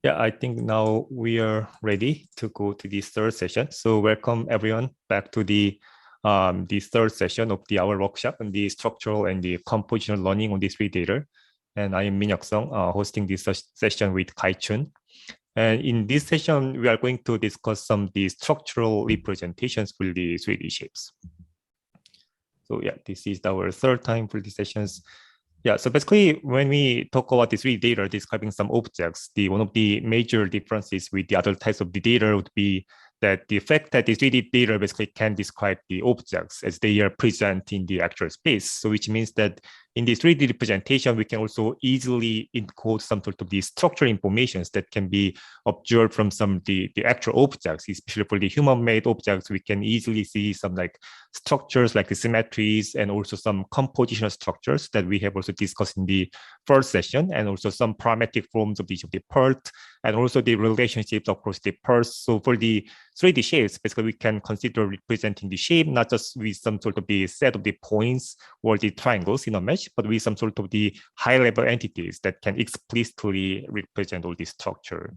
Yeah, I think now we are ready to go to the third session. So welcome everyone back to the third session of our workshop on the structural and the compositional learning on the 3D data. And I am Minhyuk, hosting this session with Kaichun. And in this session, we are going to discuss some of the structural representations for the 3D shapes. So yeah, this is our third time for these sessions. Yeah, so basically, when we talk about the 3D data describing some objects, one of the major differences with the other types of the data would be that the fact that the 3D data basically can describe the objects as they are present in the actual space. So which means that in the 3D representation, we can also easily encode some sort of the structural informations that can be observed from some of the actual objects, especially for the human-made objects. We can easily see some like structures like the symmetries and also some compositional structures that we have also discussed in the first session, and also some parametric forms of each of the parts, and also the relationships across the parts. So for the 3D shapes, basically we can consider representing the shape not just with some sort of the set of the points or the triangles in a mesh, but with some sort of the high-level entities that can explicitly represent all this structure.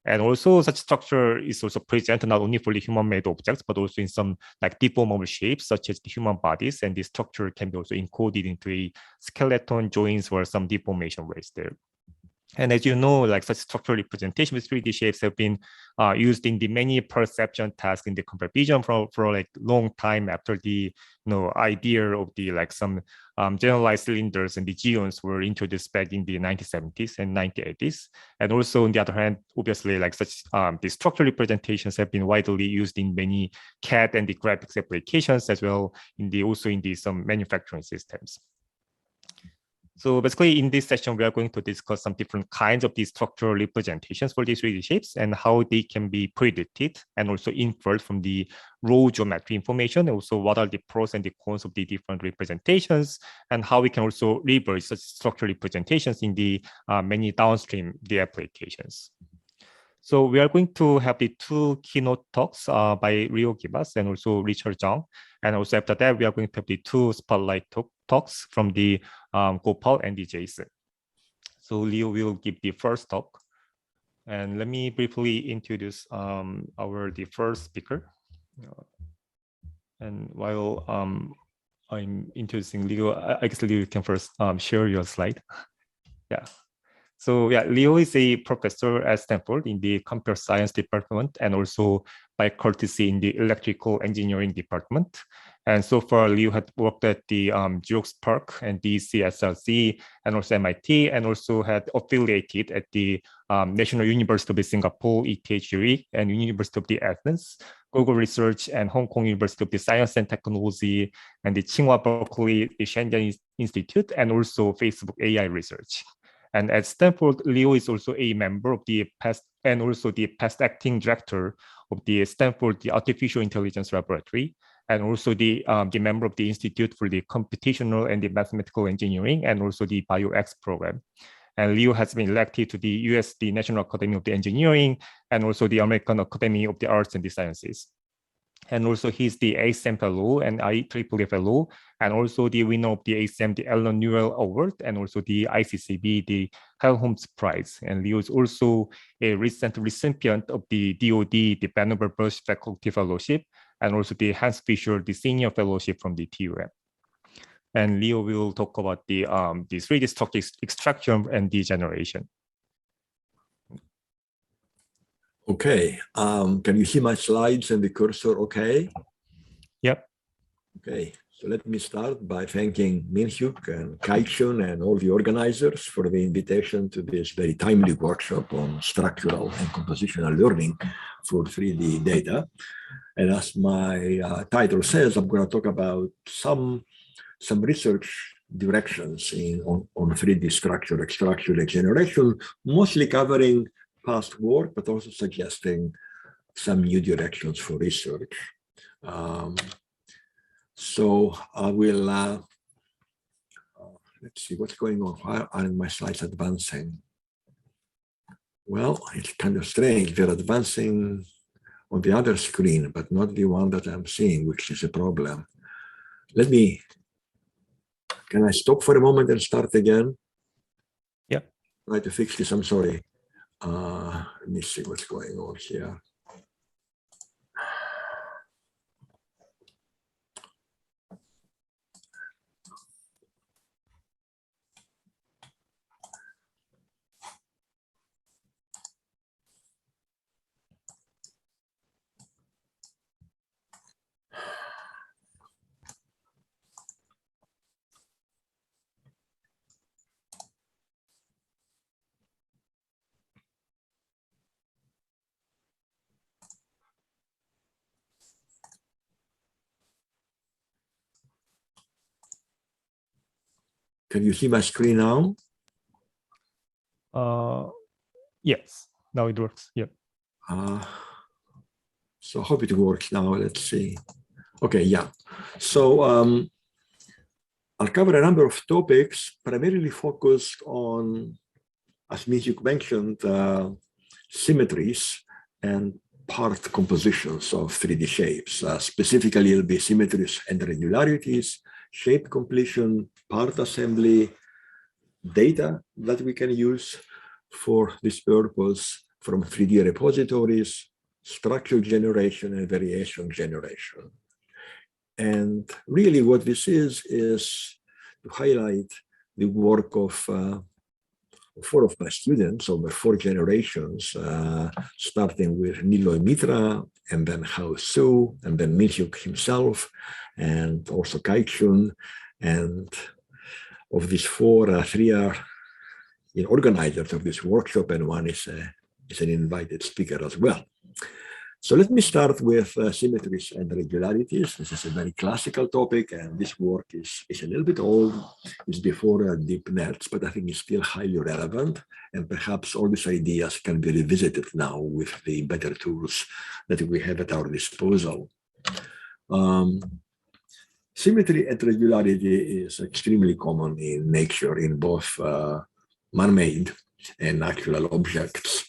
And also such structure is also present not only for the human-made objects, but also in some like deformable shapes, such as the human bodies. And this structure can be also encoded into a skeleton, joints, or some deformation ways there. And as you know, like such structural representation with 3D shapes have been used in the many perception tasks in the computer vision for like long time after the idea of the like some generalized cylinders and the geons were introduced back in the 1970s and 1980s. And also on the other hand, obviously like such the structural representations have been widely used in many CAD and the graphics applications as well also in some manufacturing systems. So basically in this session, we are going to discuss some different kinds of these structural representations for these 3D shapes and how they can be predicted and also inferred from the raw geometry information. And also what are the pros and the cons of the different representations, and how we can also leverage such structural representations in the many downstream applications. So we are going to have the two keynote talks by Leo Guibas and also Richard Zhang. And also after that, we are going to have the two spotlight talks from the Gopal and the Jason. So Leo will give the first talk. And let me briefly introduce the first speaker. And while I'm introducing Leo, I guess Leo can first share your slide. Yeah. So yeah, Leo is a professor at Stanford in the computer science department and also by courtesy in the electrical engineering department. And so far, Leo had worked at the Xerox PARC and the CSLC and also MIT, and also had affiliated at the National University of Singapore, ETH Zurich, and University of the Athens, Google Research, and Hong Kong University of the Science and Technology, and the Tsinghua Berkeley Shenzhen Institute, and also Facebook AI Research. And at Stanford, Leo is also a member of the past and also the past acting director of the Stanford Artificial Intelligence Laboratory, and also the member of the Institute for the Computational and the Mathematical Engineering, and also the BioX program. And Leo has been elected to the USD National Academy of the Engineering, and also the American Academy of the Arts and the Sciences. And also he's the ASM Fellow and IEEE Fellow, and also the winner of the ASM, the Alan Newell Award, and also the ICCV, the Helmholtz Prize. And Leo is also a recent recipient of the DoD, the Vannevar Bush Faculty Fellowship, and also the Hans Fischer, the Senior Fellowship from the TUM. And Leo will talk about the 3D structure extraction and degeneration. Okay, can you see my slides and the cursor okay? Yep. Okay, so let me start by thanking Minhyuk and Kaichun and all the organizers for the invitation to this very timely workshop on structural and compositional learning for 3D data. And as my title says, I'm going to talk about some research directions on 3D structure, extraction, and generation, mostly covering past work, but also suggesting some new directions for research. So I will, let's see what's going on. Why aren't my slides advancing? Well, it's kind of strange. They're advancing on the other screen, but not the one that I'm seeing, which is a problem. Can I stop for a moment and start again? Yeah. Try to fix this, I'm sorry. Let me see what's going on here. Can you see my screen now? Yes, now it works. Yeah. So I hope it works now. Let's see. Okay, yeah. So I'll cover a number of topics, primarily focused on, as Minhyuk mentioned, symmetries and part compositions of 3D shapes. Specifically, it'll be symmetries and regularities, shape completion, part assembly, data that we can use for this purpose from 3D repositories, structure generation, and variation generation. And really what this is to highlight the work of 4 of my students over 4 generations, starting with Niloy Mitra, and then Hao Su, and then Minhyuk himself, and also Kaichun. And of these 4, 3 are organizers of this workshop, and 1 is an invited speaker as well. So let me start with symmetries and regularities. This is a very classical topic, and this work is a little bit old. It's before deep nets, but I think it's still highly relevant. And perhaps all these ideas can be revisited now with the better tools that we have at our disposal. Symmetry and regularity is extremely common in nature, in both man-made and natural objects.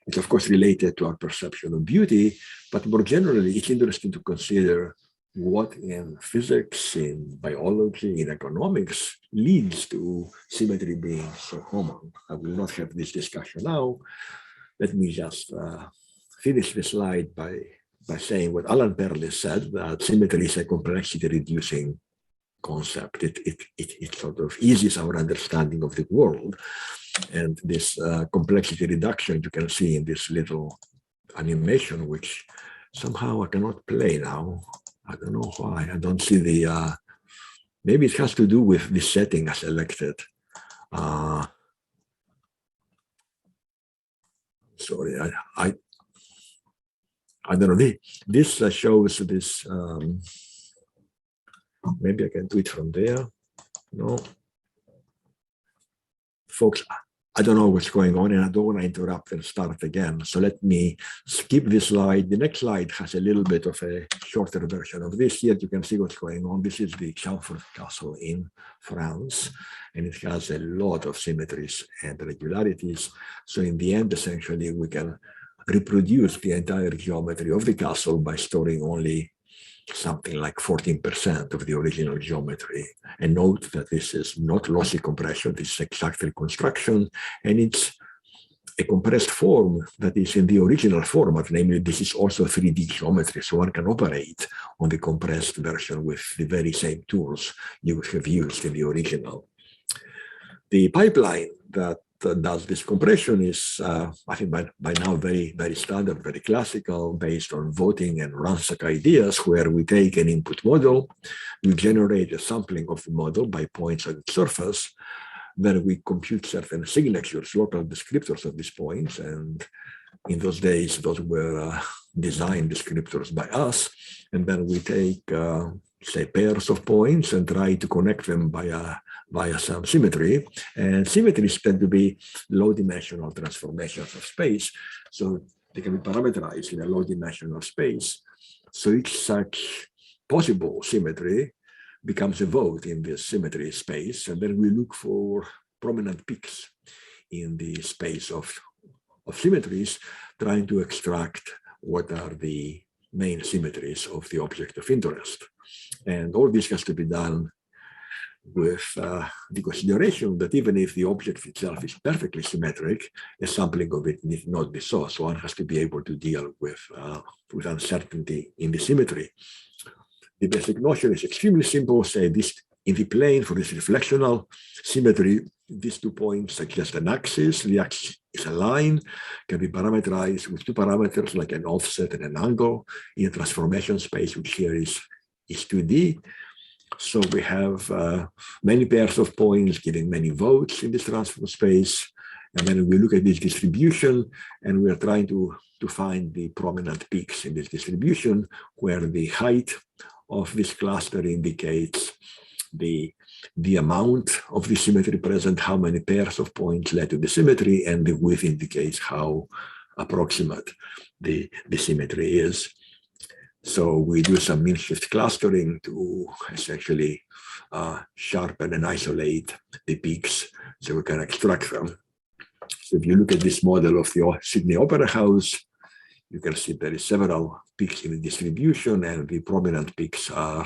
It's of course related to our perception of beauty, but more generally, it's interesting to consider what in physics, in biology, in economics leads to symmetry being so common. I will not have this discussion now. Let me just finish the slide by saying what Alan Perlis said, that symmetry is a complexity reducing concept. It sort of eases our understanding of the world. And this complexity reduction you can see in this little animation, which somehow I cannot play now. I don't know why. I don't see the, maybe it has to do with the setting I selected. Sorry, I don't know. This shows this, maybe I can do it from there. No. Folks, I don't know what's going on, and I don't want to interrupt and start again. So let me skip this slide. The next slide has a little bit of a shorter version of this. Here you can see what's going on. This is the Stanford Castle in France, and it has a lot of symmetries and regularities. So in the end, essentially, we can reproduce the entire geometry of the castle by storing only something like 14% of the original geometry. And note that this is not lossy compression, this is exact reconstruction, and it's a compressed form that is in the original format, namely this is also 3D geometry, so one can operate on the compressed version with the very same tools you would have used in the original. The pipeline that does this compression is, I think by now very, very standard, very classical, based on voting and ransack ideas, where we take an input model, we generate a sampling of the model by points on its surface, then we compute certain signatures, local descriptors of these points, and in those days, those were design descriptors by us, and then we take, say, pairs of points and try to connect them via some symmetry. And symmetries tend to be low-dimensional transformations of space, so they can be parameterized in a low-dimensional space. So each such possible symmetry becomes a vote in this symmetry space, and then we look for prominent peaks in the space of symmetries, trying to extract what are the main symmetries of the object of interest. And all this has to be done with the consideration that even if the object itself is perfectly symmetric, a sampling of it need not be so. So one has to be able to deal with uncertainty in the symmetry. The basic notion is extremely simple. Say this in the plane for this reflectional symmetry, these 2 points suggest an axis. The axis is a line, can be parameterized with 2 parameters like an offset and an angle in a transformation space, which here is 2D. So we have many pairs of points giving many votes in this transform space. And then we look at this distribution and we are trying to find the prominent peaks in this distribution where the height of this cluster indicates the amount of the symmetry present, how many pairs of points led to the symmetry, and the width indicates how approximate the symmetry is. So we do some mean shift clustering to essentially sharpen and isolate the peaks so we can extract them. So if you look at this model of the Sydney Opera House, you can see there is several peaks in the distribution, and the prominent peaks are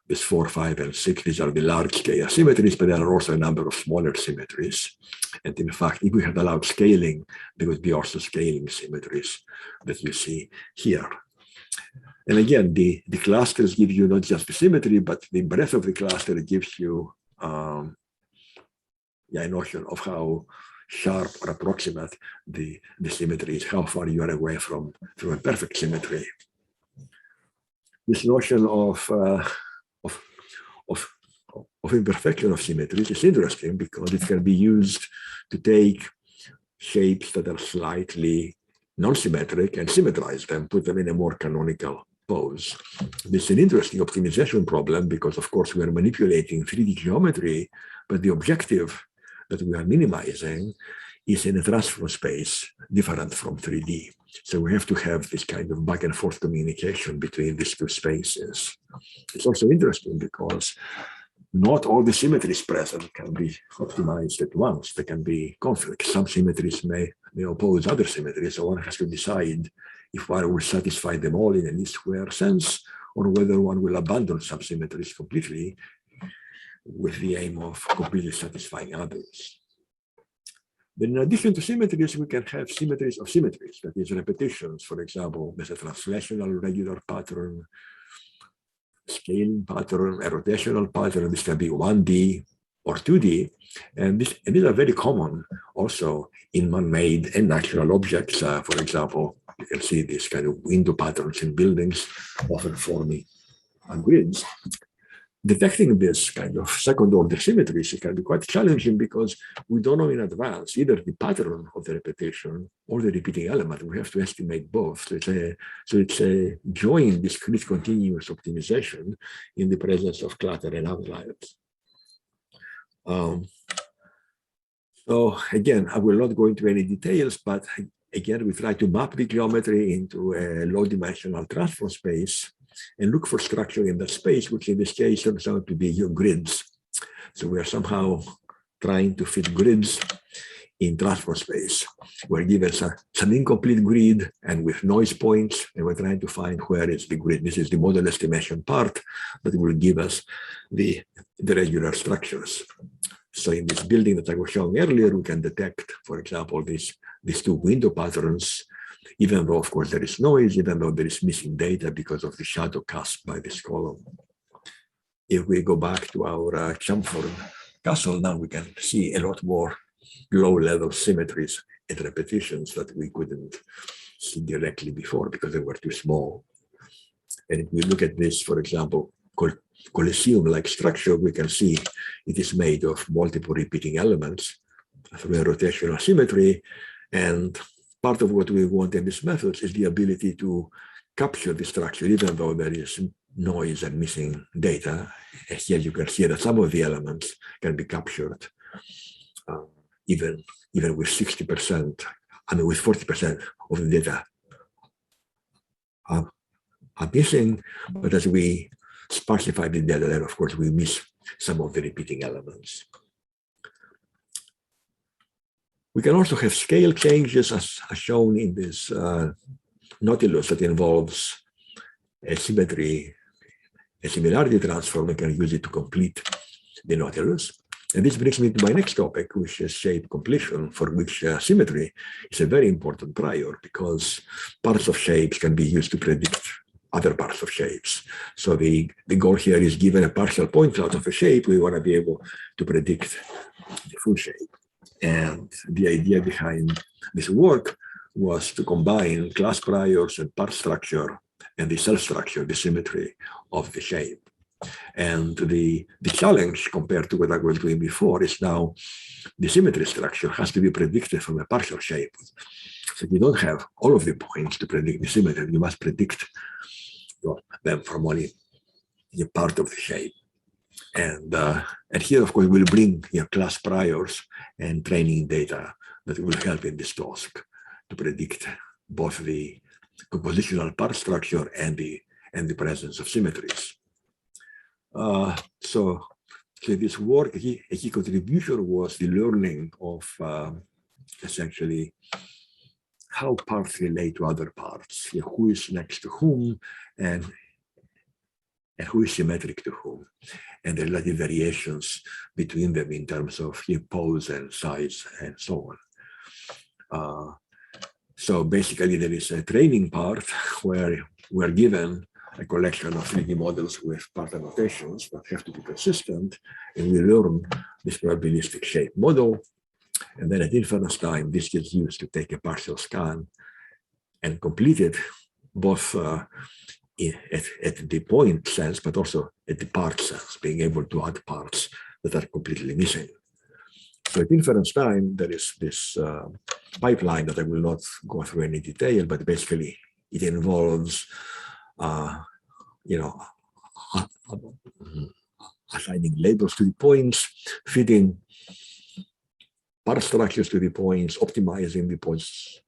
this 4, 5, and 6. These are the large scale symmetries, but there are also a number of smaller symmetries. And in fact, if we had allowed scaling, there would be also scaling symmetries that you see here. And again, the clusters give you not just the symmetry, but the breadth of the cluster gives you a notion of how sharp or approximate the symmetry is, how far you are away from a perfect symmetry. This notion of imperfection of symmetries is interesting because it can be used to take shapes that are slightly non-symmetric and symmetrize them, put them in a more canonical pose. This is an interesting optimization problem because, of course, we are manipulating 3D geometry, but the objective that we are minimizing is in a transform space different from 3D. So we have to have this kind of back and forth communication between these 2 spaces. It's also interesting because not all the symmetries present can be optimized at once. There can be conflicts. Some symmetries may oppose other symmetries, so one has to decide if one will satisfy them all in a least square sense, or whether one will abandon some symmetries completely with the aim of completely satisfying others. Then in addition to symmetries, we can have symmetries of symmetries, that is repetitions. For example, there's a translational regular pattern, scaling pattern, a rotational pattern. This can be 1D or 2D. And these are very common also in man-made and natural objects. For example, you can see these kind of window patterns in buildings, often forming grids. Detecting this kind of second-order symmetries can be quite challenging because we don't know in advance either the pattern of the repetition or the repeating element. We have to estimate both. So it's a joint discrete continuous optimization in the presence of clutter and outliers. So again, I will not go into any details, but again, we try to map the geometry into a low-dimensional transform space and look for structure in that space, which in this case turns out to be your grids. So we are somehow trying to fit grids in transform space. We're given some incomplete grid and with noise points, and we're trying to find where is the grid. This is the model estimation part that will give us the regular structures. So in this building that I was showing earlier, we can detect, for example, these 2 window patterns, even though, of course, there is noise, even though there is missing data because of the shadow cast by this column. If we go back to our chamfer castle, now we can see a lot more low-level symmetries and repetitions that we couldn't see directly before because they were too small. And if we look at this, for example, Colosseum-like structure, we can see it is made of multiple repeating elements through a rotational symmetry. And part of what we want in this method is the ability to capture the structure, even though there is noise and missing data. And here you can see that some of the elements can be captured, even with 60%, with 40% of the data are missing. But as we sparsify the data, then of course we miss some of the repeating elements. We can also have scale changes as shown in this Nautilus that involves a similarity transform. We can use it to complete the Nautilus. And this brings me to my next topic, which is shape completion, for which symmetry is a very important prior, because parts of shapes can be used to predict other parts of shapes. So the goal here is, given a partial point cloud of a shape, we want to be able to predict the full shape. And the idea behind this work was to combine class priors and part structure and the cell structure, the symmetry of the shape. And the challenge compared to what I was doing before is now the symmetry structure has to be predicted from a partial shape. So you don't have all of the points to predict the symmetry. You must predict them from only a part of the shape. And here, of course, we'll bring class priors and training data that will help in this task to predict both the compositional part structure and the presence of symmetries. So this work, a key contribution was the learning of essentially how parts relate to other parts, who is next to whom, and who is symmetric to whom, and the relative variations between them in terms of pose and size and so on. So basically, there is a training part where we're given a collection of 3D models with part annotations that have to be consistent, and we learn this probabilistic shape model. And then at inference time, this gets used to take a partial scan and complete it both at the point sense, but also at the part sense, being able to add parts that are completely missing. So at inference time, there is this pipeline that I will not go through any detail, but basically it involves assigning labels to the points, feeding part structures to the points, optimizing the points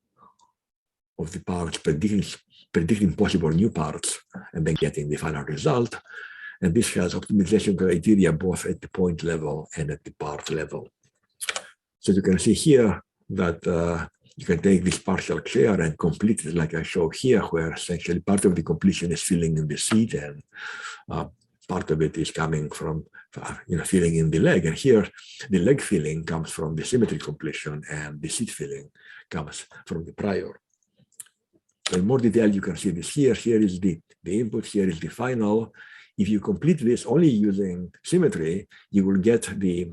of the parts, predicting possible new parts, and then getting the final result. And this has optimization criteria both at the point level and at the part level. So you can see here that you can take this partial chair and complete it like I show here, where essentially part of the completion is filling in the seat, and part of it is coming from filling in the leg. And here, the leg filling comes from the symmetry completion, and the seat filling comes from the prior. So in more detail, you can see this here. Here is the input, here is the final. If you complete this only using symmetry, you will get the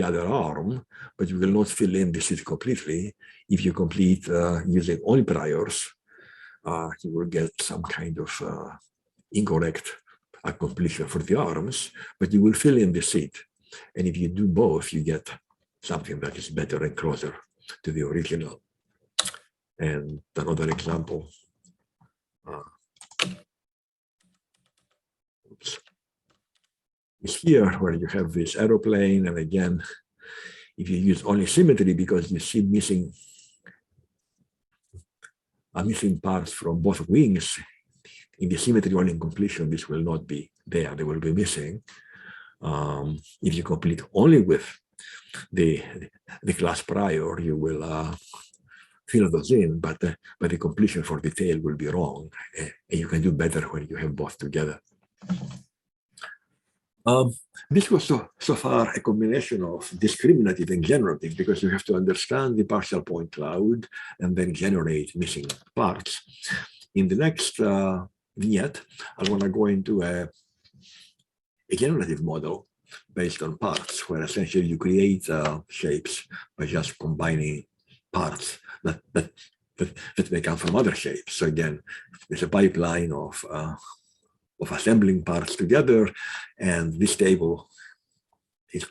other arm, but you will not fill in the seat completely. If you complete using only priors, you will get some kind of incorrect completion for the arms, but you will fill in the seat. And if you do both, you get something that is better and closer to the original. And another example is here, where you have this aeroplane. And again, if you use only symmetry, because you see missing parts from both wings, in the symmetry only completion, this will not be there, they will be missing. If you complete only with the class prior, you will fill those in, but the completion for the tail will be wrong, and you can do better when you have both together. This was so far a combination of discriminative and generative, because you have to understand the partial point cloud and then generate missing parts. In the next vignette, I want to go into a generative model based on parts, where essentially you create shapes by just combining parts that may come from other shapes. So again, there's a pipeline of assembling parts together, and this table is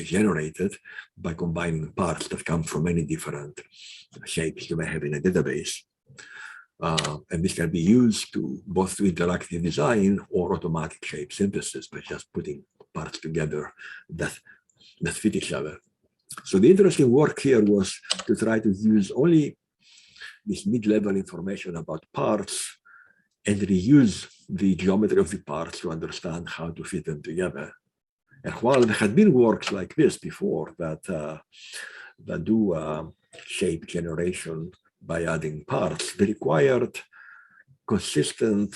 generated by combining parts that come from many different shapes you may have in a database. And this can be used to both to interactive design or automatic shape synthesis by just putting parts together that fit each other. So the interesting work here was to try to use only this mid-level information about parts and reuse the geometry of the parts to understand how to fit them together. And while there had been works like this before that do shape generation by adding parts, they required consistent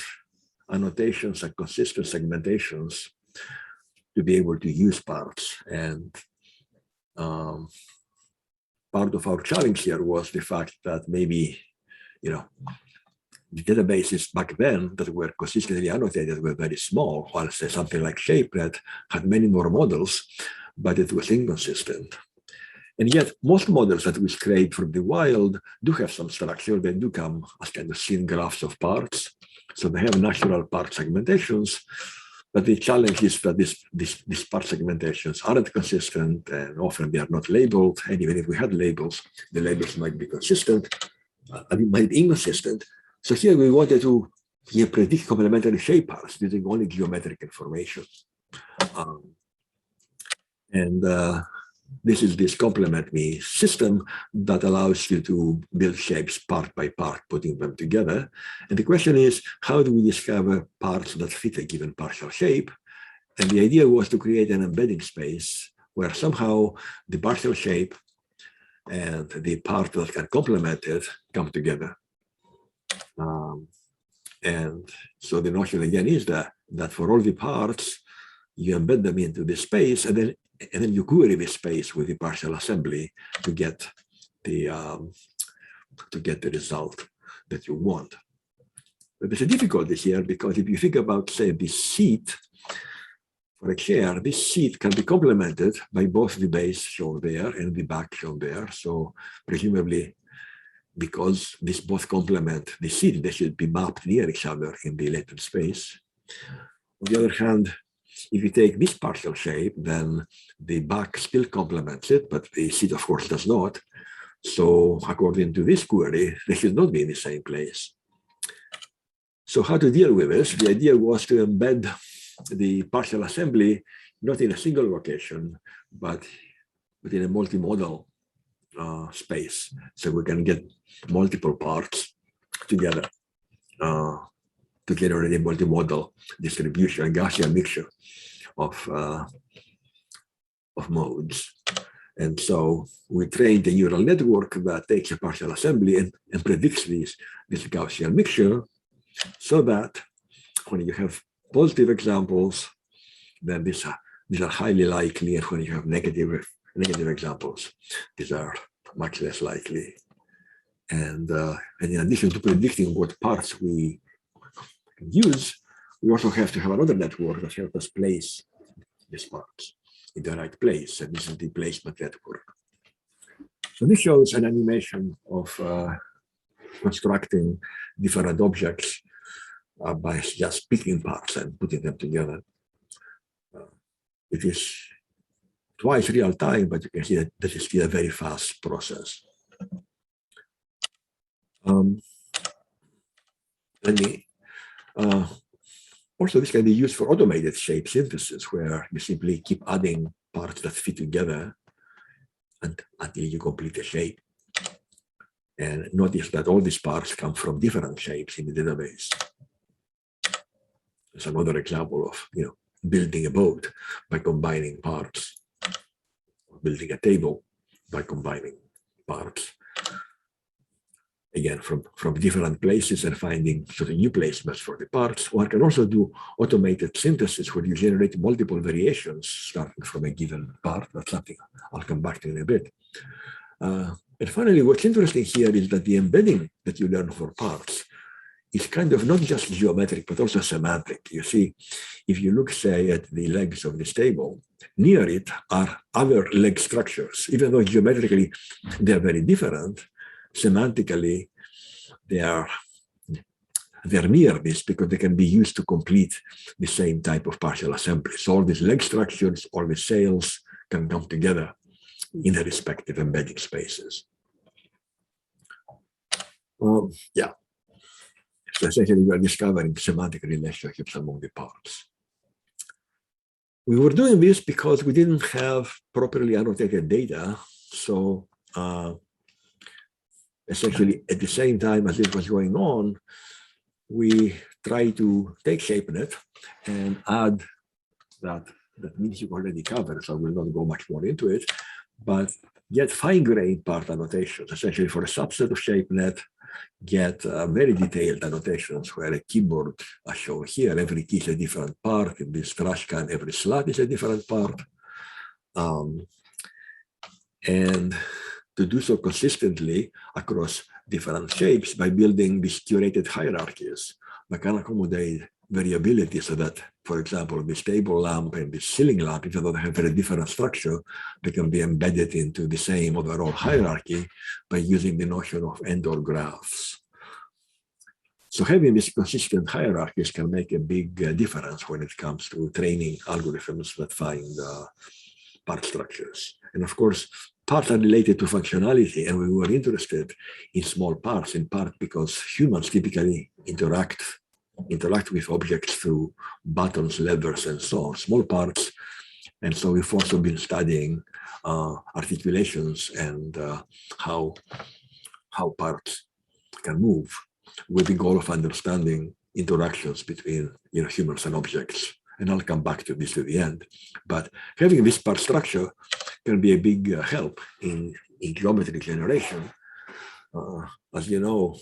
annotations and consistent segmentations to be able to use parts. And part of our challenge here was the fact that maybe, the databases back then that were consistently annotated were very small, while say something like ShapeNet had many more models, but it was inconsistent. And yet most models that we scrape from the wild do have some structure. They do come as kind of scene graphs of parts. So they have natural part segmentations, but the challenge is that these part segmentations aren't consistent, and often they are not labeled. And even if we had labels, the labels might be consistent, and it might be inconsistent. So here we wanted to predict complementary shape parts using only geometric information. This is this complement me system that allows you to build shapes part by part, putting them together. And the question is, how do we discover parts that fit a given partial shape? And the idea was to create an embedding space where somehow the partial shape and the part that can complement it come together. And so the notion again is that for all the parts, you embed them into this space, and then you query this space with the partial assembly to get the result that you want. But there's a difficulty here, because if you think about, say, the seat for a chair, this seat can be complemented by both the base shown there and the back shown there. So presumably, because these both complement the seat, they should be mapped near each other in the latent space. On the other hand, if you take this partial shape, then the back still complements it, but the seat, of course, does not. So according to this query, they should not be in the same place. So how to deal with this? The idea was to embed the partial assembly not in a single location, but in a multimodal space. So we can get multiple parts together to generate a multimodal distribution, a Gaussian mixture of modes. And so we trained a neural network that takes a partial assembly and predicts this Gaussian mixture, so that when you have positive examples, then these are highly likely, and when you have negative examples, these are much less likely. And in addition to predicting what parts we can use, we also have to have another network that helps us place these parts in the right place, and this is the placement network. So this shows an animation of constructing different objects by just picking parts and putting them together. It is twice real time, but you can see that this is still a very fast process. Also, this can be used for automated shape synthesis, where you simply keep adding parts that fit together until you complete a shape. And notice that all these parts come from different shapes in the database. It's another example of building a boat by combining parts, or building a table by combining parts. Again, from different places and finding sort of new placements for the parts. One can also do automated synthesis where you generate multiple variations starting from a given part. That's something I'll come back to in a bit. And finally, what's interesting here is that the embedding that you learn for parts is kind of not just geometric, but also semantic. You see, if you look, say, at the legs of this table, near it are other leg structures. Even though geometrically they're very different, semantically, they're near this because they can be used to complete the same type of partial assembly. So all these leg structures, all the sails can come together in the respective embedding spaces. Yeah. So essentially, we are discovering semantic relationships among the parts. We were doing this because we didn't have properly annotated data. So essentially, at the same time as this was going on, we tried to take ShapeNet and add that Minhyuk already covered, so I will not go much more into it, but get fine-grained part annotations, essentially for a subset of ShapeNet, get very detailed annotations where a keyboard, as shown here, every key is a different part. In this trash can, every slot is a different part. And to do so consistently across different shapes by building these curated hierarchies, we can accommodate variability so that, for example, this table lamp and this ceiling lamp, even though they have very different structure, they can be embedded into the same overall hierarchy by using the notion of end-or graphs. So having these consistent hierarchies can make a big difference when it comes to training algorithms that find part structures. And of course, parts are related to functionality, and we were interested in small parts, in part because humans typically interact with objects through buttons, levers, and so on, small parts. And so we've also been studying articulations and how parts can move, with the goal of understanding interactions between humans and objects. And I'll come back to this at the end. But having this part structure can be a big help in geometry generation. As you know,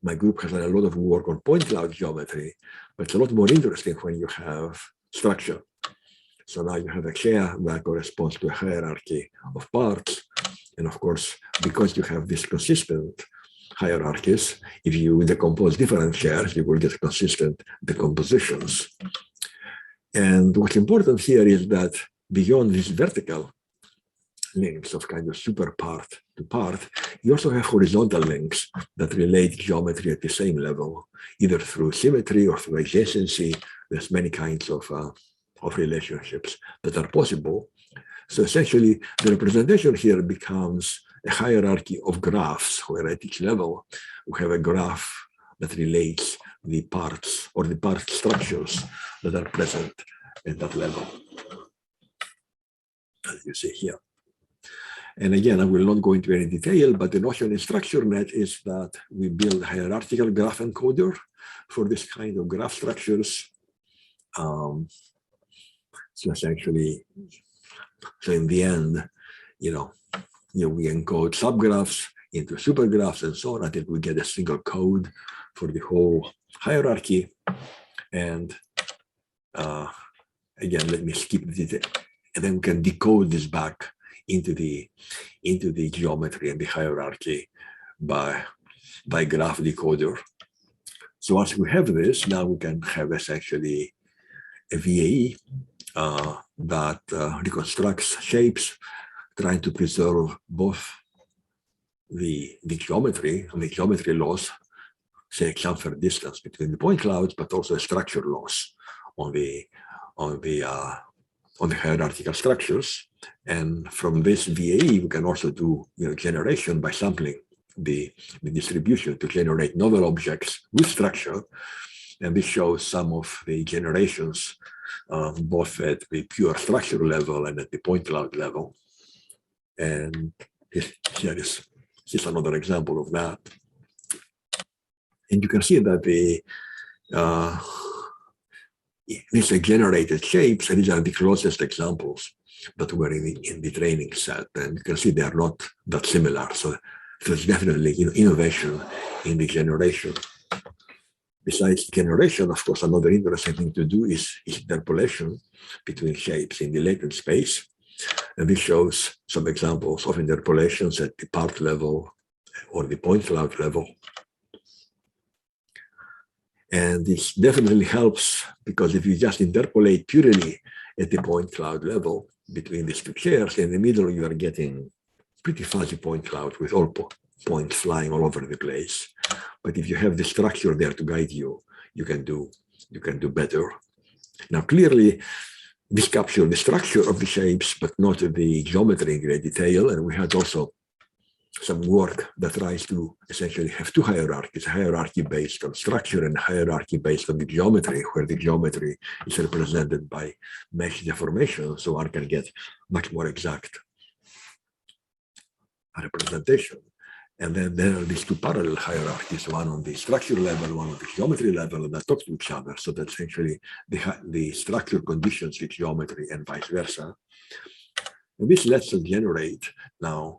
my group has done a lot of work on point cloud geometry, but it's a lot more interesting when you have structure. So now you have a chair that corresponds to a hierarchy of parts. And of course, because you have these consistent hierarchies, if you decompose different chairs, you will get consistent decompositions. And what's important here is that beyond these vertical links of kind of super part to part, you also have horizontal links that relate geometry at the same level, either through symmetry or through adjacency. There's many kinds of relationships that are possible. So essentially, the representation here becomes a hierarchy of graphs, where at each level we have a graph that relates the parts or the part structures that are present at that level, as you see here. And again, I will not go into any detail, but the notion in StruCo3D is that we build a hierarchical graph encoder for this kind of graph structures. So essentially, so in the end, we encode subgraphs into supergraphs and so on until we get a single code for the whole hierarchy. And again, let me skip the detail. And then we can decode this back into the geometry and the hierarchy by graph decoder. So once we have this, now we can have essentially a VAE that reconstructs shapes, trying to preserve both the geometry and the geometry laws, say chamfer distance between the point clouds, but also a structure loss on the hierarchical structures. And from this VAE, we can also do generation by sampling the distribution to generate novel objects with structure. And this shows some of the generations, both at the pure structure level and at the point cloud level. And here's another example of that. And you can see that these are generated shapes, and these are the closest examples that were in the training set. And you can see they are not that similar. So there's definitely innovation in the generation. Besides generation, of course, another interesting thing to do is interpolation between shapes in the latent space. And this shows some examples of interpolations at the part level or the point cloud level. And this definitely helps, because if you just interpolate purely at the point cloud level between these two chairs, in the middle you are getting pretty fuzzy point cloud with all points flying all over the place. But if you have the structure there to guide you, you can do better. Now, clearly, this captures the structure of the shapes, but not the geometry in great detail. And we had also some work that tries to essentially have two hierarchies, a hierarchy based on structure and a hierarchy based on the geometry, where the geometry is represented by mesh deformation, so one can get much more exact representation. And then there are these two parallel hierarchies, one on the structure level, one on the geometry level, that talk to each other. So that's essentially the structure conditions the geometry and vice versa. And this lets us generate now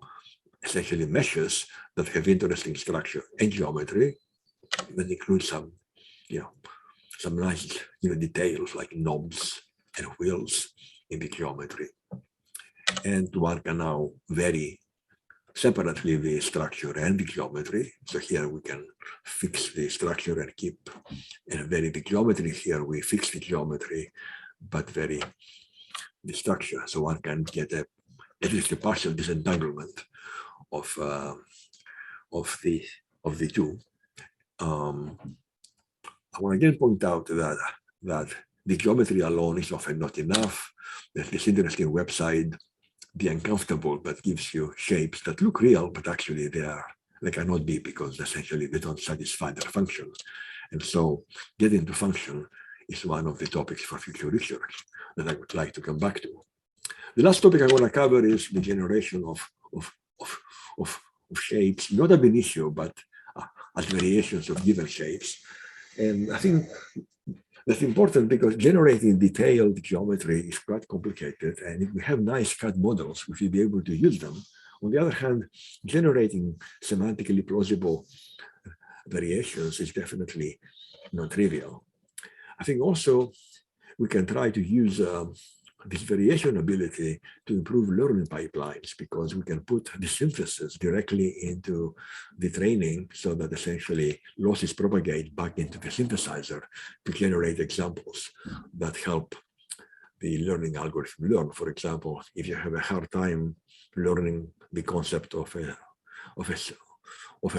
essentially meshes that have interesting structure and geometry, that include some, some nice, details like knobs and wheels in the geometry. And one can now vary separately the structure and the geometry. So here we can fix the structure and keep and vary the geometry. Here we fix the geometry, but vary the structure. So one can get at least a partial disentanglement of the two. I want to again point out that the geometry alone is often not enough. There's this interesting website, The Uncomfortable, that gives you shapes that look real, but actually they cannot be, because essentially they don't satisfy their function. And so getting to function is one of the topics for future research that I would like to come back to. The last topic I want to cover is the generation of shapes, not ab initio, but as variations of given shapes. And I think that's important because generating detailed geometry is quite complicated. And if we have nice CAD models, we should be able to use them. On the other hand, generating semantically plausible variations is definitely non-trivial. I think also we can try to use this variation ability to improve learning pipelines, because we can put the synthesis directly into the training so that essentially losses propagate back into the synthesizer to generate examples that help the learning algorithm learn. For example, if you have a hard time learning the concept of a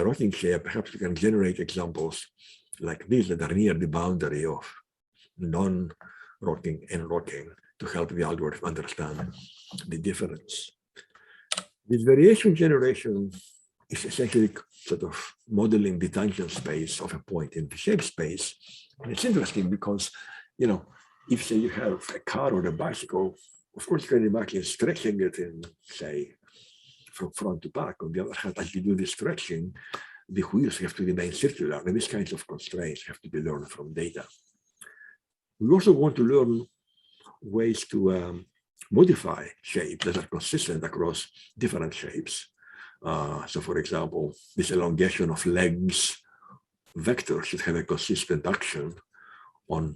rocking shape, perhaps you can generate examples like these that are near the boundary of non-rocking and rocking to help the algorithm understand the difference. This variation generation is essentially sort of modeling the tangent space of a point in the shape space. And it's interesting because, if say you have a car or a bicycle, of course you can imagine stretching it in, say, from front to back. On the other hand, as you do the stretching, the wheels have to remain circular, and these kinds of constraints have to be learned from data. We also want to learn ways to modify shapes that are consistent across different shapes. So for example, this elongation of legs vector should have a consistent action on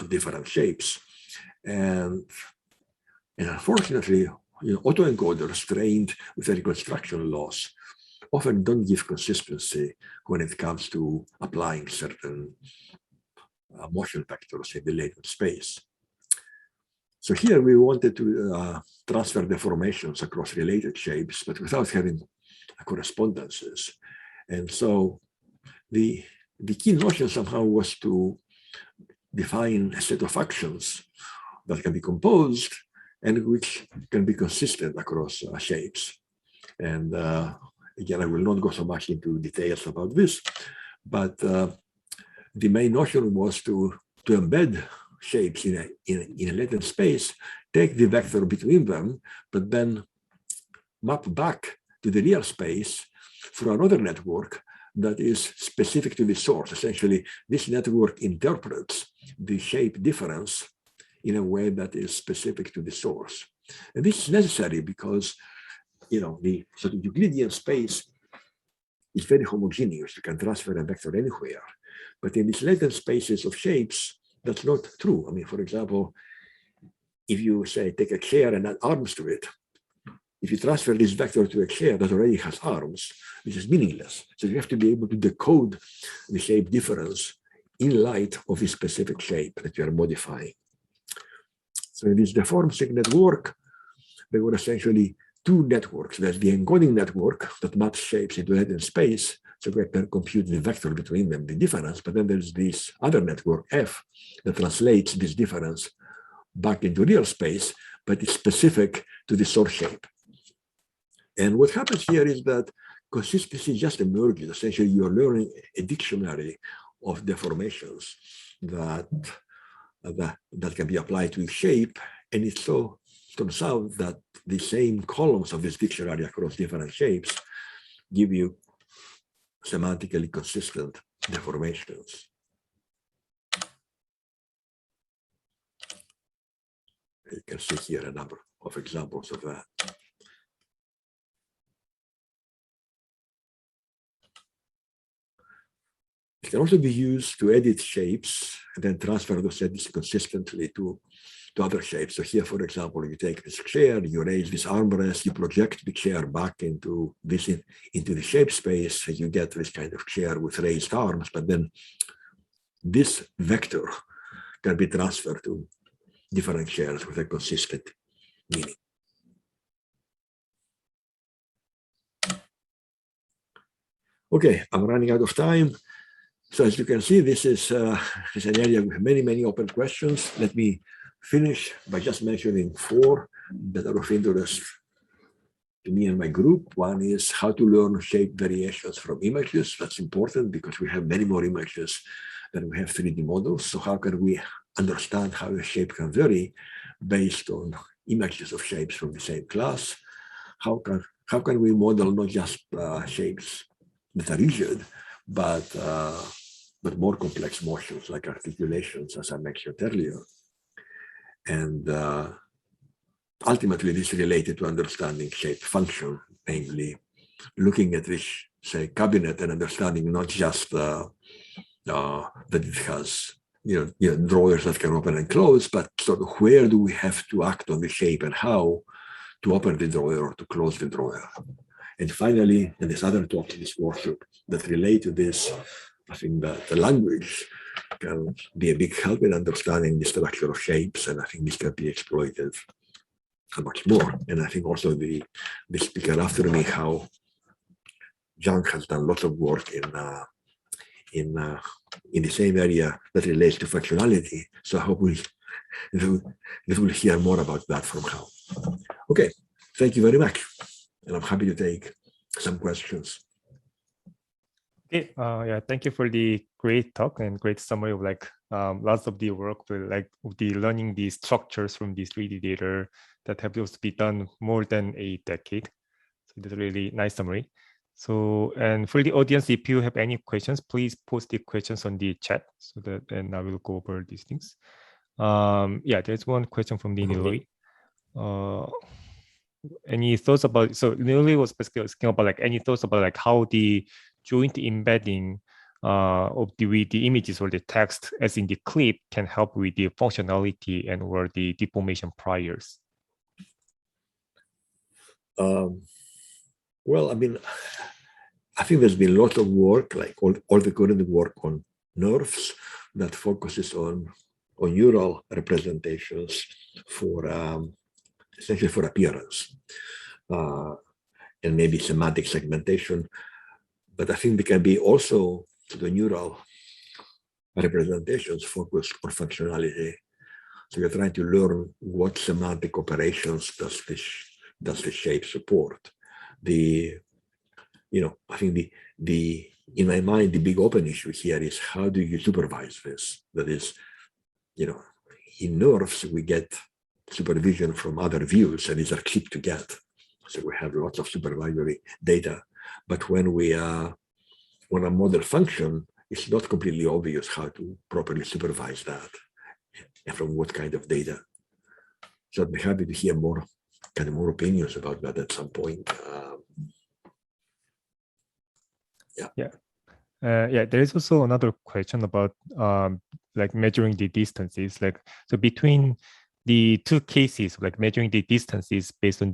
different shapes. And unfortunately, autoencoders trained with a reconstruction loss often don't give consistency when it comes to applying certain motion vectors in the latent space. So here we wanted to transfer deformations across related shapes, but without having correspondences. And so the key notion somehow was to define a set of actions that can be composed and which can be consistent across shapes. And again, I will not go so much into details about this, but the main notion was to embed shapes in a latent space, take the vector between them, but then map back to the real space through another network that is specific to the source. Essentially, this network interprets the shape difference in a way that is specific to the source. And this is necessary because, the sort of Euclidean space is very homogeneous. You can transfer a vector anywhere. But in these latent spaces of shapes, that's not true. I mean, for example, if you say take a chair and add arms to it, if you transfer this vector to a chair that already has arms, this is meaningless. So you have to be able to decode the shape difference in light of the specific shape that you are modifying. So in this deformed sig network, there were essentially two networks. There's the encoding network that maps shapes into latent space, so we can compute the vector between them, the difference. But then there's this other network, F, that translates this difference back into real space, but it's specific to the source shape. And what happens here is that consistency just emerges. Essentially, you're learning a dictionary of deformations that can be applied to a shape. And it so turns out that the same columns of this dictionary across different shapes give you semantically consistent deformations. You can see here a number of examples of that. It can also be used to edit shapes and then transfer those edits consistently to other shapes. So here, for example, you take this chair, you raise this armrest, you project the chair back into into the shape space, and you get this kind of chair with raised arms. But then this vector can be transferred to different chairs with a consistent meaning. Okay, I'm running out of time. So as you can see, this is an area with many, many open questions. Let me finish by just mentioning 4 that are of interest to me and my group. One is how to learn shape variations from images. That's important because we have many more images than we have 3D models. So how can we understand how a shape can vary based on images of shapes from the same class? How can we model not just shapes that are rigid, but more complex motions like articulations, as I mentioned earlier. And ultimately, this is related to understanding shape function, namely looking at this, say, cabinet and understanding not just that it has drawers that can open and close, but sort of where do we have to act on the shape and how to open the drawer or to close the drawer. And finally, and there's other talks in this workshop that relate to this, I think that the language can be a big help in understanding the structure of shapes, and I think this can be exploited much more. And I think also the speaker after me, how Zhang has done lots of work in the same area that relates to functionality. So I hope we'll hear more about that from Hao. Okay, thank you very much. And I'm happy to take some questions. Okay, yeah, thank you for the great talk and great summary of lots of the work with the learning the structures from the 3D data that have to be done more than a decade. So that's a really nice summary. So, and for the audience, if you have any questions, please post the questions on the chat so that then I will go over these things. Yeah, there's one question from the Niloy. Any thoughts about, so Niloy was basically asking about any thoughts about how the joint embedding of the images or the text as in the clip can help with the functionality and or the deformation priors? Well, I mean, I think there's been a lot of work, like all the current work on nerves that focuses on neural representations for essentially for appearance and maybe semantic segmentation. But I think there can be also the neural representations focused on functionality. So you're trying to learn what semantic operations does the shape support. I think in my mind, the big open issue here is how do you supervise this? That is, in nerves, we get supervision from other views, and these are cheap to get. So we have lots of supervisory data. But when a model function, it's not completely obvious how to properly supervise that and from what kind of data. So I'd be happy to hear more opinions about that at some point. Yeah, there is also another question about measuring the distances. So between the two cases, measuring the distances based on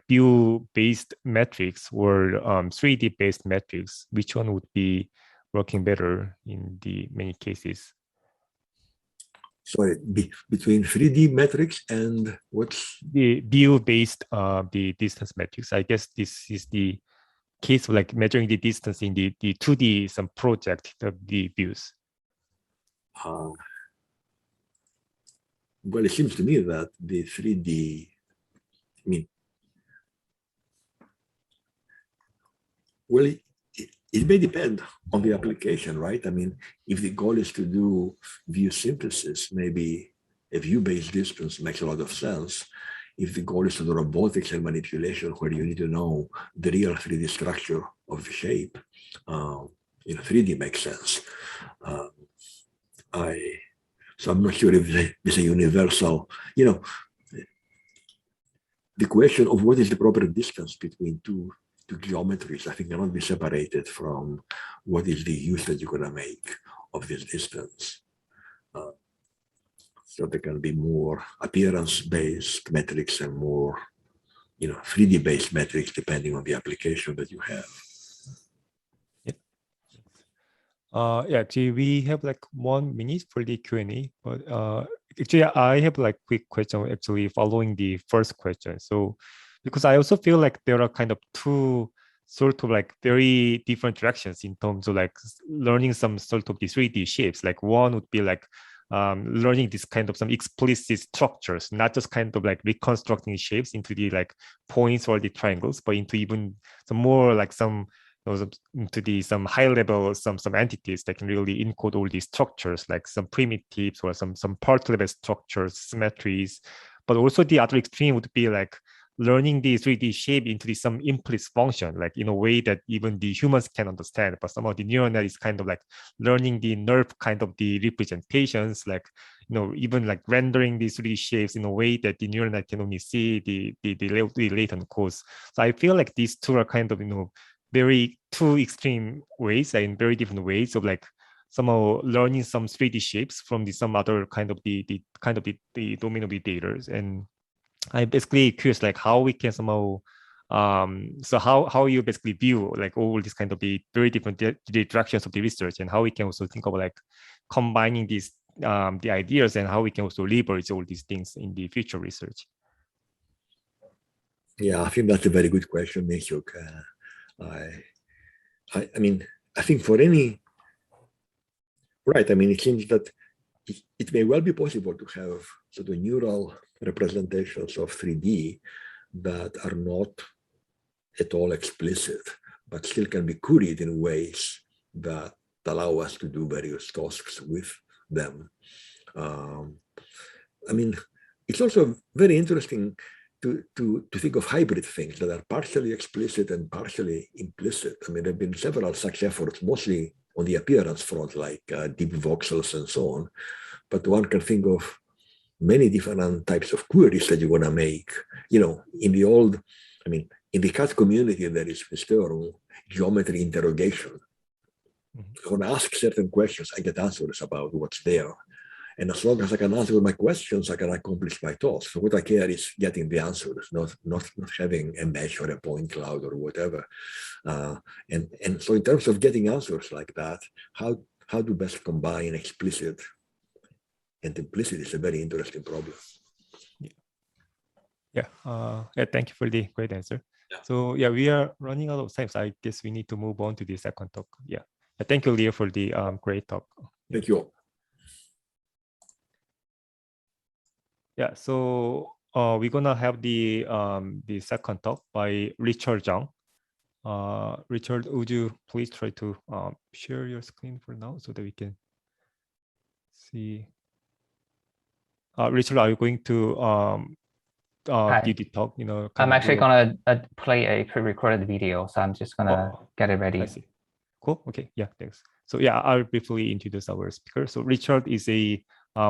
view-based metrics or 3D-based metrics, which one would be working better in the many cases? Sorry, between 3D metrics and what's the view-based the distance metrics? I guess this is the case of measuring the distance in the 2D some project of the views. Well, it seems to me that the 3D, well, it may depend on the application, right? I mean, if the goal is to do view synthesis, maybe a view-based distance makes a lot of sense. If the goal is to do robotics and manipulation, where you need to know the real 3D structure of the shape, 3D makes sense. So I'm not sure if there's a universal, the question of what is the proper distance between two to geometries, I think, cannot be separated from what is the use that you're going to make of this distance. So there can be more appearance-based metrics and more, 3D-based metrics depending on the application that you have. Yeah, actually, we have like 1 minute for the Q&A, but actually, I have like quick question actually following the first question. So, because I also feel like there are kind of two sort of like very different directions in terms of like learning some sort of the 3D shapes. Like one would be like learning this kind of some explicit structures, not just kind of like reconstructing shapes into the like points or the triangles, but into even some more like some into the some high level some entities that can really encode all these structures, like some primitives or some part level structures, symmetries. But also the other extreme would be like learning the 3D shape into the some implicit function, like in a way that even the humans can understand. But somehow the neural net is kind of like learning the nerve kind of the representations, like even like rendering these 3D shapes in a way that the neural net can only see the latent codes. So I feel like these two are kind of very two extreme ways and very different ways of like somehow learning some 3D shapes from some other kind of the domain of the data. And I'm basically curious like how we can somehow so how you basically view like all these kind of the very different directions of the research, and how we can also think of like combining these the ideas, and how we can also leverage all these things in the future research. Yeah, I think that's a very good question, Minhyuk. I mean, I think for any, right, I mean, it seems that it may well be possible to have sort of neural representations of 3D that are not at all explicit, but still can be queried in ways that allow us to do various tasks with them. I mean, it's also very interesting to think of hybrid things that are partially explicit and partially implicit. I mean, there have been several such efforts, mostly on the appearance front, like deep voxels and so on. But one can think of many different types of queries that you want to make. In the old, I mean, in the CAD community, there is this term, geometry interrogation. When I ask certain questions, I get answers about what's there. And as long as I can answer my questions, I can accomplish my task. So what I care is getting the answers, not having a mesh or a point cloud or whatever. And so in terms of getting answers like that, how to best combine explicit and implicit is a very interesting problem. Yeah. Thank you for the great answer. Yeah. So yeah, we are running out of time, so I guess we need to move on to the second talk. Yeah. Thank you, Leo, for the great talk. Thank you. Yeah, so we're gonna have the second talk by Richard Zhang. Richard, would you please try to share your screen for now so that we can see? Richard, are you going to do the talk? I'm actually gonna play a pre-recorded video, so I'm just gonna get it ready. I see. Cool. Okay. Yeah. Thanks. So yeah, I'll briefly introduce our speaker. So Richard is a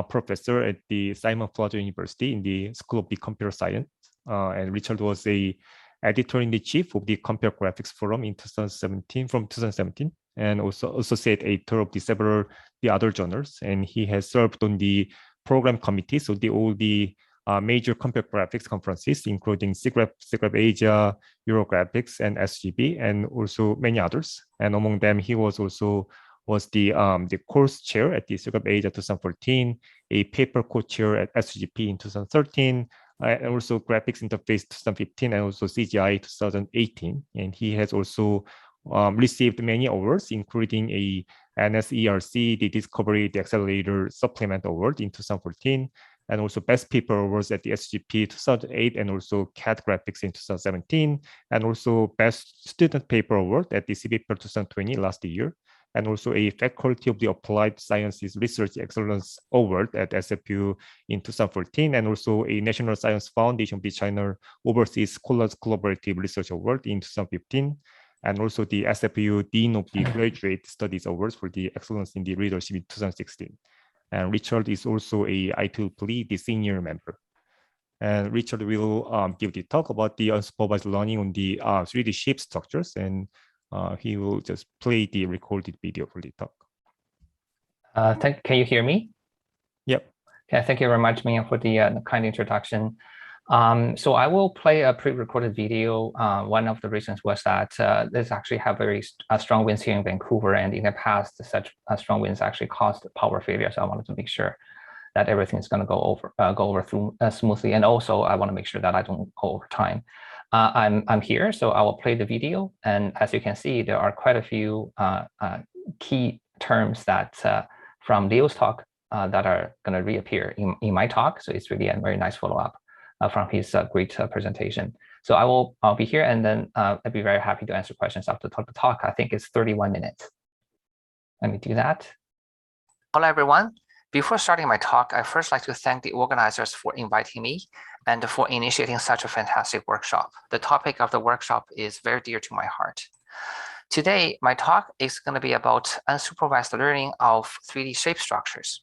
professor at the Simon Fraser University in the School of the Computer Science, and Richard was a editor-in-chief of the Computer Graphics Forum in 2017, and also associate editor of several other journals. And he has served on the program committees of all the major computer graphics conferences, including SIGGRAPH Asia, Eurographics, and SGB, and also many others. And among them, he was the course chair at the SIGGRAPH Asia 2014, a paper co-chair at SGP in 2013, and also Graphics Interface 2015, and also CGI 2018. And he has also received many awards, including a NSERC, the Discovery, the Accelerator Supplement Award in 2014, and also Best Paper Awards at the SGP 2008, and also CAD Graphics in 2017, and also Best Student Paper Award at the CBPR 2020 last year, and also a Faculty of the Applied Sciences Research Excellence Award at SFU in 2014, and also a National Science Foundation of the China Overseas Scholars Collaborative Research Award in 2015, and also the SFU Dean of the Graduate Studies Awards for the Excellence in the Leadership in 2016. And Richard is also a IEEE, the senior member. And Richard will give the talk about the unsupervised learning on the 3D shape structures, and he will just play the recorded video for the talk. Can you hear me? Yep. Yeah, thank you very much, Minhyuk, for the kind introduction. So I will play a pre-recorded video. One of the reasons was that this actually have very strong winds here in Vancouver, and in the past, such strong winds actually caused power failure. So I wanted to make sure that everything is going to go over smoothly, and also I want to make sure that I don't go over time. I'm here, so I will play the video, and as you can see, there are quite a few key terms that from Leo's talk that are going to reappear in my talk. So it's really a very nice follow-up from his great presentation. So I'll be here, and then I'll be very happy to answer questions after the talk. I think it's 31 minutes. Let me do that. Hello, everyone. Before starting my talk, I first like to thank the organizers for inviting me and for initiating such a fantastic workshop. The topic of the workshop is very dear to my heart. Today, my talk is going to be about unsupervised learning of 3D shape structures.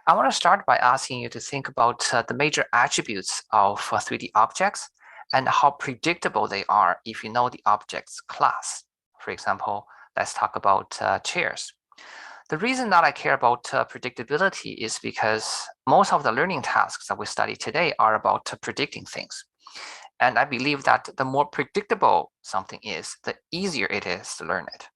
I want to start by asking you to think about the major attributes of 3D objects and how predictable they are if you know the object's class. For example, let's talk about chairs. The reason that I care about predictability is because most of the learning tasks that we study today are about predicting things. And I believe that the more predictable something is, the easier it is to learn it.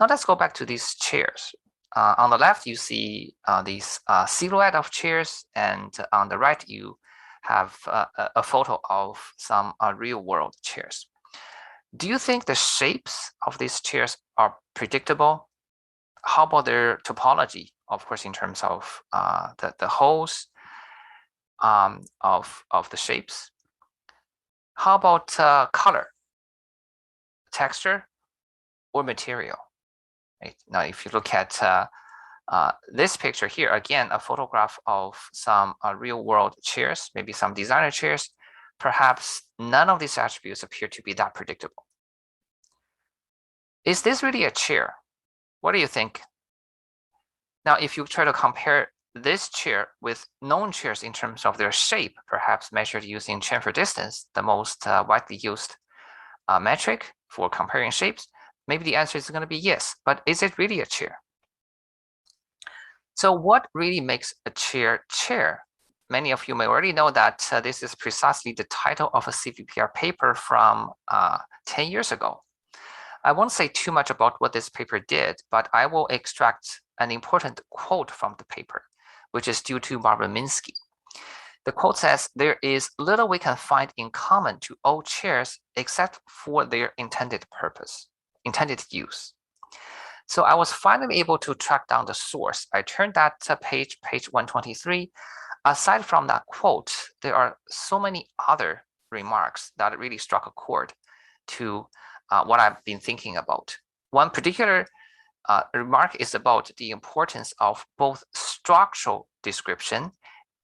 Now let's go back to these chairs. On the left, you see these silhouette of chairs, and on the right, you have a photo of some real-world chairs. Do you think the shapes of these chairs are predictable? How about their topology? Of course, in terms of the holes of the shapes. How about color, texture, or material? Right? Now, if you look at this picture here, again, a photograph of some real-world chairs, maybe some designer chairs, perhaps none of these attributes appear to be that predictable. Is this really a chair? What do you think? Now, if you try to compare this chair with known chairs in terms of their shape, perhaps measured using chamfer distance, the most widely used metric for comparing shapes, maybe the answer is going to be yes, but is it really a chair? So what really makes a chair chair? Many of you may already know that this is precisely the title of a CVPR paper from 10 years ago. I won't say too much about what this paper did, but I will extract an important quote from the paper, which is due to Barbara Minsky. The quote says, "There is little we can find in common to all chairs except for their intended purpose, intended use." So I was finally able to track down the source. I turned that to page 123. Aside from that quote, there are so many other remarks that really struck a chord to what I've been thinking about. One particular remark is about the importance of both structural description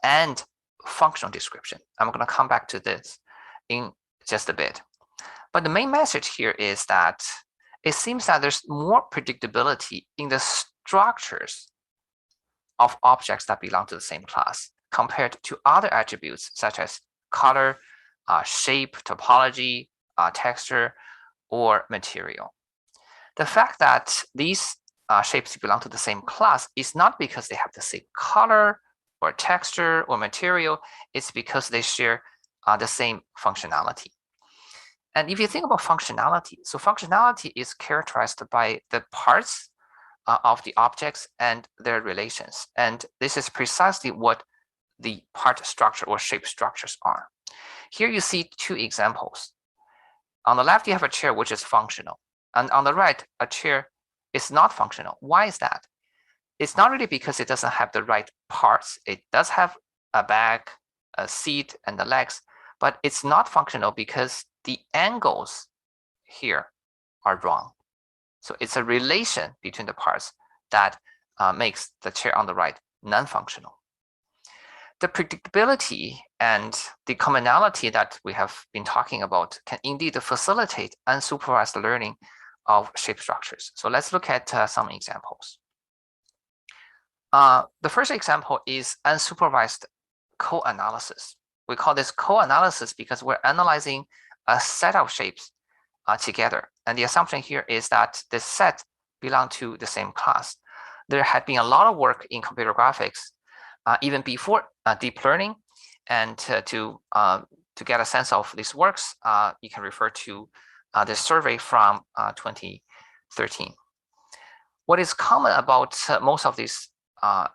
and functional description. I'm going to come back to this in just a bit. But the main message here is that it seems that there's more predictability in the structures of objects that belong to the same class compared to other attributes such as color, shape, topology, texture, or material. The fact that these shapes belong to the same class is not because they have the same color or texture or material, it's because they share the same functionality. And if you think about functionality, so functionality is characterized by the parts of the objects and their relations. And this is precisely what the part structure or shape structures are. Here you see two examples. On the left, you have a chair which is functional. And on the right, a chair is not functional. Why is that? It's not really because it doesn't have the right parts. It does have a back, a seat, and the legs, but it's not functional because the angles here are wrong. So it's a relation between the parts that makes the chair on the right non-functional. The predictability and the commonality that we have been talking about can indeed facilitate unsupervised learning of shape structures. So let's look at some examples. The first example is unsupervised co-analysis. we call this co-analysis because we're analyzing a set of shapes together. And the assumption here is that the set belong to the same class. There had been a lot of work in computer graphics even before deep learning, and to get a sense of these works, you can refer to this survey from 2013. What is common about most of these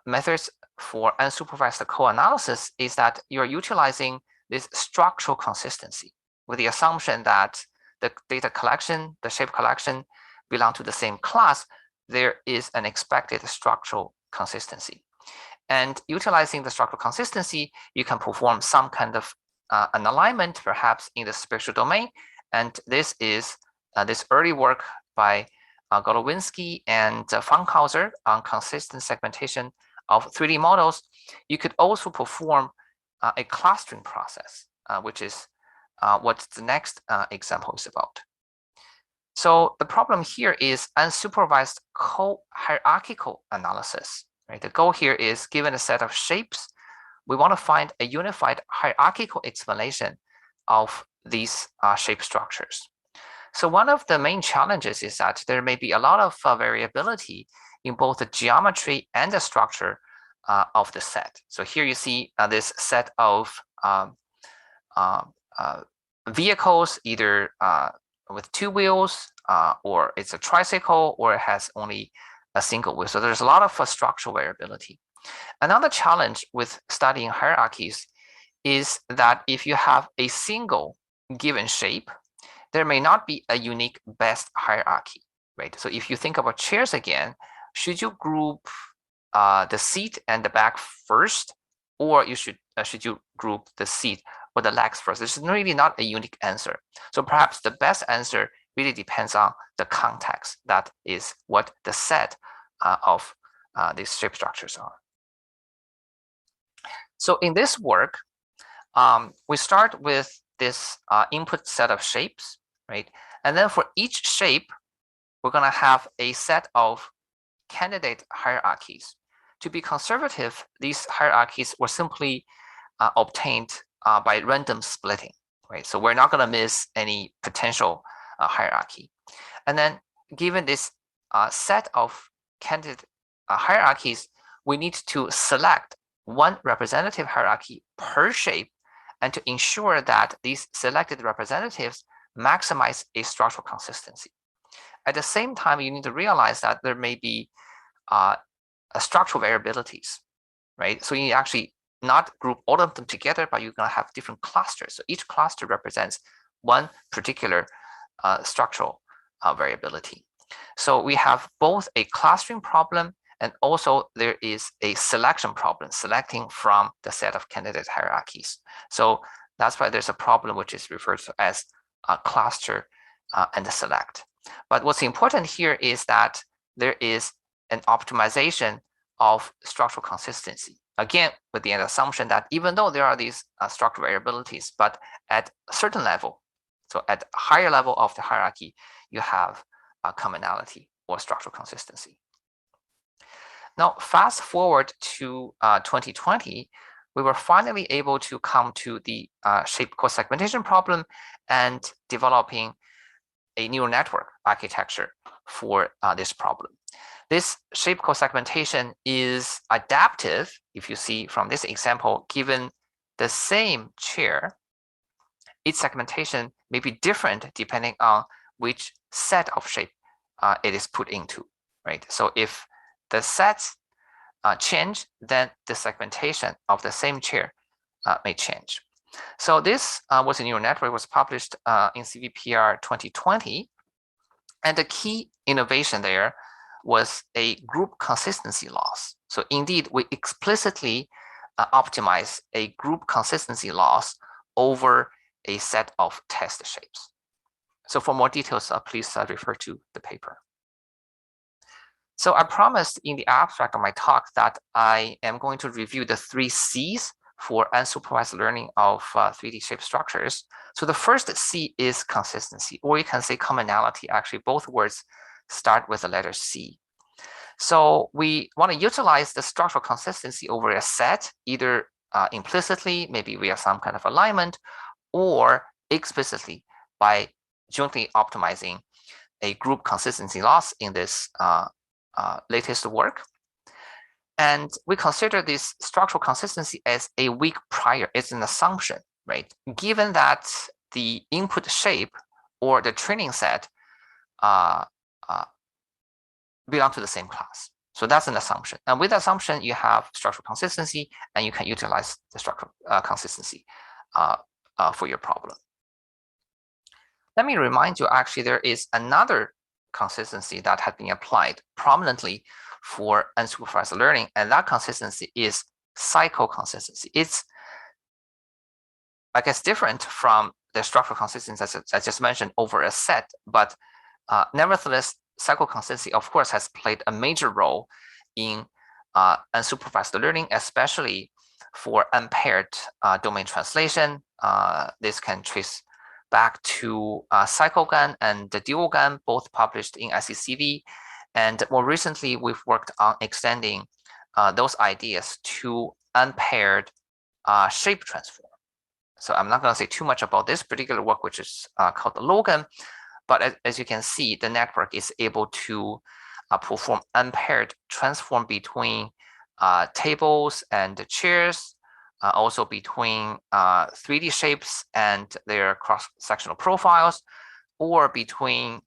methods for unsupervised co-analysis is that you're utilizing this structural consistency with the assumption that the data collection, the shape collection belong to the same class. There is an expected structural consistency. And utilizing the structural consistency, you can perform some kind of an alignment, perhaps in the spatial domain. And this is this early work by Golowinski and Funkhouser on consistent segmentation of 3D models. You could also perform a clustering process, which is what the next example is about. So the problem here is unsupervised co-hierarchical analysis. Right? The goal here is, given a set of shapes, we want to find a unified hierarchical explanation of these shape structures. So one of the main challenges is that there may be a lot of variability in both the geometry and the structure of the set. So here you see this set of vehicles, either with two wheels, or it's a tricycle, or it has only a single wheel. So there's a lot of structural variability. Another challenge with studying hierarchies is that if you have a single given shape, there may not be a unique best hierarchy, right? So if you think about chairs again, should you group the seat and the back first, or should you group the seat or the legs first? There's really not a unique answer. So perhaps the best answer really depends on the context. That is what the set of these shape structures are. So in this work, we start with this input set of shapes, right? And then for each shape, we're going to have a set of candidate hierarchies. To be conservative, these hierarchies were simply obtained by random splitting, right? So we're not going to miss any potential hierarchy. And then given this set of candidate hierarchies, we need to select one representative hierarchy per shape, and to ensure that these selected representatives maximize a structural consistency. At the same time, you need to realize that there may be structural variabilities, right? So you actually not group all of them together, but you're going to have different clusters. So each cluster represents one particular structural variability. So we have both a clustering problem, and also there is a selection problem, selecting from the set of candidate hierarchies. So that's why there's a problem which is referred to as cluster and select. But what's important here is that there is an optimization of structural consistency. Again, with the assumption that even though there are these structural variabilities, but at a certain level, so at a higher level of the hierarchy, you have a commonality or structural consistency. Now, fast forward to 2020, we were finally able to come to the shape co-segmentation problem and developing a neural network architecture for this problem. This shape co-segmentation is adaptive. If you see from this example, given the same chair, its segmentation may be different depending on which set of shape it is put into, right? So if the sets change, then the segmentation of the same chair may change. So this was a neural network, was published in CVPR 2020. And the key innovation there was a group consistency loss. So indeed, we explicitly optimize a group consistency loss over a set of test shapes. So for more details, please refer to the paper. So I promised in the abstract of my talk that I am going to review the 3 C's for unsupervised learning of 3D shape structures. So the first C is consistency, or you can say commonality. Actually, both words start with the letter C. So we want to utilize the structural consistency over a set, either implicitly, maybe via some kind of alignment, or explicitly by jointly optimizing a group consistency loss in this latest work. And we consider this structural consistency as a weak prior. It's an assumption, right? Given that the input shape or the training set belong to the same class. So that's an assumption. And with the assumption, you have structural consistency, and you can utilize the structural consistency for your problem. Let me remind you, actually, there is another consistency that has been applied prominently for unsupervised learning, and that consistency is cycle consistency. It's, I guess, different from the structural consistency as I just mentioned over a set, but nevertheless, cycle consistency, of course, has played a major role in unsupervised learning, especially for unpaired domain translation. This can trace back to CycleGAN and the DualGAN, both published in ICCV. And more recently, we've worked on extending those ideas to unpaired shape transform. So I'm not going to say too much about this particular work, which is called the Logan. But as you can see, the network is able to perform unpaired transform between tables and chairs, also between 3D shapes and their cross-sectional profiles, or between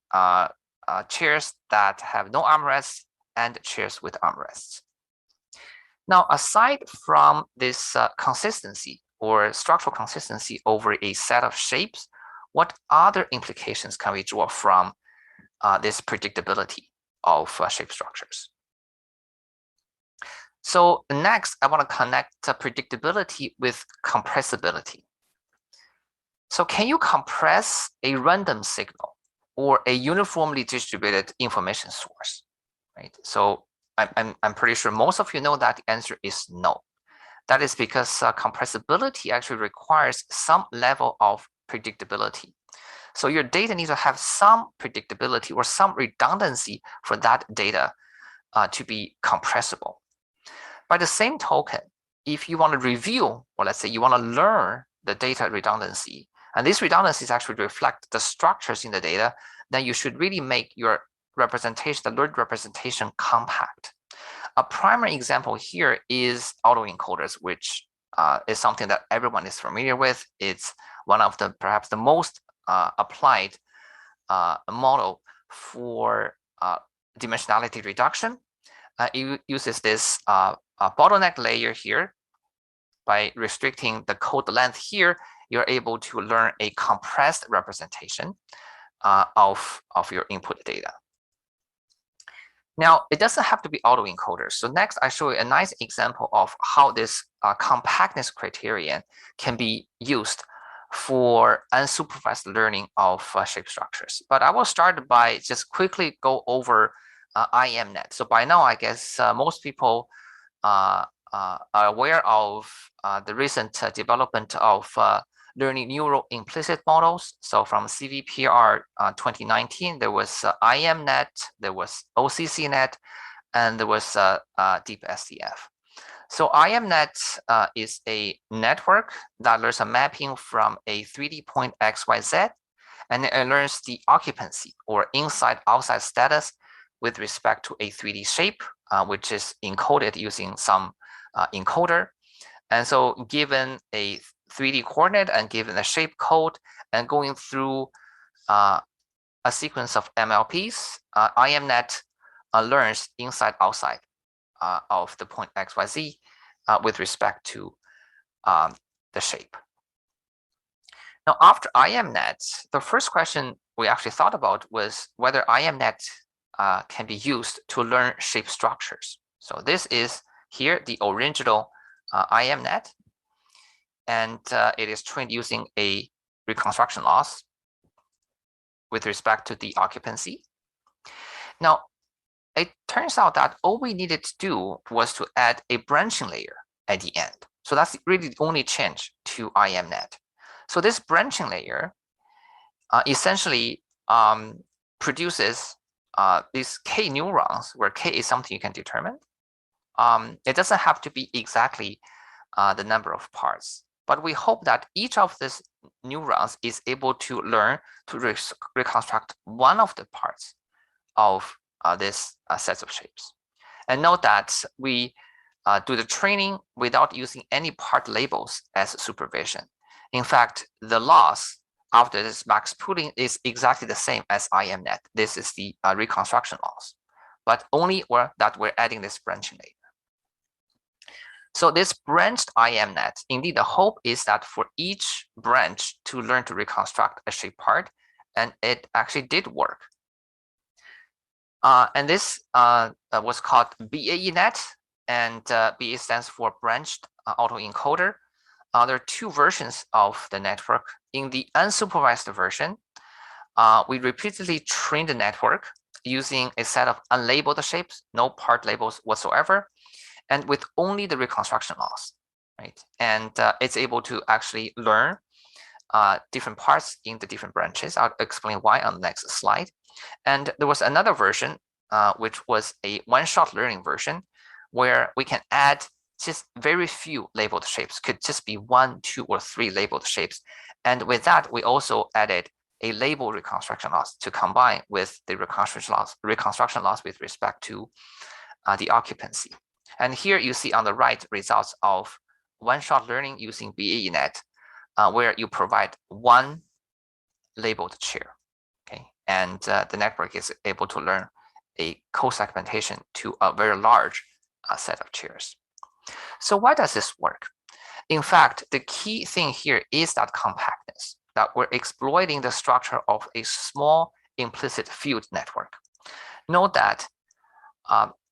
chairs that have no armrests and chairs with armrests. Now, aside from this consistency or structural consistency over a set of shapes, what other implications can we draw from this predictability of shape structures? So next, I want to connect predictability with compressibility. So can you compress a random signal or a uniformly distributed information source? Right. So I'm pretty sure most of you know that the answer is no. That is because compressibility actually requires some level of predictability. So your data needs to have some predictability or some redundancy for that data to be compressible. By the same token, if you want to review, or let's say you want to learn the data redundancy, and these redundancies actually reflect the structures in the data, then you should really make your representation, the learned representation, compact. A primary example here is autoencoders, which is something that everyone is familiar with. It's one of the perhaps the most applied model for dimensionality reduction. It uses this bottleneck layer here. By restricting the code length here, you're able to learn a compressed representation of your input data. Now, it doesn't have to be autoencoders. So next, I show you a nice example of how this compactness criterion can be used for unsupervised learning of shape structures. But I will start by just quickly go over IMNet. So by now, I guess most people are aware of the recent development of learning neural implicit models. So from CVPR 2019, there was IMNet, there was OCCNet, and there was DeepSDF. So IMNet is a network that learns a mapping from a 3D point XYZ, and it learns the occupancy or inside-outside status with respect to a 3D shape, which is encoded using some encoder. And so given a 3D coordinate and given a shape code and going through a sequence of MLPs, IMNet learns inside-outside of the point XYZ with respect to the shape. Now, after IMNet, the first question we actually thought about was whether IMNet can be used to learn shape structures. So this is here the original IMNet, and it is trained using a reconstruction loss with respect to the occupancy. Now, it turns out that all we needed to do was to add a branching layer at the end. So that's really the only change to IMNet. So this branching layer essentially produces these K neurons, where K is something you can determine. It doesn't have to be exactly the number of parts. But we hope that each of these neurons is able to learn to reconstruct one of the parts of this set of shapes. And note that we do the training without using any part labels as supervision. In fact, the loss after this max pooling is exactly the same as IMNet. This is the reconstruction loss, but only that we're adding this branching layer. So this branched IMNet, indeed, the hope is that for each branch to learn to reconstruct a shape part, and it actually did work. And this was called BAENet, and BA stands for branched autoencoder. There are two versions of the network. In the unsupervised version, we repeatedly trained the network using a set of unlabeled shapes, no part labels whatsoever, and with only the reconstruction loss, right? And it's able to actually learn different parts in the different branches. I'll explain why on the next slide. And there was another version, which was a one-shot learning version, where we can add just very few labeled shapes, could just be 1, 2, or 3 labeled shapes. And with that, we also added a label reconstruction loss to combine with the reconstruction loss with respect to the occupancy. And here you see on the right results of one-shot learning using BAENet, where you provide one labeled chair, okay? And the network is able to learn a co-segmentation to a very large set of chairs. So why does this work? In fact, the key thing here is that compactness, that we're exploiting the structure of a small implicit field network. Note that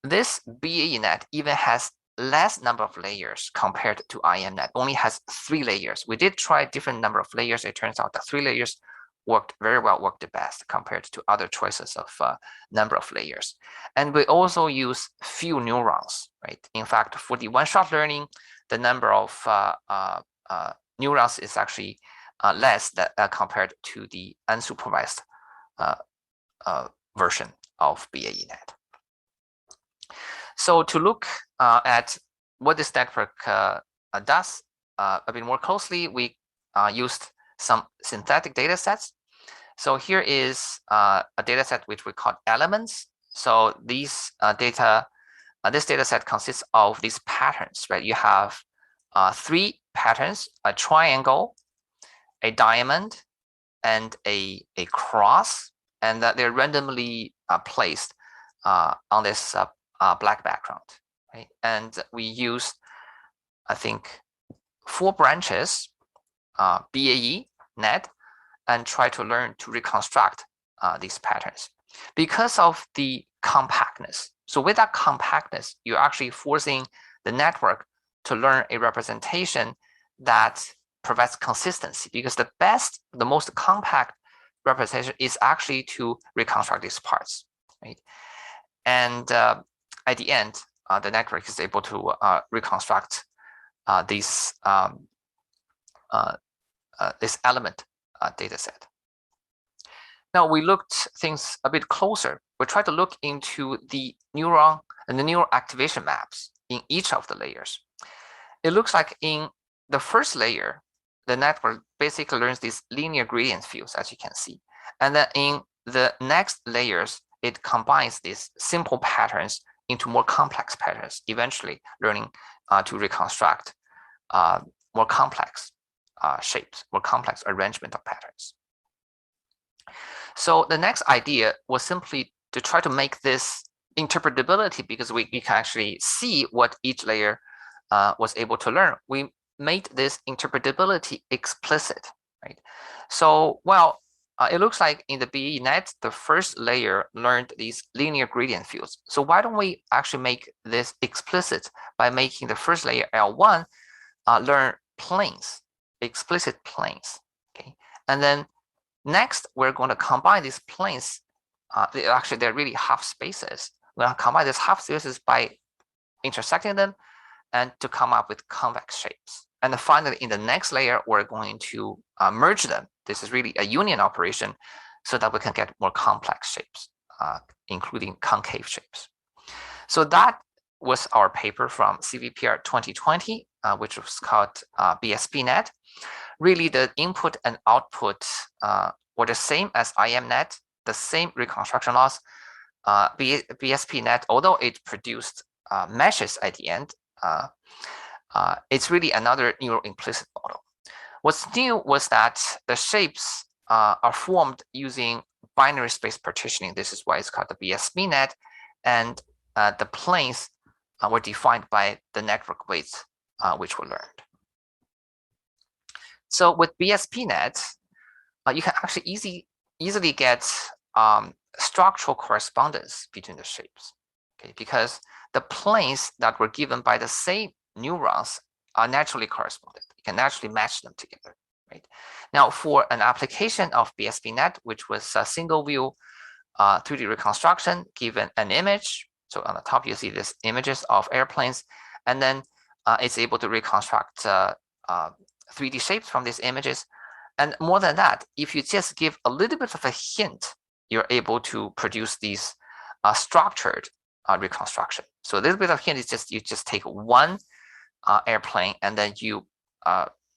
this BAENet even has less number of layers compared to IMNet, only has 3 layers. We did try a different number of layers. It turns out that 3 layers worked very well, worked the best compared to other choices of number of layers. And we also use few neurons, right? In fact, for the one-shot learning, the number of neurons is actually less compared to the unsupervised version of BAENet. So to look at what this network does a bit more closely, we used some synthetic data sets. So here is a data set which we call elements. So these this data set consists of these patterns, right? You have 3 patterns: a triangle, a diamond, and a cross, and that they're randomly placed on this black background, right? And we used, I think, 4 branches, BAENet, and try to learn to reconstruct these patterns because of the compactness. So with that compactness, you're actually forcing the network to learn a representation that provides consistency, because the most compact representation is actually to reconstruct these parts, right? And at the end, the network is able to reconstruct this element data set. Now we looked things a bit closer. We tried to look into the neuron and the neural activation maps in each of the layers. It looks like in the first layer, the network basically learns these linear gradient fields, as you can see. And then in the next layers, it combines these simple patterns into more complex patterns, eventually learning to reconstruct more complex shapes, more complex arrangement of patterns. So the next idea was simply to try to make this interpretability, because we can actually see what each layer was able to learn. We made this interpretability explicit, right? So, well, it looks like in the BAENet, the first layer learned these linear gradient fields. So why don't we actually make this explicit by making the first layer L1 learn planes, explicit planes, okay? And then next, we're going to combine these planes. They're really half spaces. We're going to combine these half spaces by intersecting them and to come up with convex shapes. And then finally, in the next layer, we're going to merge them. This is really a union operation so that we can get more complex shapes, including concave shapes. So that was our paper from CVPR 2020, which was called BSPNet. Really, the input and output were the same as IMNet, the same reconstruction loss. BSPNet, although it produced meshes at the end, it's really another neural implicit model. What's new was that the shapes are formed using binary space partitioning. This is why it's called the BSPNet, and the planes were defined by the network weights which were learned. So with BSPNet, you can actually easily get structural correspondence between the shapes, okay? Because the planes that were given by the same neurons are naturally correspondent. You can naturally match them together, right? Now, for an application of BSPNet, which was a single view 3D reconstruction given an image. So on the top, you see these images of airplanes, and then it's able to reconstruct 3D shapes from these images. And more than that, if you just give a little bit of a hint, you're able to produce these structured reconstruction. So a little bit of hint is just you just take one airplane and then you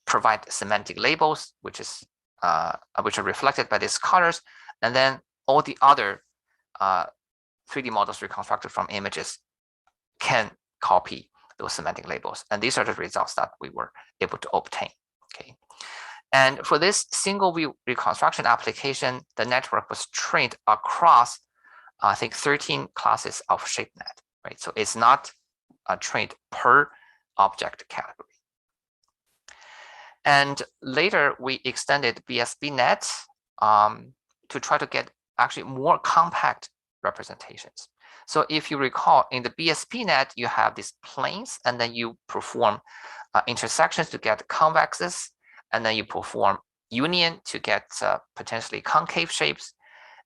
provide semantic labels, which are reflected by these colors, and then all the other 3D models reconstructed from images can copy those semantic labels. And these are the results that we were able to obtain. Okay. And for this single view reconstruction application, the network was trained across, I think, 13 classes of ShapeNet, right? So it's not trained per object category. And later we extended BSPNet to try to get actually more compact representations. So if you recall, in the BSPNet, you have these planes, and then you perform intersections to get convexes, and then you perform union to get potentially concave shapes.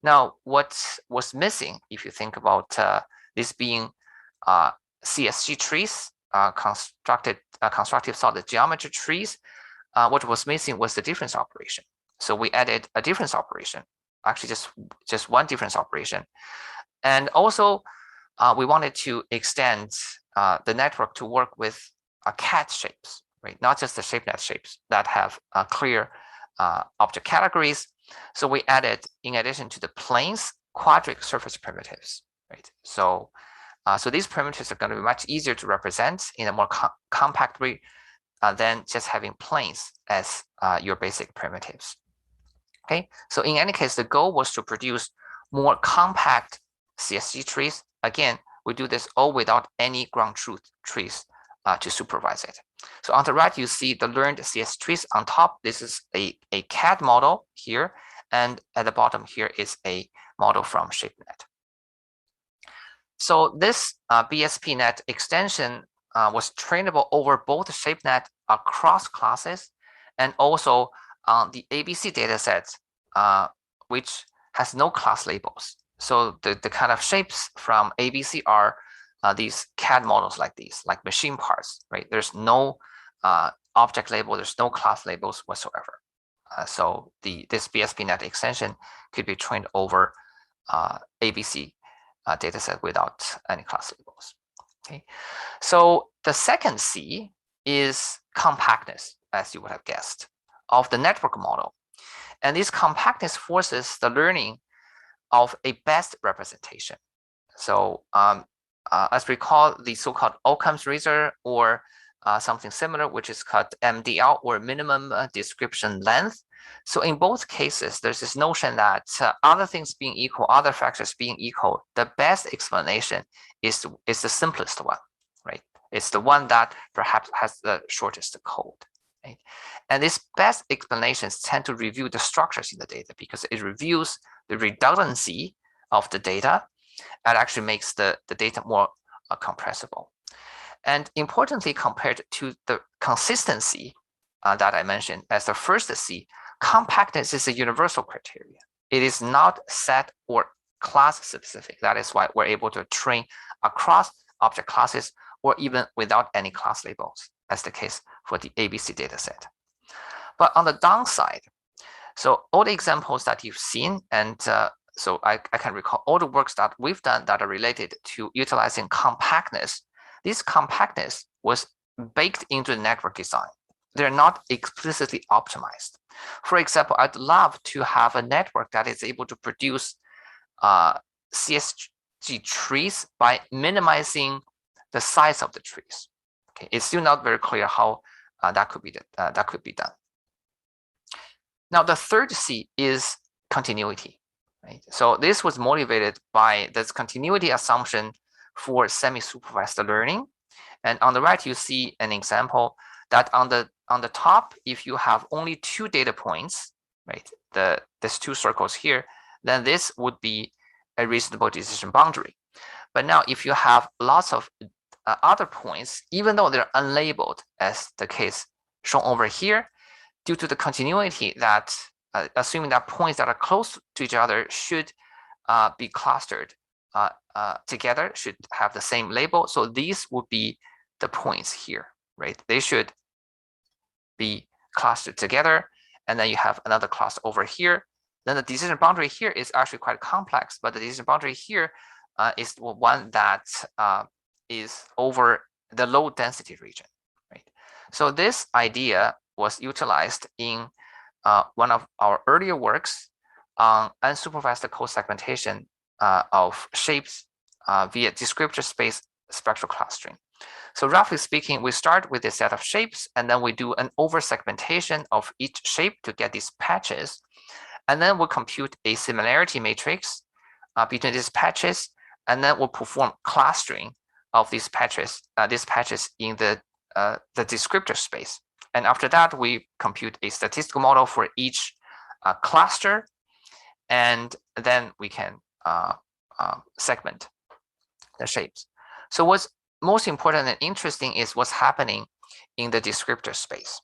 Now, what was missing, if you think about this being CSG trees, constructive solid geometry trees, what was missing was the difference operation. So we added a difference operation, actually just one difference operation. And also, we wanted to extend the network to work with CAD shapes, right? Not just the ShapeNet shapes that have clear object categories. So we added, in addition to the planes, quadric surface primitives, right? So, so these primitives are going to be much easier to represent in a more compact way than just having planes as your basic primitives. Okay, so in any case, the goal was to produce more compact CSG trees. Again, we do this all without any ground truth trees to supervise it. So on the right, you see the learned CSG trees. On top, this is a CAD model here, and at the bottom here is a model from ShapeNet. So this BSPNet extension was trainable over both ShapeNet across classes and also on the ABC datasets, which has no class labels. So the kind of shapes from ABC are these CAD models like these, like machine parts, right? There's no object label, there's no class labels whatsoever. So this BSPNet extension could be trained over ABC dataset without any class labels. Okay, so the second C is compactness, as you would have guessed, of the network model. And this compactness forces the learning of a best representation. So as we call the so-called Occam's razor, or something similar, which is called MDL, or minimum description length. So in both cases, there's this notion that other things being equal, other factors being equal, the best explanation is the simplest one, right? It's the one that perhaps has the shortest code, right? And these best explanations tend to review the structures in the data because it reviews the redundancy of the data and actually makes the data more compressible. And importantly, compared to the consistency that I mentioned as the first C, compactness is a universal criteria. It is not set or class specific. That is why we're able to train across object classes or even without any class labels, as the case for the ABC dataset. But on the downside, so all the examples that you've seen, and so I can recall all the works that we've done that are related to utilizing compactness this compactness was baked into the network design. They're not explicitly optimized. For example, I'd love to have a network that is able to produce CSG trees by minimizing the size of the trees. Okay, it's still not very clear how that could be done. Now, the third C is continuity. Right? So this was motivated by this continuity assumption for semi-supervised learning. And on the right, you see an example that on the top, if you have only 2 data points, right, there's 2 circles here, then this would be a reasonable decision boundary. But now, if you have lots of other points, even though they're unlabeled, as the case shown over here, due to the continuity that, assuming that points that are close to each other should be clustered together, should have the same label. So these would be the points here, right? They should be clustered together, and then you have another cluster over here. Then the decision boundary here is actually quite complex, but the decision boundary here is one that is over the low density region, right? So this idea was utilized in one of our earlier works on unsupervised co-segmentation of shapes via descriptor space spectral clustering. So roughly speaking, we start with a set of shapes, and then we do an over-segmentation of each shape to get these patches. And then we'll compute a similarity matrix between these patches, and then we'll perform clustering of these patches in the descriptor space. And after that, we compute a statistical model for each cluster, and then we can segment the shapes. So what's most important and interesting is what's happening in the descriptor space.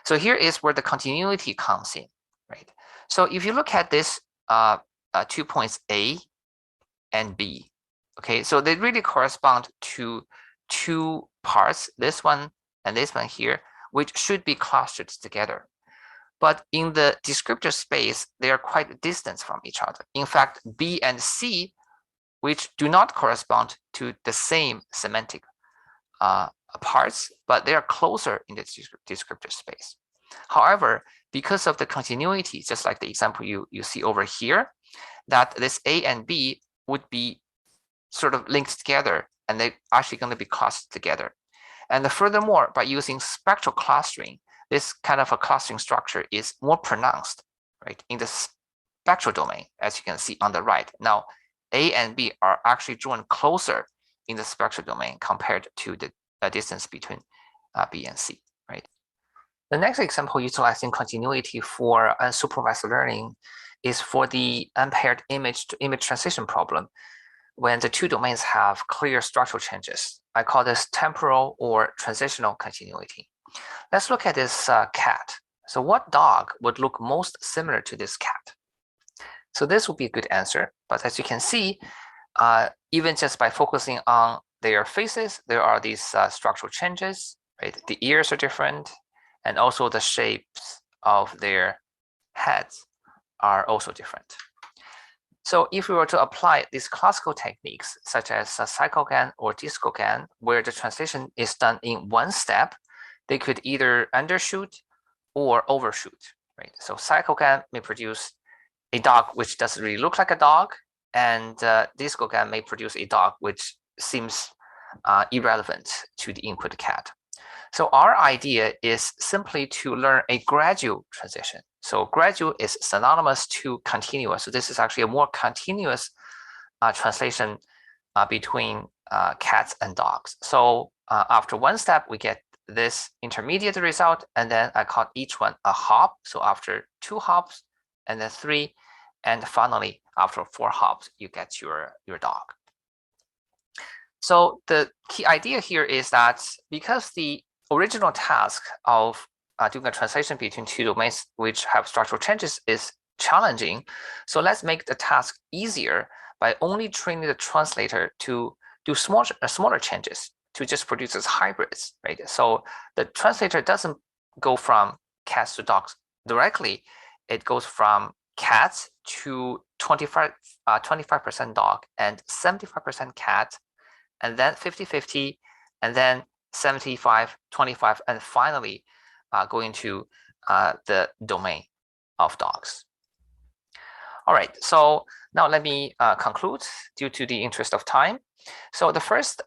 So here is where the continuity comes in, right? So if you look at this 2 points A and B, okay, so they really correspond to 2 parts, this one and this one here, which should be clustered together. But in the descriptor space, they are quite distant from each other. In fact, B and C, which do not correspond to the same semantic parts, but they are closer in the descriptor space. However, because of the continuity, just like the example you see over here, that this A and B would be sort of linked together, and they're actually going to be clustered together. And furthermore, by using spectral clustering, this kind of a clustering structure is more pronounced, right, in the spectral domain, as you can see on the right. Now, A and B are actually drawn closer in the spectral domain compared to the distance between B and C, right? The next example utilizing continuity for unsupervised learning is for the unpaired image-to-image transition problem when the 2 domains have clear structural changes. I call this temporal or transitional continuity. Let's look at this cat. So what dog would look most similar to this cat? So this would be a good answer, but as you can see, even just by focusing on their faces, there are these structural changes, right? The ears are different, and also the shapes of their heads are also different. So if we were to apply these classical techniques, such as cyclogan or discogan, where the transition is done in one step, they could either undershoot or overshoot, right? So cyclogan may produce a dog which doesn't really look like a dog, and discogan may produce a dog which seems irrelevant to the input cat. So our idea is simply to learn a gradual transition. So gradual is synonymous to continuous. So this is actually a more continuous translation between cats and dogs. So after one step, we get this intermediate result, and then I call each one a hop. So after 2 hops, and then 3, and finally after 4 hops, you get your dog. So the key idea here is that because the original task of doing a translation between 2 domains which have structural changes is challenging, so let's make the task easier by only training the translator to do smaller changes to just produce as hybrids, right? So the translator doesn't go from cats to dogs directly. It goes from cats to 25% dog and 75% cat, and then 50-50, and then 75, 25, and finally going to the domain of dogs. All right, so now let me conclude due to the interest of time. So the first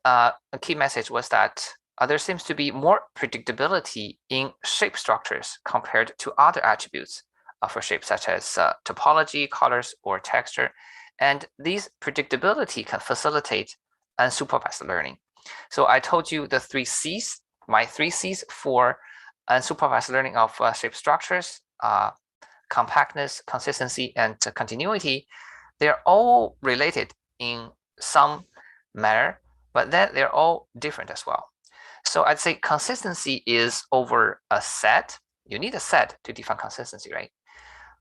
key message was that there seems to be more predictability in shape structures compared to other attributes for shapes such as topology, colors, or texture. And these predictability can facilitate unsupervised learning. So I told you the 3 C's, my 3 C's for unsupervised learning of shape structures, compactness, consistency, and continuity. They're all related in some manner, but then they're all different as well. So I'd say consistency is over a set. You need a set to define consistency, right?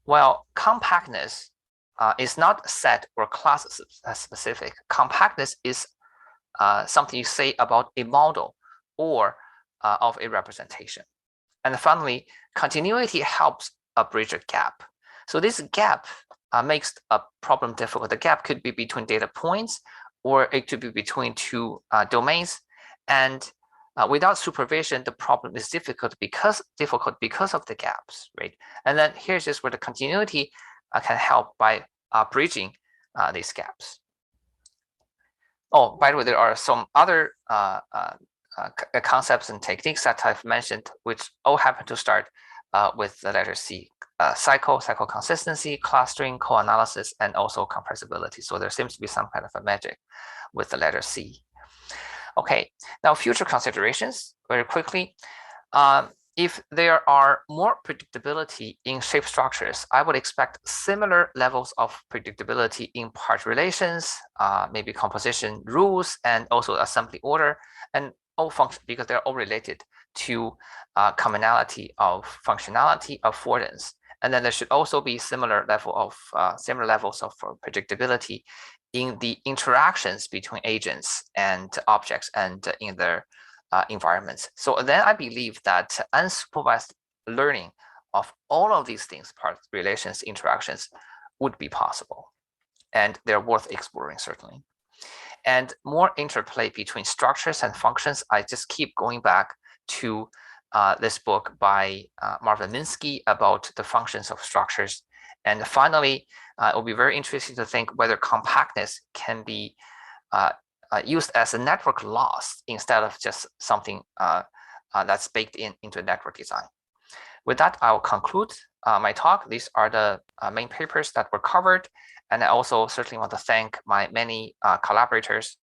Well, compactness is not set or class specific. Compactness is something you say about a model or of a representation. And finally, continuity helps bridge a gap. So this gap makes a problem difficult. The gap could be between data points, or it could be between 2 domains. And without supervision, the problem is difficult because of the gaps, right? And then here's just where the continuity can help by bridging these gaps. Oh, by the way, there are some other concepts and techniques that I've mentioned, which all happen to start with the letter C: cycle consistency, clustering, co-analysis, and also compressibility. So there seems to be some kind of a magic with the letter C. Okay, now future considerations very quickly. If there are more predictability in shape structures, I would expect similar levels of predictability in part relations, maybe composition rules, and also assembly order, and all functions, because they're all related to commonality of functionality affordance. And then there should also be similar levels of predictability in the interactions between agents and objects and in their environments. So then I believe that unsupervised learning of all of these things, parts, relations, interactions, would be possible. And they're worth exploring, certainly. And more interplay between structures and functions. I just keep going back to this book by Marvin Minsky about the functions of structures. And finally, it will be very interesting to think whether compactness can be used as a network loss instead of just something that's baked into network design. With that, I'll conclude my talk. These are the main papers that were covered. And I also certainly want to thank my many collaborators.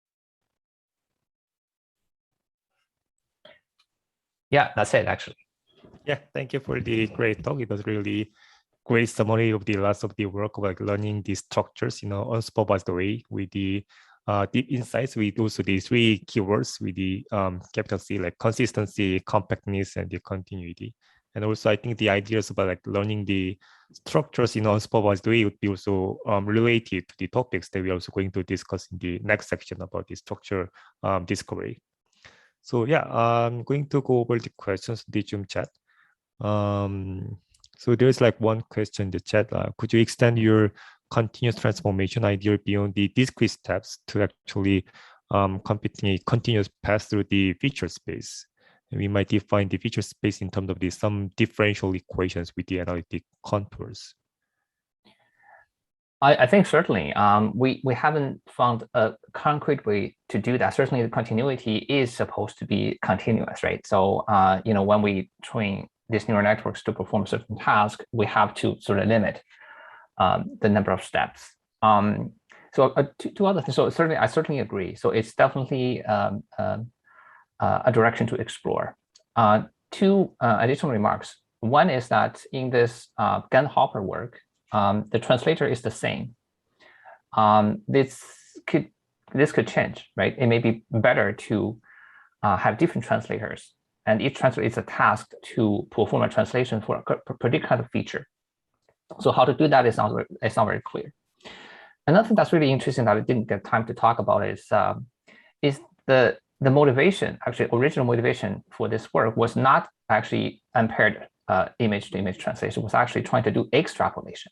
Yeah, that's it, actually. Yeah, thank you for the great talk. It was really great summary of the lots of the work of like learning these structures, unsupervised way with the deep insights with also the 3 keywords with the capital C, like consistency, compactness, and the continuity. And also, I think the ideas about like learning the structures in unsupervised way would be also related to the topics that we're also going to discuss in the next section about the structure discovery. So yeah, I'm going to go over the questions in the Zoom chat. So there's like one question in the chat. Could you extend your continuous transformation idea beyond the discrete steps to actually computing a continuous path through the feature space? And we might define the feature space in terms of some differential equations with the analytic contours. I think certainly we haven't found a concrete way to do that. Certainly the continuity is supposed to be continuous, right? So when we train these neural networks to perform certain tasks, we have to sort of limit the number of steps. So two other things. So I certainly agree. So it's definitely a direction to explore. 2 additional remarks. One is that in this GAN Hopper work, the translator is the same. This could change, right? It may be better to have different translators, and each translator is a task to perform a translation for a particular kind of feature. So how to do that is not very clear. Another thing that's really interesting that I didn't get time to talk about is the motivation. Actually, original motivation for this work was not actually unpaired image-to-image translation. It was actually trying to do extrapolation.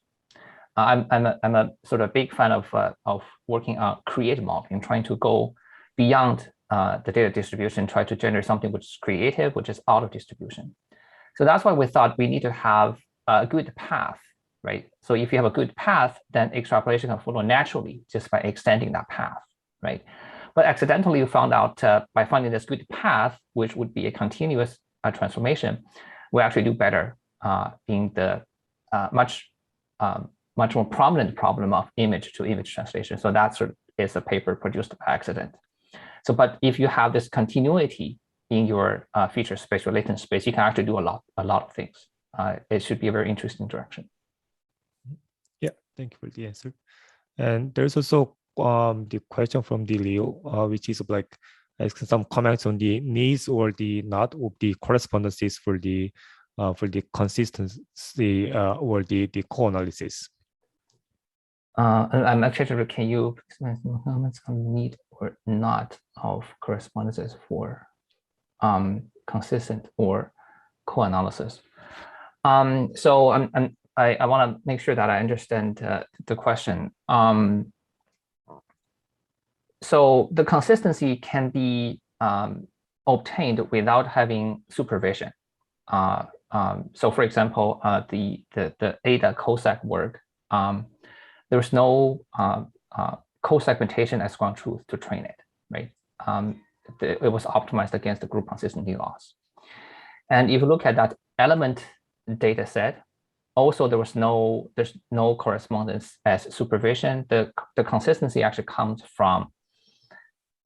I'm a sort of big fan of working on creative modeling, trying to go beyond the data distribution, try to generate something which is creative, which is out of distribution. So that's why we thought we need to have a good path, right? So if you have a good path, then extrapolation can follow naturally just by extending that path, right? But accidentally, we found out by finding this good path, which would be a continuous transformation, we actually do better in the much more prominent problem of image to image translation. So that sort of is a paper produced by accident. So, but if you have this continuity in your feature space or latent space, you can actually do a lot of things. It should be a very interesting direction. Yeah, thank you for the answer. And there's also the question from the Leo, which is like asking some comments on the needs or the not of the correspondences for the consistency or the co-analysis. I'm actually, can you explain some comments on need or not of correspondences for consistent or co-analysis? So I want to make sure that I understand the question. So the consistency can be obtained without having supervision. So for example, the ADA co-sec work, there's no co-segmentation as ground truth to train it, right? It was optimized against the group consistency loss. And if you look at that element data set, also there's no correspondence as supervision. The consistency actually comes from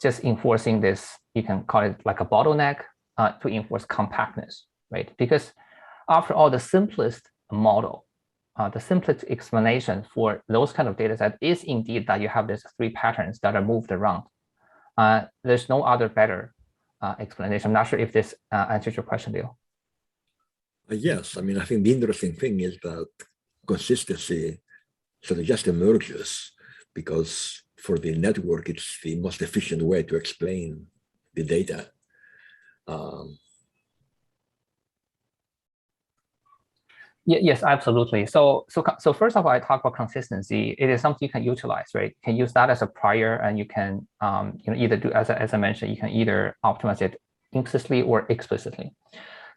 just enforcing this, you can call it like a bottleneck to enforce compactness, right? Because after all, the simplest model, the simplest explanation for those kind of data set is indeed that you have these three patterns that are moved around. There's no other better explanation. I'm not sure if this answers your question, Leo. Yes, I mean, I think the interesting thing is that consistency sort of just emerges because for the network, it's the most efficient way to explain the data. Yes, absolutely. So first of all, I talk about consistency. It is something you can utilize, right? You can use that as a prior, and you can either do, as I mentioned, you can either optimize it implicitly or explicitly.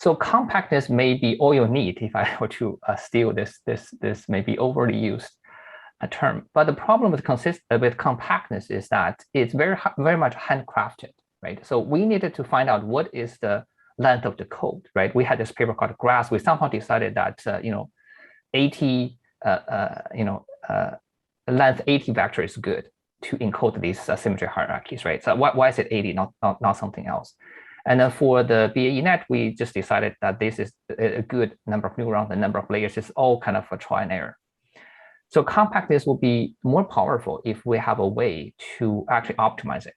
So compactness may be all you need. If I were to steal this may be overly used a term. But the problem with compactness is that it's very much handcrafted, right? So we needed to find out what is the length of the code, right? We had this paper called Grass. We somehow decided that 80 length 80 vector is good to encode these symmetry hierarchies, right? So why is it 80, not something else? And then for the BAE-net, we just decided that this is a good number of neurons, the number of layers is all kind of a trial and error. So compactness will be more powerful if we have a way to actually optimize it,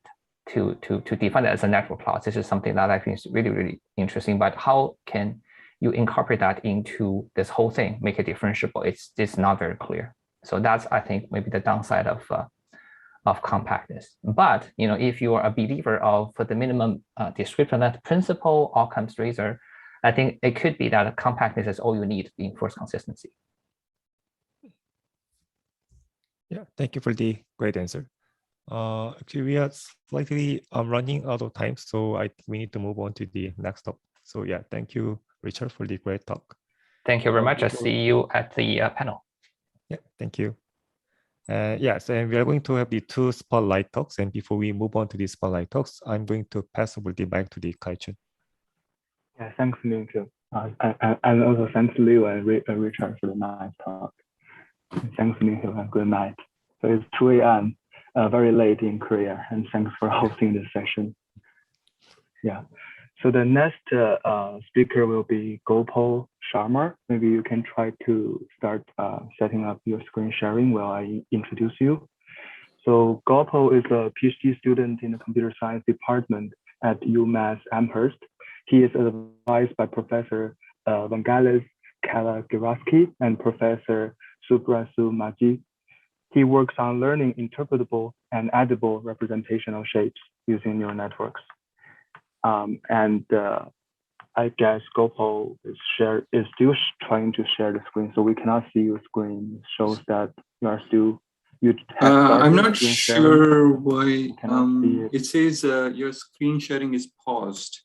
to define it as a network class. This is something that I think is really, really interesting. But how can you incorporate that into this whole thing, make it differentiable? It's not very clear. So that's, I think, maybe the downside of compactness. But if you are a believer of the minimum description length principle, Occam's razor, I think it could be that compactness is all you need to enforce consistency. Yeah, thank you for the great answer. Actually, we are slightly running out of time, so I think we need to move on to the next topic. So yeah, thank you, Richard, for the great talk. Thank you very much. I'll see you at the panel. Yeah, thank you. Yes, and we are going to have the two spotlight talks. And before we move on to the spotlight talks, I'm going to pass over the mic to the Kaichun. Yeah, thanks, Minhyuk. And also thanks, Leo and Richard, for the nice talk. Thanks, Minhyuk, and good night. So it's 2 a.m., very late in Korea, and thanks for hosting this session. Yeah, so the next speaker will be Gopal Sharma. Maybe you can try to start setting up your screen sharing while I introduce you. So Gopal is a PhD student in the computer science department at UMass Amherst. He is advised by Professor Vangelis Kalagiraski and Professor Subrasu Maji. He works on learning interpretable and edible representational shapes using neural networks. I guess Gopal is still trying to share the screen, so we cannot see your screen. It shows that you are still You have I'm not screen sure why it says your screen sharing is paused.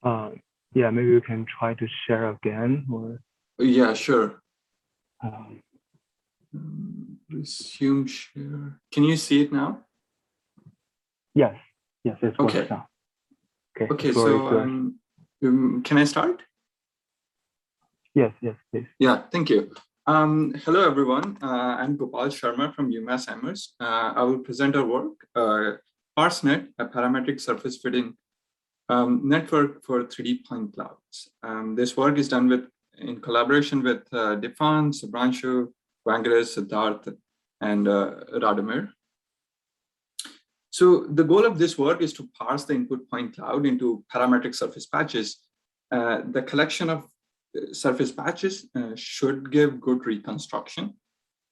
Yeah, maybe you can try to share again, or yeah, sure. Resume share. Can you see it now? Yes, it's okay. now. Okay, so can I start? Yes, please. Yeah, thank you. Hello, everyone. I'm Gopal Sharma from UMass Amherst. I will present our work, ParSeNet, a parametric surface fitting network for 3D point clouds. This work is done in collaboration with Defan, Subhranshu, Vangelis, Siddharth, and Radomir. So the goal of this work is to parse the input point cloud into parametric surface patches. The collection of surface patches should give good reconstruction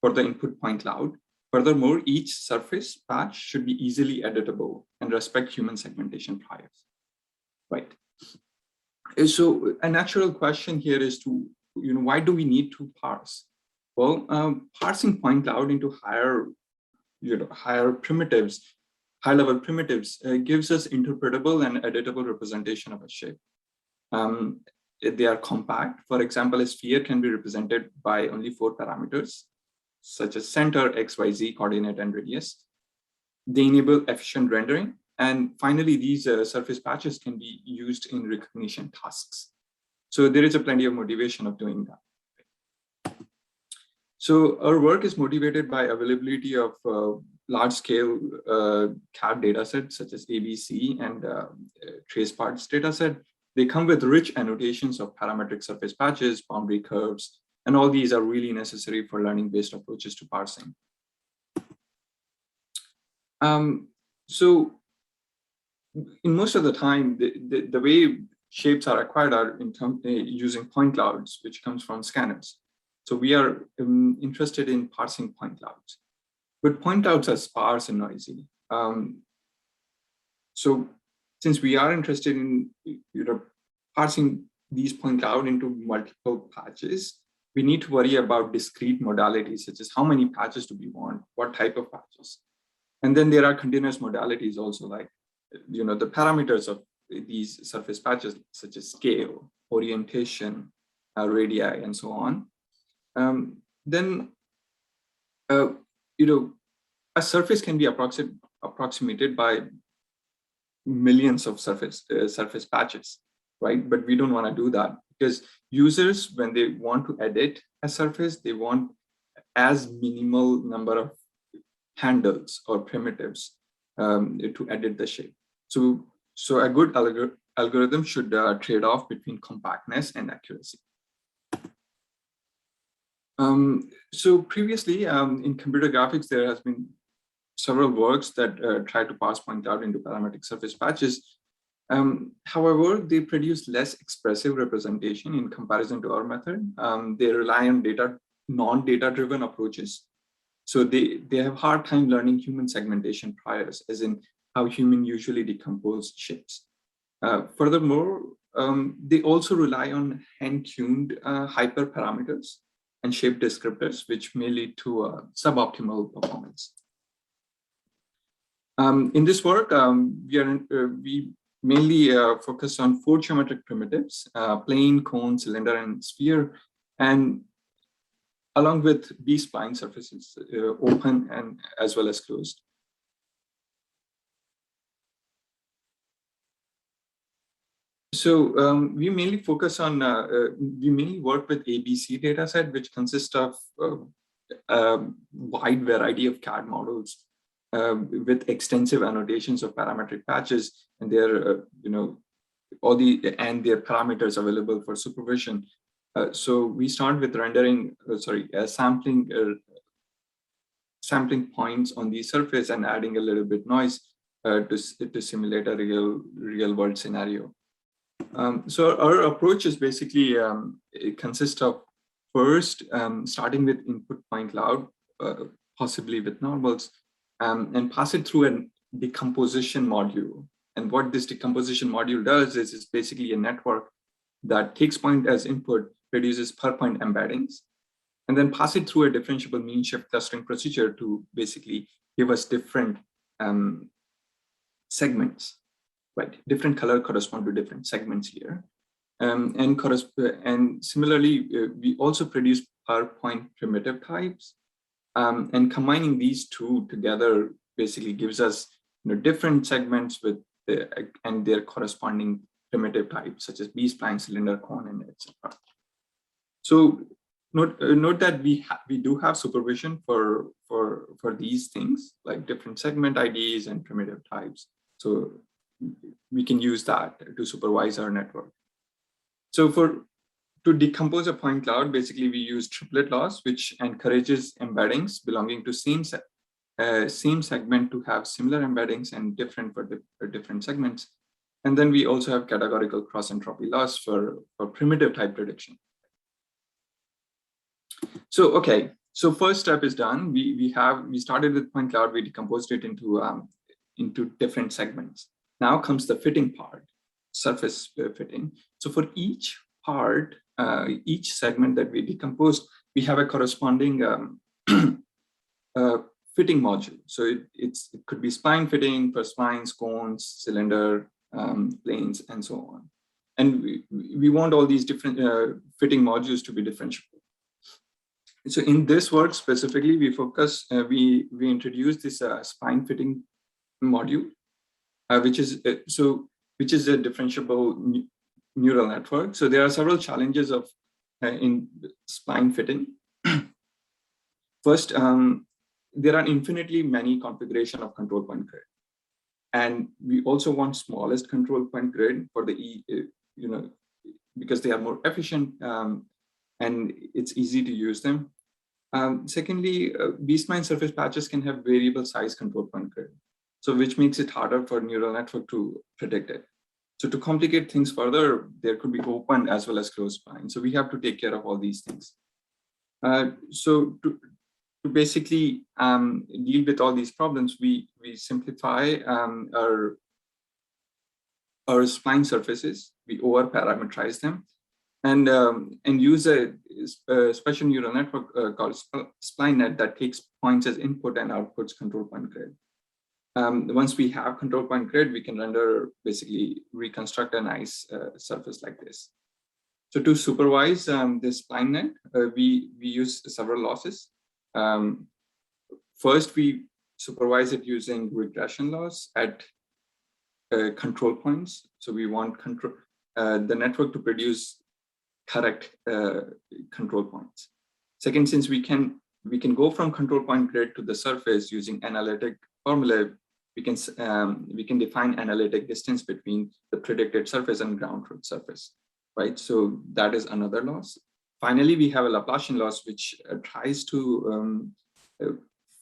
for the input point cloud. Furthermore, each surface patch should be easily editable and respect human segmentation priors. Right. So a natural question here is why do we need to parse? Well, parsing point cloud into higher primitives, high-level primitives gives us interpretable and editable representation of a shape. They are compact. For example, a sphere can be represented by only 4 parameters, such as center, x, y, z, coordinate, and radius. They enable efficient rendering. And finally, these surface patches can be used in recognition tasks. So there is plenty of motivation of doing that. So our work is motivated by availability of large-scale CAD datasets such as ABC and trace parts dataset. They come with rich annotations of parametric surface patches, boundary curves, and all these are really necessary for learning-based approaches to parsing. So in most of the time, the way shapes are acquired are using point clouds, which comes from scanners. So we are interested in parsing point clouds. But point clouds are sparse and noisy. So since we are interested in parsing these point cloud into multiple patches, we need to worry about discrete modalities, such as how many patches do we want, what type of patches. And then there are continuous modalities also, like the parameters of these surface patches, such as scale, orientation, radii, and so on. Then a surface can be approximated by millions of surface patches, right? But we don't want to do that, because users, when they want to edit a surface, they want as minimal number of handles or primitives to edit the shape. So a good algorithm should trade off between compactness and accuracy. So previously in computer graphics, there has been several works that try to parse point cloud into parametric surface patches. However, they produce less expressive representation in comparison to our method. They rely on non-data driven approaches. So they have a hard time learning human segmentation priors, as in how humans usually decompose shapes. Furthermore, they also rely on hand-tuned hyperparameters and shape descriptors, which may lead to suboptimal performance. In this work, we mainly focus on 4 geometric primitives: plane, cone, cylinder, and sphere, and along with B-spline surfaces, open and as well as closed. So we mainly focus on, we mainly work with ABC dataset, which consists of a wide variety of CAD models with extensive annotations of parametric patches, and their, and their parameters available for supervision. So we start with rendering, sampling points on the surface and adding a little bit noise to simulate a real world scenario. So our approach is basically, it consists of first starting with input point cloud, possibly with normals, and pass it through a decomposition module. And what this decomposition module does is it's basically a network that takes point as input, produces per point embeddings, and then pass it through a differentiable mean shift clustering procedure to basically give us different segments, right? Different color correspond to different segments here. And similarly, we also produce per point primitive types. And combining these two together basically gives us different segments with and their corresponding primitive types, such as B-spline, cylinder, cone, and etc. So note that we do have supervision for these things, like different segment IDs and primitive types. So we can use that to supervise our network. So to decompose a point cloud, basically we use triplet loss, which encourages embeddings belonging to same segment to have similar embeddings and different for different segments. And then we also have categorical cross entropy loss for primitive type prediction. So okay, so first step is done. We started with point cloud. We decomposed it into different segments. Now comes the fitting part, surface fitting. So for each part, each segment that we decomposed, we have a corresponding fitting module. So it could be spline fitting for splines, cones, cylinder, planes, and so on. And we want all these different fitting modules to be differentiable. So in this work specifically, we focus, we introduced this spline fitting module, which is a differentiable neural network. So there are several challenges of in spline fitting. First, there are infinitely many configuration of control point grid, and we also want smallest control point grid for the because they are more efficient and it's easy to use them. Secondly, B-spline surface patches can have variable size control point grid, so which makes it harder for neural network to predict it. So to complicate things further, there could be open as well as closed spline. So we have to take care of all these things. So to basically deal with all these problems, we simplify our spline surfaces. We over parameterize them, and use a special neural network called SplineNet that takes points as input and outputs control point grid. Once we have control point grid, we can basically reconstruct a nice surface like this. So to supervise this SplineNet, we use several losses. First, we supervise it using regression loss at control points. So we want the network to produce correct control points. Second, since we can go from control point grid to the surface using analytic formula, we can define analytic distance between the predicted surface and ground truth surface, right? So that is another loss. Finally, we have a Laplacian loss, which tries to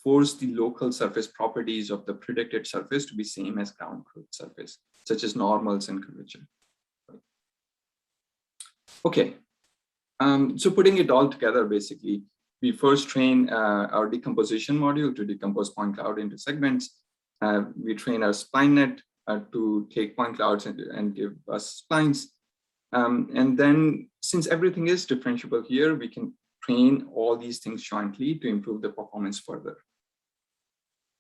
force the local surface properties of the predicted surface to be same as ground truth surface, such as normals and curvature. Okay, so putting it all together, basically, we first train our decomposition module to decompose point cloud into segments. We train our SplineNet to take point clouds and give us splines. And then, since everything is differentiable here, we can train all these things jointly to improve the performance further.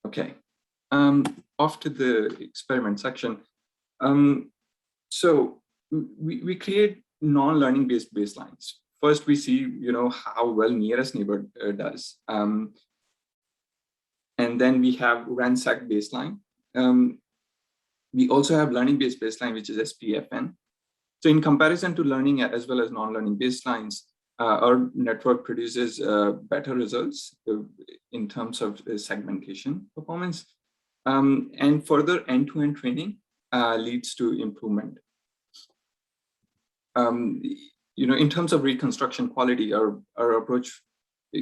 Okay, off to the experiment section. So we create non-learning based baselines. First, we see how well nearest neighbor does. And then we have ransack baseline. We also have learning-based baseline, which is SPFN. So in comparison to learning as well as non-learning baselines, our network produces better results in terms of segmentation performance. And further end-to-end training leads to improvement. In terms of reconstruction quality, our approach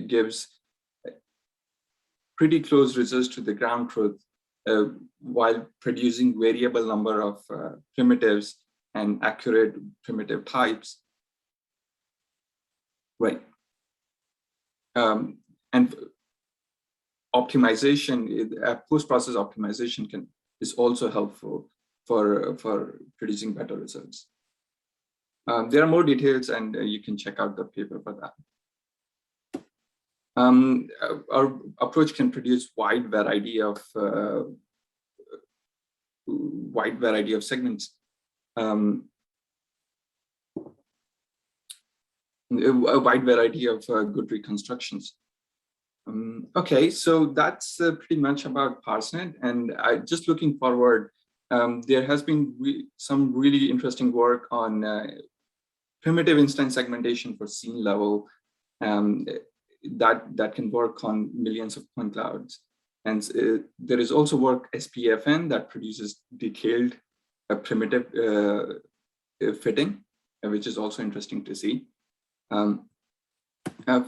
gives pretty close results to the ground truth while producing variable number of primitives and accurate primitive types. Right. And optimization, post-process optimization is also helpful for producing better results. There are more details, and you can check out the paper for that. Our approach can produce wide variety of segments. A wide variety of good reconstructions. Okay, so that's pretty much about ParSeNet, and just looking forward, there has been some really interesting work on primitive instance segmentation for scene level that can work on millions of point clouds. And there is also work SPFN that produces detailed primitive fitting, which is also interesting to see.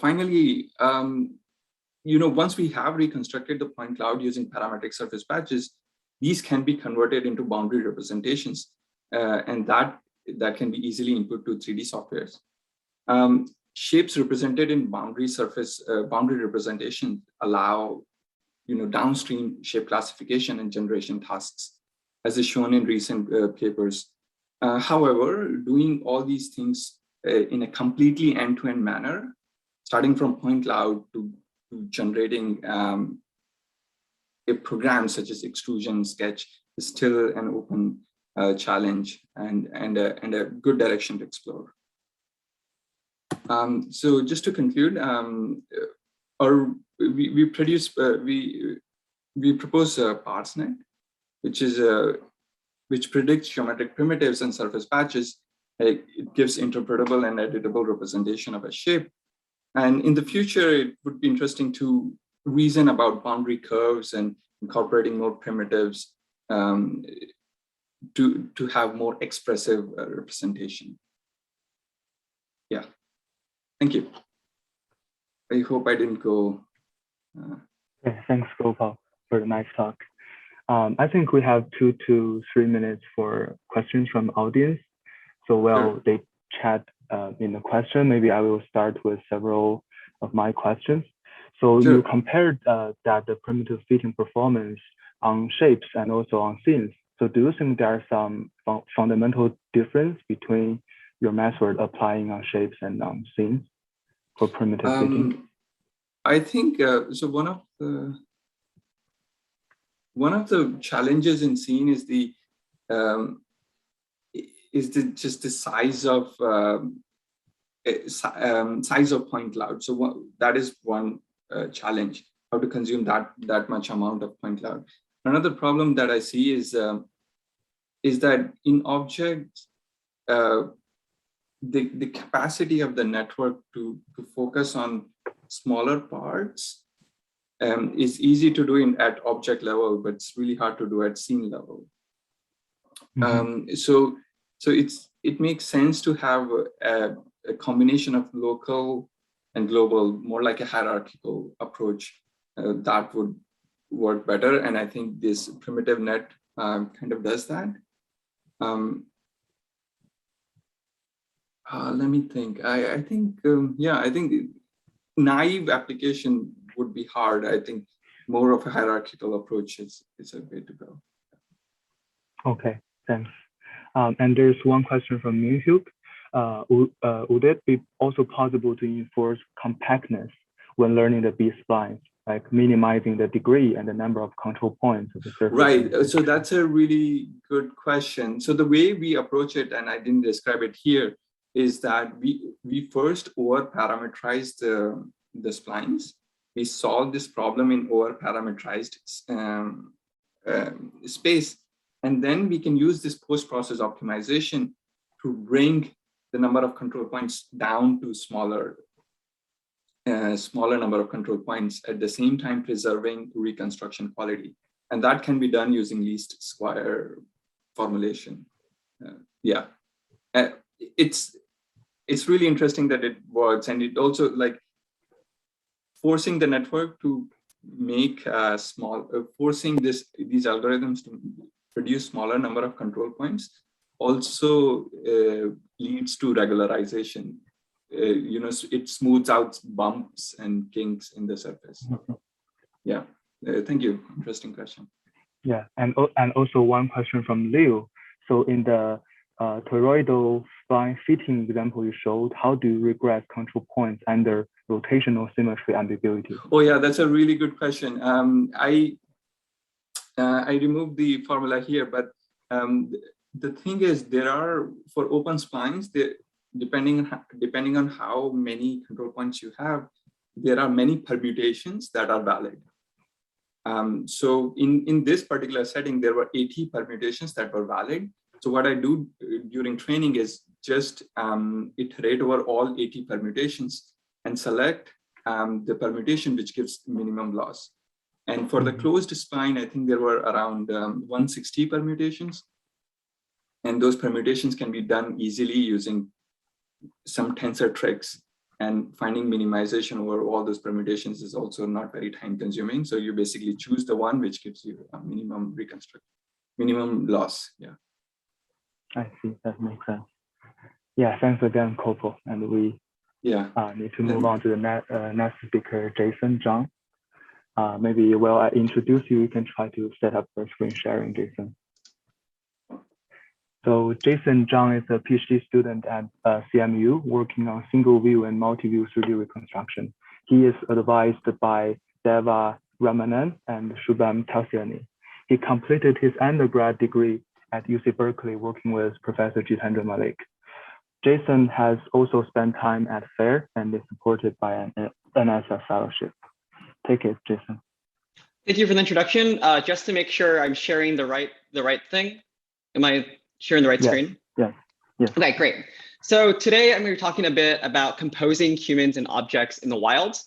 Finally, once we have reconstructed the point cloud using parametric surface patches, these can be converted into boundary representations, and that can be easily input to 3D softwares. Shapes represented in boundary representation allow downstream shape classification and generation tasks, as is shown in recent papers. However, doing all these things in a completely end-to-end manner, starting from point cloud to generating a program such as extrusion, sketch, is still an open challenge and a good direction to explore. So just to conclude, we propose ParSeNet, which predicts geometric primitives and surface patches. It gives interpretable and editable representation of a shape. And in the future, it would be interesting to reason about boundary curves and incorporating more primitives to have more expressive representation. Yeah, thank you. I hope I didn't go. Yeah, thanks, Gopal, for the nice talk. I think we have 2 to 3 minutes for questions from the audience. So while they chat in the question, maybe I will start with several of my questions. So you compared that the primitive fitting performance on shapes and also on scenes. So do you think there are some fundamental difference between your method applying on shapes and on scenes for primitive fitting? I think so. One of the challenges in scene is just the size of point cloud. So that is one challenge, how to consume that much amount of point cloud. Another problem that I see is that in objects, the capacity of the network to focus on smaller parts is easy to do at object level, but it's really hard to do at scene level. Mm-hmm. So it makes sense to have a combination of local and global, more like a hierarchical approach that would work better. And I think this primitive net kind of does that. Let me think. I think naive application would be hard. I think more of a hierarchical approach is a way to go. Okay, thanks. And there's one question from Minhyuk. Would it be also possible to enforce compactness when learning the B-splines, like minimizing the degree and the number of control points of the surface? Right, so that's a really good question. So the way we approach it, and I didn't describe it here, is that we first over-parameterize the splines. We solve this problem in over-parameterized space. And then we can use this post-process optimization to bring the number of control points down to smaller number of control points, at the same time preserving reconstruction quality. And that can be done using least square formulation. It's really interesting that it works, and it also, like, forcing the network to make forcing these algorithms to produce smaller number of control points also leads to regularization. It smooths out bumps and kinks in the surface. Yeah, thank you. Interesting question. Yeah, and also one question from Leo. So in the toroidal spline fitting example you showed, how do you regress control points under rotational symmetry ambiguity? Oh yeah, that's a really good question. I removed the formula here, but the thing is, there are, for open splines, depending on how many control points you have, there are many permutations that are valid. So in this particular setting, there were 80 permutations that were valid. So what I do during training is just iterate over all 80 permutations and select the permutation which gives minimum loss. And for the closed spline, I think there were around 160 permutations. And those permutations can be done easily using some tensor tricks, and finding minimization over all those permutations is also not very time consuming. So you basically choose the one which gives you a minimum loss. Yeah. I see, that makes sense. Yeah, thanks again, Gopal. And we need to move on to the next speaker, Zhang. Maybe while I introduce you, you can try to set up your screen sharing, Jason. So Zhang is a PhD student at CMU working on single view and multi-view 3D reconstruction. He is advised by Deva Ramanan and Shubham Talsiani. He completed his undergrad degree at UC Berkeley working with Professor Jitendra Malik. Jason has also spent time at FAIR and is supported by an NSF fellowship. Take it, Jason. Thank you for the introduction. Just to make sure I'm sharing the right thing. Am I sharing the right screen? Yes. Okay, great. So today I'm going to be talking a bit about composing humans and objects in the wild.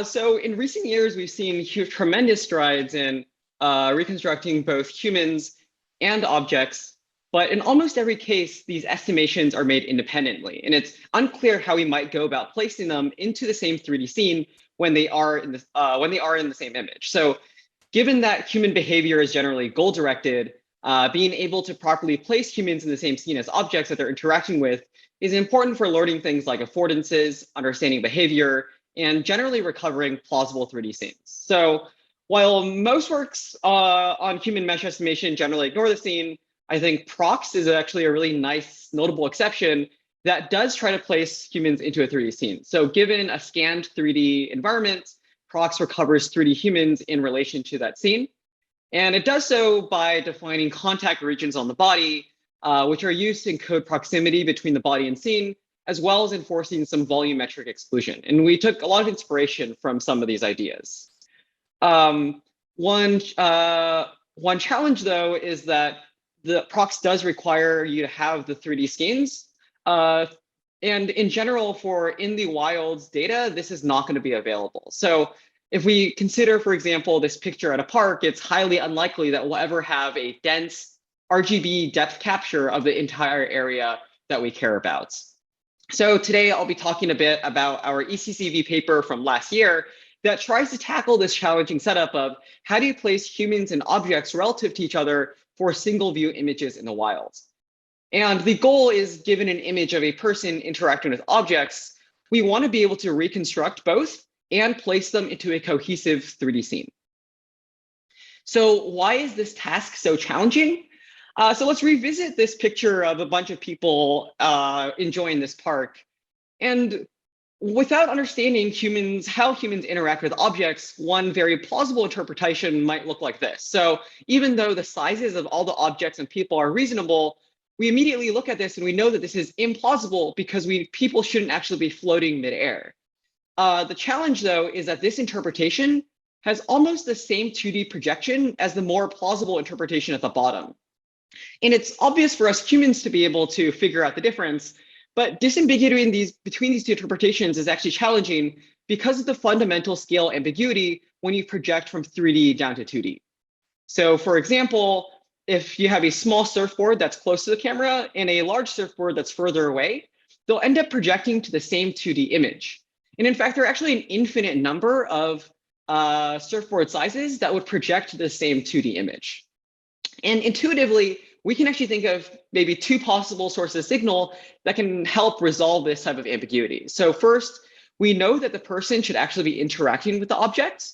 So in recent years, we've seen tremendous strides in reconstructing both humans and objects. But in almost every case, these estimations are made independently, and it's unclear how we might go about placing them into the same 3D scene when they are in the same image. So given that human behavior is generally goal-directed, being able to properly place humans in the same scene as objects that they're interacting with is important for learning things like affordances, understanding behavior, and generally recovering plausible 3D scenes. So while most works on human mesh estimation generally ignore the scene, I think Prox is actually a really nice, notable exception that does try to place humans into a 3D scene. So given a scanned 3D environment, Prox recovers 3D humans in relation to that scene. And it does so by defining contact regions on the body, which are used to encode proximity between the body and scene, as well as enforcing some volumetric exclusion. And we took a lot of inspiration from some of these ideas. One challenge, though, is that the Prox does require you to have the 3D scenes. And in general, for in the wilds data, this is not going to be available. So if we consider, for example, this picture at a park, it's highly unlikely that we'll ever have a dense RGB depth capture of the entire area that we care about. So today I'll be talking a bit about our ICCV paper from last year that tries to tackle this challenging setup of how do you place humans and objects relative to each other for single view images in the wild. And the goal is, given an image of a person interacting with objects, we want to be able to reconstruct both and place them into a cohesive 3D scene. So why is this task so challenging? So let's revisit this picture of a bunch of people enjoying this park. And without understanding how humans interact with objects, one very plausible interpretation might look like this. So even though the sizes of all the objects and people are reasonable, we immediately look at this and we know that this is implausible because people shouldn't actually be floating midair. The challenge, though, is that this interpretation has almost the same 2D projection as the more plausible interpretation at the bottom. And it's obvious for us humans to be able to figure out the difference, but disambiguating between these two interpretations is actually challenging because of the fundamental scale ambiguity when you project from 3D down to 2D. So for example, if you have a small surfboard that's close to the camera and a large surfboard that's further away, they'll end up projecting to the same 2D image. And in fact, there are actually an infinite number of surfboard sizes that would project to the same 2D image. And intuitively, we can actually think of maybe two possible sources of signal that can help resolve this type of ambiguity. So first, we know that the person should actually be interacting with the object.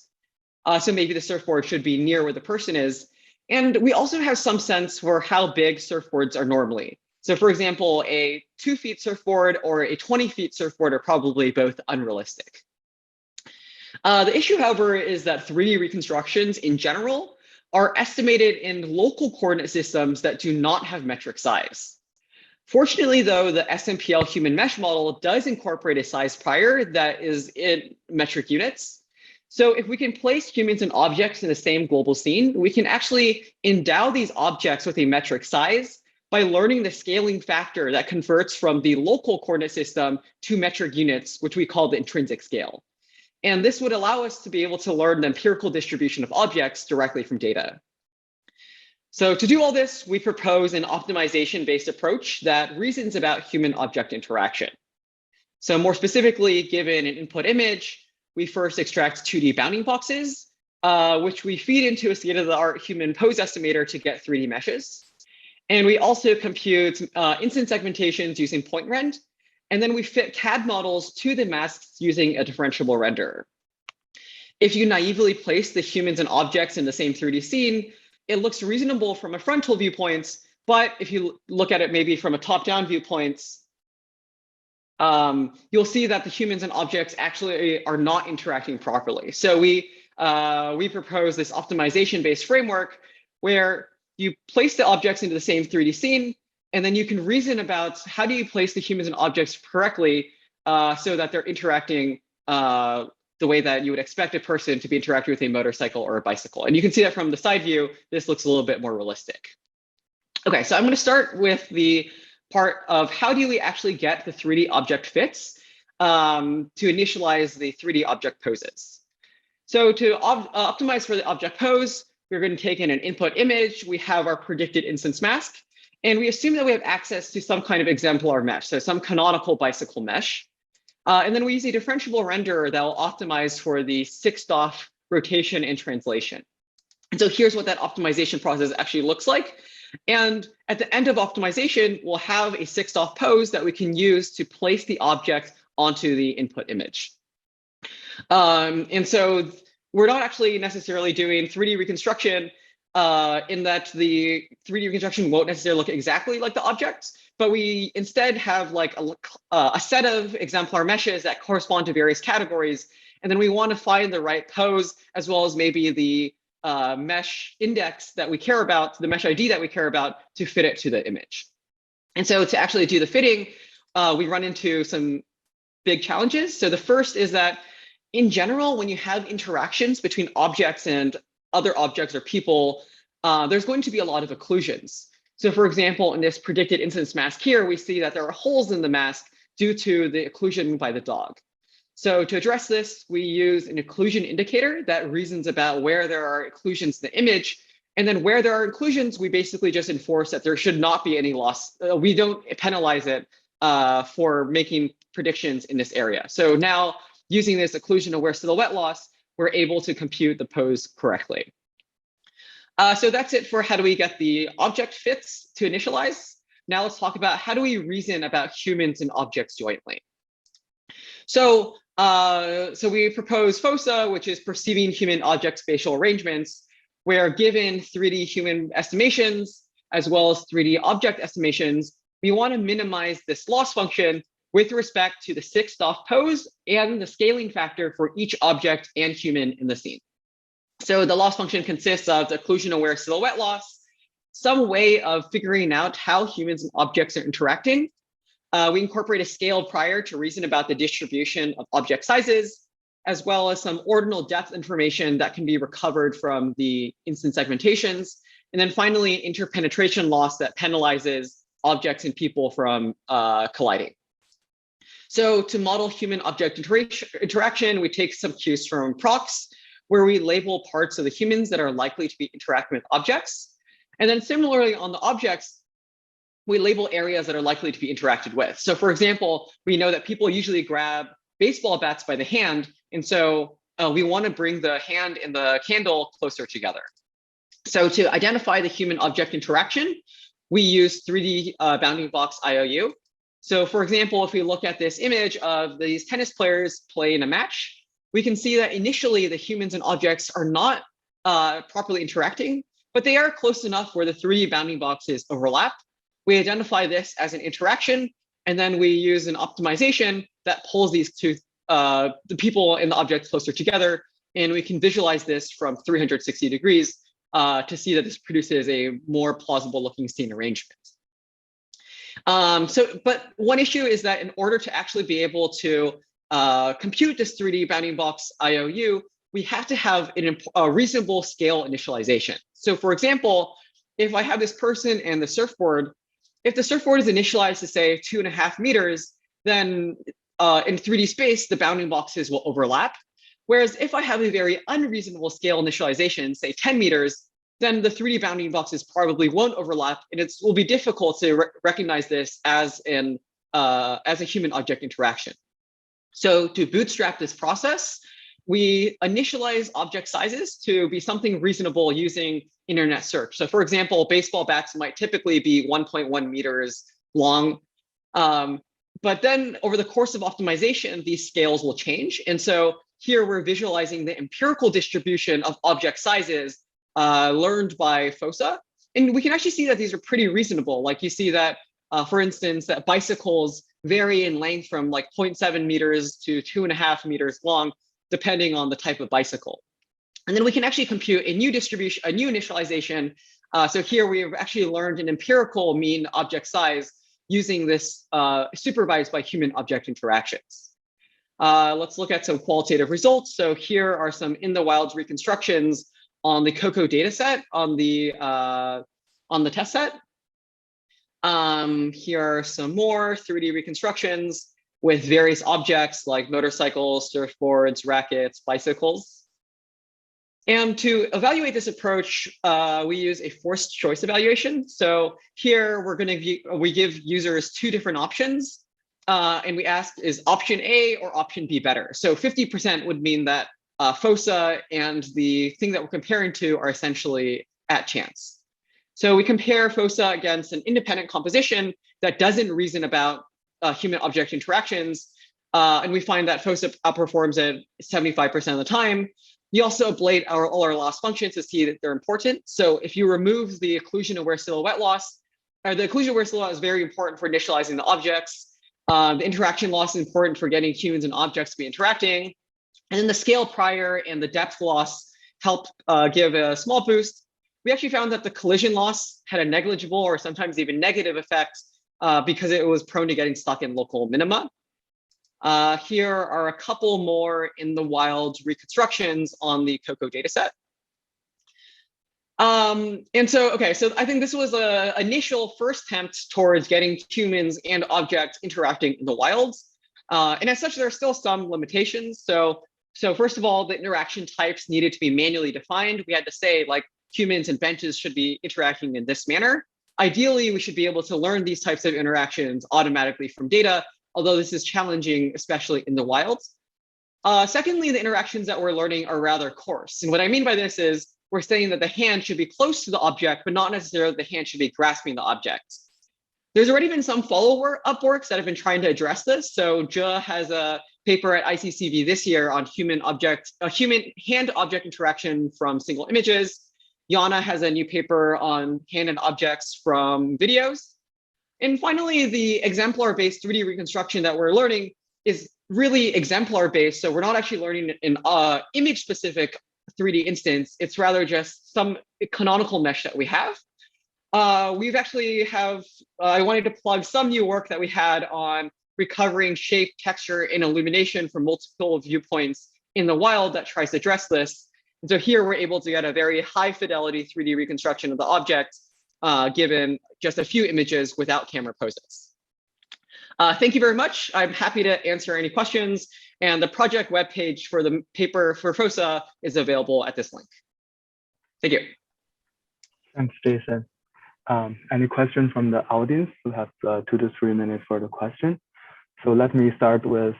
So maybe the surfboard should be near where the person is. And we also have some sense for how big surfboards are normally. So for example, a 2 feet surfboard or a 20 feet surfboard are probably both unrealistic. The issue, however, is that 3D reconstructions in general are estimated in local coordinate systems that do not have metric size. Fortunately, though, the SMPL human mesh model does incorporate a size prior that is in metric units. So if we can place humans and objects in the same global scene, we can actually endow these objects with a metric size by learning the scaling factor that converts from the local coordinate system to metric units, which we call the intrinsic scale. And this would allow us to be able to learn the empirical distribution of objects directly from data. So to do all this, we propose an optimization-based approach that reasons about human-object interaction. So more specifically, given an input image, we first extract 2D bounding boxes, which we feed into a state-of-the-art human pose estimator to get 3D meshes. And we also compute instance segmentations using point rend. And then we fit CAD models to the masks using a differentiable renderer. If you naively place the humans and objects in the same 3D scene, it looks reasonable from a frontal viewpoint, but if you look at it maybe from a top-down viewpoint, you'll see that the humans and objects actually are not interacting properly. So we propose this optimization-based framework where you place the objects into the same 3D scene, and then you can reason about how do you place the humans and objects correctly so that they're interacting the way that you would expect a person to be interacting with a motorcycle or a bicycle. And you can see that from the side view, this looks a little bit more realistic. Okay, so I'm going to start with the part of how do we actually get the 3D object fits to initialize the 3D object poses. So to optimize for the object pose, we're going to take in an input image. We have our predicted instance mask, and we assume that we have access to some kind of exemplar mesh, so some canonical bicycle mesh. And then we use a differentiable renderer that will optimize for the 6-DOF rotation and translation. And so here's what that optimization process actually looks like. And at the end of optimization, we'll have a 6-DOF pose that we can use to place the object onto the input image. And so we're not actually necessarily doing 3D reconstruction in that the 3D reconstruction won't necessarily look exactly like the objects, but we instead have like a set of exemplar meshes that correspond to various categories. And then we want to find the right pose, as well as maybe the mesh index that we care about, the mesh ID that we care about, to fit it to the image. And so to actually do the fitting, we run into some big challenges. So the first is that in general, when you have interactions between objects and other objects or people, there's going to be a lot of occlusions. So for example, in this predicted instance mask here, we see that there are holes in the mask due to the occlusion by the dog. So to address this, we use an occlusion indicator that reasons about where there are occlusions in the image. And then where there are occlusions, we basically just enforce that there should not be any loss. We don't penalize it for making predictions in this area. So now using this occlusion-aware silhouette loss, we're able to compute the pose correctly. So that's it for how do we get the object fits to initialize. Now let's talk about how do we reason about humans and objects jointly. So we propose FOSA, which is perceiving human object spatial arrangements, where given 3D human estimations, as well as 3D object estimations, we want to minimize this loss function with respect to the 6-DOF pose and the scaling factor for each object and human in the scene. So the loss function consists of the occlusion-aware silhouette loss, some way of figuring out how humans and objects are interacting. We incorporate a scale prior to reason about the distribution of object sizes, as well as some ordinal depth information that can be recovered from the instance segmentations. And then finally, interpenetration loss that penalizes objects and people from colliding. So to model human object interaction, we take some cues from procs, where we label parts of the humans that are likely to be interacting with objects. And then similarly on the objects, we label areas that are likely to be interacted with. So for example, we know that people usually grab baseball bats by the hand. And so we want to bring the hand and the candle closer together. So to identify the human object interaction, we use 3D bounding box IOU. So for example, if we look at this image of these tennis players playing a match, we can see that initially the humans and objects are not properly interacting, but they are close enough where the 3D bounding boxes overlap. we identify this as an interaction, and then we use an optimization that pulls these two, the people and the object closer together. And we can visualize this from 360 degrees to see that this produces a more plausible looking scene arrangement. But one issue is that in order to actually be able to compute this 3D bounding box IOU, we have to have a reasonable scale initialization. So for example, if I have this person and the surfboard, if the surfboard is initialized to say 2.5 meters, then in 3D space, the bounding boxes will overlap. Whereas if I have a very unreasonable scale initialization, say 10 meters, then the 3D bounding boxes probably won't overlap, and it will be difficult to recognize this as a human object interaction. So to bootstrap this process, we initialize object sizes to be something reasonable using internet search. So for example, baseball bats might typically be 1.1 meters long. But then over the course of optimization, these scales will change. And so here we're visualizing the empirical distribution of object sizes learned by FOSA. And we can actually see that these are pretty reasonable. Like you see that, for instance, that bicycles vary in length from like 0.7 meters to 2.5 meters long, depending on the type of bicycle. And then we can actually compute a new distribution, a new initialization. So here we've actually learned an empirical mean object size using this supervised by human object interactions. Let's look at some qualitative results. So here are some in the wilds reconstructions on the COCO dataset on the test set. Here are some more 3D reconstructions with various objects like motorcycles, surfboards, rackets, bicycles. And to evaluate this approach, we use a forced choice evaluation. So here we give users two different options, and we ask, is option A or option B better? So 50% would mean that FOSA and the thing that we're comparing to are essentially at chance. So we compare FOSA against an independent composition that doesn't reason about human object interactions, and we find that FOSA outperforms it 75% of the time. You also ablate all our loss functions to see that they're important. So if you remove the occlusion-aware silhouette loss, or the occlusion-aware silhouette is very important for initializing the objects. The interaction loss is important for getting humans and objects to be interacting. And then the scale prior and the depth loss help give a small boost. We actually found that the collision loss had a negligible or sometimes even negative effect because it was prone to getting stuck in local minima. Here are a couple more in the wild reconstructions on the COCO dataset. And so, okay, so I think this was an initial first attempt towards getting humans and objects interacting in the wilds. And as such, there are still some limitations. So first of all, the interaction types needed to be manually defined. We had to say like humans and benches should be interacting in this manner. Ideally, we should be able to learn these types of interactions automatically from data, although this is challenging, especially in the wilds. Secondly, the interactions that we're learning are rather coarse. And what I mean by this is we're saying that the hand should be close to the object, but not necessarily the hand should be grasping the object. There's already been some follow-up works that have been trying to address this. So Zhang has a paper at ICCV this year on human hand-object interaction from single images. Yana has a new paper on hand and objects from videos. And finally, the exemplar-based 3D reconstruction that we're learning is really exemplar-based. So we're not actually learning an image-specific 3D instance. It's rather just some canonical mesh that we have. We've actually I wanted to plug some new work that we had on recovering shape, texture, and illumination from multiple viewpoints in the wild that tries to address this. And so here we're able to get a very high fidelity 3D reconstruction of the object given just a few images without camera poses. Thank you very much. I'm happy to answer any questions. And the project webpage for the paper for FOSA is available at this link. Thank you. Thanks, Jason. Any questions from the audience? We have 2 to 3 minutes for the question. So let me start with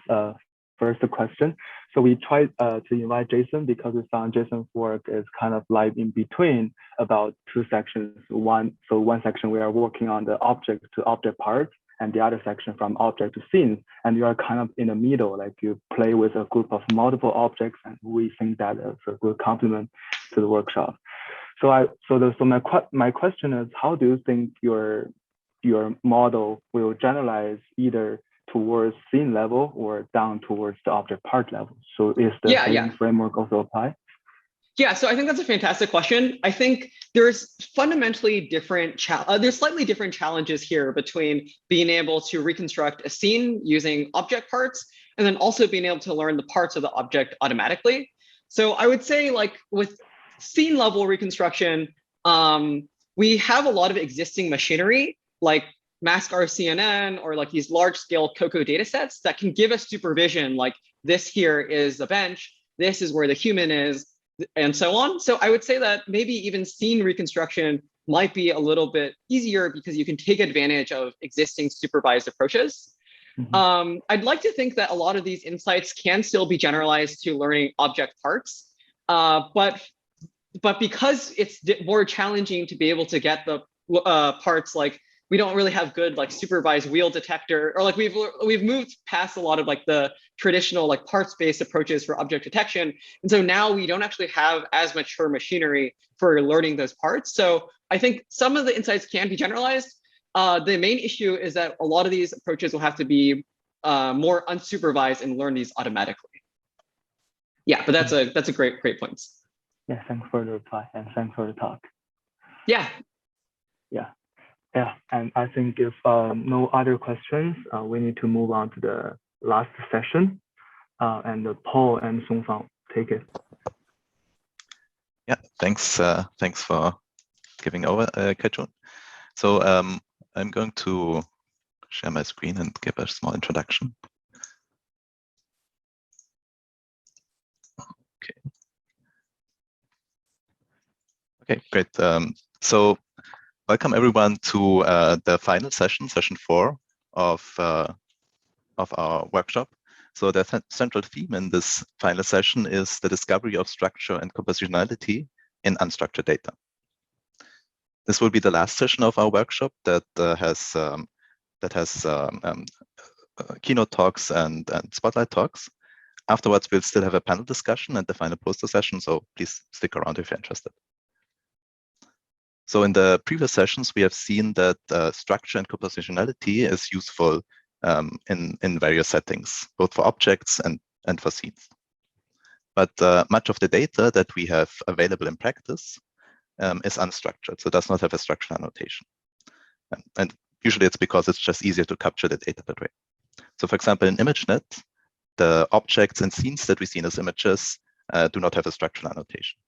first question. So we tried to invite Jason because we found Jason's work is kind of like in between about 2 sections. One section we are working on the object to object parts, and the other section from object to scenes. And you are kind of in the middle, like you play with a group of multiple objects, and we think that is a good complement to the workshop. So my question is, how do you think your your model will generalize either towards scene level or down towards the object part level. So is the same framework also apply? Yeah, so I think that's a fantastic question. I think there's fundamentally different, there's slightly different challenges here between being able to reconstruct a scene using object parts and then also being able to learn the parts of the object automatically. So I would say, like, with scene level reconstruction, we have a lot of existing machinery like mask RCNN or like these large scale COCO data sets that can give us supervision, like this here is the bench, this is where the human is, and so on. So I would say that maybe even scene reconstruction might be a little bit easier because you can take advantage of existing supervised approaches. Mm-hmm. I'd like to think that a lot of these insights can still be generalized to learning object parts, but because it's more challenging to be able to get the parts, like we don't really have good like supervised wheel detector, or like we've moved past a lot of like the traditional like parts-based approaches for object detection. And so now we don't actually have as mature machinery for learning those parts. So I think some of the insights can be generalized. The main issue is that a lot of these approaches will have to be more unsupervised and learn these automatically. Yeah, but that's a great point. Yeah, thanks for the reply and thanks for the talk. Yeah. Yeah, and I think if no other questions, we need to move on to the last session, and Paul and Songfang take it. Yeah, thanks for giving over, Kaichun. So I'm going to share my screen and give a small introduction. Okay, great. So welcome everyone to the final session, session 4 of our workshop. So the central theme in this final session is the discovery of structure and compositionality in unstructured data. This will be the last session of our workshop that has keynote talks and spotlight talks. Afterwards, we'll still have a panel discussion and the final poster session, so please stick around if you're interested. So in the previous sessions, we have seen that structure and compositionality is useful in various settings, both for objects and for scenes. But much of the data that we have available in practice is unstructured, so does not have a structural annotation. And usually it's because it's just easier to capture the data that way. So for example, in ImageNet, the objects and scenes that we see as images do not have a structural annotation.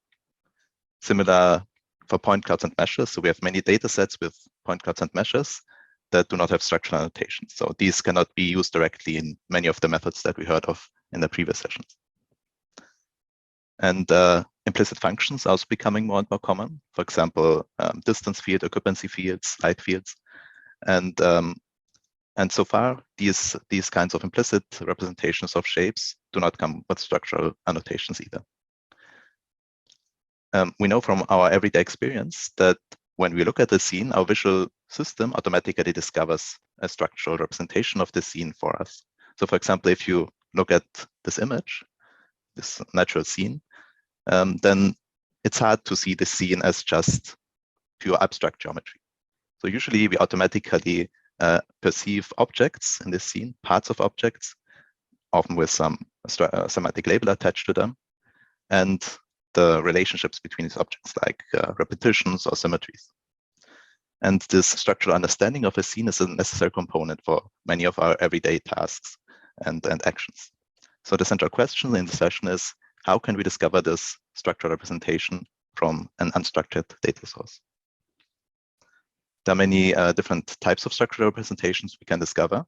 Similar for point clouds and meshes. So we have many data sets with point clouds and meshes that do not have structural annotations. So these cannot be used directly in many of the methods that we heard of in the previous sessions. And implicit functions are also becoming more and more common. For example, distance field, occupancy fields, light fields. And so far, these kinds of implicit representations of shapes do not come with structural annotations either. We know from our everyday experience that when we look at the scene, our visual system automatically discovers a structural representation of the scene for us. So for example, if you look at this image, this natural scene, then it's hard to see the scene as just pure abstract geometry. So usually we automatically perceive objects in this scene, parts of objects, often with some semantic label attached to them, and the relationships between these objects, like repetitions or symmetries. And this structural understanding of a scene is a necessary component for many of our everyday tasks and actions. So the central question in the session is, how can we discover this structural representation from an unstructured data source? There are many different types of structural representations we can discover.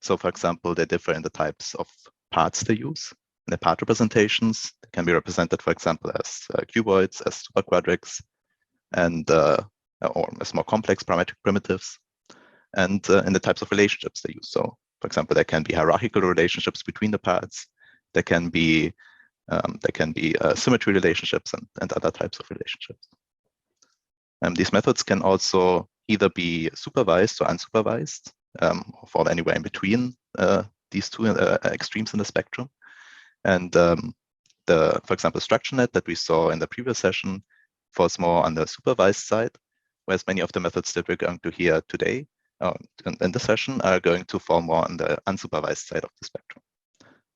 So for example, they differ in the types of parts they use. And the part representations can be represented, for example, as cuboids, as superquadrics, and or as more complex parametric primitives, and in the types of relationships they use. So, for example, there can be hierarchical relationships between the parts. There can be symmetry relationships and other types of relationships. These methods can also either be supervised or unsupervised, or fall anywhere in between these two extremes in the spectrum. And for example, StruCo3D that we saw in the previous session falls more on the supervised side, whereas many of the methods that we're going to hear today in this session are going to fall more on the unsupervised side of the spectrum.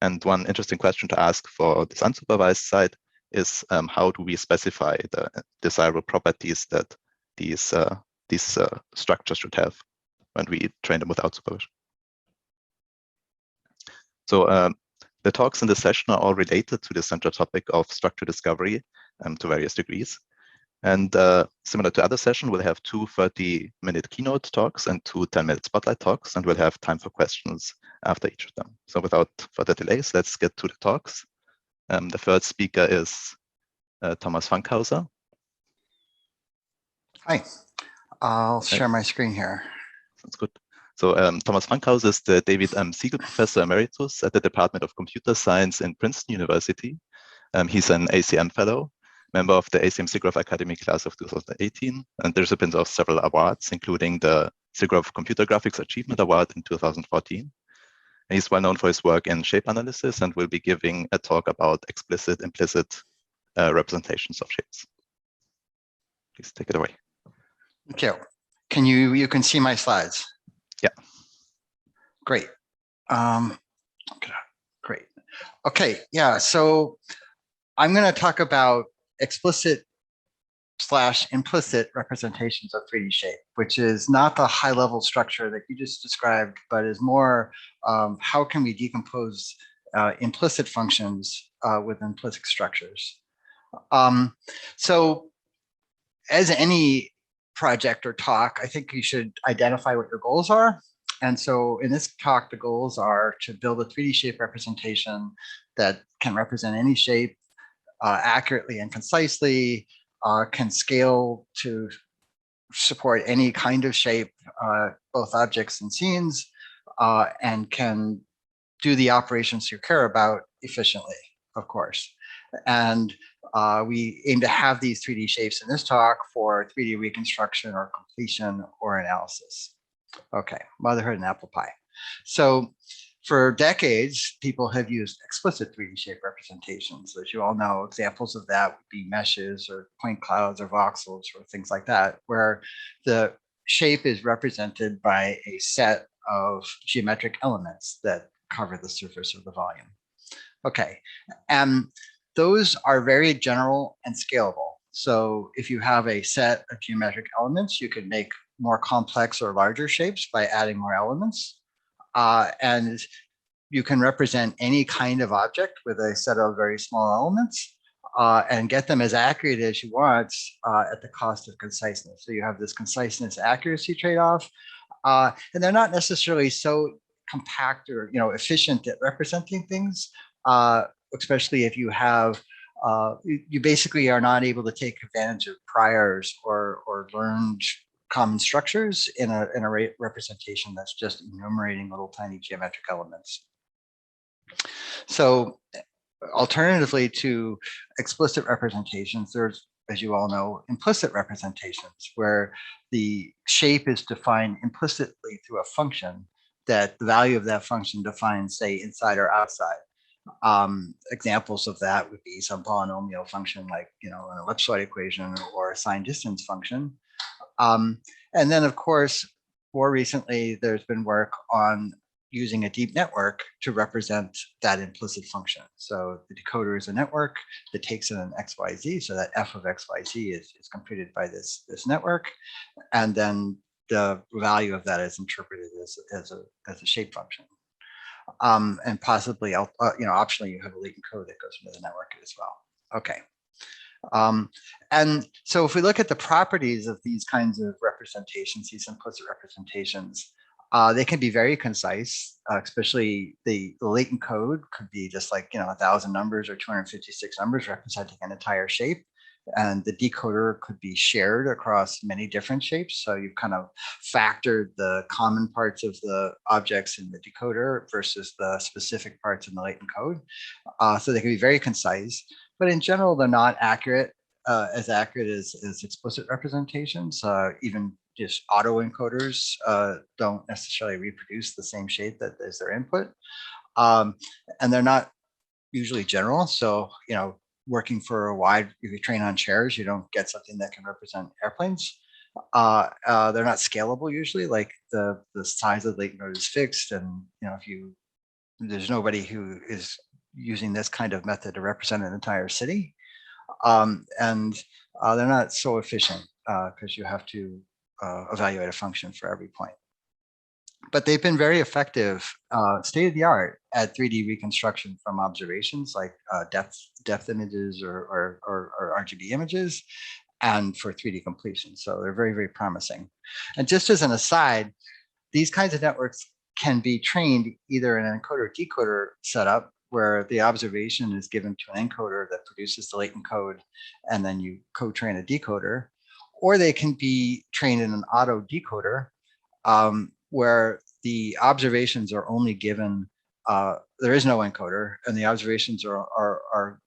And one interesting question to ask for this unsupervised side is how do we specify the desirable properties that these structures should have when we train them without supervision. So the talks in this session are all related to the central topic of structure discovery to various degrees. And similar to other sessions, we'll have 2 30-minute keynote talks and 2 10-minute spotlight talks, and we'll have time for questions after each of them. So without further delays, let's get to the talks. The first speaker is Thomas Funkhouser. Hi, I'll share my screen here. Sounds good. So Thomas Funkhouser is the David M. Siegel Professor Emeritus at the Department of Computer Science in Princeton University. He's an ACM Fellow, member of the ACM SIGGRAPH Academic class of 2018, and the recipient of several awards, including the SIGGRAPH Computer Graphics Achievement Award in 2014. And he's well known for his work in shape analysis and will be giving a talk about explicit, implicit representations of shapes. Please take it away. Okay, you can see my slides? Yeah. Great. Great. Okay, yeah, so I'm going to talk about explicit/implicit representations of 3D shape, which is not the high-level structure that you just described, but is more how can we decompose implicit functions with implicit structures. So as any project or talk, I think you should identify what your goals are. And so in this talk, the goals are to build a 3D shape representation that can represent any shape accurately and concisely, can scale to support any kind of shape, both objects and scenes, and can do the operations you care about efficiently, of course. And we aim to have these 3D shapes in this talk for 3D reconstruction or completion or analysis. Okay, motherhood and apple pie. So for decades, people have used explicit 3D shape representations. As you all know, examples of that would be meshes or point clouds or voxels or things like that, where the shape is represented by a set of geometric elements that cover the surface of the volume. Okay, and those are very general and scalable. So if you have a set of geometric elements, you can make more complex or larger shapes by adding more elements. And you can represent any kind of object with a set of very small elements and get them as accurate as you want at the cost of conciseness. So you have this conciseness accuracy trade-off, and they're not necessarily so compact or efficient at representing things, especially if you have you basically are not able to take advantage of priors or learned common structures in a representation that's just enumerating little tiny geometric elements. So alternatively to explicit representations, there's, as you all know, implicit representations where the shape is defined implicitly through a function that the value of that function defines, say, inside or outside. Examples of that would be some polynomial function like an ellipsoid equation or a sine distance function. And then, of course, more recently, there's been work on using a deep network to represent that implicit function. So the decoder is a network that takes in an XYZ, so that f of XYZ is computed by this network, and then the value of that is interpreted as a shape function. And possibly, optionally, you have a latent code that goes into the network as well. Okay. And so if we look at the properties of these kinds of representations, these implicit representations, they can be very concise, especially the latent code could be just like 1,000 numbers or 256 numbers representing an entire shape. And the decoder could be shared across many different shapes. So you've kind of factored the common parts of the objects in the decoder versus the specific parts in the latent code. So they can be very concise, but in general, they're not accurate, as accurate as explicit representations. Even just autoencoders don't necessarily reproduce the same shape that is their input. And they're not usually general. So, working for a wide, if you train on chairs, you don't get something that can represent airplanes. They're not scalable usually, like the size of the latent node is fixed, and if there's nobody who is using this kind of method to represent an entire city, and they're not so efficient because you have to evaluate a function for every point. But they've been very effective, state of the art at 3D reconstruction from observations like depth images or RGB images, and for 3D completion. So they're very, very promising. And just as an aside, these kinds of networks can be trained either in an encoder-decoder setup, where the observation is given to an encoder that produces the latent code, and then you co-train a decoder, or they can be trained in an auto decoder, where the observations are only given, there is no encoder, and the observations are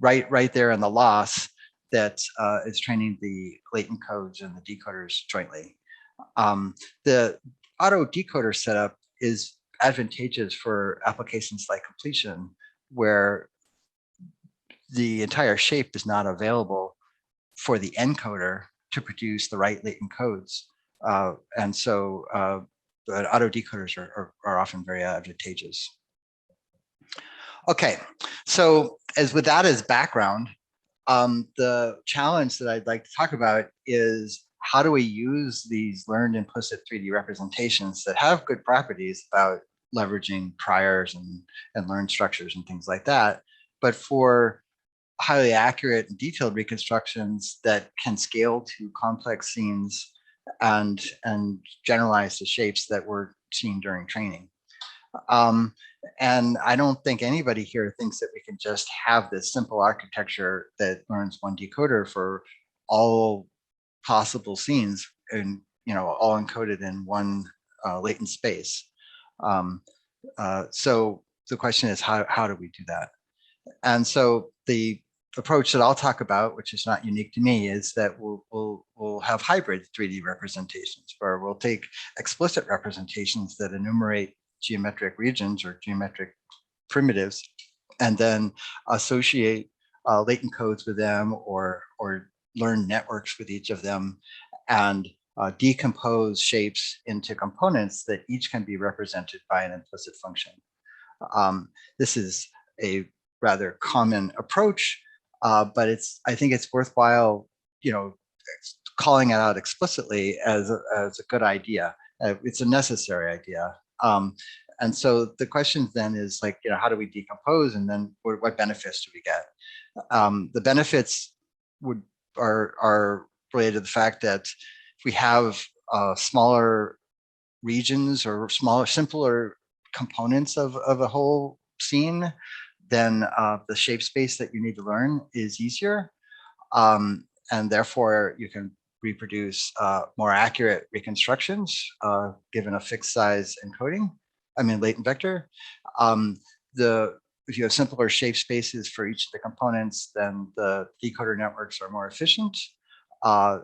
right there in the loss that is training the latent codes and the decoders jointly. The auto decoder setup is advantageous for applications like completion, where the entire shape is not available for the encoder to produce the right latent codes. And so the auto decoders are often very advantageous. Okay, so with that as background, the challenge that I'd like to talk about is, how do we use these learned implicit 3D representations that have good properties about leveraging priors and learned structures and things like that, but for highly accurate and detailed reconstructions that can scale to complex scenes and generalize the shapes that were seen during training. And I don't think anybody here thinks that we can just have this simple architecture that learns one decoder for all possible scenes, and all encoded in one latent space. So the question is, how do we do that? And so the approach that I'll talk about, which is not unique to me, is that we'll have hybrid 3D representations, where we'll take explicit representations that enumerate geometric regions or geometric primitives, and then associate latent codes with them, or learn networks with each of them, and decompose shapes into components that each can be represented by an implicit function. This is a rather common approach, but I think it's worthwhile, calling it out explicitly as a good idea. It's a necessary idea. And so the question then is, like, how do we decompose, and then what benefits do we get? The benefits are related to the fact that if we have smaller regions or simpler components of a whole scene, then the shape space that you need to learn is easier, and therefore you can reproduce more accurate reconstructions given a fixed size encoding. Latent vector. If you have simpler shape spaces for each of the components, then the decoder networks are more efficient.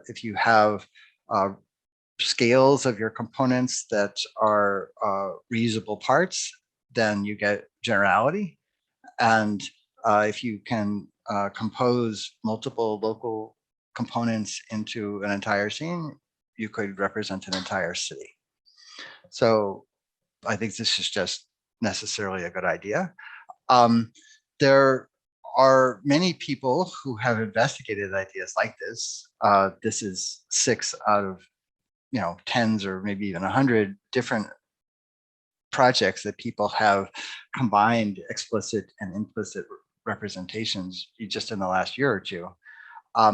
If you have scales of your components that are reusable parts, then you get generality. And if you can compose multiple local components into an entire scene, you could represent an entire city. So I think this is just necessarily a good idea. There are many people who have investigated ideas like this. This is 6 out of tens or maybe even 100 different projects that people have combined explicit and implicit representations just in the last year or two.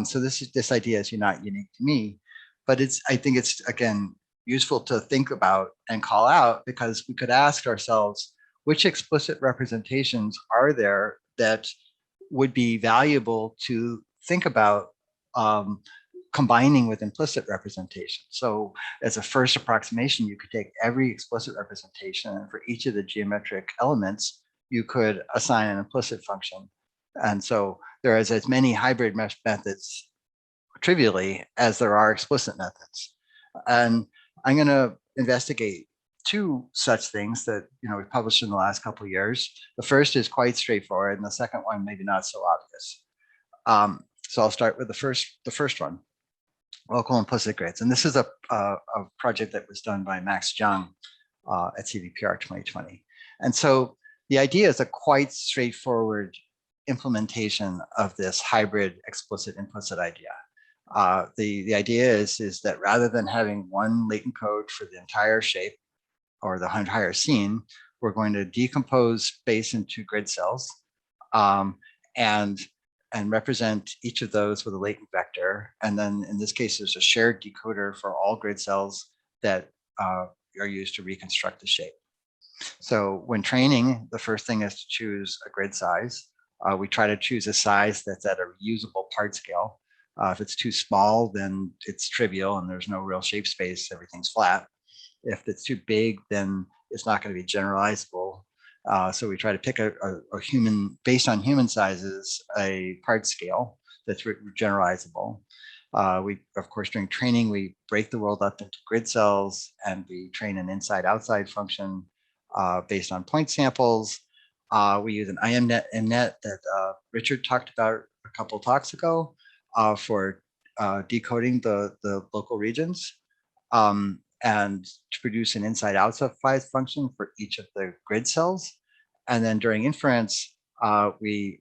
So this idea is not unique to me, but I think it's, again, useful to think about and call out, because we could ask ourselves, which explicit representations are there that would be valuable to think about combining with implicit representation? So as a first approximation, you could take every explicit representation, and for each of the geometric elements, you could assign an implicit function. And so there is as many hybrid mesh methods, trivially, as there are explicit methods. And I'm going to investigate 2 such things that we've published in the last couple of years. The first is quite straightforward, and the second one maybe not so obvious. So I'll start with the first one. local implicit grids. And this is a project that was done by Max Zhang at CVPR 2020. And so the idea is a quite straightforward implementation of this hybrid explicit implicit idea. The idea is that rather than having one latent code for the entire shape or the entire scene, we're going to decompose space into grid cells and represent each of those with a latent vector. And then in this case, there's a shared decoder for all grid cells that are used to reconstruct the shape. So when training, the first thing is to choose a grid size. We try to choose a size that's at a usable part scale. If it's too small, then it's trivial and there's no real shape space, everything's flat. If it's too big, then it's not going to be generalizable. So we try to pick a human, based on human sizes, a part scale that's generalizable. We, of course, during training, we break the world up into grid cells and we train an inside-outside function based on point samples. We use an IMNet that Richard talked about a couple talks ago for decoding the local regions and to produce an inside-outside function for each of the grid cells. And then during inference, we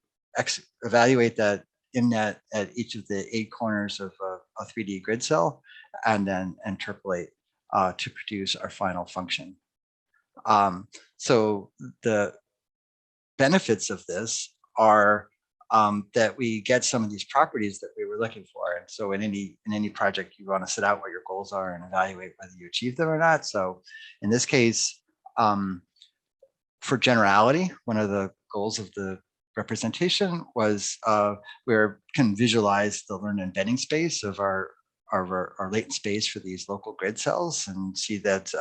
evaluate that IMNet at each of the 8 corners of a 3D grid cell and then interpolate to produce our final function. So the benefits of this are that we get some of these properties that we were looking for. And so in any project, you want to set out what your goals are and evaluate whether you achieve them or not. So in this case, for generality, one of the goals of the representation was we can visualize the learned embedding space of our latent space for these local grid cells and see that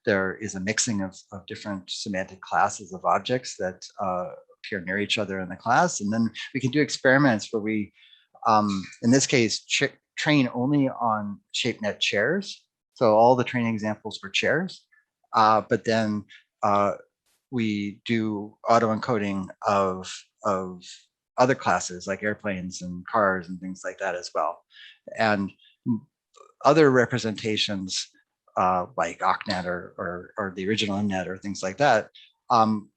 there is a mixing of different semantic classes of objects that appear near each other in the class. And then we can do experiments where we, in this case, train only on ShapeNet chairs. So all the training examples were chairs, but then we do autoencoding of other classes like airplanes and cars and things like that as well. And other representations like OCNet or the original IMNet or things like that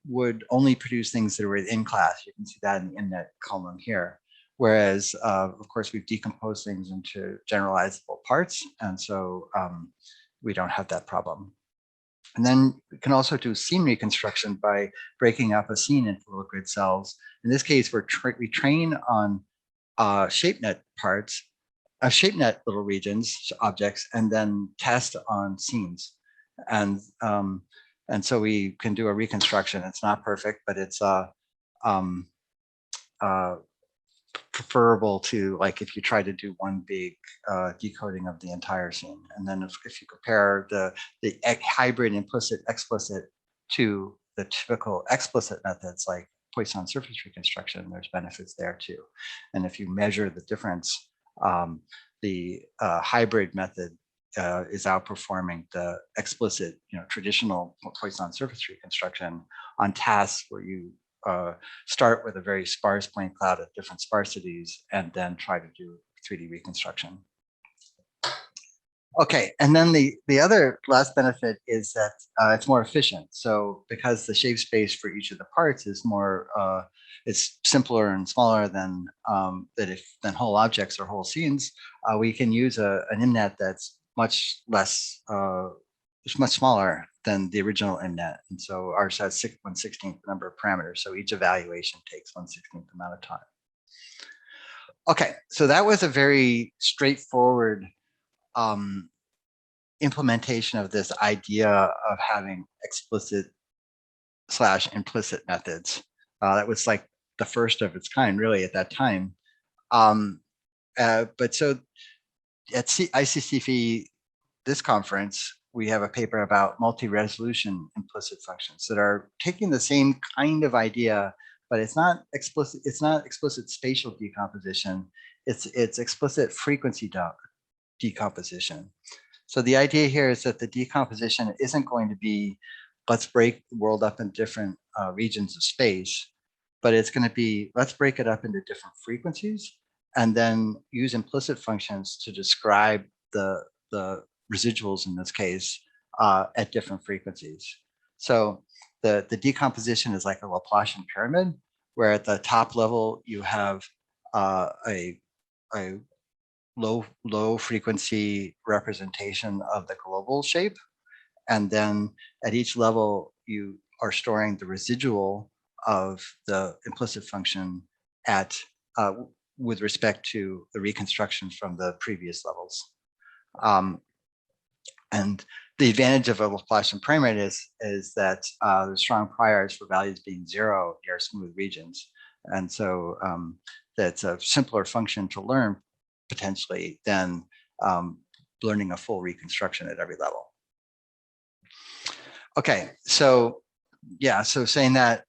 would only produce things that were in class. You can see that in the IMNet column here. Whereas, of course, we've decomposed things into generalizable parts. And so we don't have that problem. And then we can also do scene reconstruction by breaking up a scene into little grid cells. In this case, we train on ShapeNet parts, ShapeNet little regions, objects, and then test on scenes. And so we can do a reconstruction. It's not perfect, but it's preferable to, like, if you try to do one big decoding of the entire scene. And then if you compare the hybrid implicit explicit to the typical explicit methods like Poisson surface reconstruction, there's benefits there too. And if you measure the difference, the hybrid method is outperforming the explicit, traditional Poisson surface reconstruction on tasks where you start with a very sparse point cloud at different sparsities and then try to do 3D reconstruction. Okay, and then the other last benefit is that it's more efficient. So because the shape space for each of the parts is more, it's simpler and smaller than whole objects or whole scenes, we can use an IMNet that's much less, it's much smaller than the original IMNet. And so ours has 1/16th the number of parameters. So each evaluation takes 1/16th amount of time. Okay, so that was a very straightforward implementation of this idea of having explicit/implicit methods. That was like the first of its kind, really, at that time. But so at ICCV, this conference, we have a paper about multi-resolution implicit functions that are taking the same kind of idea, but it's not explicit. It's not explicit spatial decomposition. It's explicit frequency decomposition. So the idea here is that the decomposition isn't going to be, let's break the world up in different regions of space, but it's going to be, let's break it up into different frequencies and then use implicit functions to describe the residuals in this case at different frequencies. So the decomposition is like a Laplacian pyramid, where at the top level you have a low frequency representation of the global shape, and then at each level you are storing the residual of the implicit function at with respect to the reconstruction from the previous levels. And the advantage of a Laplacian pyramid is that there's strong priors for values being 0 near smooth regions. And so that's a simpler function to learn potentially than learning a full reconstruction at every level. Okay, so yeah, so saying that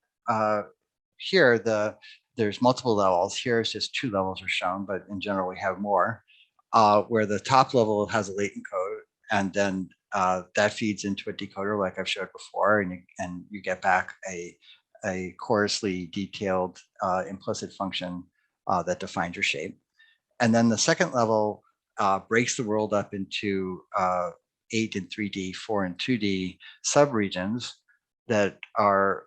here there's multiple levels. Here it's just 2 levels are shown, but in general we have more, where the top level has a latent code, and then that feeds into a decoder like I've showed before, and you get back a coarsely detailed implicit function that defines your shape. And then the second level breaks the world up into 8 in 3D, 4 in 2D subregions that are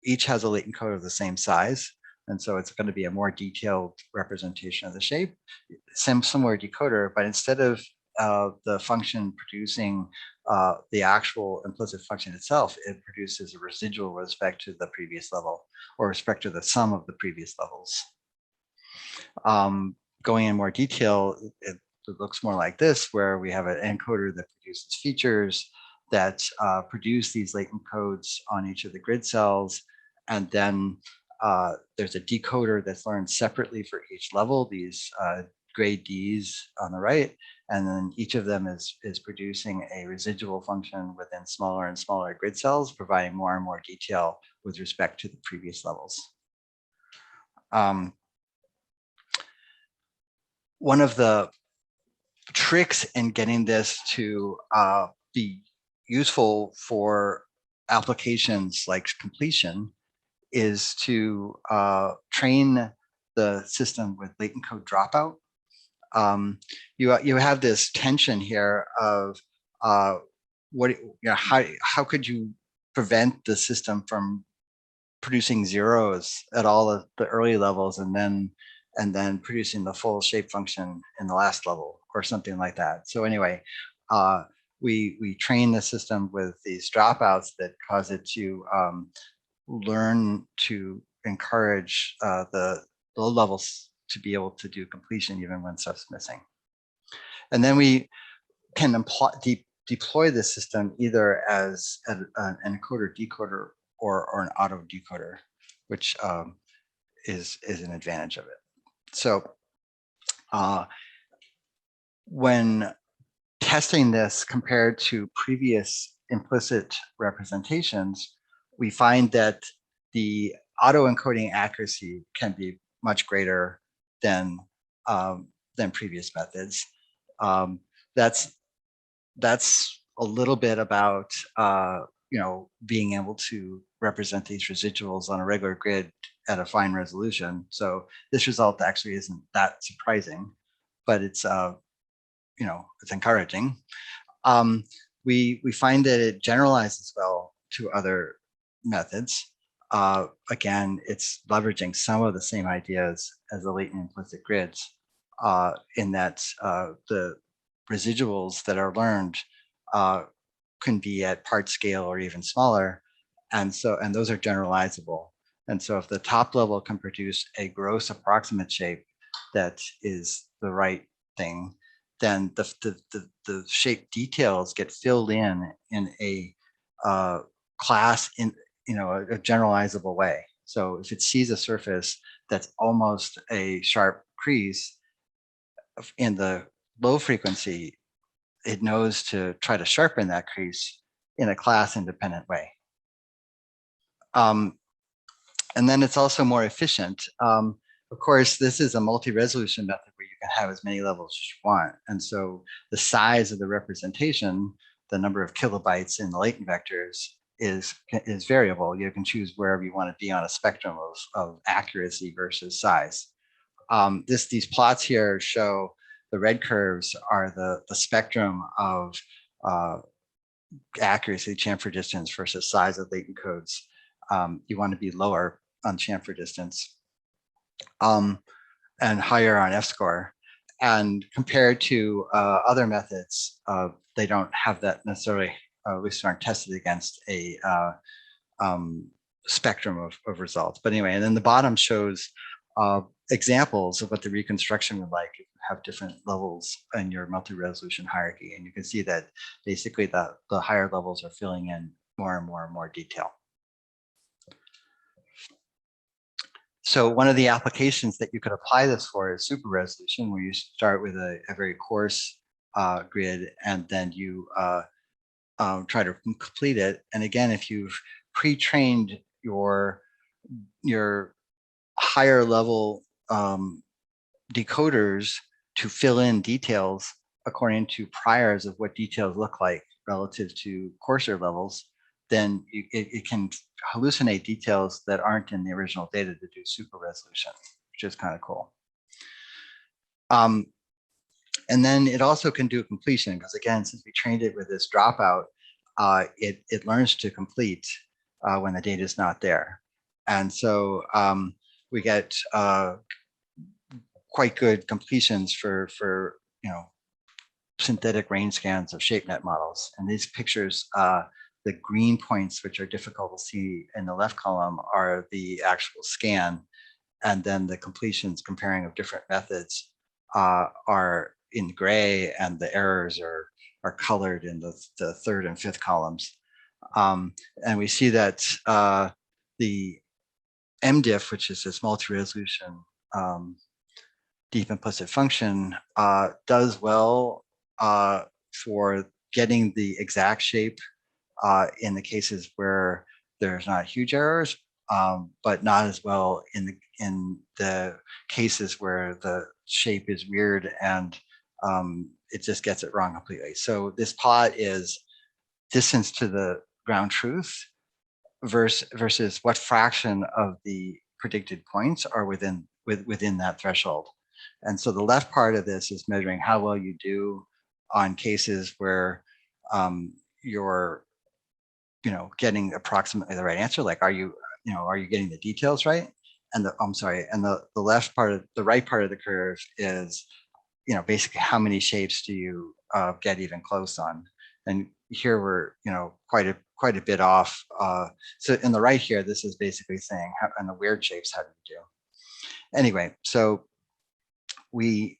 each has a latent code of the same size. And so it's going to be a more detailed representation of the shape, similar decoder, but instead of the function producing the actual implicit function itself, it produces a residual with respect to the previous level, or respect to the sum of the previous levels. Going in more detail, it looks more like this, where we have an encoder that produces features that produce these latent codes on each of the grid cells. And then there's a decoder that's learned separately for each level, these grade Ds on the right. And then each of them is producing a residual function within smaller and smaller grid cells, providing more and more detail with respect to the previous levels. One of the tricks in getting this to be useful for applications like completion is to train the system with latent code dropout. You have this tension here of how could you prevent the system from producing zeros at all of the early levels and then producing the full shape function in the last level or something like that. So anyway, we train the system with these dropouts that cause it to learn to encourage the low levels to be able to do completion even when stuff's missing. And then we can deploy the system either as an encoder decoder or an auto decoder, which is an advantage of it. So when testing this compared to previous implicit representations, we find that the auto-encoding accuracy can be much greater than previous methods. That's a little bit about being able to represent these residuals on a regular grid at a fine resolution. So this result actually isn't that surprising, but it's it's encouraging. We find that it generalizes well to other methods. Again, it's leveraging some of the same ideas as the latent implicit grids, in that the residuals that are learned can be at part scale or even smaller, and those are generalizable. And so if the top level can produce a gross approximate shape that is the right thing, then the shape details get filled in a class in a generalizable way. So if it sees a surface that's almost a sharp crease in the low frequency, it knows to try to sharpen that crease in a class independent way. And then it's also more efficient. Of course, this is a multi-resolution method where you can have as many levels as you want. And so the size of the representation, the number of kilobytes in the latent vectors is variable. You can choose wherever you want to be on a spectrum of accuracy versus size. These plots here show the red curves are the spectrum of accuracy, chamfer distance versus size of latent codes. You want to be lower on chamfer distance and higher on F-score. And compared to other methods, they don't have that necessarily, at least aren't tested against a spectrum of results. But anyway, and then the bottom shows examples of what the reconstruction would like if you have different levels in your multi-resolution hierarchy. And you can see that basically the higher levels are filling in more and more and more detail. So one of the applications that you could apply this for is super resolution, where you start with a very coarse grid, and then you try to complete it. And again, if you've pre-trained your higher level decoders to fill in details according to priors of what details look like relative to coarser levels, then it can hallucinate details that aren't in the original data to do super resolution, which is kind of cool. And then it also can do completion, because again, since we trained it with this dropout, it learns to complete when the data is not there. And so we get quite good completions for synthetic range scans of ShapeNet models. And these pictures, the green points, which are difficult to see in the left column, are the actual scan. And then the completions comparing of different methods are in gray, and the errors are colored in the third and fifth columns. And we see that the MDiff, which is this multi-resolution deep implicit function, does well for getting the exact shape in the cases where there's not huge errors, but not as well in the cases where the shape is weird and it just gets it wrong completely. So this plot is distance to the ground truth versus what fraction of the predicted points are within that threshold. And so the left part of this is measuring how well you do on cases where you're getting approximately the right answer, like are you getting the details right? And the left part of the right part of the curve is basically how many shapes do you get even close on. And here we're quite a bit off. So in the right here, this is basically saying and the weird shapes, how do you do? Anyway, so we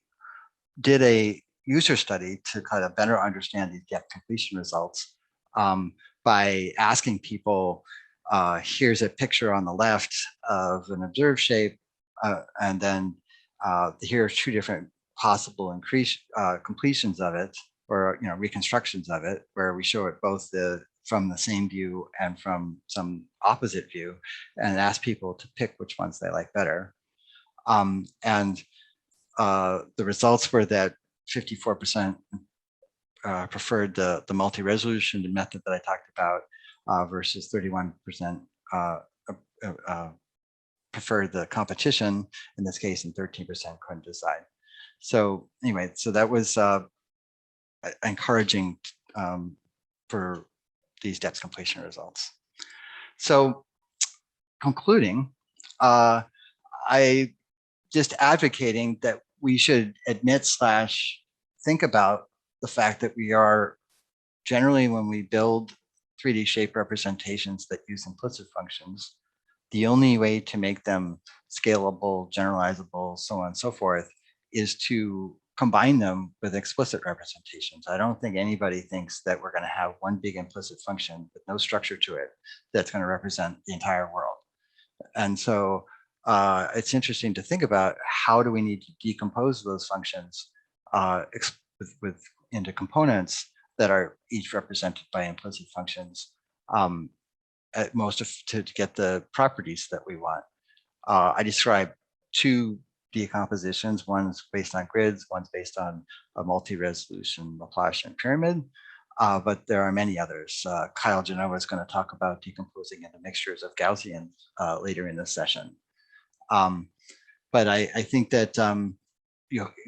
did a user study to kind of better understand these depth completion results by asking people, here's a picture on the left of an observed shape, and then here are two different possible completions of it, or reconstructions of it, where we show it both from the same view and from some opposite view, and ask people to pick which ones they like better. And the results were that 54% preferred the multi-resolution method that I talked about, versus 31% preferred the competition in this case, and 13% couldn't decide. So anyway, so that was encouraging for these depth completion results. So concluding, I just advocating that we should admit / think about the fact that we are generally, when we build 3D shape representations that use implicit functions, the only way to make them scalable, generalizable, so on and so forth, is to combine them with explicit representations. I don't think anybody thinks that we're going to have one big implicit function with no structure to it that's going to represent the entire world. And so it's interesting to think about how do we need to decompose those functions into components that are each represented by implicit functions at most to get the properties that we want. I described two decompositions. One's based on grids, one's based on a multi-resolution Laplacian pyramid, but there are many others. Kyle Genova is going to talk about decomposing into mixtures of Gaussians later in this session. but I think that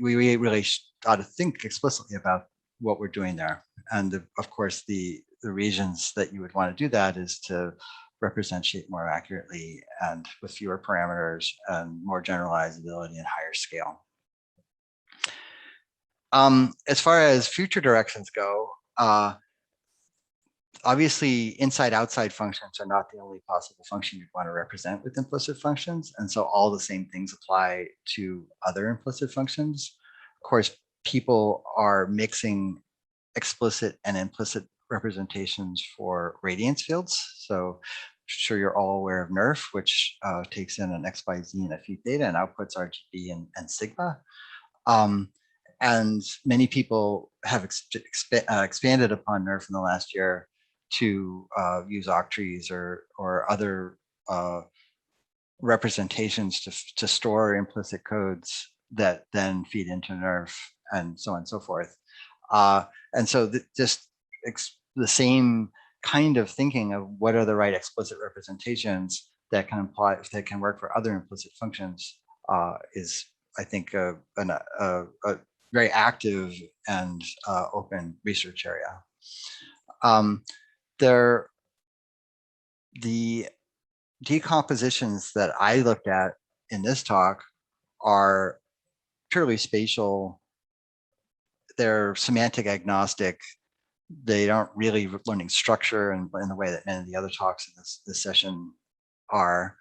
we really ought to think explicitly about what we're doing there. And of course, the reasons that you would want to do that is to represent shape more accurately and with fewer parameters and more generalizability and higher scale. As far as future directions go, obviously inside-outside functions are not the only possible function you'd want to represent with implicit functions. And so all the same things apply to other implicit functions. Of course, people are mixing explicit and implicit representations for radiance fields. So I'm sure you're all aware of NeRF, which takes in an X, Y, Z and a feed data and outputs RGB and sigma. And many people have expanded upon NeRF in the last year to use octrees or other representations to store implicit codes that then feed into NeRF and so on and so forth. And so just the same kind of thinking of what are the right explicit representations that can apply, that can work for other implicit functions is, I think, a very active and open research area. The decompositions that I looked at in this talk are purely spatial. They're semantic agnostic. They aren't really learning structure in the way that many of the other talks in this session are.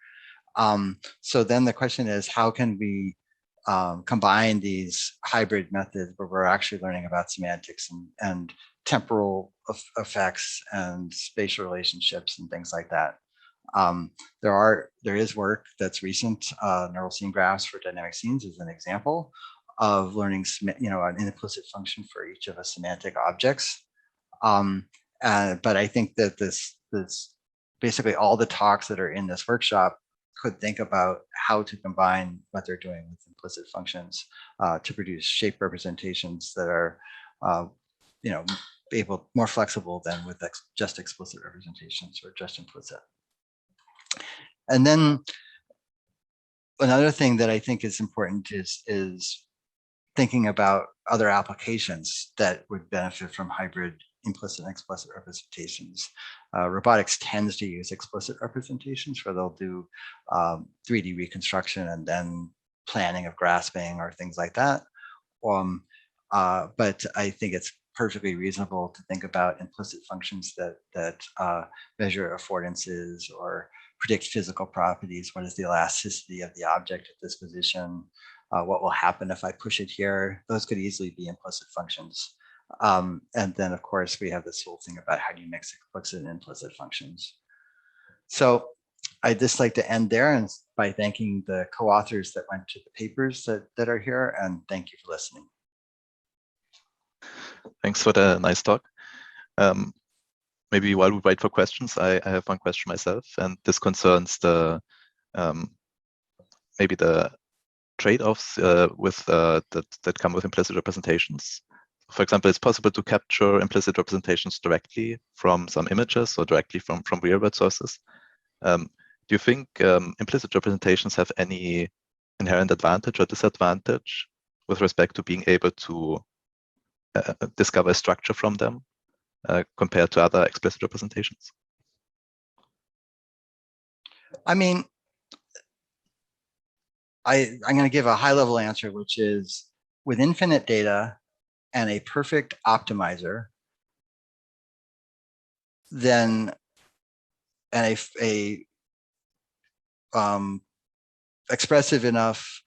So then the question is, how can we combine these hybrid methods where we're actually learning about semantics and temporal effects and spatial relationships and things like that. There is work that's recent. Neural scene graphs for dynamic scenes is an example of learning, an implicit function for each of the semantic objects. But I think that this basically all the talks that are in this workshop could think about how to combine what they're doing with implicit functions to produce shape representations that are, more flexible than with just explicit representations or just implicit. And then another thing that I think is important is thinking about other applications that would benefit from hybrid implicit and explicit representations. Robotics tends to use explicit representations where they'll do 3D reconstruction and then planning of grasping or things like that. But I think it's perfectly reasonable to think about implicit functions that measure affordances or predict physical properties. What is the elasticity of the object at this position? What will happen if I push it here? Those could easily be implicit functions. And then, of course, we have this whole thing about how do you mix explicit and implicit functions. So I'd just like to end there and by thanking the co-authors that went to the papers that are here, and thank you for listening. Thanks for the nice talk. Maybe while we wait for questions, I have one question myself, and this concerns the maybe the trade-offs that come with implicit representations. For example, it's possible to capture implicit representations directly from some images or directly from real-world sources. Do you think implicit representations have any inherent advantage or disadvantage with respect to being able to discover a structure from them compared to other explicit representations? I mean, I'm going to give a high-level answer, which is with infinite data and a perfect optimizer, then and a expressive enough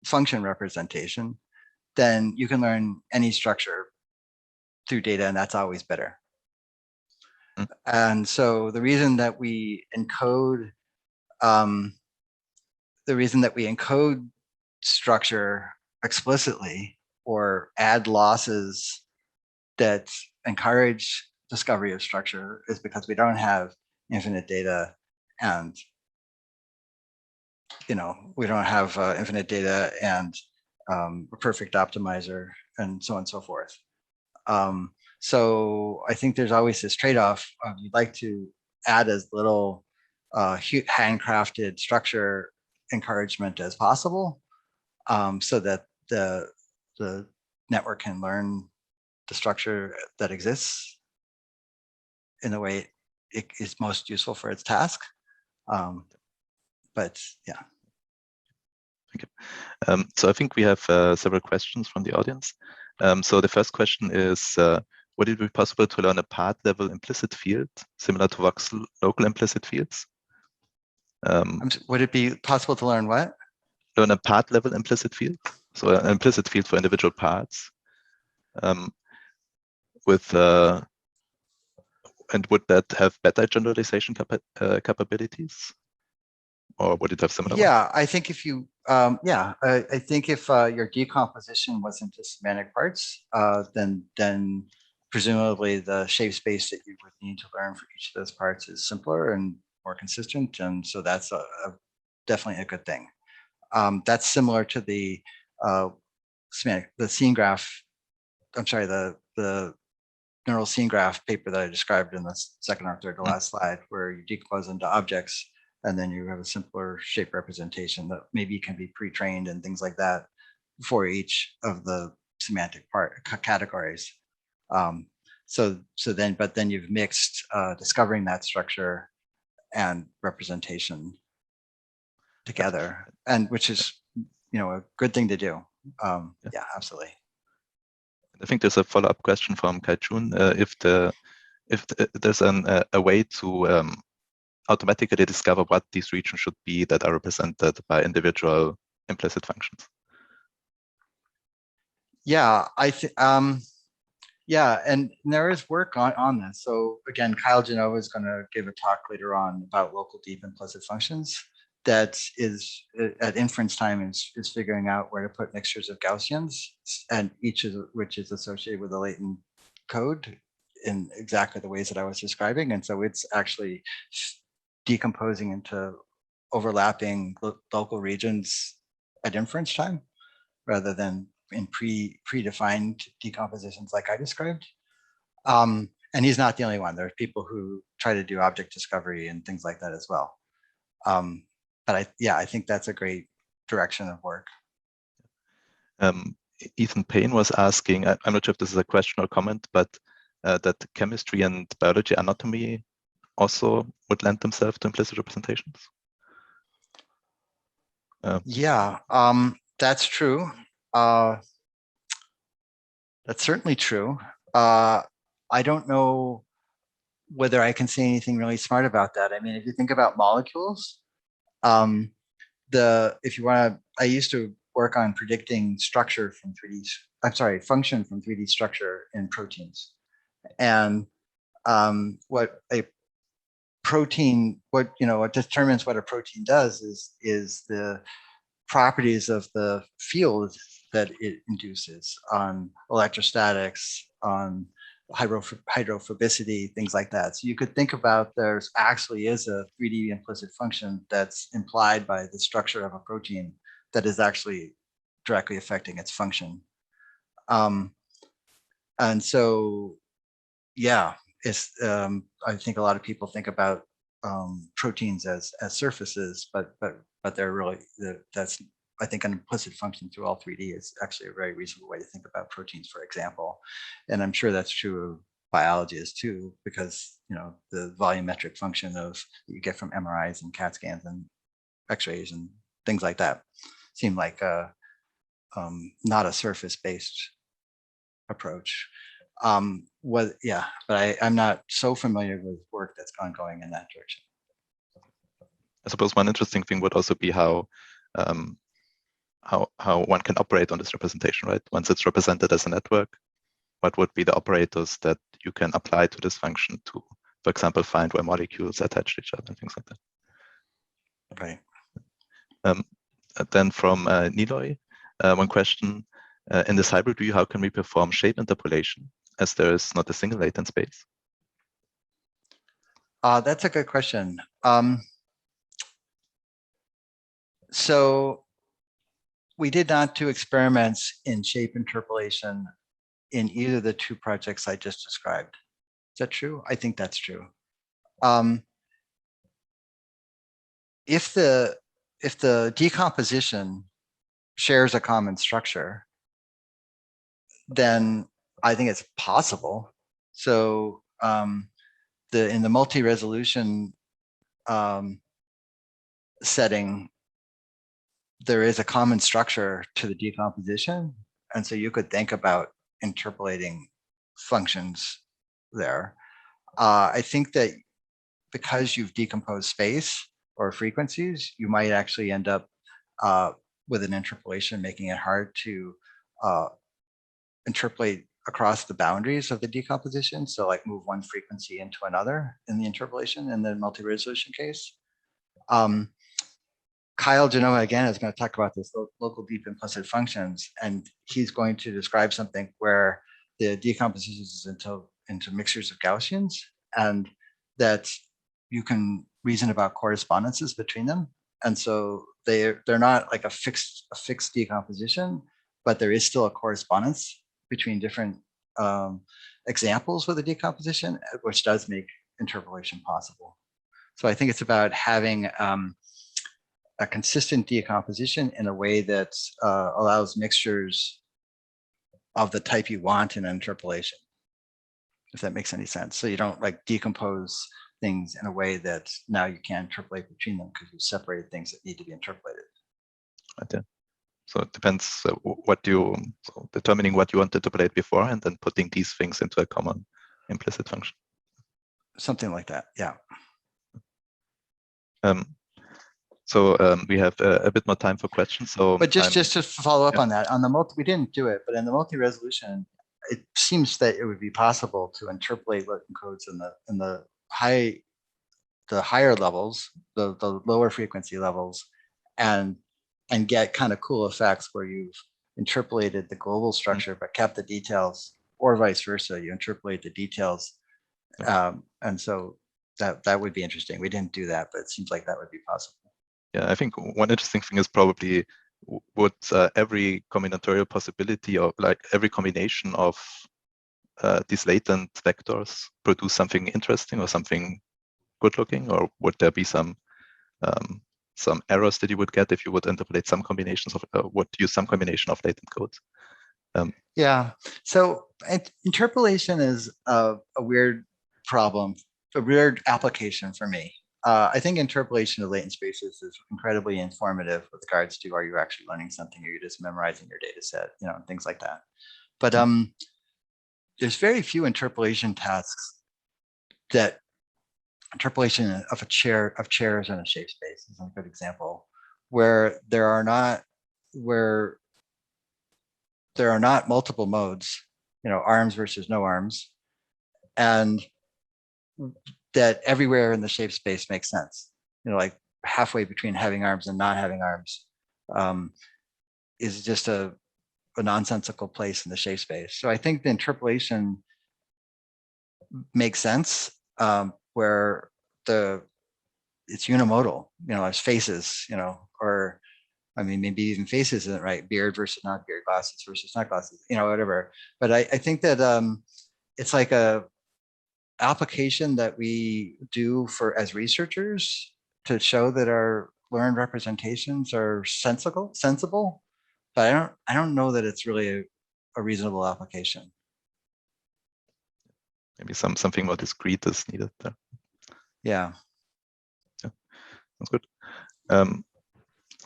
function representation, then you can learn any structure through data, and that's always better. And so the reason that we encode structure explicitly or add losses that encourage discovery of structure is because we don't have infinite data, and we don't have infinite data and a perfect optimizer and so on and so forth. So I think there's always this trade-off. You'd like to add as little handcrafted structure encouragement as possible, so that the network can learn the structure that exists in the way it is most useful for its task. But yeah. Thank you. So I think we have several questions from the audience. So the first question is, would it be possible to learn a part-level implicit field similar to voxel local implicit fields? Would it be possible to learn what? Learn a part-level implicit field, so an implicit field for individual parts. And would that have better generalization capabilities, or would it have similar? Yeah, I think if you, I think if your decomposition was into semantic parts, then presumably the shape space that you would need to learn for each of those parts is simpler and more consistent, and so that's definitely a good thing. That's similar to the scene graph. I'm sorry, the neural scene graph paper that I described in the second or third to last slide, where you decompose into objects, and then you have a simpler shape representation that maybe can be pre-trained and things like that for each of the semantic categories. But then you've mixed discovering that structure and representation together, and which is, a good thing to do. Yeah, absolutely. I think there's a follow-up question from Kaichun. If there's a way to automatically discover what these regions should be that are represented by individual implicit functions. Yeah, yeah, and there is work on this. So again, Kyle Genova is going to give a talk later on about local deep implicit functions. That is at inference time is figuring out where to put mixtures of Gaussians, and each of which is associated with a latent code in exactly the ways that I was describing. And so it's actually decomposing into overlapping local regions at inference time, rather than in predefined decompositions like I described. And he's not the only one. There are people who try to do object discovery and things like that as well. But I think that's a great direction of work. Ethan Payne was asking, I'm not sure if this is a question or comment, but that chemistry and biology anatomy also would lend themselves to implicit representations. Yeah, that's true. That's certainly true. I don't know whether I can say anything really smart about that. I mean, if you think about molecules, if you want to, I used to work on predicting structure from 3D, function from 3D structure in proteins. And what determines what a protein does is the properties of the field that it induces on electrostatics, on hydrophobicity, things like that. So you could think about there actually is a 3D implicit function that's implied by the structure of a protein that is actually directly affecting its function. And so, yeah, I think a lot of people think about proteins as surfaces, but they're really, that's, I think, an implicit function through all 3D is actually a very reasonable way to think about proteins, for example. And I'm sure that's true of biology as too, because the volumetric function that you get from MRIs and CAT scans and X-rays and things like that seem like not a surface-based approach. But I'm not so familiar with work that's ongoing in that direction. I suppose one interesting thing would also be how one can operate on this representation, right? Once it's represented as a network, what would be the operators that you can apply to this function to, for example, find where molecules attach to each other and things like that. Right. Then from Niloy, one question, in this hybrid view, how can we perform shape interpolation as there is not a single latent space? That's a good question. So we did not do experiments in shape interpolation in either of the two projects I just described. Is that true? I think that's true. If if the decomposition shares a common structure, then I think it's possible. So in the multi-resolution setting, there is a common structure to the decomposition. And so you could think about interpolating functions there. I think that because you've decomposed space or frequencies, you might actually end up with an interpolation, making it hard to interpolate across the boundaries of the decomposition. So like move one frequency into another in the interpolation in the multi-resolution case. Kyle Genova again is going to talk about this local deep implicit functions, and he's going to describe something where the decomposition is into mixtures of Gaussians, and that you can reason about correspondences between them. And so they're not like a fixed decomposition, but there is still a correspondence between different examples with a decomposition, which does make interpolation possible. So I think it's about having a consistent decomposition in a way that allows mixtures of the type you want in an interpolation, if that makes any sense. So you don't like decompose things in a way that now you can't interpolate between them because you separated things that need to be interpolated. Okay. So it depends determining what you want to interpolate before and then putting these things into a common implicit function. Something like that, yeah. So we have a bit more time for questions. So, but just to follow up on that, on the we didn't do it, but in the multi-resolution, it seems that it would be possible to interpolate Latin codes in the higher levels, the lower frequency levels, and get kind of cool effects where you've interpolated the global structure but kept the details, or vice versa. You interpolate the details, and so that would be interesting. We didn't do that, but it seems like that would be possible. Yeah, I think one interesting thing is probably would every combinatorial possibility, or like every combination of these latent vectors produce something interesting or something good looking, or would there be some errors that you would get if you would interpolate some combinations of would use some combination of latent codes? Yeah, so interpolation is a weird problem, a weird application for me. I think interpolation of latent spaces is incredibly informative with regards to, are you actually learning something, or you're just memorizing your data set, things like that. But there's very few interpolation tasks that interpolation of chairs in a shape space is a good example, where there are not multiple modes, arms versus no arms, and that everywhere in the shape space makes sense. Like halfway between having arms and not having arms is just a nonsensical place in the shape space. So I think the interpolation makes sense where it's unimodal, as faces, or I mean, maybe even faces isn't right, beard versus not beard, glasses versus not glasses, whatever. But I think that it's like a application that we do as researchers to show that our learned representations are sensible, but I don't know that it's really a reasonable application. Maybe something more discrete is needed there. Yeah. That's good.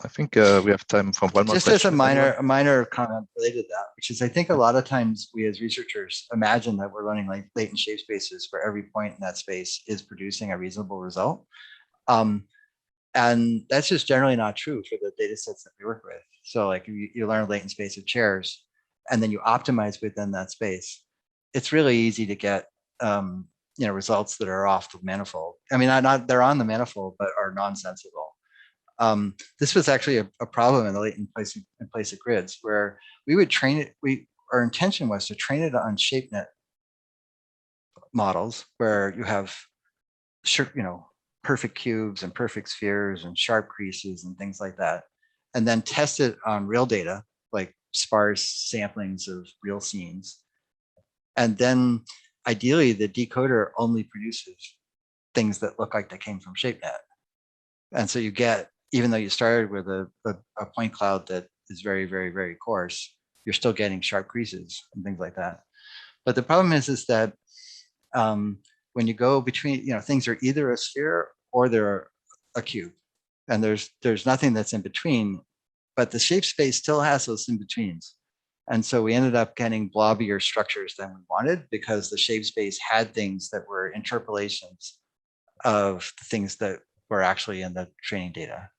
I think we have time for one more question. Just as a minor comment related to that, which is I think a lot of times we as researchers imagine that we're learning like latent shape spaces where every point in that space is producing a reasonable result. And that's just generally not true for the data sets that we work with. So like you learn a latent space of chairs and then you optimize within that space. It's really easy to get results that are off the manifold. I mean, they're on the manifold, but are nonsensical. This was actually a problem in the latent implicit grids where we would train it. Our intention was to train it on ShapeNet models where you have, perfect cubes and perfect spheres and sharp creases and things like that, and then test it on real data, like sparse samplings of real scenes. And then ideally the decoder only produces things that look like they came from ShapeNet. And so you get even though you started with a point cloud that is very, very, very coarse, you're still getting sharp creases and things like that. But the problem is that when you go between, things are either a sphere or they're a cube, and there's nothing that's in between, but the shape space still has those in-betweens. And so we ended up getting blobbier structures than we wanted because the shape space had things that were interpolations of the things that were actually in the training data.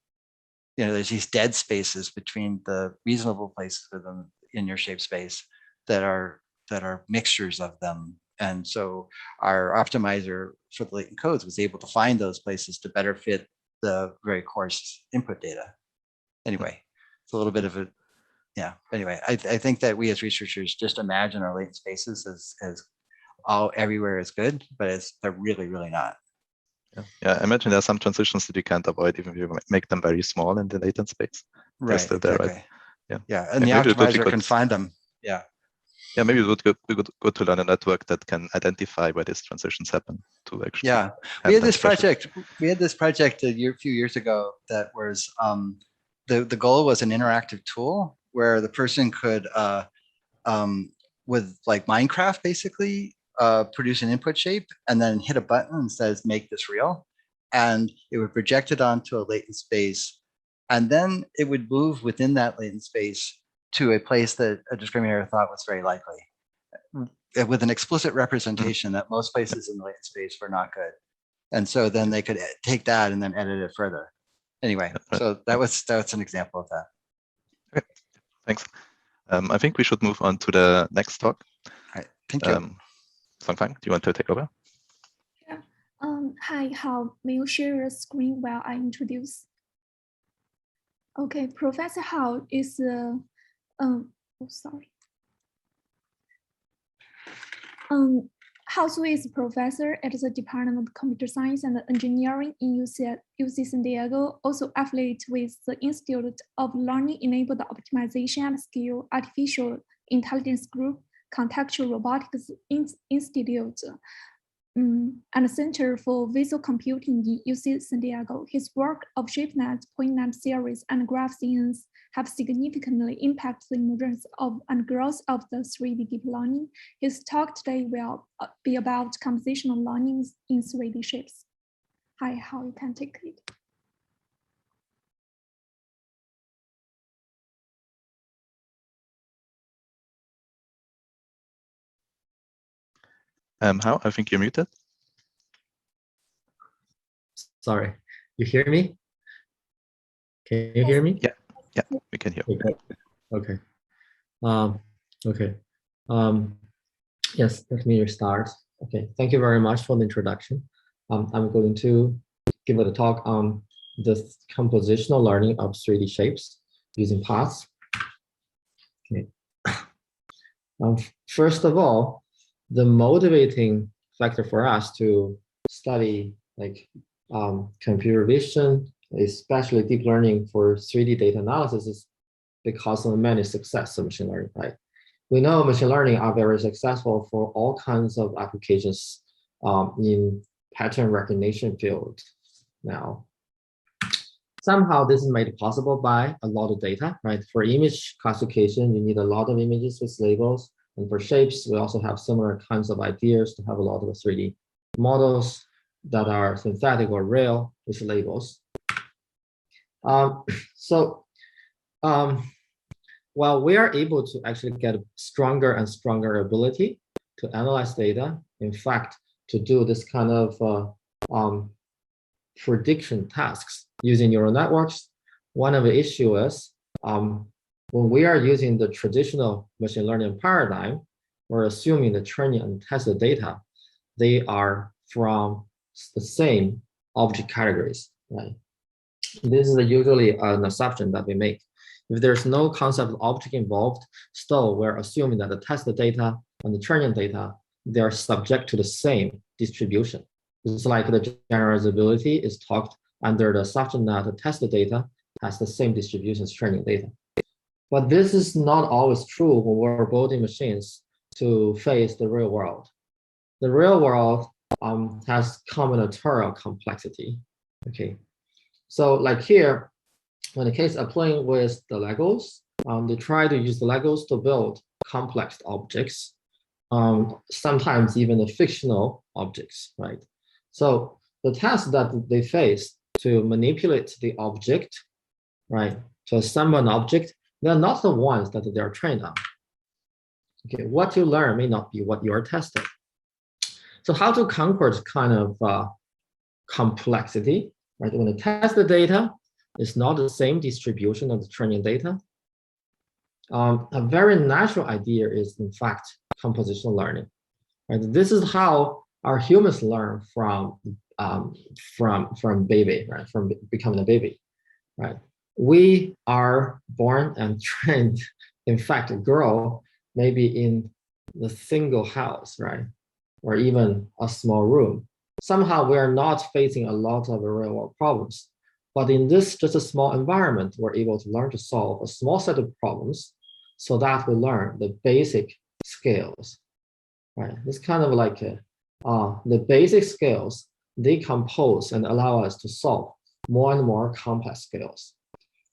There's these dead spaces between the reasonable places for them in your shape space that are mixtures of them. And so our optimizer for the latent codes was able to find those places to better fit the very coarse input data. Anyway, it's a little bit of a, yeah. Anyway, I think that we as researchers just imagine our latent spaces as all everywhere is good, but they're really, really not. Yeah, I imagine there are some transitions that you can't avoid even if you make them very small in the latent space. Right, still exactly. there, right? Yeah. Yeah, and the optimizer can find them. Yeah. Yeah, maybe it would be good to learn a network that can identify where these transitions happen to actually. Yeah, we had this project. We had this project a few years ago that was the goal was an interactive tool where the person could with like Minecraft basically produce an input shape and then hit a button and says make this real, and it would project it onto a latent space, and then it would move within that latent space to a place that a discriminator thought was very likely, with an explicit representation that most places in the latent space were not good. And so then they could take that and then edit it further. Anyway, so that's an example of that. Okay, thanks. I think we should move on to the next talk. All right, thank you. Songfang, do you want to take over? Yeah. Hi, Hao. May you share your screen while I introduce? Okay, Professor Hao is Hao Sui is a professor at the Department of Computer Science and Engineering in UC San Diego, also affiliated with the Institute of Learning-Enabled Optimization at Scale Artificial Intelligence Group, Contextual Robotics Institute, and Center for Visual Computing in UC San Diego. His work of ShapeNet, PointNet series, and graph science have significantly impacted the emergence of and growth of the 3D deep learning. His talk today will be about compositional learning in 3D shapes. Hi, Hao, you can take it. Hao, I think you're muted. Sorry, you hear me? Can you hear me? Yeah, we can hear. Okay. Okay. Yes, let me restart. Okay, thank you very much for the introduction. I'm going to give a talk on the compositional learning of 3D shapes using paths. Okay. First of all, the motivating factor for us to study like computer vision, especially deep learning for 3D data analysis, is because of the many success of machine learning, right? We know machine learning are very successful for all kinds of applications in pattern recognition field now. Somehow this is made possible by a lot of data, right? For image classification, you need a lot of images with labels. And for shapes, we also have similar kinds of ideas to have a lot of 3D models that are synthetic or real with labels. While we are able to actually get a stronger and stronger ability to analyze data, in fact, to do this kind of prediction tasks using neural networks, one of the issues is when we are using the traditional machine learning paradigm, we're assuming the training and tested data, they are from the same object categories, right? This is usually an assumption that we make. If there's no concept of object involved, still we're assuming that the tested data and the training data, they are subject to the same distribution. It's like the generalizability is talked under the assumption that the tested data has the same distribution as training data. But this is not always true when we're building machines to face the real world. The real world has combinatorial complexity. Okay, so like here, in the case of playing with the Legos, they try to use the Legos to build complex objects, sometimes even the fictional objects, right? So the task that they face to manipulate the object, right, to assemble an object, they're not the ones that they're trained on. Okay, what you learn may not be what you're testing. So how to conquer this kind of complexity, right? When you test the data, it's not the same distribution of the training data. A very natural idea is, in fact, compositional learning. Right? This is how our humans learn from baby, right? From becoming a baby, right? We are born and trained, in fact, grow maybe in the single house, right? Or even a small room. Somehow we are not facing a lot of real world problems. But in this just a small environment, we're able to learn to solve a small set of problems so that we learn the basic skills, right? It's kind of like the basic skills decompose and allow us to solve more and more complex skills.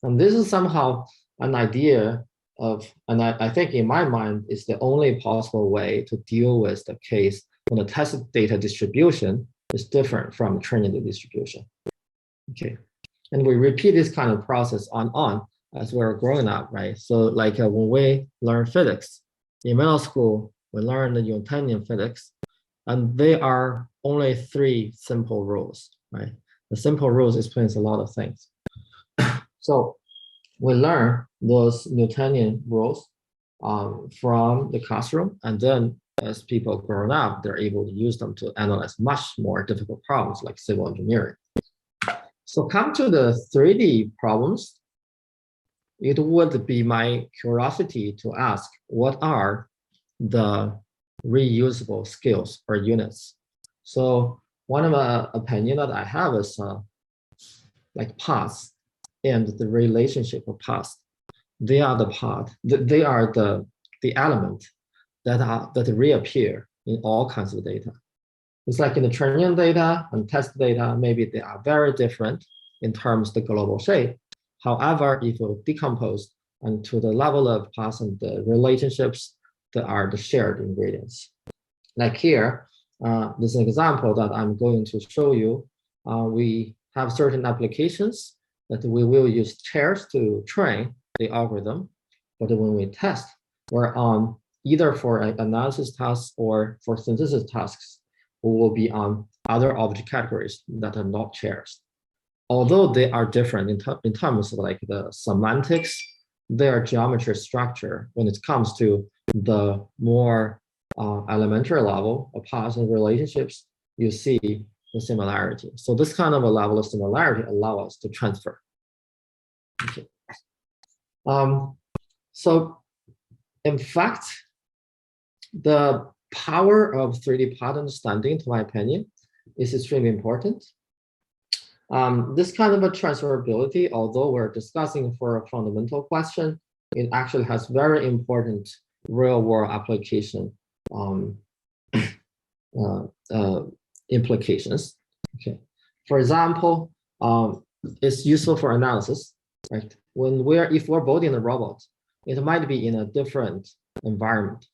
And this is somehow an idea of, and I think in my mind is the only possible way to deal with the case when the test data distribution is different from training data distribution. Okay, and we repeat this kind of process on as we're growing up, right? So like when we learn physics in middle school, we learn the Newtonian physics, and they are only 3 simple rules, right? The simple rules explains a lot of things. So we learn those Newtonian rules from the classroom, and then as people grow up, they're able to use them to analyze much more difficult problems like civil engineering. So come to the 3D problems, it would be my curiosity to ask, what are the reusable skills or units? So one of the opinion that I have is like paths and the relationship of paths. They are the path, they are the element that reappear in all kinds of data. It's like in the training data and test data, maybe they are very different in terms of the global shape. However, if you decompose and to the level of paths and the relationships that are the shared ingredients. Like here, this is an example that I'm going to show you. We have certain applications that we will use chairs to train the algorithm, but when we test, we're on either for analysis tasks or for synthesis tasks, we will be on other object categories that are not chairs. Although they are different in terms of like the semantics, their geometry structure, when it comes to the more elementary level of paths and relationships, you see the similarity. So this kind of a level of similarity allow us to transfer. Okay. So in fact, the power of 3D path understanding, to my opinion, is extremely important. This kind of a transferability, although we're discussing for a fundamental question, it actually has very important real-world application implications. Okay, for example, it's useful for analysis, right? If we're building a robot, it might be in a different environment.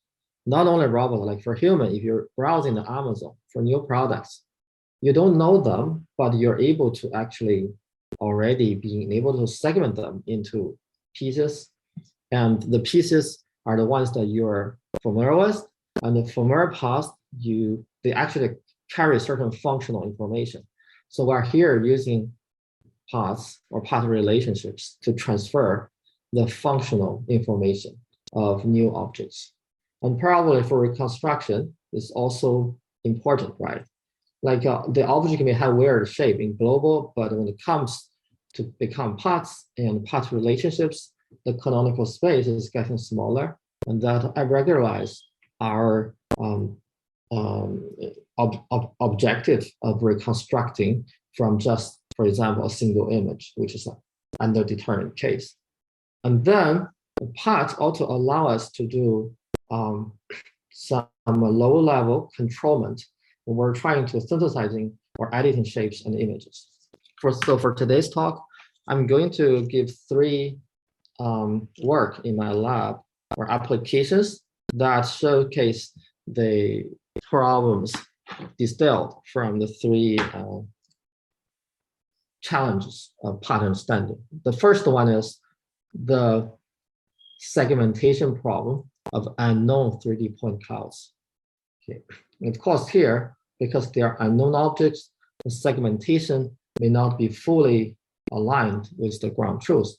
Not only robot, like for human, if you're browsing the Amazon for new products, you don't know them, but you're able to actually already being able to segment them into pieces. And the pieces are the ones that you're familiar with. And the familiar paths, they actually carry certain functional information. So we're here using paths or path relationships to transfer the functional information of new objects. And probably for reconstruction is also important, right? Like the object may have weird shape in global, but when it comes to become paths and path relationships, the canonical space is getting smaller, and that regularize our objective of reconstructing from just, for example, a single image, which is an underdetermined case. And then the paths also allow us to do some low-level controlment when we're trying to synthesizing or editing shapes and images. So for today's talk, I'm going to give 3 work in my lab or applications that showcase the problems distilled from the 3 challenges of pattern understanding. The first one is the segmentation problem of unknown 3D point clouds. Okay. Of course, here, because they are unknown objects, the segmentation may not be fully aligned with the ground truth.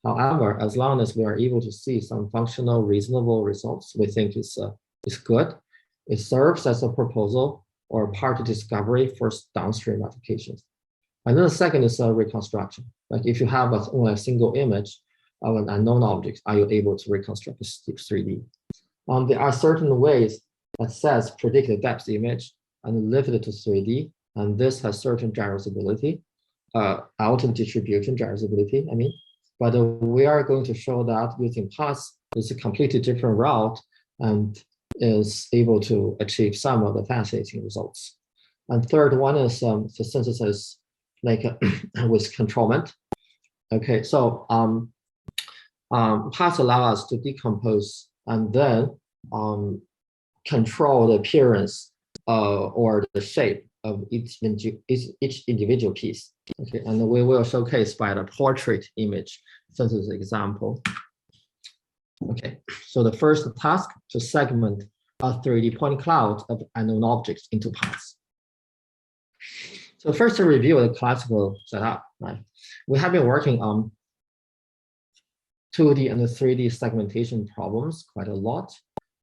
However, as long as we are able to see some functional, reasonable results, we think it's good. It serves as a proposal or part of discovery for downstream applications. And then the second is a reconstruction. Like if you have only a single image of an unknown object, are you able to reconstruct a 3D? There are certain ways that says predict the depth image and lift it to 3D, and this has certain generalizability, alternate distribution generalizability, I mean. But we are going to show that using PAS is a completely different route and is able to achieve some of the fascinating results. And third one is the synthesis like with controlment. Okay, so PAS allow us to decompose and then control the appearance or the shape of each individual piece. Okay, and we will showcase by the portrait image synthesis example. Okay, so the first task to segment a 3D point cloud of unknown objects into parts. So first to review the classical setup, right? We have been working on 2D and the 3D segmentation problems quite a lot,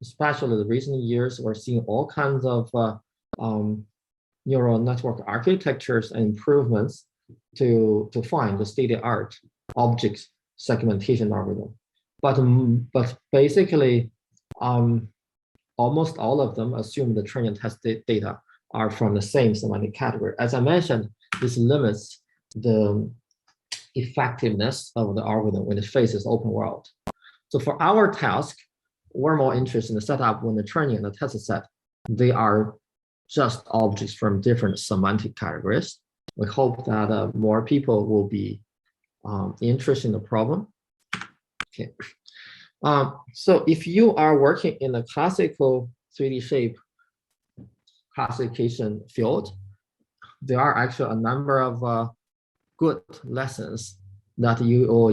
especially the recent years. We're seeing all kinds of neural network architectures and improvements to find the state-of-the-art object segmentation algorithm. But basically, almost all of them assume the training and test data are from the same semantic category. As I mentioned, this limits the effectiveness of the algorithm when it faces open world. So for our task, we're more interested in the setup when the training and the test set, they are just objects from different semantic categories. We hope that more people will be interested in the problem. Okay. So if you are working in the classical 3D shape classification field, there are actually a number of good lessons that you will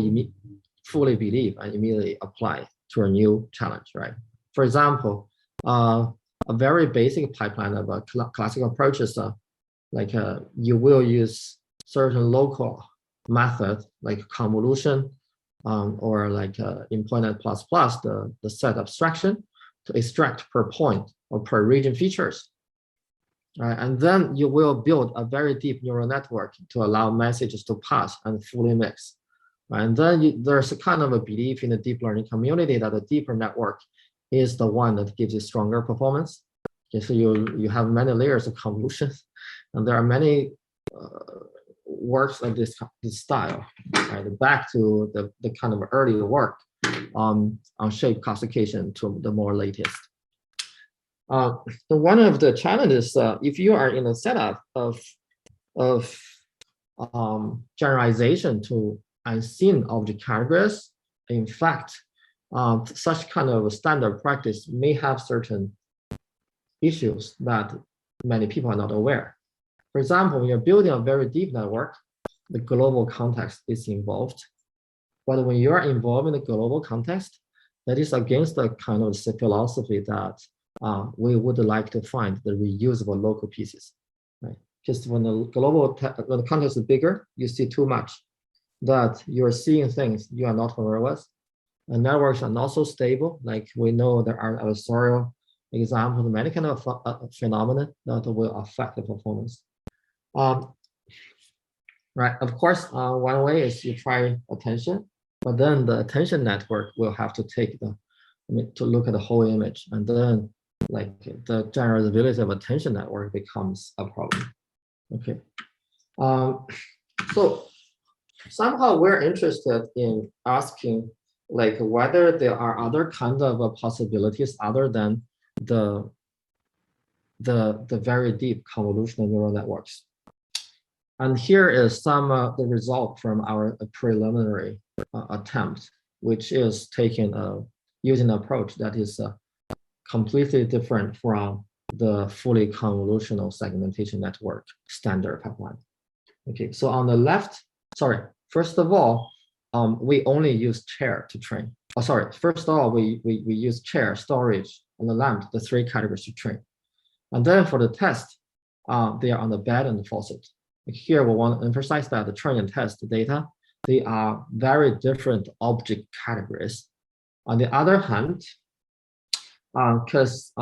fully believe and immediately apply to a new challenge, right? For example, a very basic pipeline of classical approaches, you will use certain local methods like convolution or like in ParSeNet++, the set abstraction to extract per point or per region features. And then you will build a very deep neural network to allow messages to pass and fully mix. And then there's a kind of a belief in the deep learning community that a deeper network is the one that gives you stronger performance. Okay, so you have many layers of convolution, and there are many works of this style. Right? Back to the kind of earlier work on shape classification to the more latest. So one of the challenges, if you are in a setup of generalization to unseen object categories, in fact, such kind of standard practice may have certain issues that many people are not aware. For example, when you're building a very deep network, the global context is involved. But when you are involved in the global context, that is against the kind of philosophy that we would like to find the reusable local pieces, right? Because when the when the context is bigger, you see too much, that you're seeing things you are not familiar with. And networks are not so stable. Like we know there are adversarial examples, many kind of phenomena that will affect the performance. Right, of course, one way is you try attention, but then the attention network will have to take to look at the whole image, and then like the generalizability of attention network becomes a problem. Okay, so somehow we're interested in asking like whether there are other kinds of possibilities other than the very deep convolutional neural networks. And here is some of the result from our preliminary attempt, which is using an approach that is completely different from the fully convolutional segmentation network standard pipeline. Okay, so on the left, first of all, we only use chair to train. First of all, we use chair, storage, and the lamp, the 3 categories to train. And then for the test, they are on the bed and the faucet. Here, we want to emphasize that the train and test data, they are very different object categories. On the other hand, because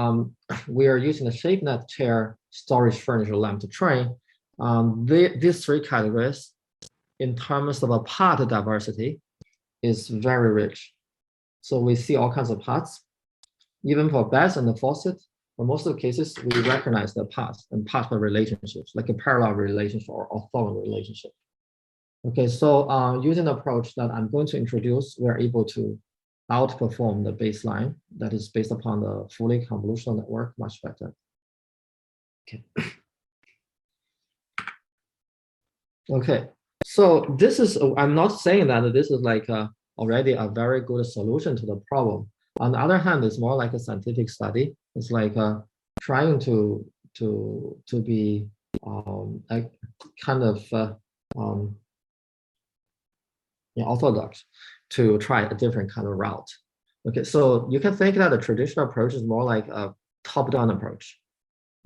we are using the ShapeNet chair, storage, furniture, lamp to train, these 3 categories, in terms of a part diversity, is very rich. So we see all kinds of parts. Even for beds and the faucet, for most of the cases, we recognize the parts and partial relationships, like a parallel relationship or orthogonal relationship. Okay, so using the approach that I'm going to introduce, we're able to outperform the baseline that is based upon the fully convolutional network much better. Okay. Okay, so this is, I'm not saying that this is like already a very good solution to the problem. On the other hand, it's more like a scientific study. It's like trying to be a kind of orthodox to try a different kind of route. Okay, so you can think that the traditional approach is more like a top-down approach.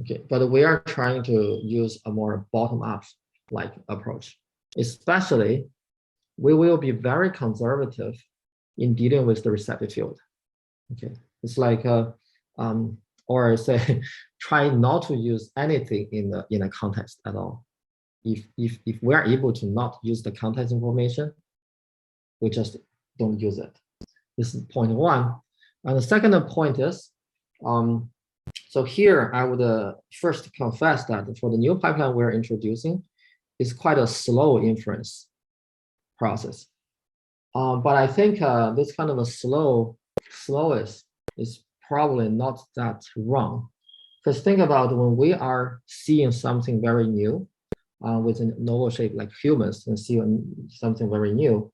Okay, but we are trying to use a more bottom-up like approach. Especially, we will be very conservative in dealing with the receptive field. Okay, it's like or say try not to use anything in a context at all. If we are able to not use the context information, we just don't use it. This is point 1. And the second point is, so here I would first confess that for the new pipeline we're introducing, it's quite a slow inference process. But I think this kind of a slowest is probably not that wrong. Because think about when we are seeing something very new with a novel shape like humans and see something very new,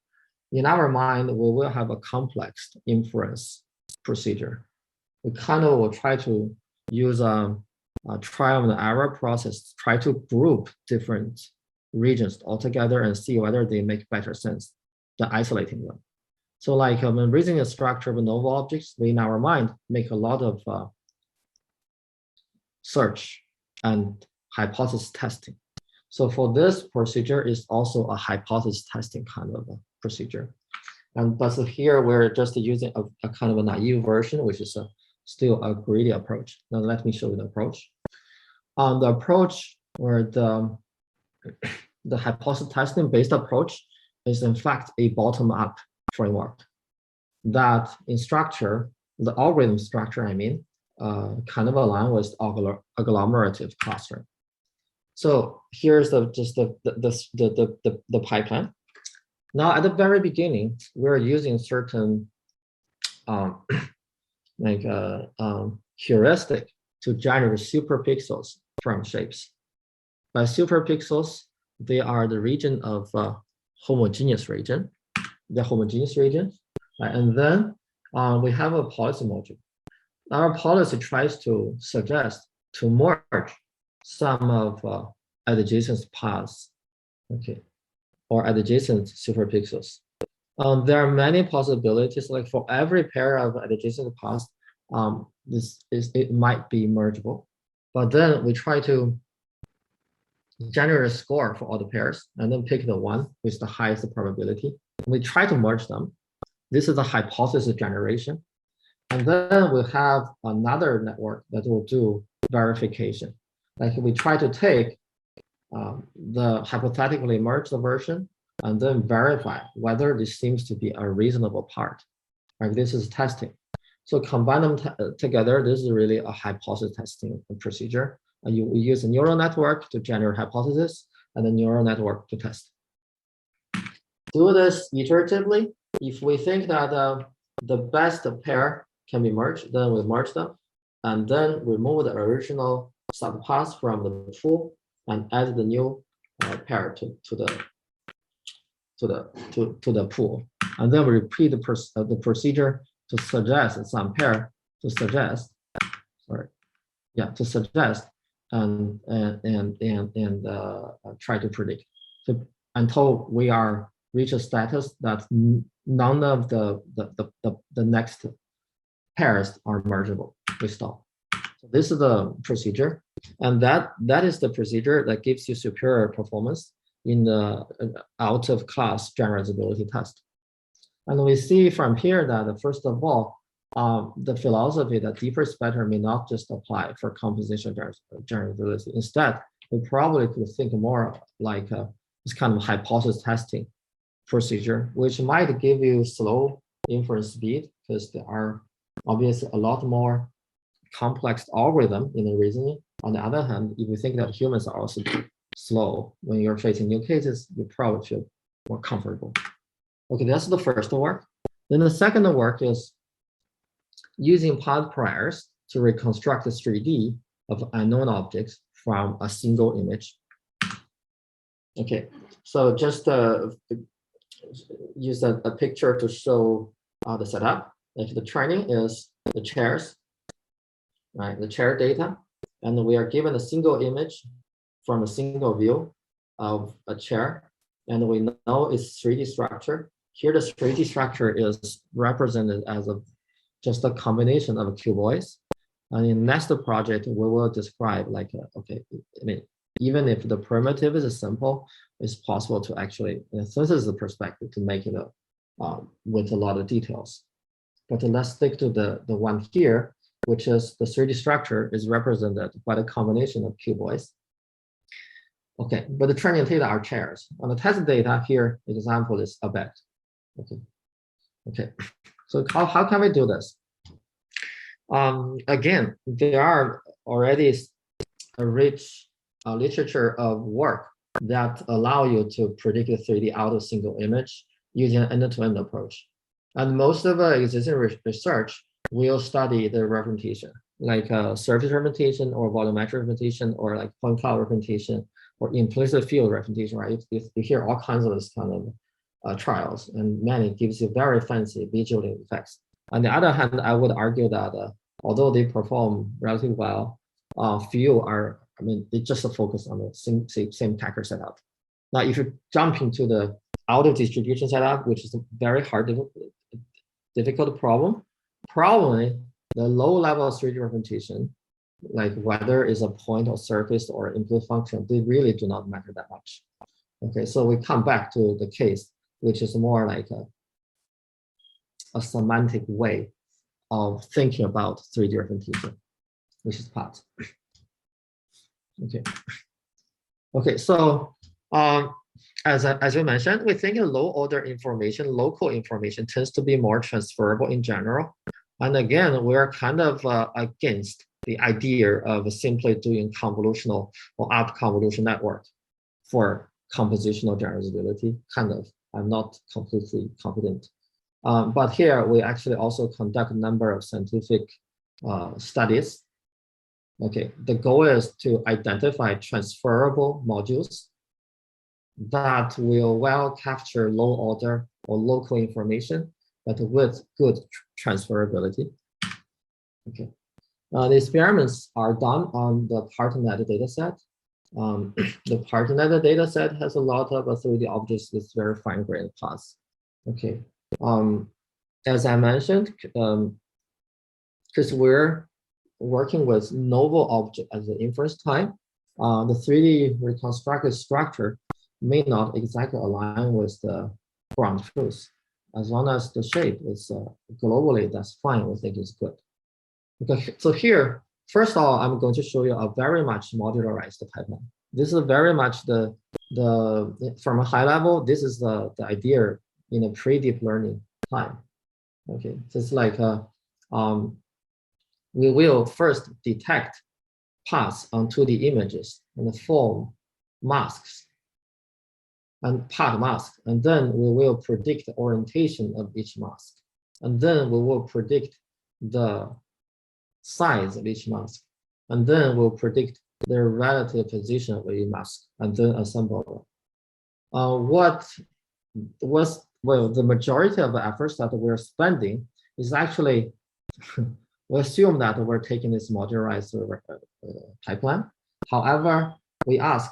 in our mind, we will have a complex inference procedure. We kind of will try to use a trial and error process, try to group different regions all together and see whether they make better sense than isolating them. So like when reasoning a structure of novel objects, we in our mind make a lot of search and hypothesis testing. So for this procedure is also a hypothesis testing kind of a procedure. But so here we're just using a kind of a naive version, which is still a greedy approach. Now let me show you the approach. The approach where the hypothesis testing based approach is in fact a bottom-up framework that in structure, the algorithm structure, I mean, kind of align with agglomerative clustering. So here's the pipeline. Now at the very beginning, we're using certain heuristic to generate superpixels from shapes. By superpixels, they are the region of homogeneous region, the homogeneous region, and then we have a policy module. Our policy tries to suggest to merge some of adjacent paths, okay, or adjacent superpixels. There are many possibilities. Like for every pair of adjacent paths, it might be mergeable. But then we try to generate a score for all the pairs and then pick the one with the highest probability. We try to merge them. This is a hypothesis generation. And then we have another network that will do verification. Like we try to take the hypothetically merged version and then verify whether this seems to be a reasonable part. Like this is testing. So combine them together, this is really a hypothesis testing procedure. And you use a neural network to generate hypothesis and a neural network to test. Do this iteratively. If we think that the best pair can be merged, then we merge them and then remove the original subpaths from the pool and add the new pair to the pool, and then we repeat the procedure to suggest some pair to suggest. Sorry, yeah, to suggest and try to predict until we reach a status that none of the next pairs are mergeable. We stop. So this is the procedure, and that is the procedure that gives you superior performance in the out of class generalizability test. And we see from here that first of all, the philosophy that deeper is better may not just apply for composition generalizability. Instead, we probably could think more like this kind of hypothesis testing procedure, which might give you slow inference speed because there are obviously a lot more complex algorithm in the reasoning. On the other hand, if you think that humans are also slow when you're facing new cases, you probably feel more comfortable. Okay, that's the first work. Then the second work is using path priors to reconstruct the 3D of unknown objects from a single image. Okay, so just use a picture to show the setup. Like the training is the chairs, right? The chair data, and we are given a single image from a single view of a chair, and we know its 3D structure. Here, the 3D structure is represented as just a combination of cuboids. And in next project, we will describe like, okay, I mean, even if the primitive is simple, it's possible to actually synthesize the perspective to make it with a lot of details. But let's stick to the one here, which is the 3D structure is represented by the combination of cuboids. Okay, but the training data are chairs. On the test data here, example is a bed. Okay. So how can we do this? Again, there are already a rich literature of work that allow you to predict the 3D out of single image using an end-to-end approach. And most of the existing research will study the representation, like surface representation or volumetric representation or like point cloud representation or implicit field representation, right? You hear all kinds of this kind of trials, and many gives you very fancy visual effects. On the other hand, I would argue that although they perform relatively well, few are, I mean, they just focus on the same tacker setup. Now, if you jump into the out of distribution setup, which is a very hard, difficult problem, probably the low level of 3D representation, like whether it's a point or surface or implicit function, they really do not matter that much. Okay, so we come back to the case, which is more like a semantic way of thinking about 3D representation, which is part. Okay, so as we mentioned, we think low order information, local information tends to be more transferable in general. And again, we're kind of against the idea of simply doing convolutional or up convolution network for compositional generalizability, kind of. I'm not completely confident. But here we actually also conduct a number of scientific studies. Okay, the goal is to identify transferable modules that will well capture low order or local information, but with good transferability. Okay, the experiments are done on the ParSeNet dataset. The ParSeNet dataset has a lot of 3D objects with very fine-grained paths. Okay, as I mentioned, because we're working with novel object as the inference time, the 3D reconstructed structure may not exactly align with the ground truth. As long as the shape is globally, that's fine. We think it's good. Okay, so here, first of all, I'm going to show you a very much modularized pipeline. This is very much from a high level, this is the idea in a pre-deep learning time. Okay, so it's like we will first detect paths on 2D images and form masks and path mask, and then we will predict the orientation of each mask, and then we will predict the size of each mask, and then we'll predict their relative position of a mask and then assemble them. What was, well, the majority of the efforts that we're spending is actually, we assume that we're taking this modularized pipeline. However, we ask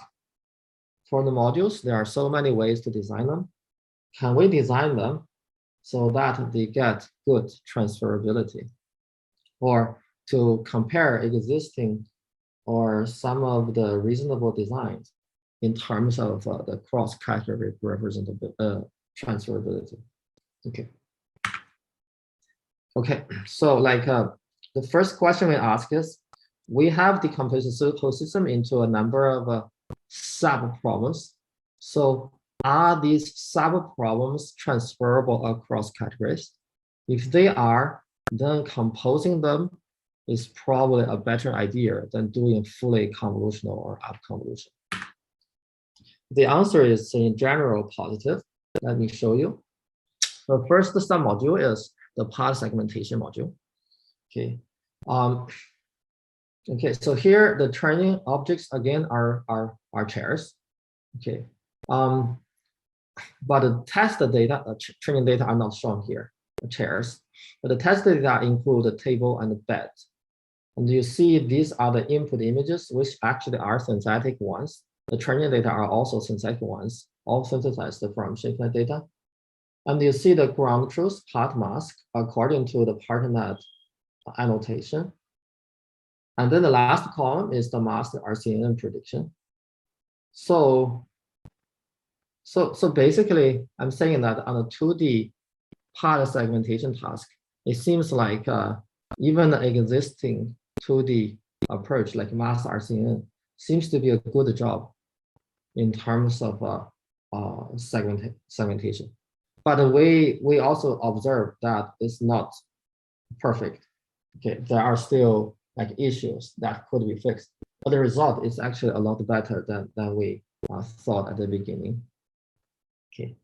for the modules, there are so many ways to design them. Can we design them so that they get good transferability? Or to compare existing or some of the reasonable designs in terms of the cross-category representability, transferability. Okay, so like the first question we ask is, we have decomposed the whole system into a number of sub-problems. So are these sub-problems transferable across categories? If they are, then composing them is probably a better idea than doing fully convolutional or up convolution. The answer is in general positive. Let me show you. The first sub-module is the path segmentation module. Okay. Okay, so here the training objects again are chairs. Okay. But the test data, training data are not shown here, the chairs. But the test data include the table and the bed. And you see these are the input images, which actually are synthetic ones. The training data are also synthetic ones, all synthesized from ShapeNet data. And you see the ground truth part mask according to the ParSeNet annotation. And then the last column is the mask RCN prediction. So basically, I'm saying that on a 2D part segmentation task, it seems like even the existing 2D approach like mass RCN seems to be a good job in terms of segmentation. But we also observe that it's not perfect. Okay, there are still like issues that could be fixed, but the result is actually a lot better than we thought at the beginning. Okay.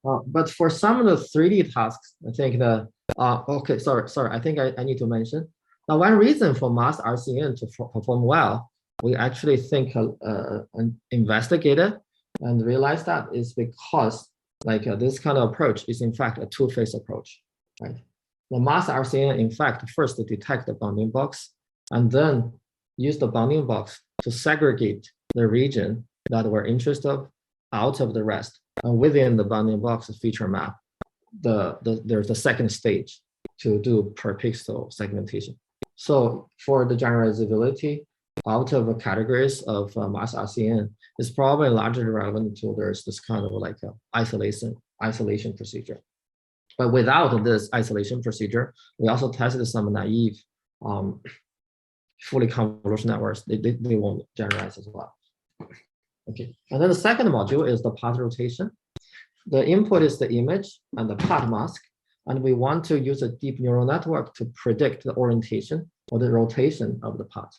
But for some of the 3D tasks, I think the okay, sorry, I think I need to mention. Now, one reason for mass RCN to perform well, we actually think investigated and realized that is because like this kind of approach is in fact a two-phase approach, right? The mass RCN, in fact, first detect the bounding box and then use the bounding box to segregate the region that we're interested in out of the rest. And within the bounding box feature map, there's a second stage to do per pixel segmentation. So for the generalizability out of the categories of mass RCN is probably largely relevant to there's this kind of like isolation procedure. But without this isolation procedure, we also tested some naive fully convolutional networks. They won't generalize as well. Okay, and then the second module is the path rotation. The input is the image and the path mask, and we want to use a deep neural network to predict the orientation or the rotation of the path.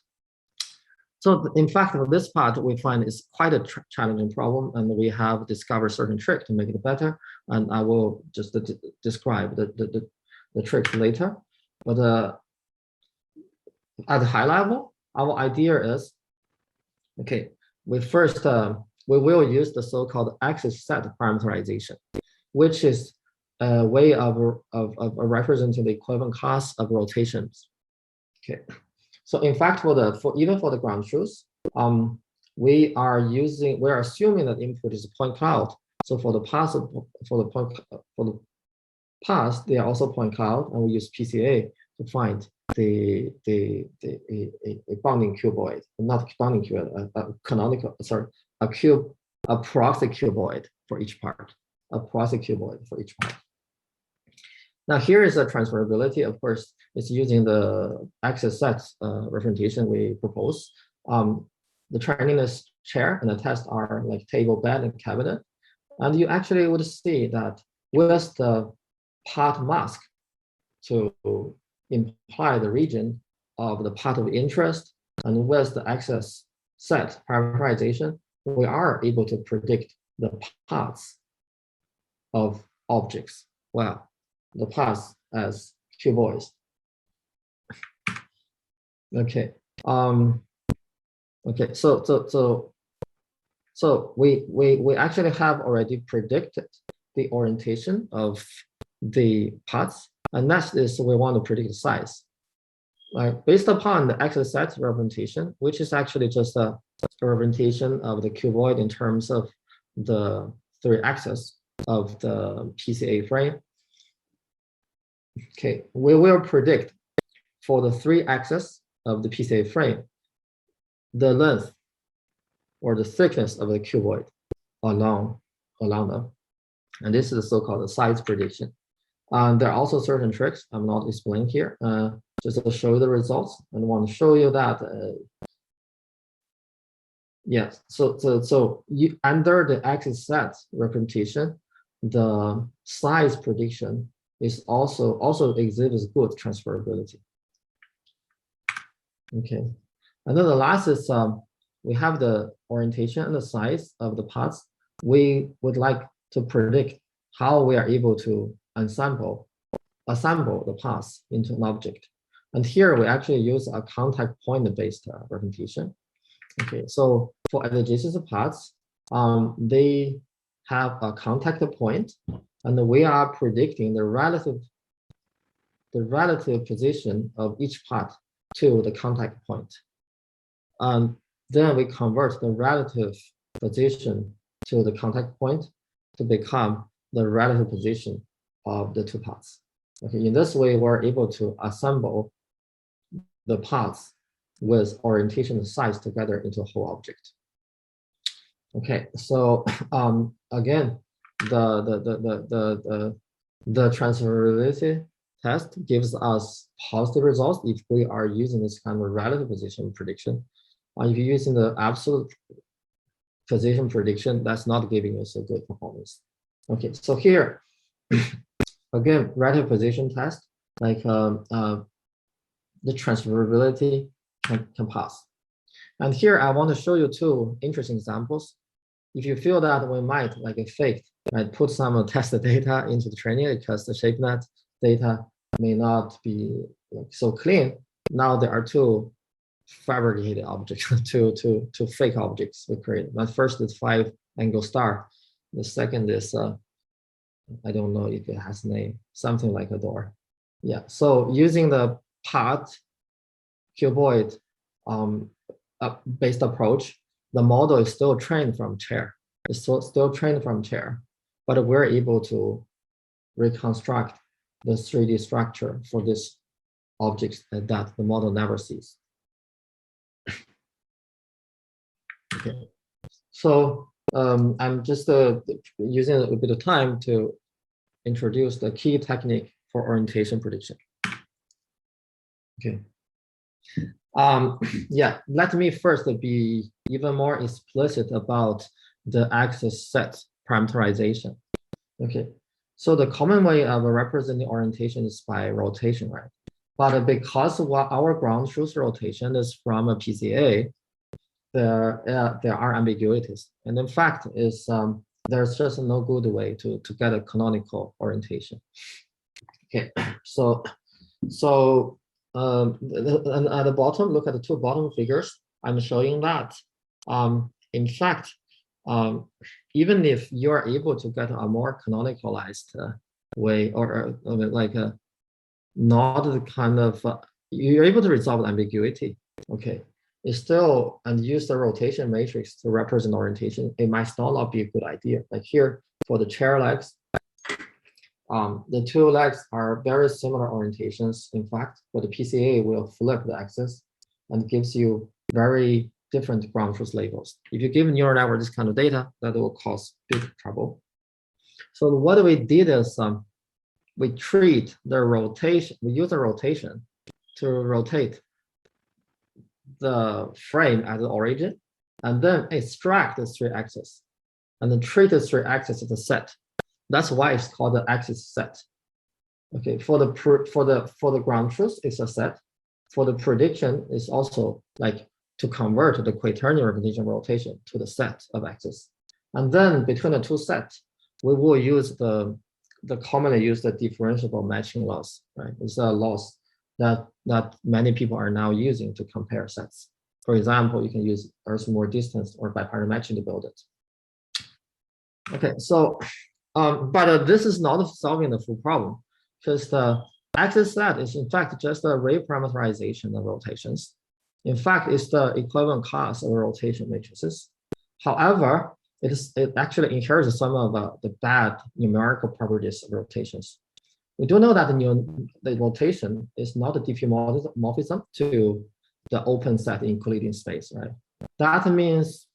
So in fact, for this part, we find is quite a challenging problem, and we have discovered certain trick to make it better. And I will just describe the tricks later. But at a high level, our idea is, okay, we first, we will use the so-called axis set parameterization, which is a way of representing the equivalent class of rotations. Okay. So in fact, even for the ground truth, we are assuming that input is a point cloud. So for the path, they are also point cloud, and we use PCA to find a bounding cuboid, not bounding cuboid, a canonical, sorry, a proxy cuboid for each part, Now here is a transferability. Of course, it's using the axis sets representation we propose. The training is chair and the tests are like table, bed, and cabinet. And you actually would see that with the path mask to imply the region of the path of interest, and with the axis set parameterization, we are able to predict the paths of objects. Well, the paths as cuboids. Okay, Okay, so we actually have already predicted the orientation of the parts, and next is we want to predict the size. Like based upon the axis set representation, which is actually just a representation of the cuboid in terms of the 3 axes of the PCA frame. Okay, we will predict for the 3 axes of the PCA frame, the length or the thickness of the cuboid along them. And this is the so-called size prediction. There are also certain tricks I'm not explaining here, just to show you the results. And want to show you that, yes. So you under the axis set representation, the size prediction is also exhibits good transferability. Okay, and then the last is we have the orientation and the size of the parts. We would like to predict how we are able to assemble the parts into an object. And here we actually use a contact point based representation. Okay, so for adjacent parts, they have a contact point, and we are predicting the relative position of each part to the contact point. And then we convert the relative position to the contact point to become the relative position of the 2 parts. Okay, in this way, we're able to assemble the parts with orientation and size together into a whole object. Okay, so again, the transferability test gives us positive results if we are using this kind of relative position prediction. If you're using the absolute position prediction, that's not giving us a good performance. Okay, so here, again, relative position test, like the transferability can pass. And here I want to show you 2 interesting examples. If you feel that we might, like a fake, might put some test data into the training because the ShapeNet data may not be so clean. Now there are 2 fabricated objects, two fake objects we created. The first is 5-angle star. The second is I don't know if it has a name, something like a door. Yeah. So using the part cuboid based approach, the model is still trained from chair. It's still trained from chair, but we're able to reconstruct the 3D structure for this object that the model never sees. Okay, so I'm just using a bit of time to introduce the key technique for orientation prediction. Okay. Yeah, let me first be even more explicit about the axis set parameterization. Okay, so the common way of representing orientation is by rotation, right? But because our ground truth rotation is from a PCA, there are ambiguities. And in fact, there's just no good way to get a canonical orientation. Okay, so and at the bottom, look at the 2 bottom figures. I'm showing that, in fact, even if you are able to get a more canonicalized way, or like not the kind of, you're able to resolve ambiguity, okay, it's still, and use the rotation matrix to represent orientation, it might still not be a good idea. Like here, for the chair legs, the 2 legs are very similar orientations, in fact, but the PCA will flip the axis and gives you very different ground truth labels. If you give neural network this kind of data, that will cause big trouble. So what we did is we treat the rotation, we use the rotation to rotate the frame at the origin, and then extract the 3 axes, and then treat the 3 axes as a set. That's why it's called the axis set. Okay, for the ground truth, it's a set. For the prediction, it's also like to convert the quaternion representation rotation to the set of axes. And then between the 2 sets, we will use the commonly used differentiable matching loss, right? It's a loss that many people are now using to compare sets. For example, you can use Earth-Moore distance or biparametric to build it. Okay, so but this is not solving the full problem, because the axis set is in fact just a reparameterization of rotations. In fact, it's the equivalent class of rotation matrices. However, it actually inherits some of the bad numerical properties of rotations. We do know that the rotation is not a diffeomorphism to the open set in Euclidean space, right? That means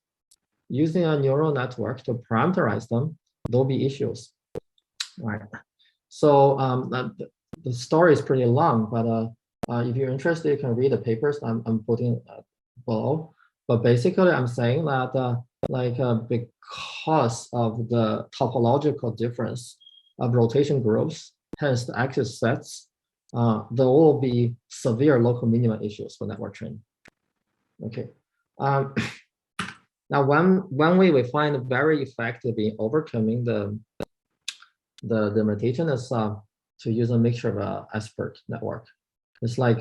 using a neural network to parameterize them, there'll be issues, right? So the story is pretty long, but if you're interested, you can read the papers I'm putting below. But basically, I'm saying that because of the topological difference of rotation groups, hence the axis sets, there will be severe local minima issues for network training. Okay. Now, one way we find very effective in overcoming the limitation is to use a mixture of an expert network. It's like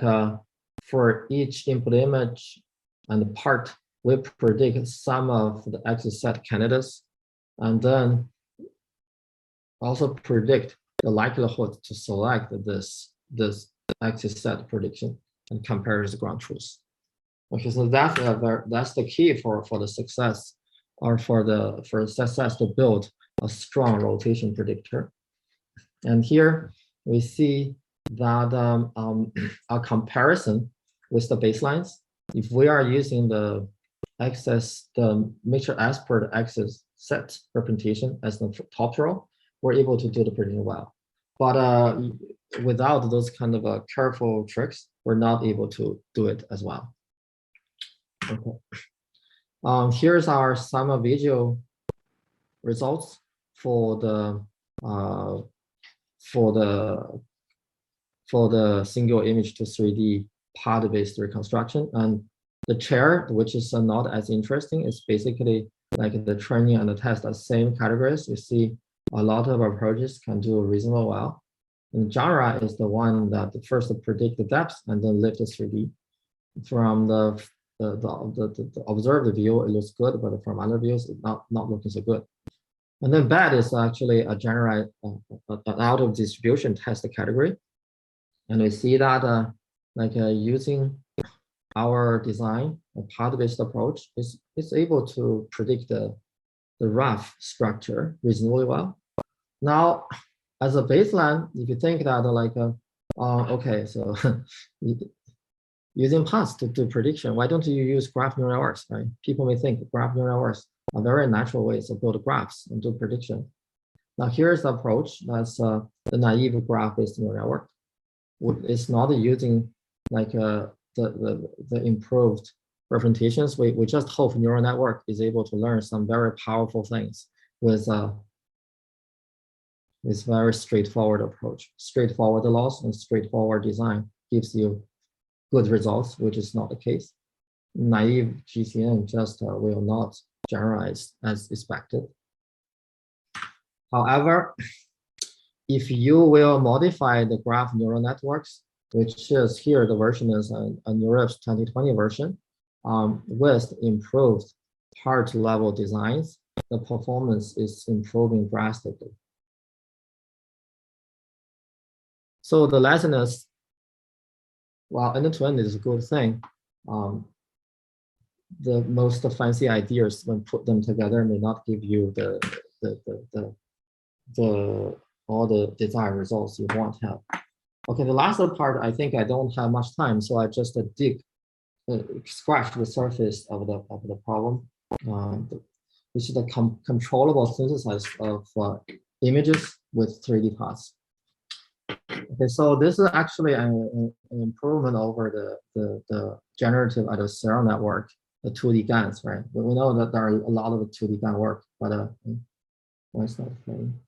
for each input image and part, we predict some of the axis set candidates, and then also predict the likelihood to select this axis set prediction and compare the ground truth. Okay, so that's the key for the success, or for success to build a strong rotation predictor. And here we see that a comparison with the baselines, if we are using the mixture expert axis set representation as the top row, we're able to do the prediction well. But without those kind of careful tricks, we're not able to do it as well. Okay. Here's our some visual results for the single image to 3D part-based reconstruction. And the chair, which is not as interesting, is basically like the training and the test are same categories. You see a lot of approaches can do reasonably well. And genre is the one that first predict the depth and then lift the 3D. From the observed view, it looks good, but from other views, it's not looking so good. And then bad is actually a general an out of distribution test category. And we see that using our design, a part-based approach, is able to predict the rough structure reasonably well. Now, as a baseline, if you think that okay, so using paths to do prediction, why don't you use graph neural networks, right? People may think graph neural networks are very natural ways to build graphs and do prediction. Now here's the approach. That's the naive graph-based neural network. It's not using the improved representations. We just hope neural network is able to learn some very powerful things with this very straightforward approach. Straightforward loss and straightforward design gives you good results, which is not the case. Naive GCN just will not generalize as expected. However, if you will modify the graph neural networks, which is here, the version is a NeurIPS 2020 version, with improved part level designs, the performance is improving drastically. So the lesson is, while end-to-end is a good thing, the most fancy ideas, when put them together, may not give you all the desired results you want to have. Okay, the last part, I think I don't have much time, so I just scratch the surface of the problem, which is the controllable synthesis of images with 3D paths. Okay, so this is actually an improvement over the generative adversarial network, the 2D GANs, right? But we know that there are a lot of 2D GAN work, but why is that playing?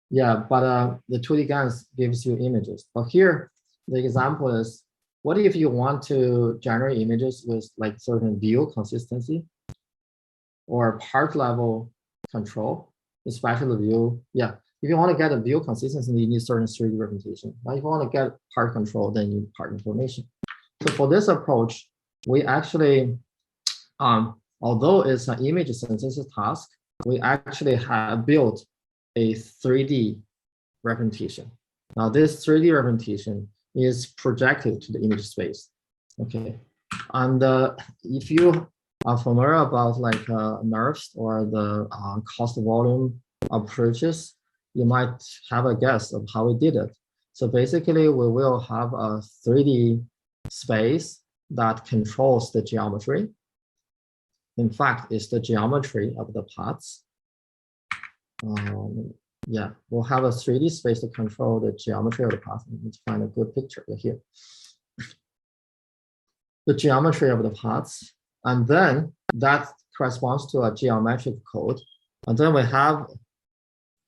Yeah, but the 2D GANs gives you images. But here, the example is, what if you want to generate images with like certain view consistency or part level control, especially the view? Yeah, If you want to get a view consistency, you need certain 3D representation. Now, if you want to get part control, then you need part information. So for this approach, we actually, although it's an image synthesis task, we actually have built a 3D representation. Now, this 3D representation is projected to the image space. Okay, and if you are familiar about like NURBS or the cost volume approaches, you might have a guess of how we did it. So basically, we will have a 3D space that controls the geometry. In fact, it's the geometry of the paths. Yeah, we'll have a 3D space to control the geometry of the path. Let's find a good picture here. The geometry of the paths, and then that corresponds to a geometric code. And then we have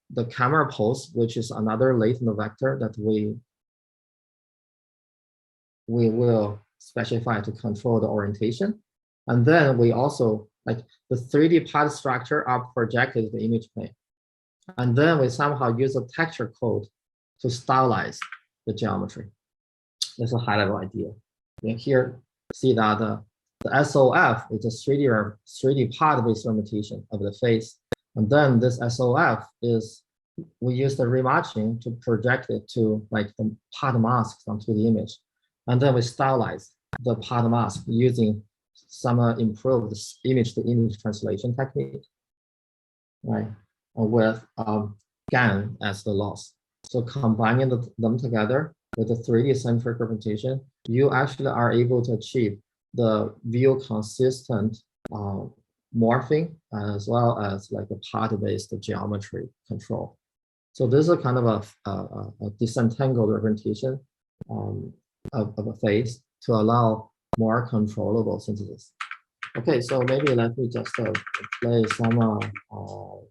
the camera pose, which is another latent vector that we will specify to control the orientation. And then we also, like the 3D path structure are projected to the image plane. And then we somehow use a texture code to stylize the geometry. That's a high level idea. And here, see that the SOF is a 3D path-based representation of the face. And then this SOF is, we use the rematching to project it to like the path masks onto the image. And then we stylize the path mask using some improved image-to-image translation technique, right? With GAN as the loss. So combining them together with the 3D centric representation, you actually are able to achieve the view consistent morphing as well as like a path-based geometry control. So this is a kind of a disentangled representation of a face to allow more controllable synthesis. Okay, so maybe let me just play some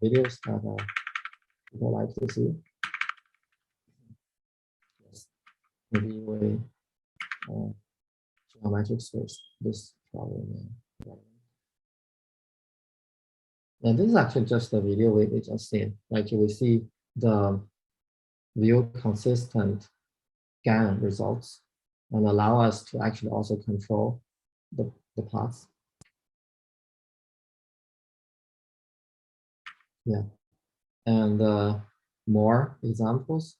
videos that people like to see. Yes. Maybe we geometric space. This probably. And this is actually just a video we just seen. Like we see the view consistent GAN results and allow us to actually also control the paths. Yeah, and more examples.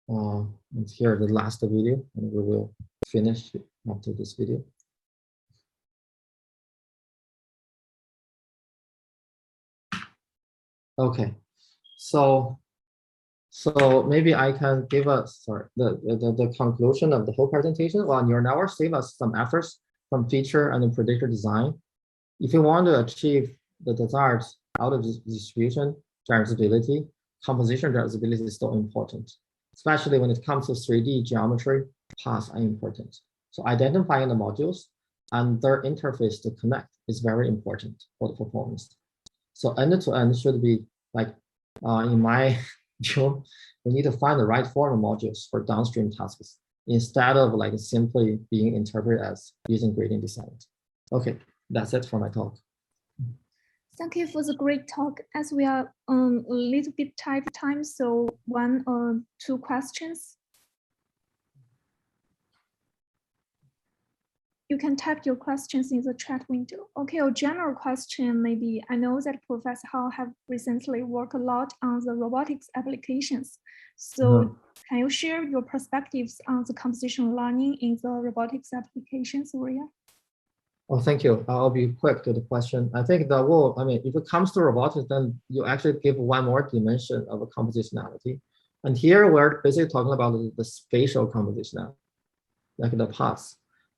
And here the last video, and we will finish after this video. Okay, so maybe I can give us the conclusion of the whole presentation. Well, neural networks save us some efforts from feature and predictor design. If you want to achieve the desired out of distribution generalizability, composition generalizability is still important, especially when it comes to 3D geometry. Paths are important. So identifying the modules and their interface to connect is very important for the performance. So end-to-end should be like, in my view, we need to find the right form of modules for downstream tasks instead of like simply being interpreted as using gradient descent. Okay, that's it for my talk. Thank you for the great talk. As we are a little bit tight time, so one or two questions. You can type your questions in the chat window. Okay, a general question maybe. I know that Professor Hao have recently worked a lot on the robotics applications. So can you share your perspectives on the compositional learning in the robotics applications area? Oh, thank you. I'll be quick to the question. I think that will, I mean, if it comes to robotics, then you actually give one more dimension of a compositionality. And here we're basically talking about the spatial compositionality, like the paths.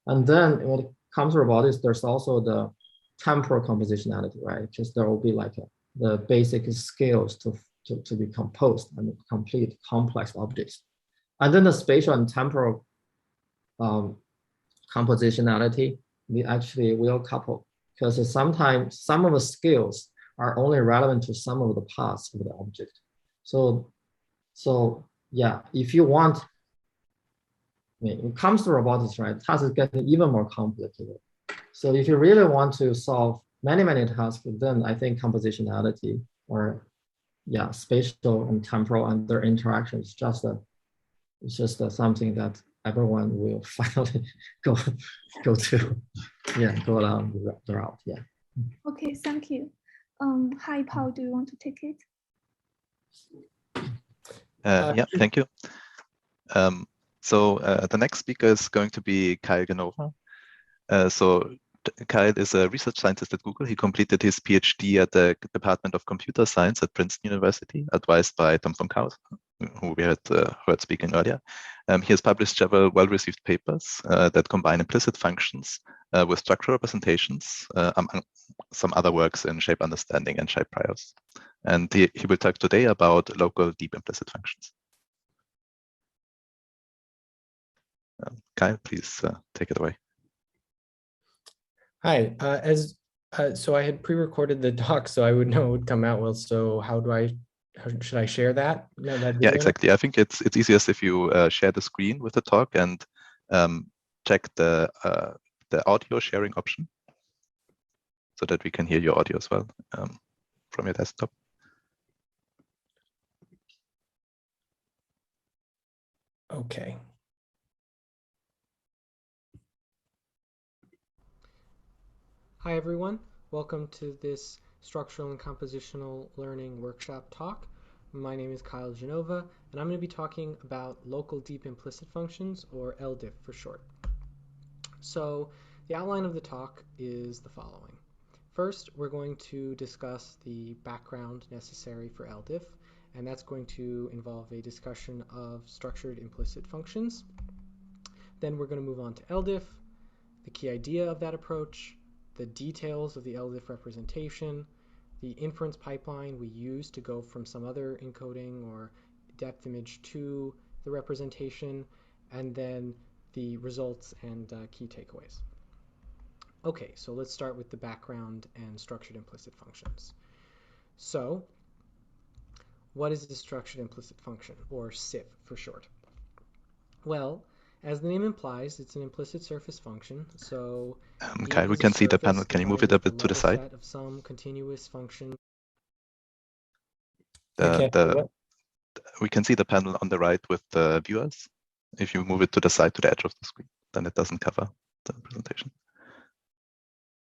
And then when it comes to robotics, there's also the temporal compositionality, right? Because there will be like the basic scales to be composed and complete complex objects. And then the spatial and temporal compositionality, we actually will couple, because sometimes some of the scales are only relevant to some of the parts of the object. So yeah, if you want, I mean, when it comes to robotics, right, tasks get even more complicated. So if you really want to solve many tasks, then I think compositionality or yeah, spatial and temporal and their interactions it's just something that everyone will finally go along the route. Yeah. Okay, thank you. Hi, Paul, do you want to take it? Yeah, thank you. So the next speaker is going to be Kyle Genova. So Kyle is a research scientist at Google. He completed his PhD at the Department of Computer Science at Princeton University, advised by Tom Funkhouser, who we had heard speaking earlier. He has published several well-received papers that combine implicit functions with structural representations, among some other works in shape understanding and shape priors. And he will talk today about local deep implicit functions. Kyle, please take it away. Hi, so I had pre-recorded the talk so I would know it would come out well. So how should I share that? Yeah, exactly. I think it's easiest if you share the screen with the talk and check the audio sharing option so that we can hear your audio as well from your desktop. Okay. Hi, everyone. Welcome to this structural and compositional learning workshop talk. My name is Kyle Genova, and I'm going to be talking about local deep implicit functions, or LDIF for short. So the outline of the talk is the following. First, we're going to discuss the background necessary for LDIF, and that's going to involve a discussion of structured implicit functions. Then we're going to move on to LDIF, the key idea of that approach, the details of the LDIF representation, the inference pipeline we use to go from some other encoding or depth image to the representation, and then the results and key takeaways. Okay, so let's start with the background and structured implicit functions. So, what is the structured implicit function, or SIF for short? Well, as the name implies, it's an implicit surface function. So, Kyle, we can see the panel. Can you move it a bit to the side? Of some continuous function. We can see the panel on the right with the viewers. If you move it to the side, to the edge of the screen, then it doesn't cover the presentation.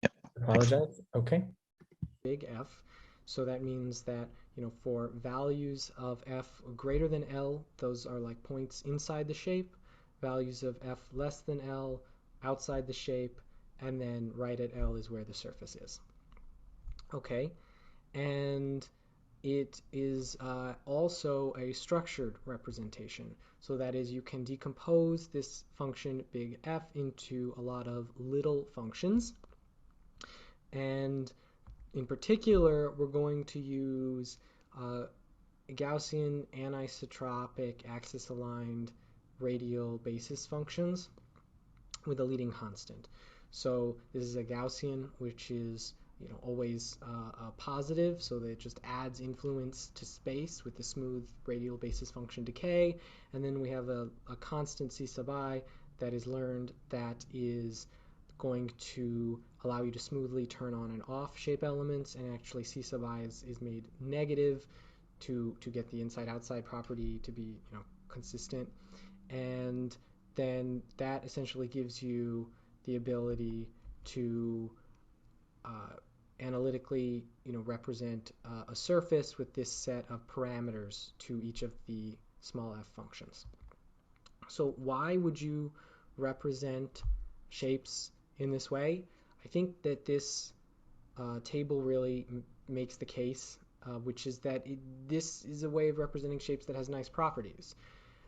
Yeah. Apologize. Okay. Big F. So that means that, for values of f greater than L, those are like points inside the shape. Values of f less than L, outside the shape, and then right at L is where the surface is. Okay, and it is also a structured representation. So that is, you can decompose this function big F into a lot of little functions. And in particular, we're going to use Gaussian anisotropic axis-aligned radial basis functions with a leading constant. So this is a Gaussian, which is always positive, so that it just adds influence to space with the smooth radial basis function decay. And then we have a constant C sub I that is learned that is going to allow you to smoothly turn on and off shape elements, and actually C sub I is made negative to get the inside-outside property to be consistent. And then that essentially gives you the ability to analytically represent a surface with this set of parameters to each of the small f functions. So why would you represent shapes in this way? I think that this table really makes the case, which is that this is a way of representing shapes that has nice properties.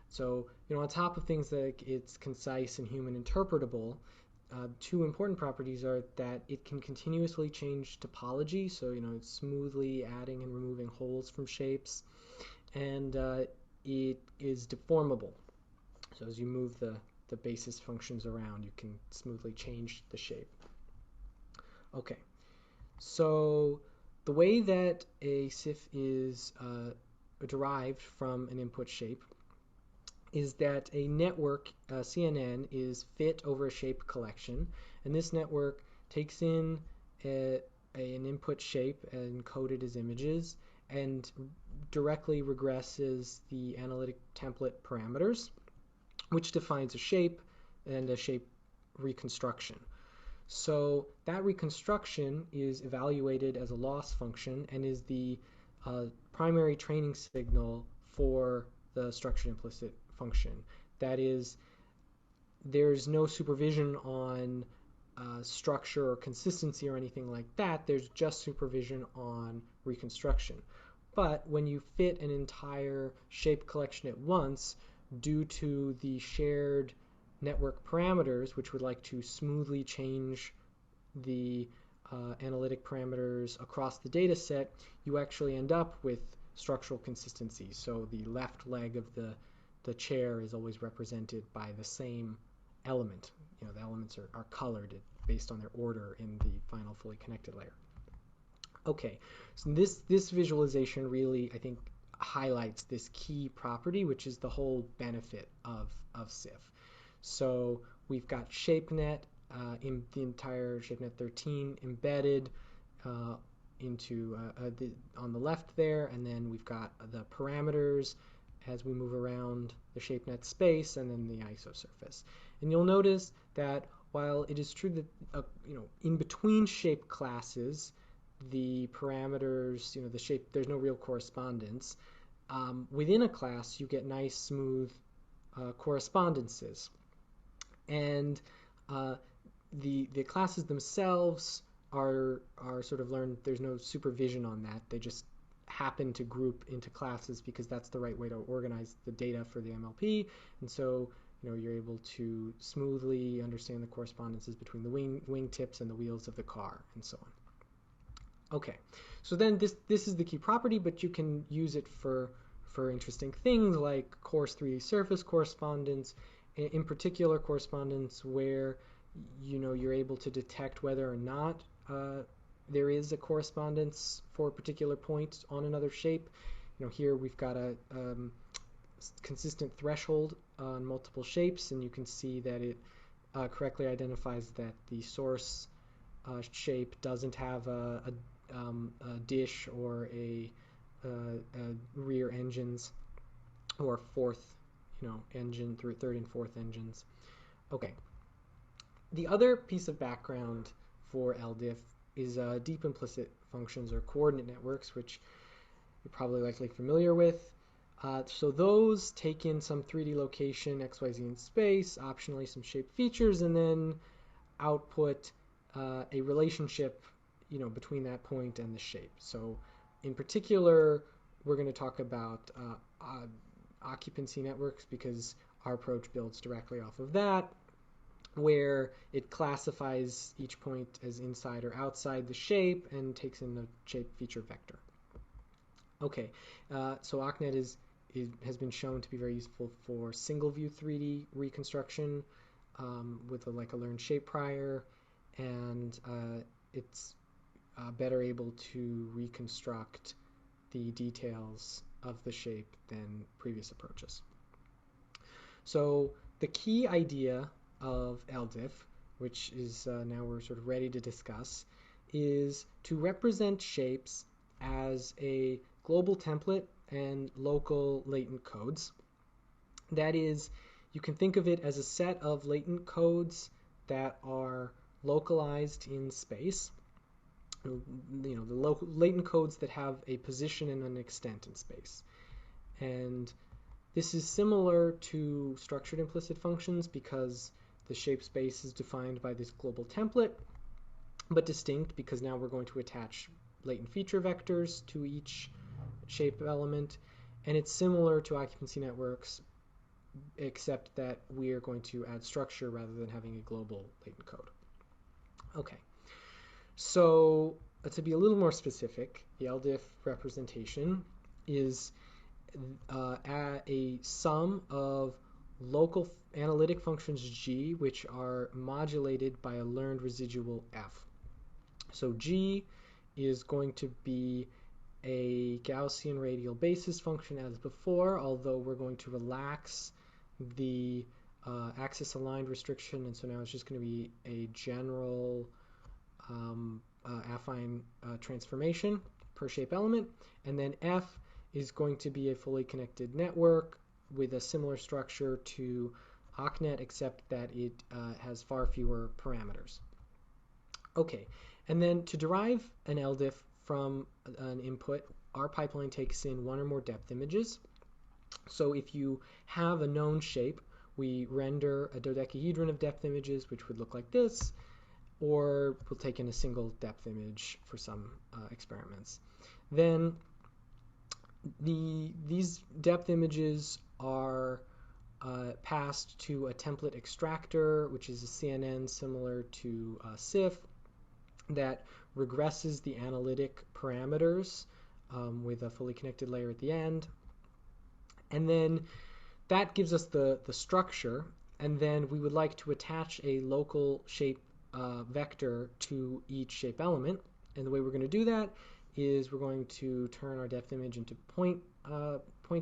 So, on top of things like it's concise and human interpretable, two important properties are that it can continuously change topology, so it's smoothly adding and removing holes from shapes, and it is deformable. So as you move the basis functions around, you can smoothly change the shape. Okay, so the way that a SIF is derived from an input shape is that a network, CNN, is fit over a shape collection, and this network takes in an input shape encoded as images and directly regresses the analytic template parameters, which defines a shape and a shape reconstruction. So that reconstruction is evaluated as a loss function and is the primary training signal for the structured implicit function. That is, there's no supervision on structure or consistency or anything like that. There's just supervision on reconstruction. But when you fit an entire shape collection at once, due to the shared network parameters, which would like to smoothly change the analytic parameters across the data set, you actually end up with structural consistency. So the left leg of the chair is always represented by the same element. You know, the elements are colored based on their order in the final fully connected layer. Okay, so this visualization really, I think, highlights this key property, which is the whole benefit of SIF. So we've got ShapeNet in the entire ShapeNet 13 embedded into on the left there, and then we've got the parameters as we move around the ShapeNet space, and then the ISO surface. And you'll notice that while it is true that in between shape classes, the parameters, the shape, there's no real correspondence. Within a class, you get nice, smooth correspondences. And the classes themselves are sort of learned, there's no supervision on that. They just happen to group into classes because that's the right way to organize the data for the MLP. And so, you're able to smoothly understand the correspondences between the wing tips and the wheels of the car and so on. Okay, so then this is the key property, but you can use it for interesting things like coarse 3D surface correspondence, in particular correspondence where you're able to detect whether or not there is a correspondence for a particular point on another shape. Here we've got a consistent threshold on multiple shapes, and you can see that it correctly identifies that the source shape doesn't have a dish or a rear engines or fourth engine, third and fourth engines. Okay. The other piece of background for LDIF is deep implicit functions or coordinate networks, which you're probably likely familiar with. So those take in some 3D location, XYZ in space, optionally some shape features, and then output a relationship between that point and the shape. So in particular, we're going to talk about occupancy networks because our approach builds directly off of that, where it classifies each point as inside or outside the shape and takes in the shape feature vector. Okay, so OCNET has been shown to be very useful for single view 3D reconstruction with a learned shape prior, and it's better able to reconstruct the details of the shape than previous approaches. So the key idea of LDIF, which is now we're sort of ready to discuss, is to represent shapes as a global template and local latent codes. That is, you can think of it as a set of latent codes that are localized in space. The local latent codes that have a position and an extent in space. And this is similar to structured implicit functions because the shape space is defined by this global template, but distinct because now we're going to attach latent feature vectors to each shape element. And it's similar to occupancy networks, except that we are going to add structure rather than having a global latent code. Okay. So to be a little more specific, the LDIF representation is a sum of local analytic functions G, which are modulated by a learned residual F. So G is going to be a Gaussian radial basis function as before, although we're going to relax the axis aligned restriction, and so now it's just going to be a general affine transformation per shape element, and then F is going to be a fully connected network with a similar structure to ACNet, except that it has far fewer parameters. Okay, and then to derive an LDIF from an input, our pipeline takes in one or more depth images. So if you have a known shape, we render a dodecahedron of depth images, which would look like this, or we'll take in a single depth image for some experiments. Then these depth images are passed to a template extractor, which is a CNN similar to SIF, that regresses the analytic parameters with a fully connected layer at the end. And then that gives us the structure, and then we would like to attach a local shape vector to each shape element. And the way we're going to do that is we're going to turn our depth image into point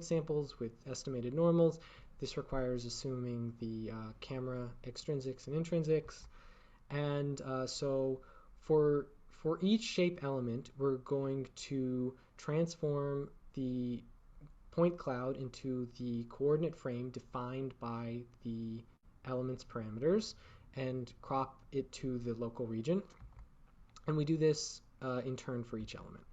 samples with estimated normals. This requires assuming the camera extrinsics and intrinsics. And so for each shape element, we're going to transform the point cloud into the coordinate frame defined by the element's parameters and crop it to the local region. And we do this in turn for each element.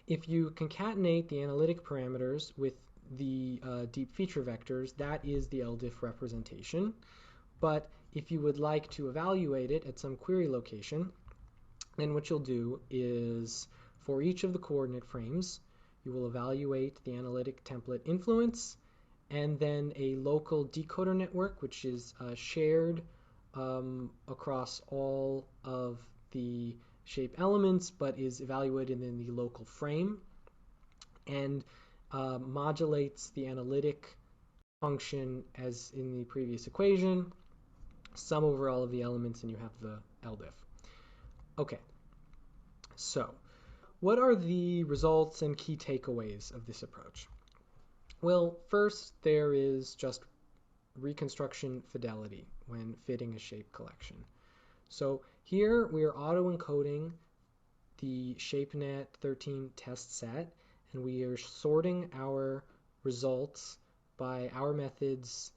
If you concatenate the analytic parameters with the deep feature vectors, that is the LDIF representation. But if you would like to evaluate it at some query location, then what you'll do is for each of the coordinate frames, you will evaluate the analytic template influence, and then a local decoder network, which is shared across all of the shape elements, but is evaluated in the local frame, and modulates the analytic function as in the previous equation, sum over all of the elements, and you have the LDIF. Okay, so what are the results and key takeaways of this approach? Well, first, there is just reconstruction fidelity when fitting a shape collection. So here we are auto-encoding the ShapeNet 13 test set, and we are sorting our results by our method's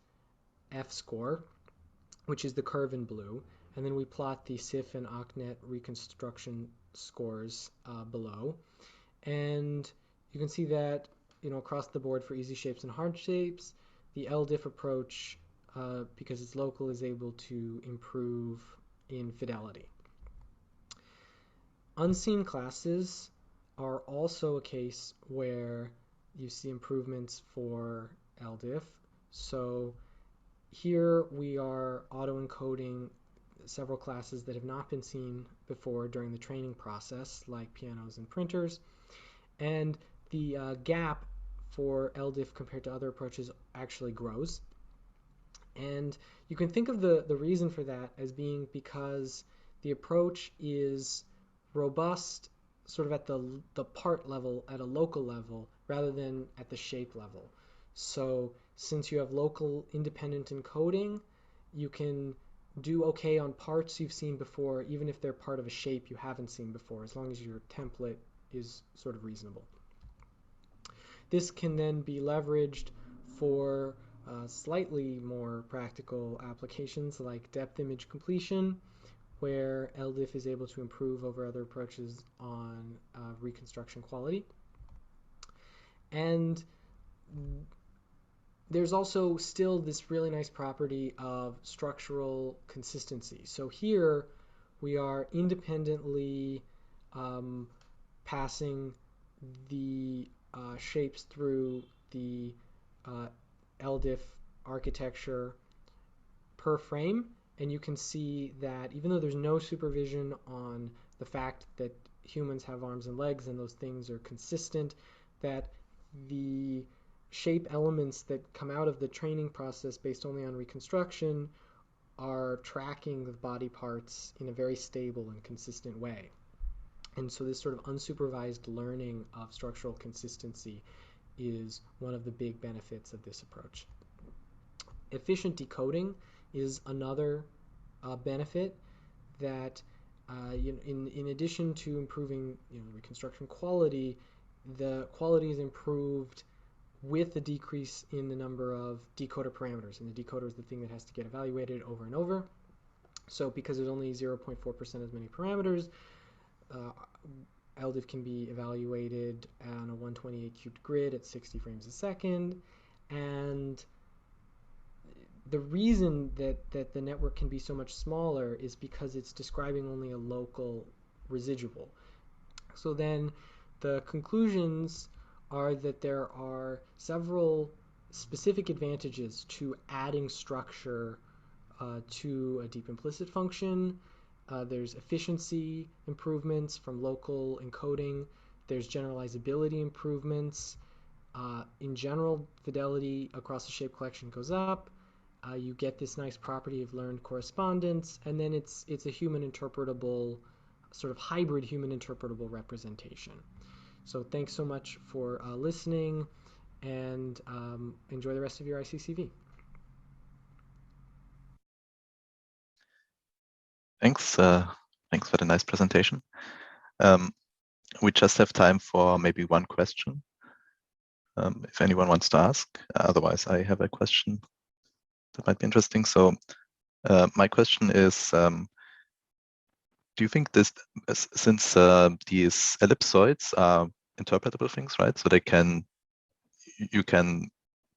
F-score, which is the curve in blue, and then we plot the SIF and ACNet reconstruction scores below. And you can see that, across the board for easy shapes and hard shapes, the LDIF approach, because it's local, is able to improve in fidelity. Unseen classes are also a case where you see improvements for LDIF. So here we are auto-encoding several classes that have not been seen before during the training process, like pianos and printers. And the gap for LDIF compared to other approaches actually grows. And you can think of the reason for that as being because the approach is robust sort of at the part level, at a local level, rather than at the shape level. So since you have local independent encoding, you can do okay on parts you've seen before, even if they're part of a shape you haven't seen before, as long as your template is sort of reasonable. This can then be leveraged for slightly more practical applications like depth image completion, where LDIF is able to improve over other approaches on reconstruction quality. And there's also still this really nice property of structural consistency. So here we are independently passing the shapes through the LDIF architecture per frame, and you can see that even though there's no supervision on the fact that humans have arms and legs and those things are consistent, that the shape elements that come out of the training process based only on reconstruction are tracking the body parts in a very stable and consistent way. And so this sort of unsupervised learning of structural consistency is one of the big benefits of this approach. Efficient decoding is another benefit that in addition to improving reconstruction quality, the quality is improved with the decrease in the number of decoder parameters. And the decoder is the thing that has to get evaluated over and over. So because there's only 0.4% as many parameters, LDIF can be evaluated on a 128 cubed grid at 60 frames a second. And the reason that the network can be so much smaller is because it's describing only a local residual. So then the conclusions are that there are several specific advantages to adding structure to a deep implicit function. There's efficiency improvements from local encoding. There's generalizability improvements. In general, fidelity across the shape collection goes up. You get this nice property of learned correspondence, and then it's a human interpretable, sort of hybrid human interpretable representation. So thanks so much for listening, and enjoy the rest of your ICCV. Thanks. Thanks for the nice presentation. We just have time for maybe one question, if anyone wants to ask. Otherwise, I have a question that might be interesting. So my question is, do you think this, since these ellipsoids are interpretable things, right? So you can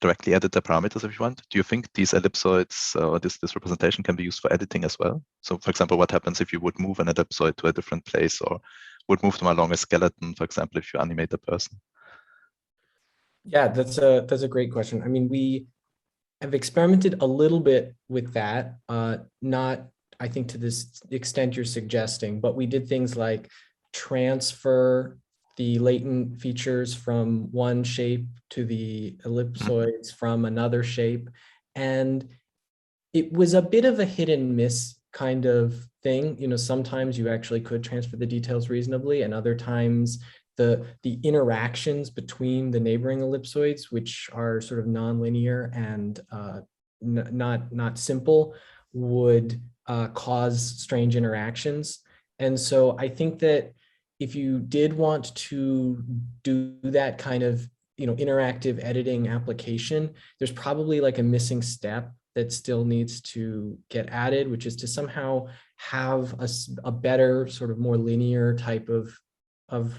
directly edit the parameters if you want. Do you think these ellipsoids or this representation can be used for editing as well? So for example, what happens if you would move an ellipsoid to a different place, or would move them along a skeleton, for example, if you animate a person? Yeah, that's a great question. I mean, we have experimented a little bit with that, not, I think, to this extent you're suggesting, but we did things like transfer the latent features from one shape to the ellipsoids from another shape. And it was a bit of a hit and miss kind of thing. Sometimes you actually could transfer the details reasonably, and other times the interactions between the neighboring ellipsoids, which are sort of nonlinear and not simple, would cause strange interactions. And so I think that if you did want to do that kind of interactive editing application, there's probably like a missing step that still needs to get added, which is to somehow have a better, sort of more linear type of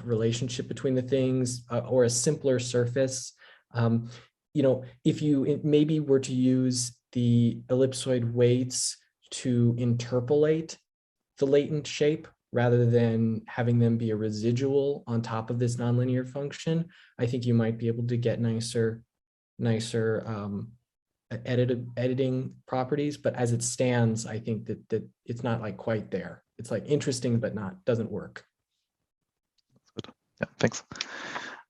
relationship between the things, or a simpler surface. If you maybe were to use the ellipsoid weights to interpolate the latent shape, rather than having them be a residual on top of this nonlinear function, I think you might be able to get nicer editing properties. But as it stands, I think that it's not like quite there. It's like interesting, but doesn't work. Yeah, thanks.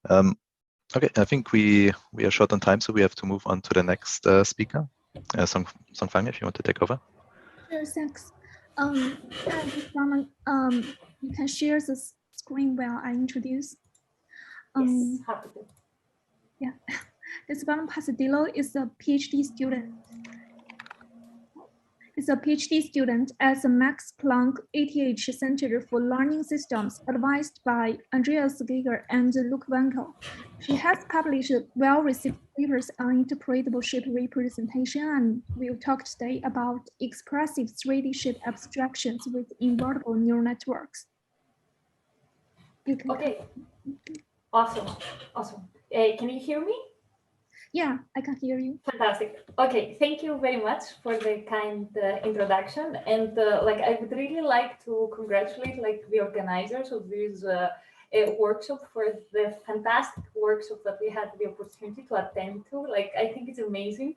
Okay, I think we are short on time, so we have to move on to the next speaker. Songfang, if you want to take over. Sure, thanks. You can share the screen while I introduce. Yes, happy to. Yeah, Despoina Paschalidou is a PhD student. Is a PhD student at the Max Planck ATH Center for Learning Systems, advised by Andreas Geiger and Luc Wankel. She has published well-received papers on interpretable shape representation, and we'll talk today about expressive 3D shape abstractions with invertible neural networks. Okay, awesome. Can you hear me? Yeah, I can hear you. Fantastic. Okay, thank you very much for the kind introduction. And I would really like to congratulate the organizers of this workshop for the fantastic workshop that we had the opportunity to attend to. I think it's amazing.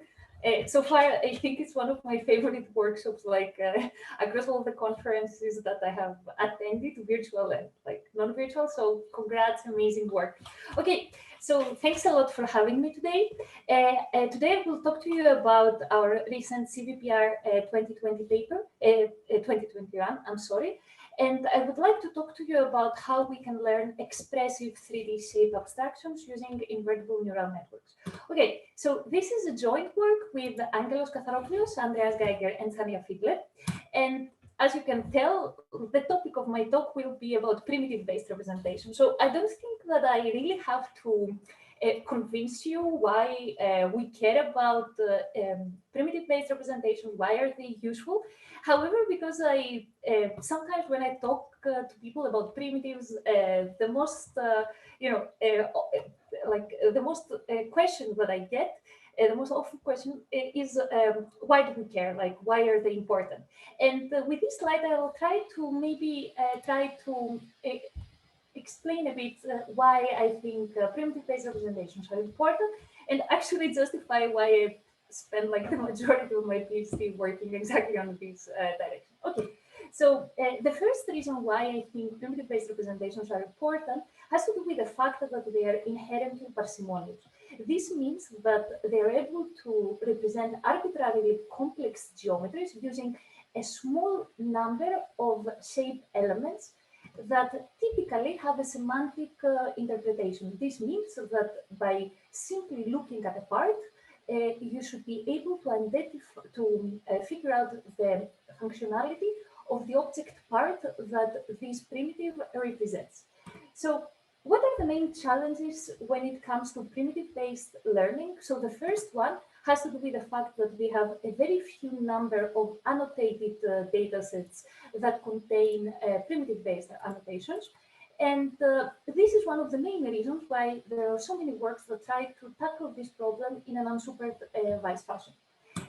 So far, I think it's one of my favorite workshops, across all the conferences that I have attended, virtual and non-virtual. So congrats, amazing work. Okay, so thanks a lot for having me today. Today I will talk to you about our recent CVPR 2020 paper, 2021, I'm sorry. And I would like to talk to you about how we can learn expressive 3D shape abstractions using invertible neural networks. Okay, so this is a joint work with Angelos Katharopoulos, Andreas Geiger, and Tania Figler. And as you can tell, the topic of my talk will be about primitive-based representation. So I don't think that I really have to convince you why we care about primitive-based representation, why are they useful. However, because I sometimes when I talk to people about primitives, the most question that I get, the most often question is why do we care? Like, why are they important? And with this slide, I will try to maybe explain a bit why I think primitive-based representations are important, and actually justify why I spend like the majority of my PhD working exactly on this direction. Okay, so the first reason why I think primitive-based representations are important has to do with the fact that they are inherently parsimonious. This means that they are able to represent arbitrarily complex geometries using a small number of shape elements that typically have a semantic interpretation. This means that by simply looking at a part, you should be able to identify, figure out the functionality of the object part that this primitive represents. So what are the main challenges when it comes to primitive-based learning? So the first one has to do with the fact that we have a very few number of annotated data sets that contain primitive-based annotations. And this is one of the main reasons why there are so many works that try to tackle this problem in an unsupervised fashion.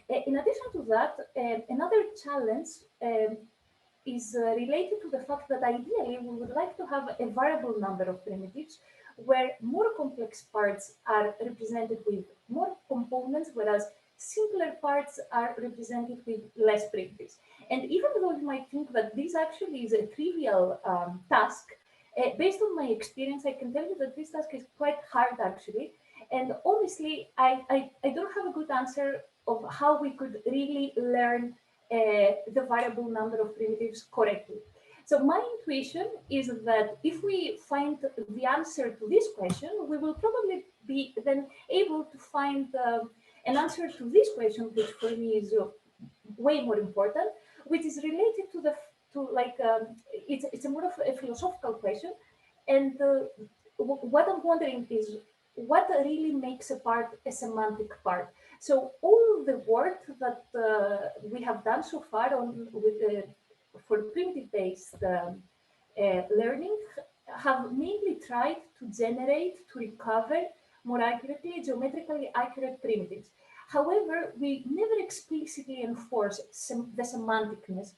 In addition to that, another challenge is related to the fact that ideally we would like to have a variable number of primitives where more complex parts are represented with more components, whereas simpler parts are represented with less primitives. And even though you might think that this actually is a trivial task, based on my experience, I can tell you that this task is quite hard actually. And honestly, I don't have a good answer of how we could really learn the variable number of primitives correctly. So my intuition is that if we find the answer to this question, we will probably be then able to find an answer to this question, which for me is way more important, which is related to the it's a more of a philosophical question. And what I'm wondering is what really makes a part a semantic part. So all the work that we have done so far on for primitive-based learning have mainly tried to generate, to recover more accurately, geometrically accurate primitives. However, we never explicitly enforce the semanticness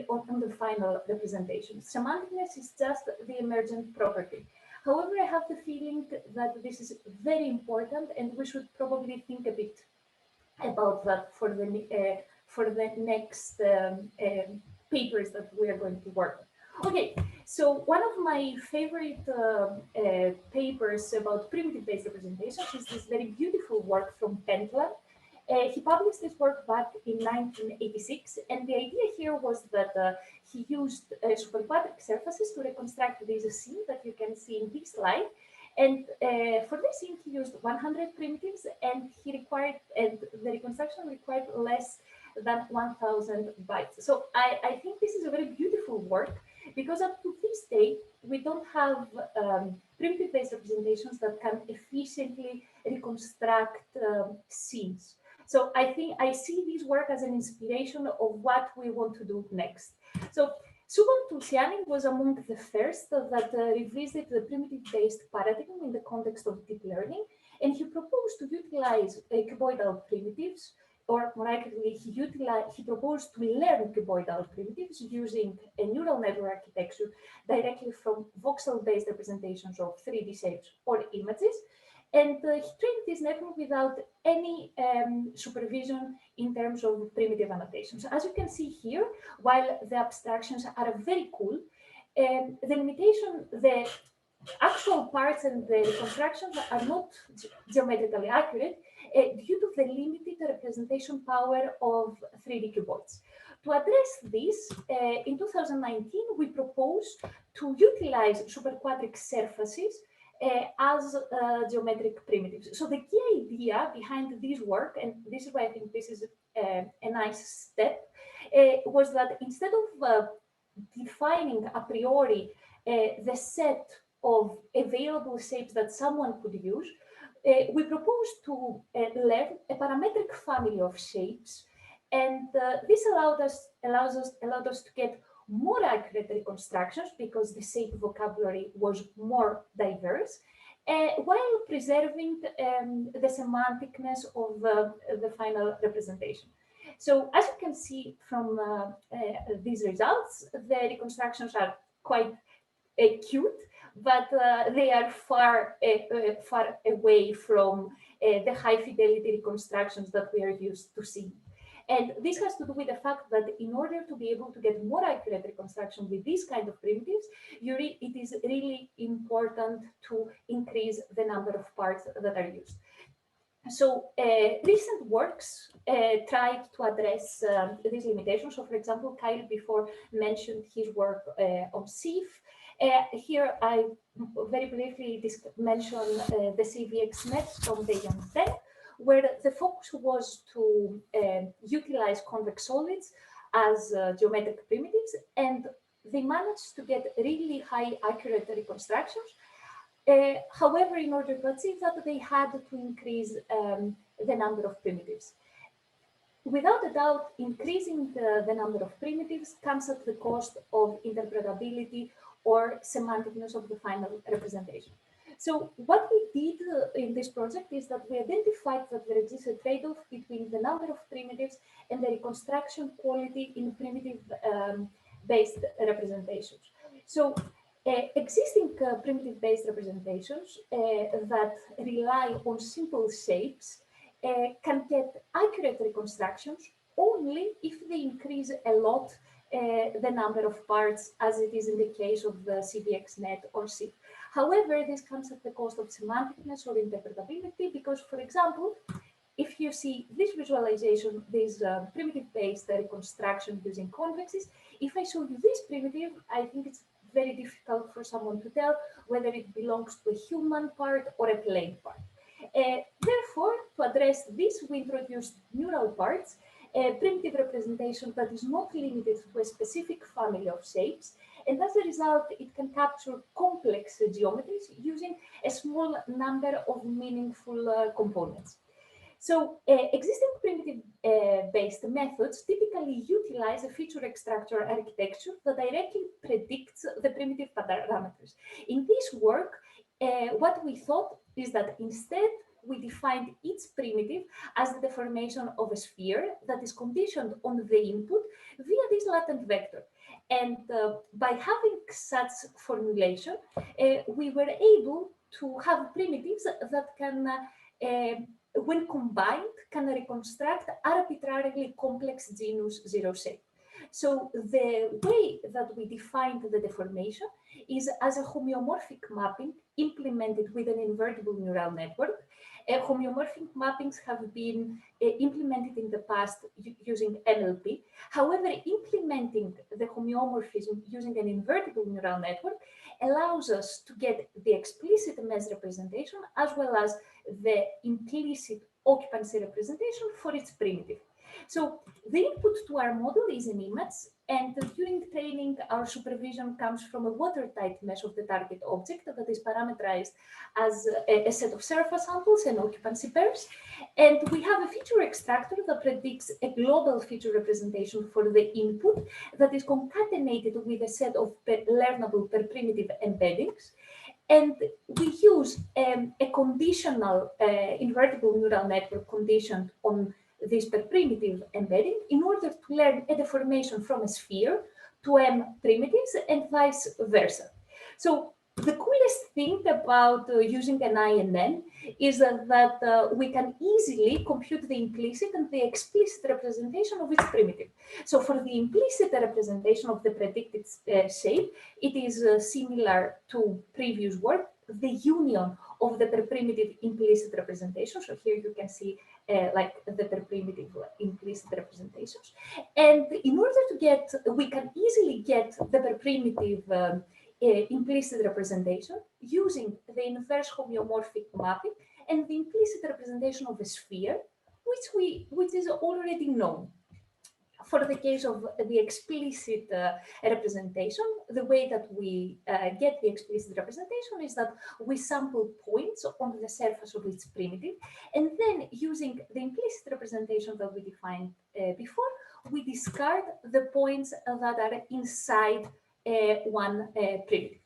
on the final representation. Semanticness is just the emergent property. However, I have the feeling that this is very important and we should probably think a bit about that for the next papers that we are going to work on. Okay, so one of my favorite papers about primitive-based representations is this very beautiful work from Pentland. He published this work back in 1986, and the idea here was that he used superquadratic surfaces to reconstruct this scene that you can see in this slide. And for this scene, he used 100 primitives, and the reconstruction required less than 1,000 bytes. So I think this is a very beautiful work, because up to this day, we don't have primitive-based representations that can efficiently reconstruct scenes. So I think I see this work as an inspiration of what we want to do next. So Shubham was among the first that revisited the primitive-based paradigm in the context of deep learning, and he proposed to utilize cuboidal primitives, or more accurately, he proposed to learn cuboidal primitives using a neural network architecture directly from voxel-based representations of 3D shapes or images. And he trained this network without any supervision in terms of primitive annotations. As you can see here, while the abstractions are very cool, the actual parts and the reconstructions are not geometrically accurate due to the limited representation power of 3D cuboids. To address this, in 2019, we proposed to utilize superquadratic surfaces as geometric primitives. So the key idea behind this work, and this is why I think this is a nice step, was that instead of defining a priori the set of available shapes that someone could use, we proposed to learn a parametric family of shapes, and this allowed us to get more accurate reconstructions because the shape vocabulary was more diverse, while preserving the semanticness of the final representation. So as you can see from these results, the reconstructions are quite cute, but they are far away from the high fidelity reconstructions that we are used to see. And this has to do with the fact that in order to be able to get more accurate reconstruction with these kind of primitives, it is really important to increase the number of parts that are used. So recent works tried to address these limitations. So for example, Kyle before mentioned his work on SIF. Here I very briefly mention the CVXNet from the young 10, where the focus was to utilize convex solids as geometric primitives, and they managed to get really high accurate reconstructions. However, in order to achieve that, they had to increase the number of primitives. Without a doubt, increasing the number of primitives comes at the cost of interpretability or semanticness of the final representation. So what we did in this project is that we identified that there exists a trade-off between the number of primitives and the reconstruction quality in primitive-based representations. So existing primitive-based representations that rely on simple shapes can get accurate reconstructions only if they increase a lot the number of parts, as it is in the case of the CVXNet or SIF. However, this comes at the cost of semanticness or interpretability, because, for example, if you see this visualization, this primitive-based reconstruction using convexes, if I show you this primitive, I think it's very difficult for someone to tell whether it belongs to a human part or a plane part. Therefore, to address this, we introduced neural parts, a primitive representation that is not limited to a specific family of shapes, and as a result, it can capture complex geometries using a small number of meaningful components. So existing primitive-based methods typically utilize a feature extractor architecture that directly predicts the primitive parameters. In this work, what we thought is that instead we defined each primitive as the deformation of a sphere that is conditioned on the input via this latent vector. And by having such formulation, we were able to have primitives that can, when combined, can reconstruct arbitrarily complex genus zero shape. So the way that we defined the deformation is as a homeomorphic mapping implemented with an invertible neural network. Homeomorphic mappings have been implemented in the past using NLP. However, implementing the homeomorphism using an invertible neural network allows us to get the explicit mesh representation as well as the implicit occupancy representation for its primitive. So the input to our model is an image, and during training, our supervision comes from a watertight mesh of the target object that is parameterized as a set of surface samples and occupancy pairs. And we have a feature extractor that predicts a global feature representation for the input that is concatenated with a set of learnable per primitive embeddings. And we use a conditional invertible neural network conditioned on this per primitive embedding in order to learn a deformation from a sphere to M primitives and vice versa. So the coolest thing about using an INN is that we can easily compute the implicit and the explicit representation of its primitive. So for the implicit representation of the predicted shape, it is similar to previous work, the union of the per primitive implicit representation. So here you can see like the per primitive implicit representations. And in order to get, we can easily get the per primitive implicit representation using the inverse homeomorphic mapping and the implicit representation of a sphere, which is already known. for the case of the explicit representation, the way that we get the explicit representation is that we sample points on the surface of its primitive, and then using the implicit representation that we defined before, we discard the points that are inside one primitive.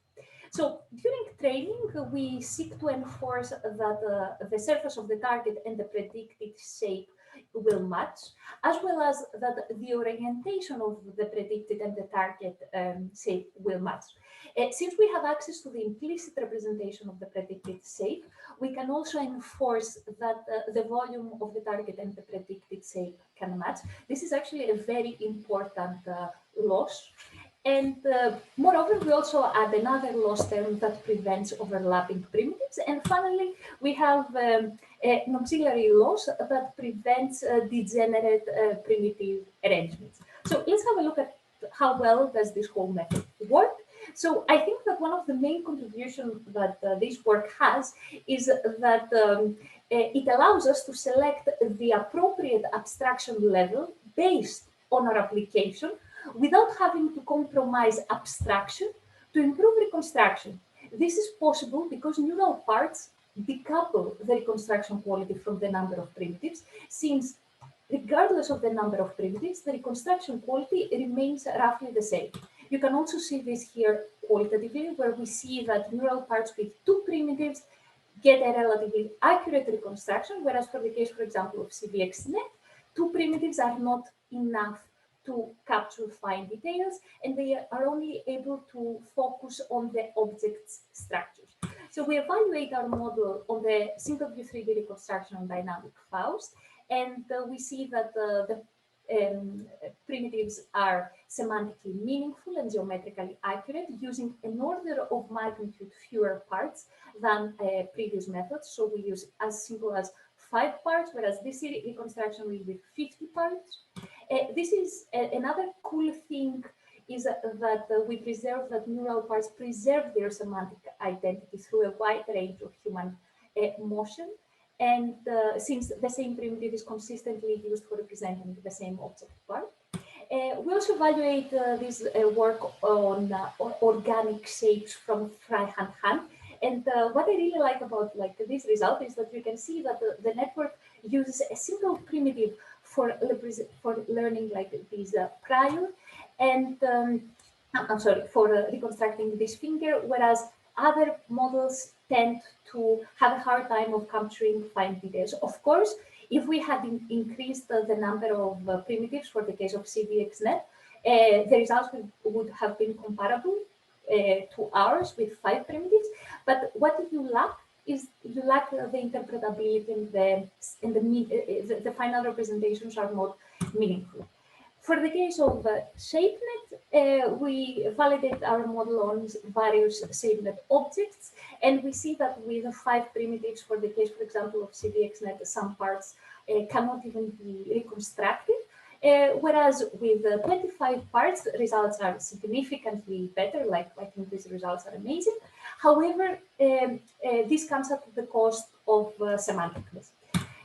So during training, we seek to enforce that the surface of the target and the predicted shape will match, as well as that the orientation of the predicted and the target shape will match. Since we have access to the implicit representation of the predicted shape, we can also enforce that the volume of the target and the predicted shape can match. This is actually a very important loss. And moreover, we also add another loss term that prevents overlapping primitives. And finally, we have an auxiliary loss that prevents degenerate primitive arrangements. So let's have a look at how well does this whole method work. So I think that one of the main contributions that this work has is that it allows us to select the appropriate abstraction level based on our application without having to compromise abstraction to improve reconstruction. This is possible because neural parts decouple the reconstruction quality from the number of primitives, since regardless of the number of primitives, the reconstruction quality remains roughly the same. You can also see this here qualitatively, where we see that neural parts with 2 primitives get a relatively accurate reconstruction, whereas for the case, for example, of CVXNet, 2 primitives are not enough to capture fine details, and they are only able to focus on the object's structures. So we evaluate our model on the single view 3D reconstruction on dynamic Faust, and we see that the primitives are semantically meaningful and geometrically accurate, using an order of magnitude fewer parts than previous methods. So we use as simple as 5 parts, whereas this reconstruction will be 50 parts. This is another cool thing, is that we preserve that neural parts preserve their semantic identity through a wide range of human motion. And since the same primitive is consistently used for representing the same object part. We also evaluate this work on organic shapes from freihand hand. And what I really like about this result is that you can see that the network uses a single primitive for learning these prior, and I'm sorry, for reconstructing this finger, whereas other models tend to have a hard time of capturing fine details. Of course, if we had increased the number of primitives for the case of CVXNet, the results would have been comparable to ours with 5 primitives. But what you lack is you lack the interpretability, and the final representations are not meaningful. For the case of ShapeNet, we validate our model on various ShapeNet objects, and we see that with 5 primitives, for the case, for example, of CVXNet, some parts cannot even be reconstructed, whereas with 25 parts, results are significantly better. I think these results are amazing. However, this comes at the cost of semanticness.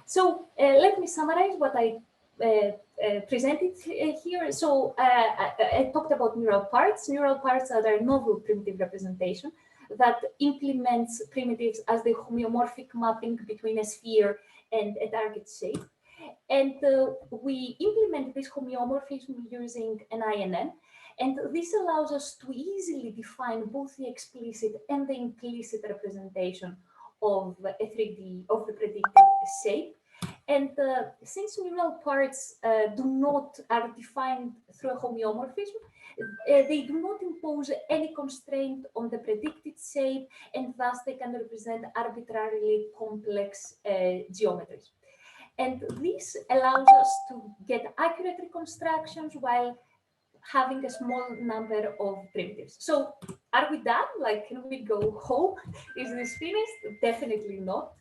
So let me summarize what I presented here. So I talked about neural parts. Neural parts are a novel primitive representation that implements primitives as the homeomorphic mapping between a sphere and a target shape. And we implement this homeomorphism using an INN. And this allows us to easily define both the explicit and the implicit representation of a 3D, of the predicted shape. And since neural parts are defined through a homeomorphism, they do not impose any constraint on the predicted shape, and thus they can represent arbitrarily complex geometries. And this allows us to get accurate reconstructions while having a small number of primitives. So are we done? Can we go home? Is this finished? Definitely not.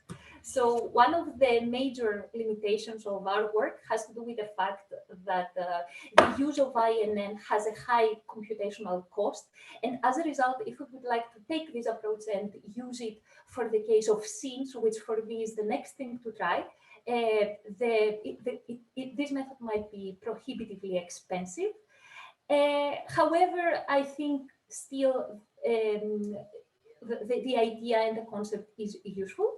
So one of the major limitations of our work has to do with the fact that the use of INN has a high computational cost. And as a result, if we would like to take this approach and use it for the case of scenes, which for me is the next thing to try, this method might be prohibitively expensive. However, I think still the idea and the concept is useful.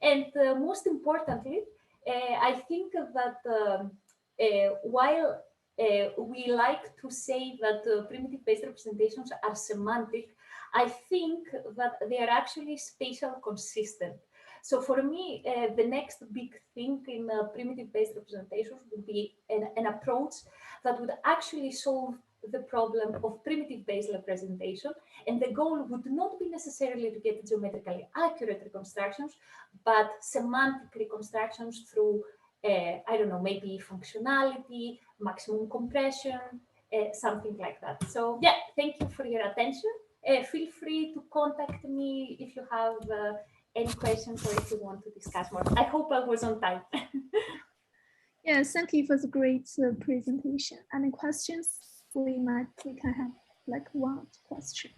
And most importantly, I think that while we like to say that primitive-based representations are semantic, I think that they are actually spatial consistent. So for me, the next big thing in primitive-based representations would be an approach that would actually solve the problem of primitive-based representation. And the goal would not be necessarily to get geometrically accurate reconstructions, but semantic reconstructions through, I don't know, maybe functionality, maximum compression, something like that. So yeah, thank you for your attention. Feel free to contact me if you have any questions or if you want to discuss more. I hope I was on time. Yes, thank you for the great presentation. Any questions? We can have like one question.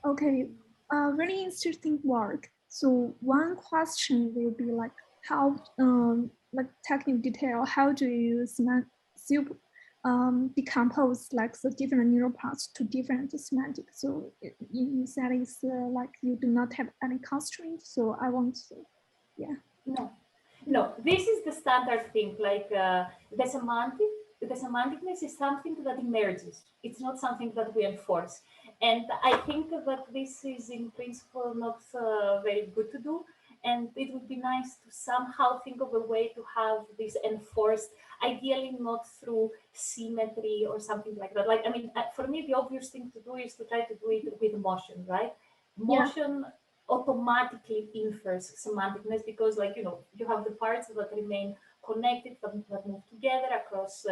Okay, really interesting work. So one question will be like how, like technical detail, how do you decompose like the different neural paths to different semantics? So you said it's like you do not have any constraints. So I want to, yeah. No, this is the standard thing. Like the semanticness is something that emerges. It's not something that we enforce. And I think that this is in principle not very good to do. And it would be nice to somehow think of a way to have this enforced, ideally not through symmetry or something like that. Like, I mean, for me, the obvious thing to do is to try to do it with motion, right? Motion automatically infers semanticness because, like, you know, you have the parts that remain connected, that move together across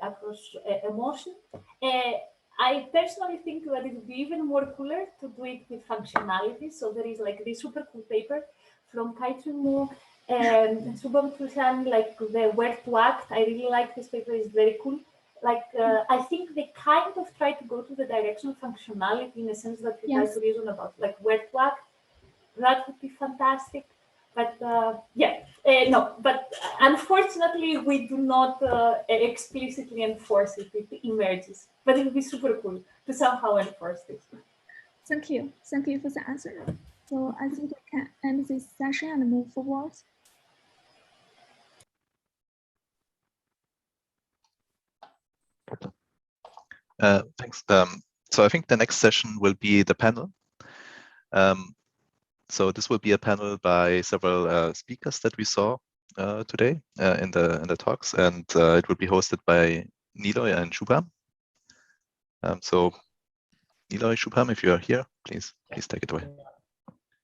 across emotion. I personally think that it would be even more cooler to do it with functionality. So there is like this super cool paper from Kaichun and Shubham, like the Where to Act. I really like this paper, it's very cool. Like, I think they kind of try to go to the direction of functionality in a sense that you try to reason about like where to act. That would be fantastic. But no, but unfortunately, we do not explicitly enforce it. It emerges, but it would be super cool to somehow enforce this. Thank you. Thank you for the answer. So I think we can end this session and move forward. Thanks. So I think the next session will be the panel. So this will be a panel by several speakers that we saw today in the talks, and it will be hosted by Niloy and Shubham. So Niloy, Shubham, if you are here, please take it away.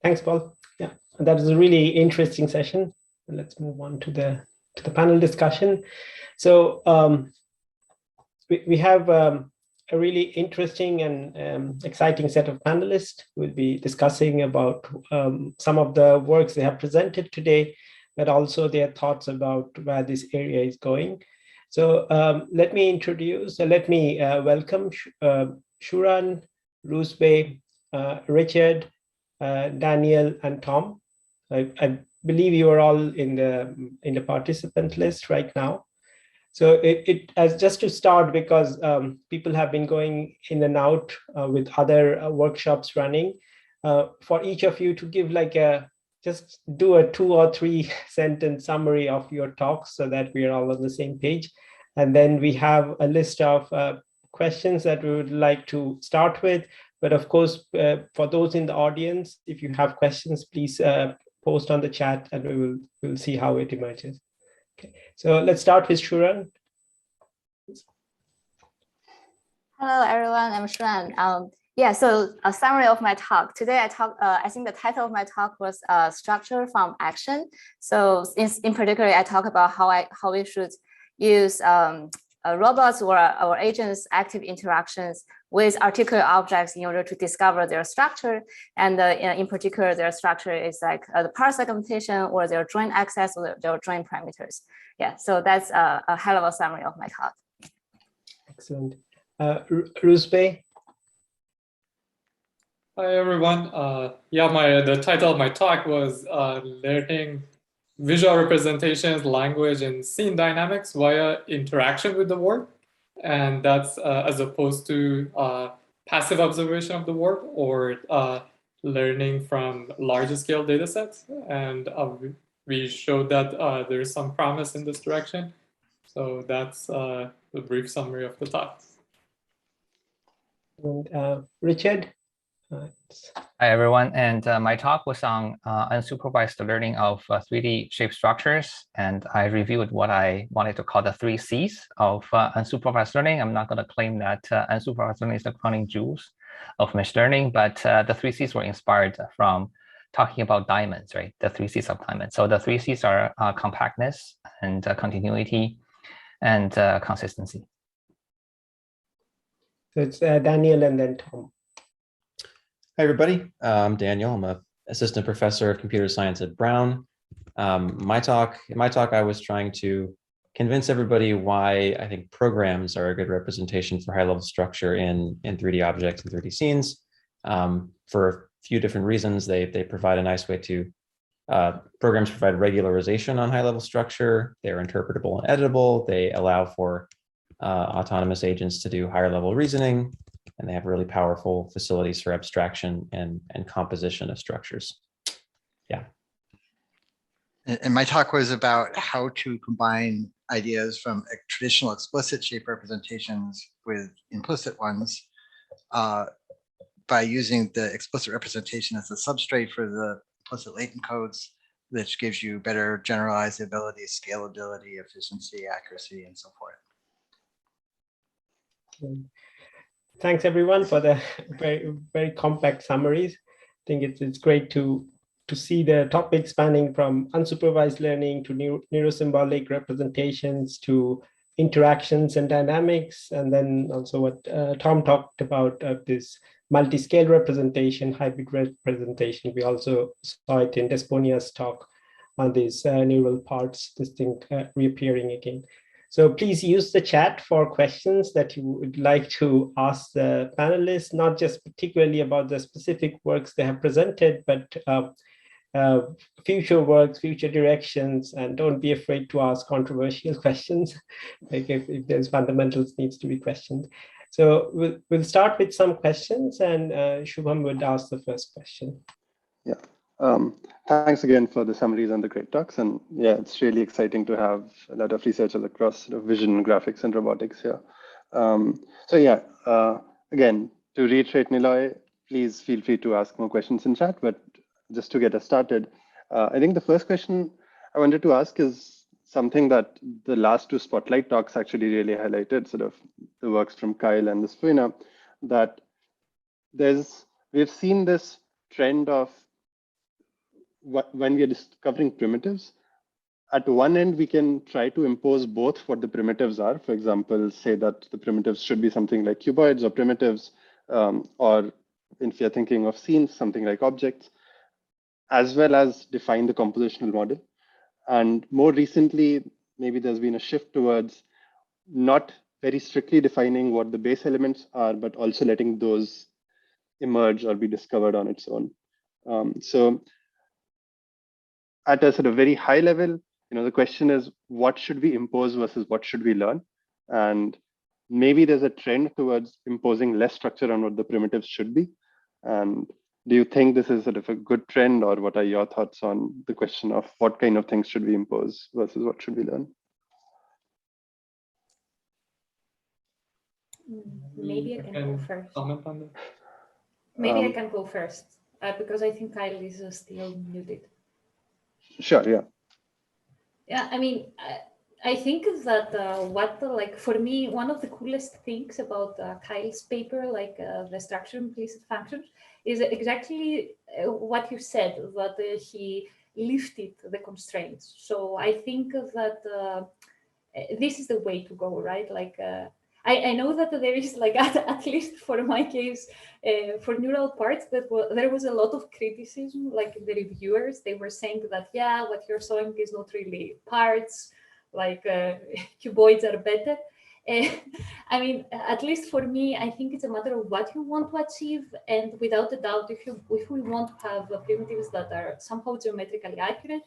Thanks, Paul. Yeah, that was a really interesting session. Let's move on to the panel discussion. So we have a really interesting and exciting set of panelists who will be discussing about some of the works they have presented today, but also their thoughts about where this area is going. So let me welcome Shuran, Rusbe, Richard, Daniel, and Tom. I believe you are all in the participant list right now. So as just to start, because people have been going in and out with other workshops running, for each of you to give like just do a 2 or 3 sentence summary of your talks so that we are all on the same page. And then we have a list of questions that we would like to start with. But of course, for those in the audience, if you have questions, please post on the chat and we'll see how it emerges. Okay, so let's start with Shuran. Hello, everyone. I'm Shuran. Yeah, so a summary of my talk. Today I think the title of my talk was Structure from Action. So in particular, I talk about how we should use robots or our agents' active interactions with articulate objects in order to discover their structure. And in particular, their structure is like the parse segmentation or their joint access or their joint parameters. Yeah, so that's a high-level summary of my talk. Excellent. Rusbe? Hi everyone. The title of my talk was learning visual representations, language, and scene dynamics via interaction with the work, and that's as opposed to passive observation of the work or learning from larger scale data sets. And we showed that there is some promise in this direction. So that's a brief summary of the talk. And Richard? Hi, everyone. And my talk was on unsupervised learning of 3D shape structures. And I reviewed what I wanted to call the 3 C's of unsupervised learning. I'm not going to claim that unsupervised learning is the crowning jewels of machine learning, but the 3 C's were inspired from talking about diamonds, right? The 3 C's of diamonds. So the 3 C's are compactness and continuity and consistency. So it's Daniel and then Tom. Hi, everybody. I'm Daniel. I'm an assistant professor of computer science at Brown. In my talk, I was trying to convince everybody why I think programs are a good representation for high-level structure in 3D objects and 3D scenes. For a few different reasons, they provide a nice way to, programs provide regularization on high-level structure. They're interpretable and editable. They allow for autonomous agents to do higher-level reasoning, and they have really powerful facilities for abstraction and composition of structures. Yeah. And my talk was about how to combine ideas from traditional explicit shape representations with implicit ones by using the explicit representation as a substrate for the implicit latent codes, which gives you better generalizability, scalability, efficiency, accuracy, and so forth. Thanks everyone for the very, very compact summaries. I think it's great to see the topic spanning from unsupervised learning to neurosymbolic representations to interactions and dynamics, and then also what Tom talked about this multi-scale representation, hybrid representation. We also saw it in Despoina's talk on these neural parts, this thing reappearing again. So please use the chat for questions that you would like to ask the panelists, not just particularly about the specific works they have presented, but future works, future directions, and don't be afraid to ask controversial questions, like if there's fundamentals needs to be questioned. So we'll start with some questions, and Shubham would ask the first question. Yeah. Thanks again for the summaries and the great talks. And yeah, it's really exciting to have a lot of researchers across vision, graphics, and robotics here. So yeah, again, to reiterate, Niloy, please feel free to ask more questions in chat. But just to get us started, I think the first question I wanted to ask is something that the last 2 spotlight talks actually really highlighted, sort of the works from Kyle and Despoina, that we've seen this trend of when we are discovering primitives, at one end, we can try to impose both what the primitives are. For example, say that the primitives should be something like cuboids or primitives, or if you're thinking of scenes, something like objects, as well as define the compositional model. And more recently, maybe there's been a shift towards not very strictly defining what the base elements are, but also letting those emerge or be discovered on its own. So at a sort of very high level, the question is, what should we impose versus what should we learn? And maybe there's a trend towards imposing less structure on what the primitives should be. And do you think this is sort of a good trend, or what are your thoughts on the question of what kind of things should we impose versus what should we learn? Maybe I can go first. Comment on that? Maybe I can go first because I think Kyle is still muted. Sure, yeah. Yeah, I mean, I think that for me, one of the coolest things about Kyle's paper, like the structure implicit functions, is exactly what you said, that he lifted the constraints. So I think that this is the way to go, right? Like, I know that there is, like, at least for my case, for neural parts, there was a lot of criticism, like the reviewers, they were saying that, yeah, what you're showing is not really parts, like cuboids are better. I mean, at least for me, I think it's a matter of what you want to achieve. And without a doubt, if we want to have primitives that are somehow geometrically accurate,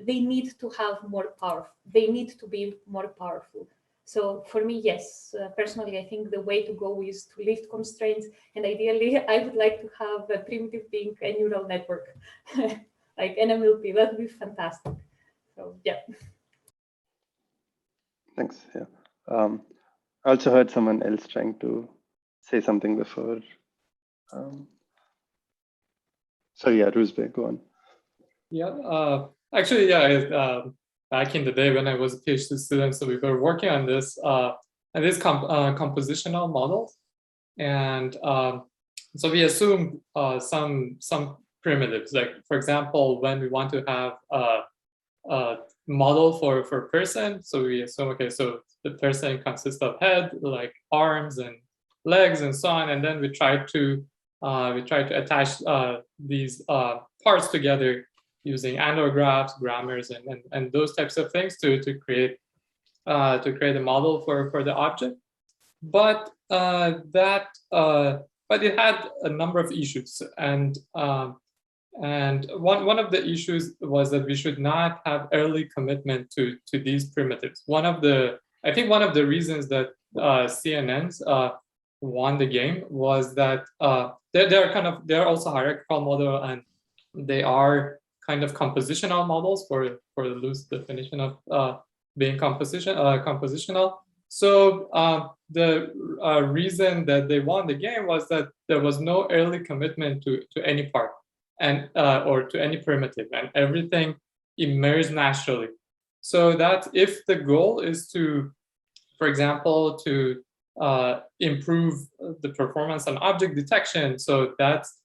they need to have more power. They need to be more powerful. So for me, yes, personally, I think the way to go is to lift constraints. And ideally, I would like to have a primitive being a neural network, like NMLP. That would be fantastic. So yeah. Thanks. Yeah. I also heard someone else trying to say something before. Sorry, yeah, Rusbe, go on. Yeah, actually, yeah, back in the day when I was a PhD student, so we were working on this compositional models, and so we assumed some primitives. Like, for example, when we want to have a model for a person, so we assume, okay, so the person consists of head, like arms and legs and so on, and then we try to attach these parts together using andrographs, grammars, and those types of things to create a model for the object. But but it had a number of issues, and one of the issues was that we should not have early commitment to these primitives. I think one of the reasons that CNNs won the game was that they're also hierarchical model, and they are kind of compositional models for the loose definition of being compositional. So the reason that they won the game was that there was no early commitment to any part and or to any primitive, and everything emerged naturally. So that if the goal is to, for example, to improve the performance on object detection, so that's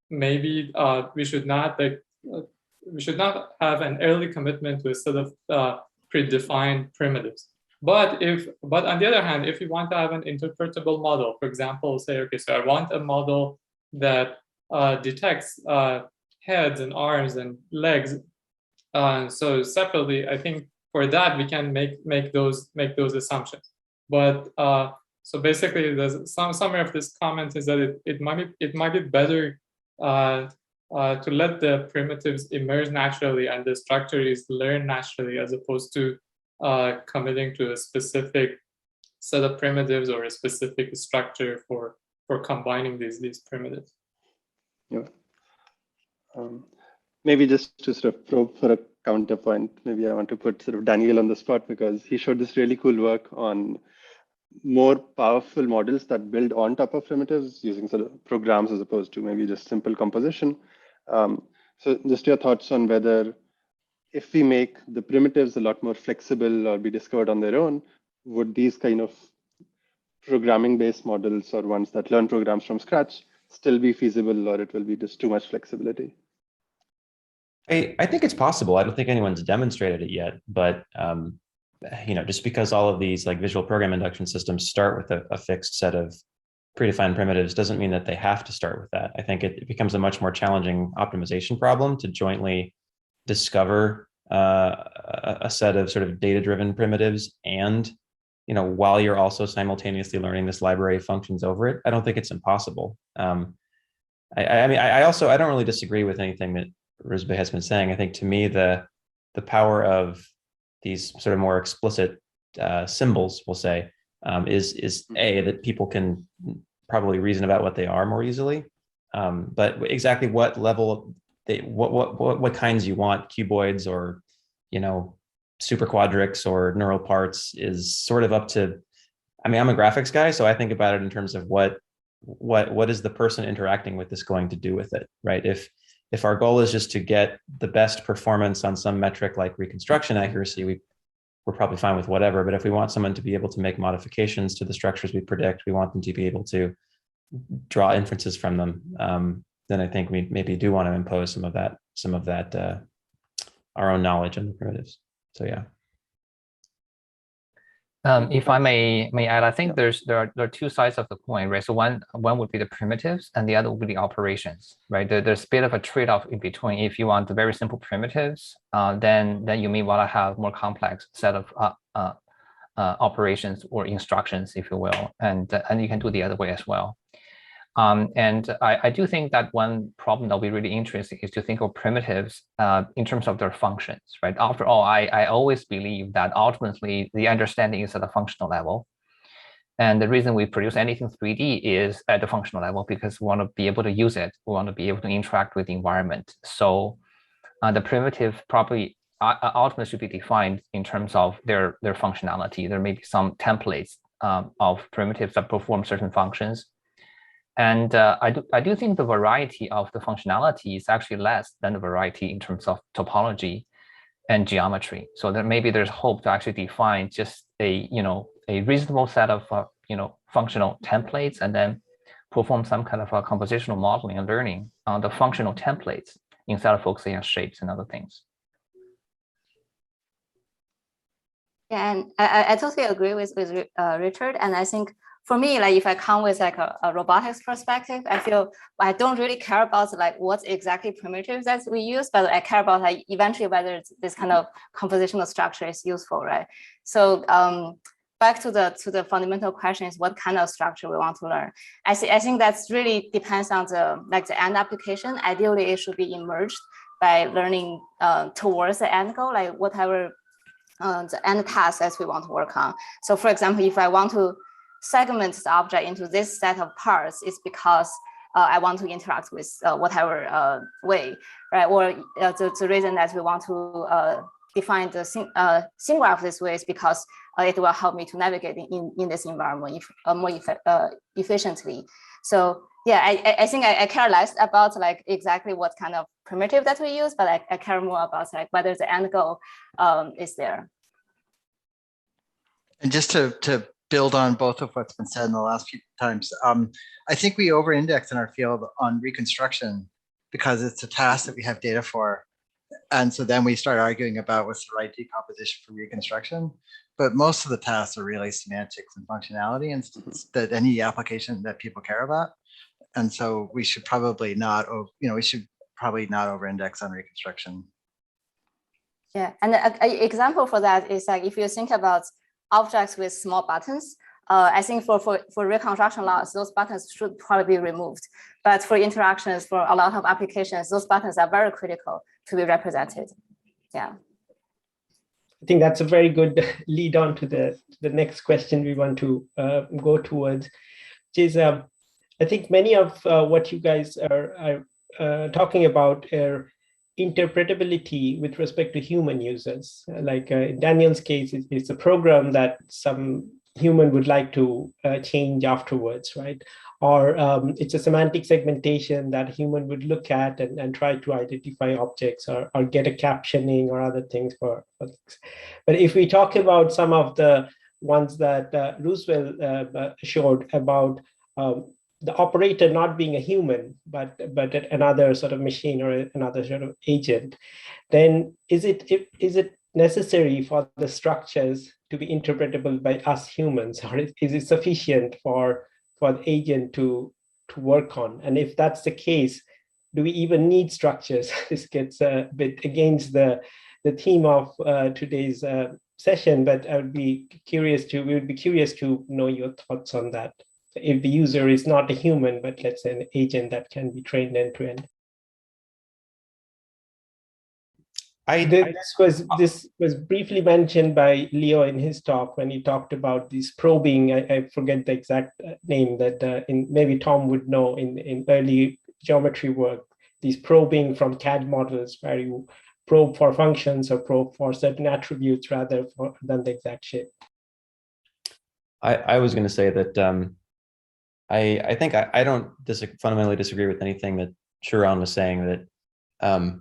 maybe we should not have an early commitment to a set of predefined primitives. But on the other hand, if you want to have an interpretable model, for example, say, okay, so I want a model that detects heads and arms and legs. So separately, I think for that we can make those assumptions. But so basically, the summary of this comment is that it might be better to let the primitives emerge naturally and the structure is learned naturally, as opposed to committing to a specific set of primitives or a specific structure for combining these primitives. Yeah. Maybe just to sort of probe for a counterpoint, maybe I want to put sort of Daniel on the spot, because he showed this really cool work on more powerful models that build on top of primitives using sort of programs as opposed to maybe just simple composition. So just your thoughts on whether, if we make the primitives a lot more flexible or be discovered on their own, would these kind of programming-based models or ones that learn programs from scratch still be feasible, or it will be just too much flexibility? I think it's possible. I don't think anyone's demonstrated it yet, but just because all of these like visual program induction systems start with a fixed set of predefined primitives doesn't mean that they have to start with that. I think it becomes a much more challenging optimization problem to jointly discover a set of sort of data-driven primitives, and while you're also simultaneously learning this library of functions over it. I don't think it's impossible. I mean, I don't really disagree with anything that Rusbe has been saying. I think to me the power of these sort of more explicit symbols, we'll say, is that people can probably reason about what they are more easily, but exactly what level what kinds you want, cuboids or super quadrics or neural parts, is sort of up to. I mean, I'm a graphics guy, so I think about it in terms of what is the person interacting with this going to do with it, right? If our goal is just to get the best performance on some metric like reconstruction accuracy, we're probably fine with whatever. But if we want someone to be able to make modifications to the structures we predict, we want them to be able to draw inferences from them. Then I think we maybe do want to impose some of that our own knowledge on the primitives. So yeah. If I may add, I think there are two sides of the coin, right? So one would be the primitives, and the other would be the operations, right? There's a bit of a trade-off in between. If you want the very simple primitives, then you may want to have more complex set of operations or instructions, if you will, and you can do the other way as well. And I do think that one problem that will be really interesting is to think of primitives in terms of their functions, right? After all, I always believe that ultimately the understanding is at the functional level. And the reason we produce anything 3D is at the functional level because we want to be able to use it. We want to be able to interact with the environment. So the primitive probably ultimately should be defined in terms of their functionality. There may be some templates of primitives that perform certain functions. And I do think the variety of the functionality is actually less than the variety in terms of topology and geometry. So that maybe there's hope to actually define just a reasonable set of functional templates and then perform some kind of a compositional modeling and learning on the functional templates instead of focusing on shapes and other things. Yeah, and I totally agree with Richard. And I think for me, like if I come with like a robotics perspective, I feel I don't really care about like what exactly primitives that we use, but I care about like eventually whether this kind of compositional structure is useful, right? So back to the fundamental question is what kind of structure we want to learn. I think that's really depends on the end application. Ideally, it should be emerged by learning towards the end goal, like whatever the end task that we want to work on. So for example, if I want to segment the object into this set of parts, it's because I want to interact with whatever way, right? Or the reason that we want to define the scene graph this way is because it will help me to navigate in this environment more efficiently. So yeah, I think I care less about like exactly what kind of primitive that we use, but I care more about like whether the end goal is there. And just to build on both of what's been said in the last few times, I think we over-index in our field on reconstruction because it's a task that we have data for. And so then we start arguing about what's the right decomposition for reconstruction. But most of the tasks are really semantics and functionality and that any application that people care about. And so we should probably not, over-index on reconstruction. Yeah, and an example for that is like if you think about objects with small buttons, I think for reconstruction loss, those buttons should probably be removed. But for interactions, for a lot of applications, those buttons are very critical to be represented. Yeah. I think that's a very good lead on to the next question we want to go towards, which is I think many of what you guys are talking about are interpretability with respect to human users. Like in Daniel's case, it's a program that some human would like to change afterwards, right? Or it's a semantic segmentation that a human would look at and try to identify objects or get a captioning or other things for things. But if we talk about some of the ones that Roosevelt showed about the operator not being a human, but another sort of machine or another sort of agent, then is it necessary for the structures to be interpretable by us humans, or is it sufficient for the agent to work on? And if that's the case, do we even need structures? This gets a bit against the theme of today's session, but we would be curious to know your thoughts on that. If the user is not a human, but let's say an agent that can be trained end to end. This was briefly mentioned by Leo in his talk when he talked about this probing. I forget the exact name that maybe Tom would know in early geometry work. These probing from CAD models where you probe for functions or probe for certain attributes rather than the exact shape. I was going to say that I think I don't fundamentally disagree with anything that Shubham was saying. That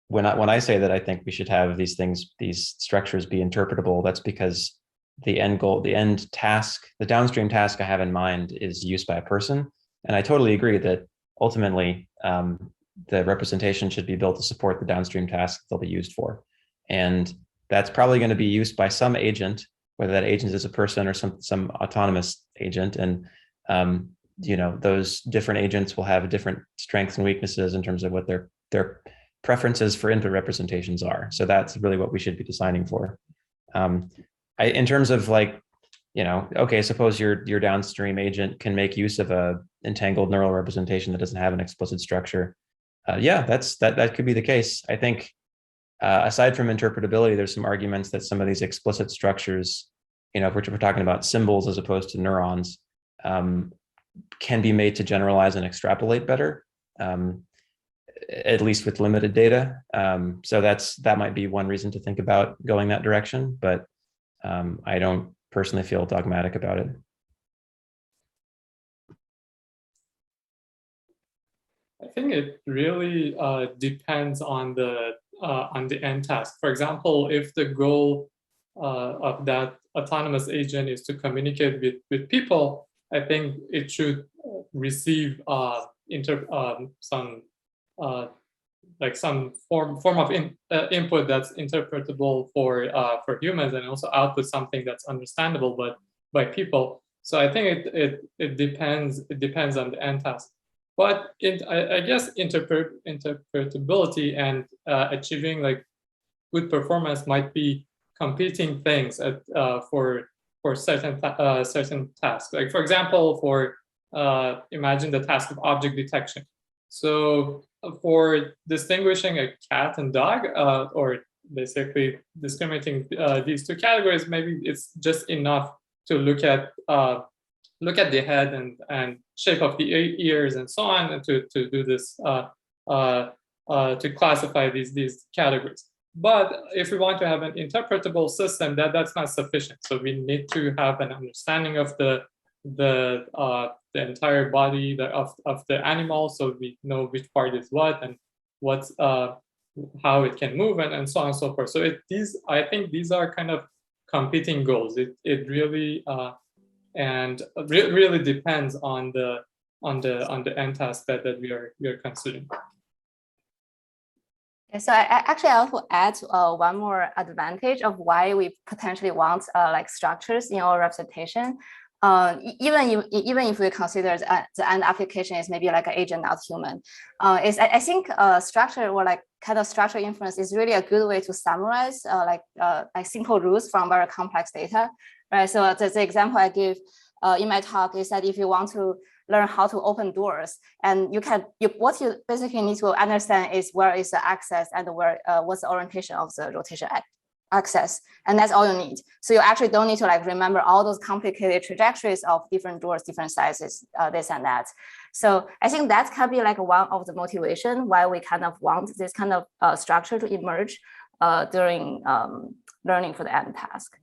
when I say that I think we should have these structures be interpretable, that's because the end goal, the end task, the downstream task I have in mind is used by a person. And I totally agree that ultimately the representation should be built to support the downstream task they'll be used for. And that's probably going to be used by some agent, whether that agent is a person or some autonomous agent. And those different agents will have different strengths and weaknesses in terms of what their preferences for input representations are. So that's really what we should be designing for. in terms of like, okay, suppose your downstream agent can make use of a entangled neural representation that doesn't have an explicit structure. Yeah, that could be the case. I think aside from interpretability, there's some arguments that some of these explicit structures, if we're talking about symbols as opposed to neurons, can be made to generalize and extrapolate better, at least with limited data. So that might be one reason to think about going that direction, but I don't personally feel dogmatic about it. I think it really depends on the end task. For example, if the goal of that autonomous agent is to communicate with people, I think it should receive some form of input that's interpretable for humans, and also output something that's understandable by people. So I think it depends on the end task. But I guess interpretability and achieving like good performance might be competing things for certain tasks. Like for example, imagine the task of object detection. So for distinguishing a cat and dog, or basically discriminating these two categories, maybe it's just enough to look at the head and shape of the ears and so on, and to do this to classify these categories. But if we want to have an interpretable system, that's not sufficient. So we need to have an understanding of the entire body of the animal, so we know which part is what and what's how it can move and so on and so forth. So I think these are kind of competing goals. It really really depends on the end task that we are considering. So I also add one more advantage of why we potentially want like structures in our representation. Even if we consider the end application is maybe like an agent, not human, I think structure or like kind of structure inference is really a good way to summarize like simple rules from very complex data, right? So the example I give in my talk is that if you want to learn how to open doors, and what you basically need to understand is where is the axis and where what's the orientation of the rotation axis, and that's all you need. So you actually don't need to like remember all those complicated trajectories of different doors, different sizes, this and that. So I think that can be like one of the motivation why we kind of want this kind of structure to emerge during learning for the end task.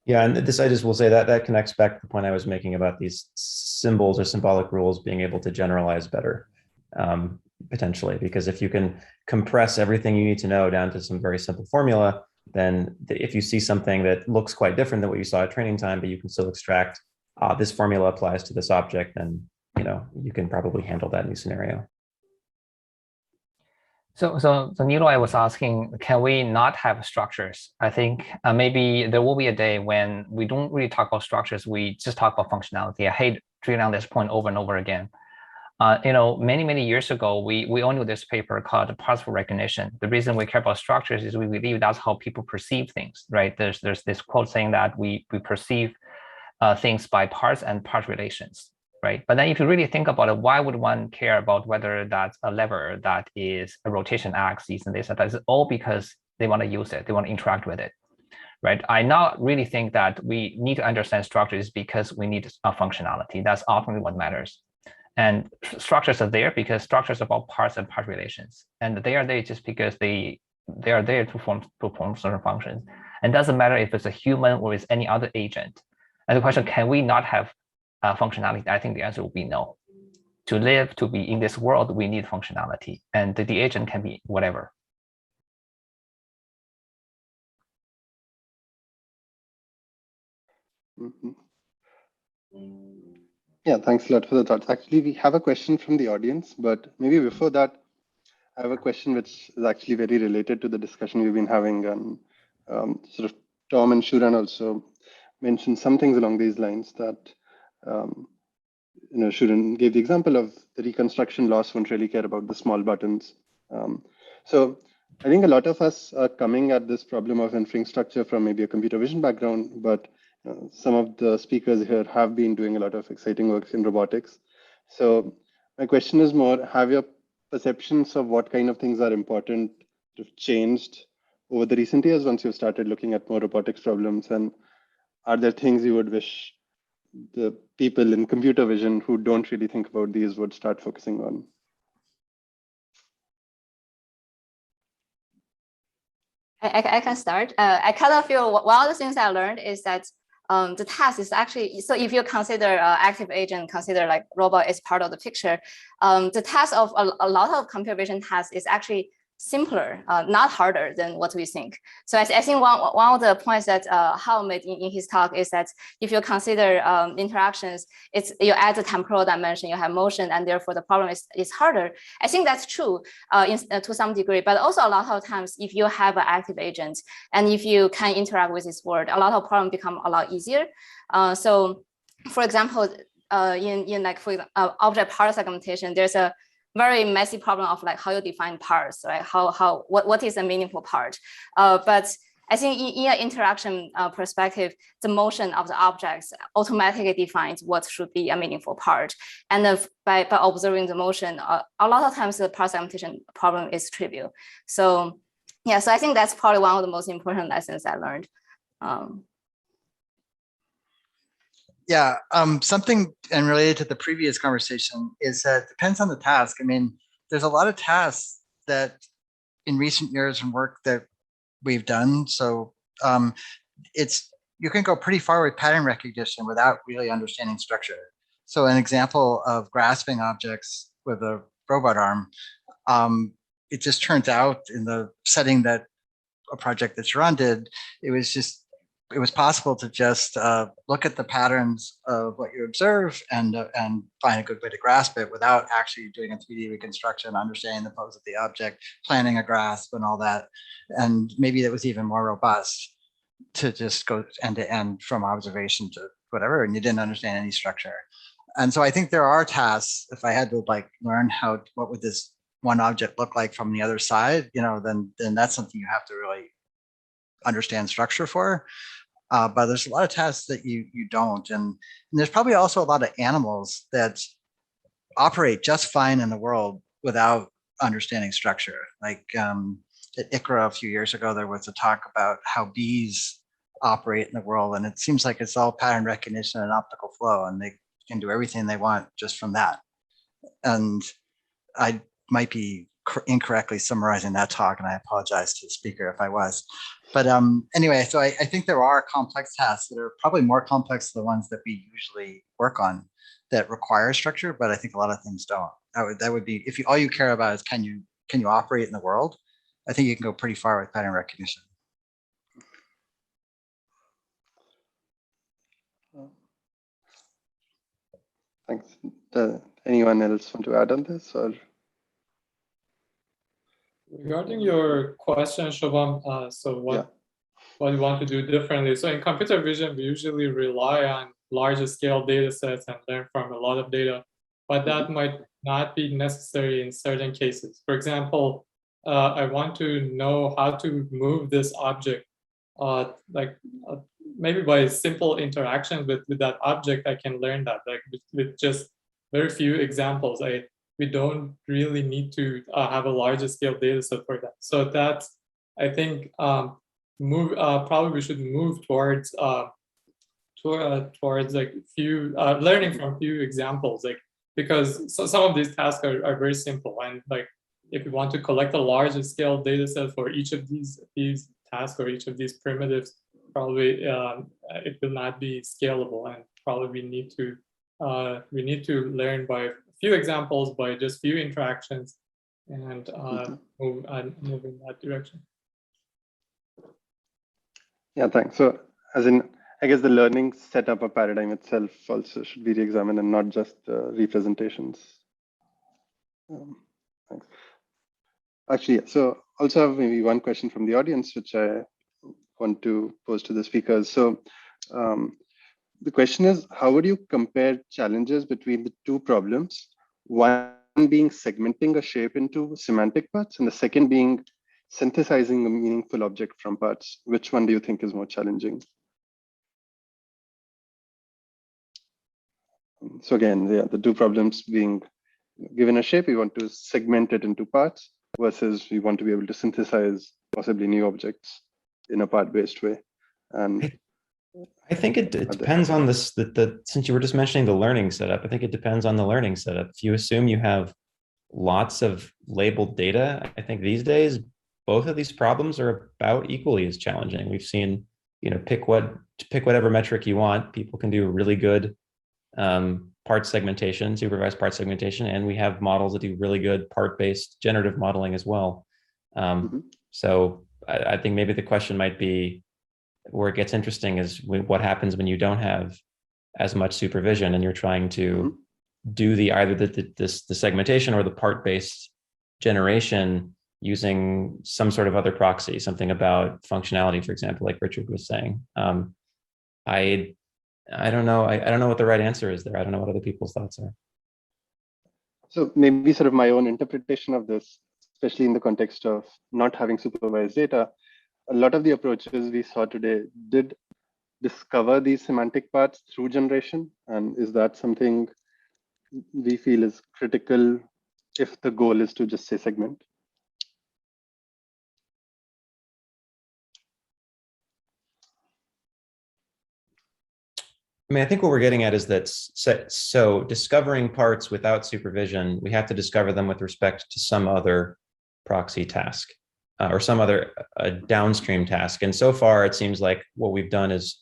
Yeah, and this I just will say that connects back to the point I was making about these symbols or symbolic rules being able to generalize better, potentially, because if you can compress everything you need to know down to some very simple formula, then if you see something that looks quite different than what you saw at training time, but you can still extract this formula applies to this object, then you can probably handle that new scenario. So Nilo, I was asking, can we not have structures? I think maybe there will be a day when we don't really talk about structures, we just talk about functionality. I hate drilling on this point over and over again. Many years ago, we all knew this paper called Partial Recognition. The reason we care about structures is we believe that's how people perceive things, right? There's this quote saying that we perceive things by parts and part relations. Right. But then if you really think about it, why would one care about whether that's a lever that is a rotation axis and this and that? It's all because they want to use it. They want to interact with it. Right. I not really think that we need to understand structures because we need a functionality. That's ultimately what matters. And structures are there because structures are about parts and part relations. And they are there just because they are there to perform certain functions. And it doesn't matter if it's a human or it's any other agent. And the question, can we not have functionality? I think the answer will be no. To live, to be in this world, we need functionality, and the agent can be whatever. Mm-hmm. Yeah, thanks a lot for the thoughts. Actually, we have a question from the audience, but maybe before that, I have a question which is actually very related to the discussion we've been having. And sort of Tom and Shuran also mentioned some things along these lines that Shuran gave the example of the reconstruction loss won't really care about the small buttons. So I think a lot of us are coming at this problem of inferring structure from maybe a computer vision background, but some of the speakers here have been doing a lot of exciting work in robotics. So my question is more, have your perceptions of what kind of things are important changed over the recent years once you've started looking at more robotics problems? And are there things you would wish the people in computer vision who don't really think about these would start focusing on? I can start. I kind of feel one of the things I learned is that the task is actually, so if you consider active agent, consider like robot is part of the picture, the task of a lot of computer vision tasks is actually simpler, not harder than what we think. So I think one of the points that Hao made in his talk is that if you consider interactions, you add the temporal dimension, you have motion, and therefore the problem is harder. I think that's true to some degree, but also a lot of times if you have an active agent and if you can interact with this world, a lot of problems become a lot easier. So for example, in like for object part segmentation, there's a very messy problem of like how you define parts, right? What is a meaningful part? But I think in an interaction perspective, the motion of the objects automatically defines what should be a meaningful part. And by observing the motion, a lot of times the part segmentation problem is trivial. So yeah, so I think that's probably one of the most important lessons I learned. Yeah, something and related to the previous conversation is that it depends on the task. I mean, there's a lot of tasks that in recent years and work that we've done. So you can go pretty far with pattern recognition without really understanding structure. So an example of grasping objects with a robot arm, it just turns out in the setting that a project that Sharon did, it was possible to just look at the patterns of what you observe and find a good way to grasp it without actually doing a 3D reconstruction, understanding the pose of the object, planning a grasp and all that. And maybe that was even more robust to just go end to end from observation to whatever, and you didn't understand any structure. And so I think there are tasks, if I had to like learn what would this one object look like from the other side, then that's something you have to really understand structure for. But there's a lot of tasks that you don't. And there's probably also a lot of animals that operate just fine in the world without understanding structure. Like at ICRA a few years ago, there was a talk about how bees operate in the world. And it seems like it's all pattern recognition and optical flow, and they can do everything they want just from that. And I might be incorrectly summarizing that talk, and I apologize to the speaker if I was. But anyway, so I think there are complex tasks that are probably more complex than the ones that we usually work on that require structure, but I think a lot of things don't. That would be, if all you care about is can you operate in the world, I think you can go pretty far with pattern recognition. Thanks. Anyone else want to add on this? Or? Regarding your question, Shubham, so what you want to do differently? So in computer vision, we usually rely on larger scale data sets and learn from a lot of data, but that might not be necessary in certain cases. For example, I want to know how to move this object, maybe by simple interaction with that object, I can learn that, like with just very few examples. We don't really need to have a larger scale data set for that. So that's, I think, probably we should move towards like few learning from few examples, like, because some of these tasks are very simple, and like if you want to collect a larger scale data set for each of these tasks or each of these primitives, probably it will not be scalable, and probably we need to learn by few examples, by just few interactions, and move in that direction. Yeah, thanks. So as in, I guess the learning setup of paradigm itself also should be re-examined and not just representations. Thanks. Actually, yeah, so also have maybe one question from the audience, which I want to pose to the speakers. So the question is, how would you compare challenges between the two problems? One being segmenting a shape into semantic parts, and the second being synthesizing a meaningful object from parts, which one do you think is more challenging? So again, the two problems being, given a shape, we want to segment it into parts versus we want to be able to synthesize possibly new objects in a part-based way. And I think it depends on this, since you were just mentioning the learning setup, I think it depends on the learning setup. If you assume you have lots of labeled data, I think these days, both of these problems are about equally as challenging. We've seen, pick whatever metric you want. People can do really good part segmentation, supervised part segmentation, and we have models that do really good part-based generative modeling as well. So I think maybe the question might be, where it gets interesting is what happens when you don't have as much supervision and you're trying to do either the segmentation or the part-based generation using some sort of other proxy, something about functionality, for example, like Richard was saying. I don't know. I don't know what the right answer is there. I don't know what other people's thoughts are. So maybe sort of my own interpretation of this, especially in the context of not having supervised data, a lot of the approaches we saw today did discover these semantic parts through generation. And is that something we feel is critical if the goal is to just say segment? I mean, I think what we're getting at is that, so discovering parts without supervision, we have to discover them with respect to some other proxy task or some other downstream task. And so far, it seems like what we've done is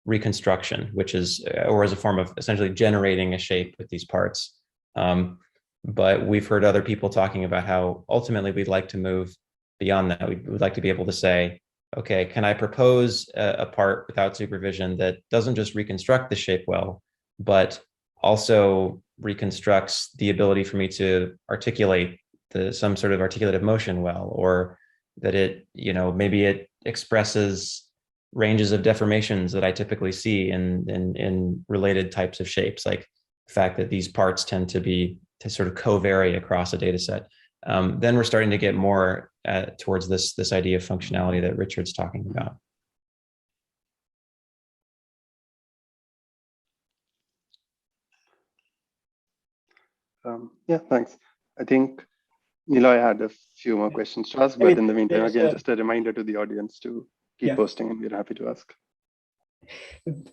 reconstruction, which is, or as a form of essentially generating a shape with these parts. But we've heard other people talking about how ultimately we'd like to move beyond that. We'd like to be able to say, okay, can I propose a part without supervision that doesn't just reconstruct the shape well, but also reconstructs the ability for me to articulate some sort of articulative motion well, or that it, maybe it expresses ranges of deformations that I typically see in related types of shapes, like the fact that these parts tend to sort of co-vary across a data set. Then we're starting to get more towards this idea of functionality that Richard's talking about. Yeah, thanks. I think Niloy had a few more questions to ask, but in the meantime, again, just a reminder to the audience to keep posting, and we're happy to ask.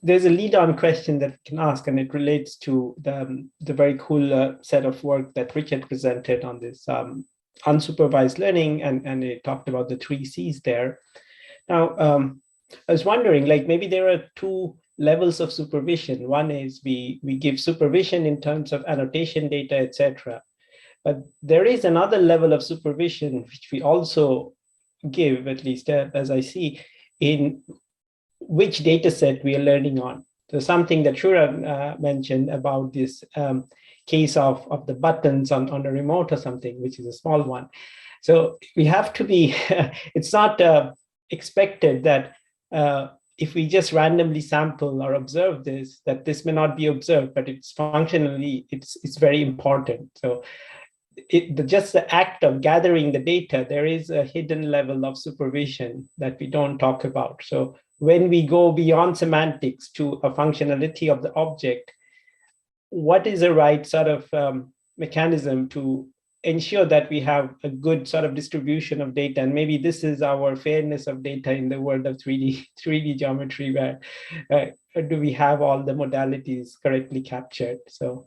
There's a lead-on question that we can ask, and it relates to the very cool set of work that Richard presented on this unsupervised learning, and it talked about the 3 C's there. Now, I was wondering, like, maybe there are 2 levels of supervision. One is we give supervision in terms of annotation data, etc. But there is another level of supervision which we also give, at least as I see, in which data set we are learning on. So something that Shubham mentioned about this case of the buttons on a remote or something, which is a small one. So we have to be, it's not expected that if we just randomly sample or observe this, that this may not be observed, but it's functionally, it's very important. So just the act of gathering the data, there is a hidden level of supervision that we don't talk about. So when we go beyond semantics to a functionality of the object, what is the right sort of mechanism to ensure that we have a good sort of distribution of data? And maybe this is our fairness of data in the world of 3D geometry, where do we have all the modalities correctly captured? So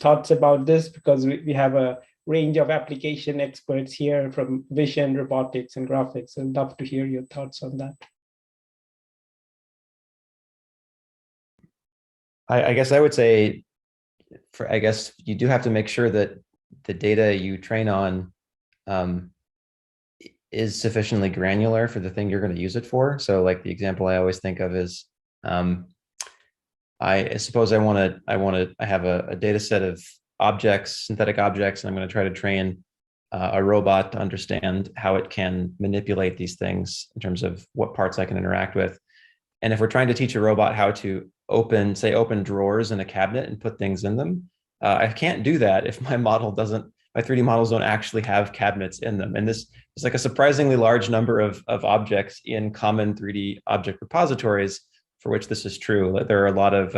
thoughts about this, because we have a range of application experts here from vision, robotics, and graphics. I'd love to hear your thoughts on that. I guess I would say, I guess you do have to make sure that the data you train on is sufficiently granular for the thing you're going to use it for. So like the example I always think of is, I suppose I have a data set of objects, synthetic objects, and I'm going to try to train a robot to understand how it can manipulate these things in terms of what parts I can interact with. And if we're trying to teach a robot how to open drawers in a cabinet and put things in them, I can't do that if my model doesn't my 3D models don't actually have cabinets in them. And this is like a surprisingly large number of objects in common 3D object repositories for which this is true. There are a lot of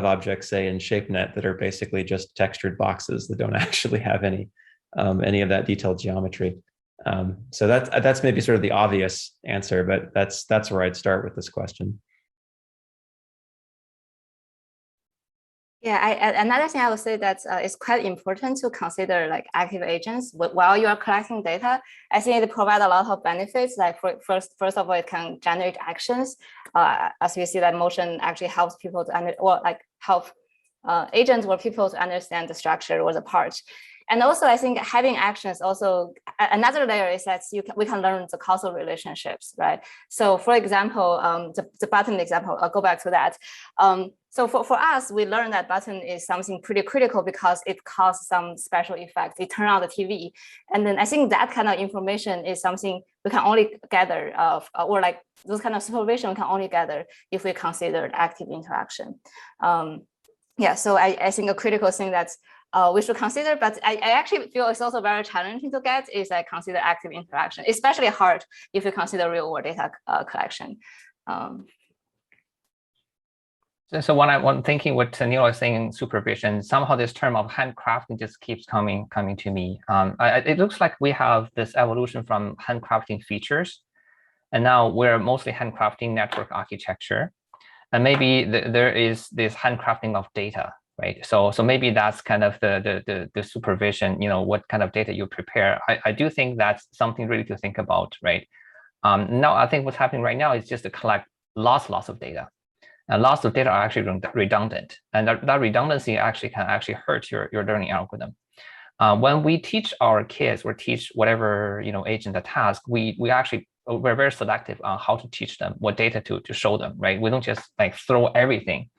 objects, say in ShapeNet, that are basically just textured boxes that don't actually have any of that detailed geometry. So that's maybe sort of the obvious answer, but that's where I'd start with this question. Yeah, another thing I would say that it's quite important to consider like active agents while you are collecting data. I think it provides a lot of benefits. Like first of all, it can generate actions. As we see that motion actually helps people to help agents or people to understand the structure or the part. And also, I think having actions also, another layer is that we can learn the causal relationships, right? So for example, the button example, I'll go back to that. So for us, we learned that button is something pretty critical because it causes some special effects. It turns on the TV. And then I think that kind of information is something we can only gather or like those kind of supervision we can only gather if we consider active interaction. Yeah, so I think a critical thing that's we should consider, but I actually feel it's also very challenging to get is like consider active interaction, especially hard if you consider real world data collection. So when I'm thinking what Neil is saying in supervision, somehow this term of handcrafting just keeps coming to me. It looks like we have this evolution from handcrafting features, and now we're mostly handcrafting network architecture, and maybe there is this handcrafting of data. Right. So maybe that's kind of the supervision, you know, what kind of data you prepare. I do think that's something really to think about, right? Now, I think what's happening right now is just to collect lots of data. And lots of data are actually redundant. And that redundancy actually can hurt your learning algorithm. When we teach our kids or teach whatever, you know, agent a task, we're very selective on how to teach them, what data to show them, right? We don't just like throw everything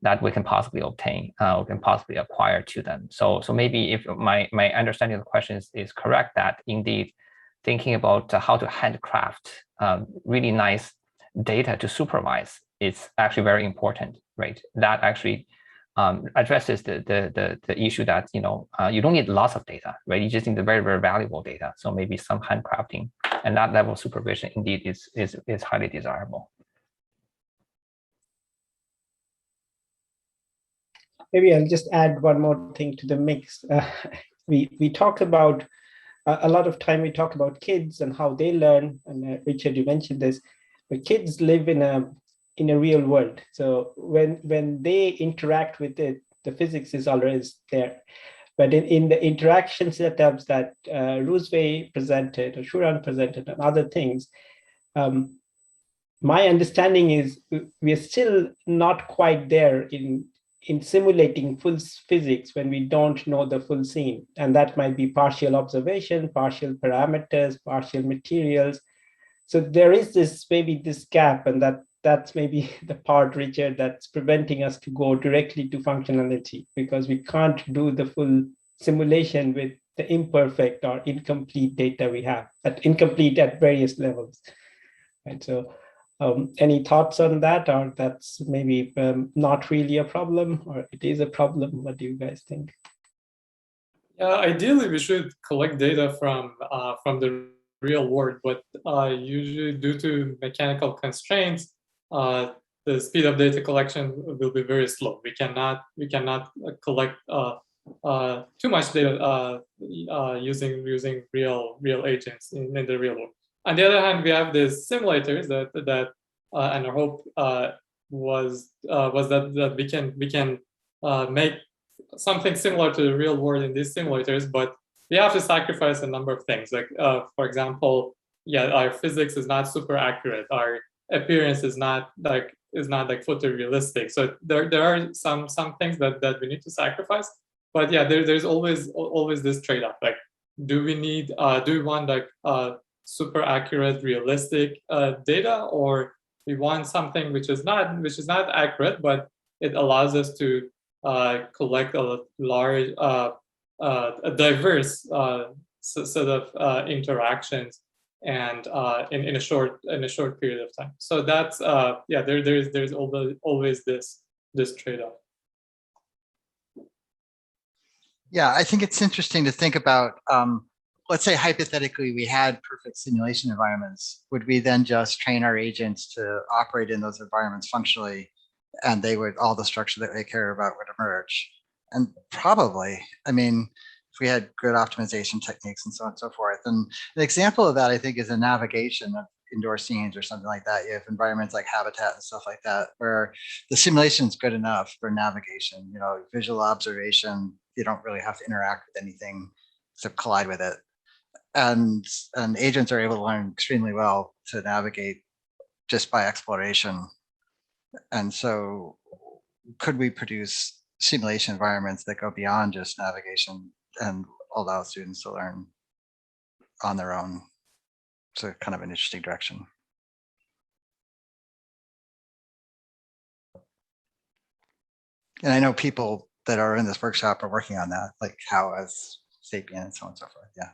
that we can possibly obtain or can possibly acquire to them. So maybe if my understanding of the question is correct, that indeed thinking about how to handcraft really nice data to supervise is actually very important, right? That actually addresses the issue that, you know, you don't need lots of data, right? You just need the very, very valuable data. So maybe some handcrafting and that level of supervision indeed is highly desirable. Maybe I'll just add one more thing to the mix. We talk about a lot of time. We talk about kids and how they learn. And Richard, you mentioned this, but kids live in a real world. So when they interact with it, the physics is always there. But in the interaction setups that Roosevelt presented or Shuran presented and other things, my understanding is we are still not quite there in simulating full physics when we don't know the full scene. And that might be partial observation, partial parameters, partial materials. So there is maybe this gap, and that's maybe the part, Richard, that's preventing us to go directly to functionality, because we can't do the full simulation with the imperfect or incomplete data we have, incomplete at various levels. Right, so any thoughts on that, or that's maybe not really a problem, or it is a problem? What do you guys think? Yeah, ideally we should collect data from the real world, but usually due to mechanical constraints, the speed of data collection will be very slow. We cannot collect too much data using real agents in the real world. On the other hand, we have these simulators that and our hope was that we can make something similar to the real world in these simulators, but we have to sacrifice a number of things. Like for example, yeah, our physics is not super accurate. Our appearance is not like photorealistic. So there are some things that we need to sacrifice. But yeah, there's always this trade-off. Like, do we want like super accurate, realistic data, or we want something which is not accurate, but it allows us to collect a large, a diverse set of interactions, and in a short period of time. So that's yeah, there's always this trade-off. Yeah, I think it's interesting to think about, let's say hypothetically we had perfect simulation environments. Would we then just train our agents to operate in those environments functionally, and they would, all the structure that they care about would emerge? And probably, I mean, if we had good optimization techniques and so on and so forth. And an example of that, I think, is a navigation of indoor scenes or something like that. You have environments like habitat and stuff like that, where the simulation is good enough for navigation, you know, visual observation. You don't really have to interact with anything except collide with it. And agents are able to learn extremely well to navigate just by exploration. And so could we produce simulation environments that go beyond just navigation and allow students to learn on their own? So kind of an interesting direction. And I know people that are in this workshop are working on that, like how as Sapien and so on and so forth. Yeah.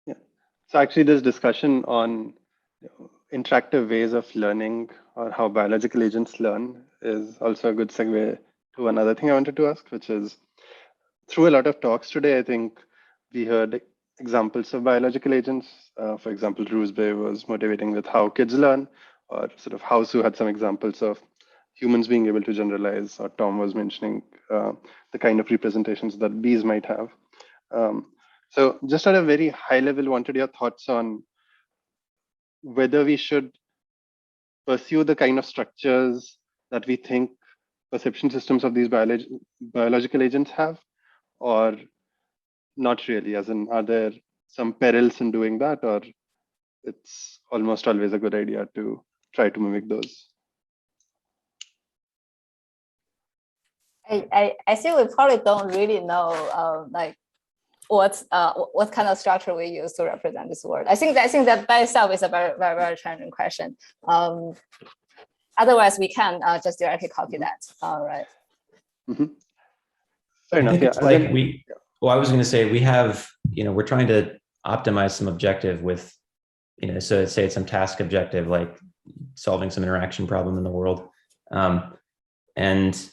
Yeah. So actually there's discussion on interactive ways of learning or how biological agents learn is also a good segue to another thing I wanted to ask, which is through a lot of talks today, I think we heard examples of biological agents. For example, Roosbay was motivating with how kids learn, or sort of Hausu had some examples of humans being able to generalize, or Tom was mentioning the kind of representations that bees might have. So just at a very high level, wanted your thoughts on whether we should pursue the kind of structures that we think perception systems of these biological agents have, or not really, as in, are there some perils in doing that, or it's almost always a good idea to try to mimic those? I think we probably don't really know like what kind of structure we use to represent this word. I think that by itself is a very, very, very challenging question. Otherwise, we can just directly copy that. All right. Mm-hmm. Fair enough. Yeah. It's like well, I was going to say we have, we're trying to optimize some objective with, so let's say it's some task objective, like solving some interaction problem in the world. And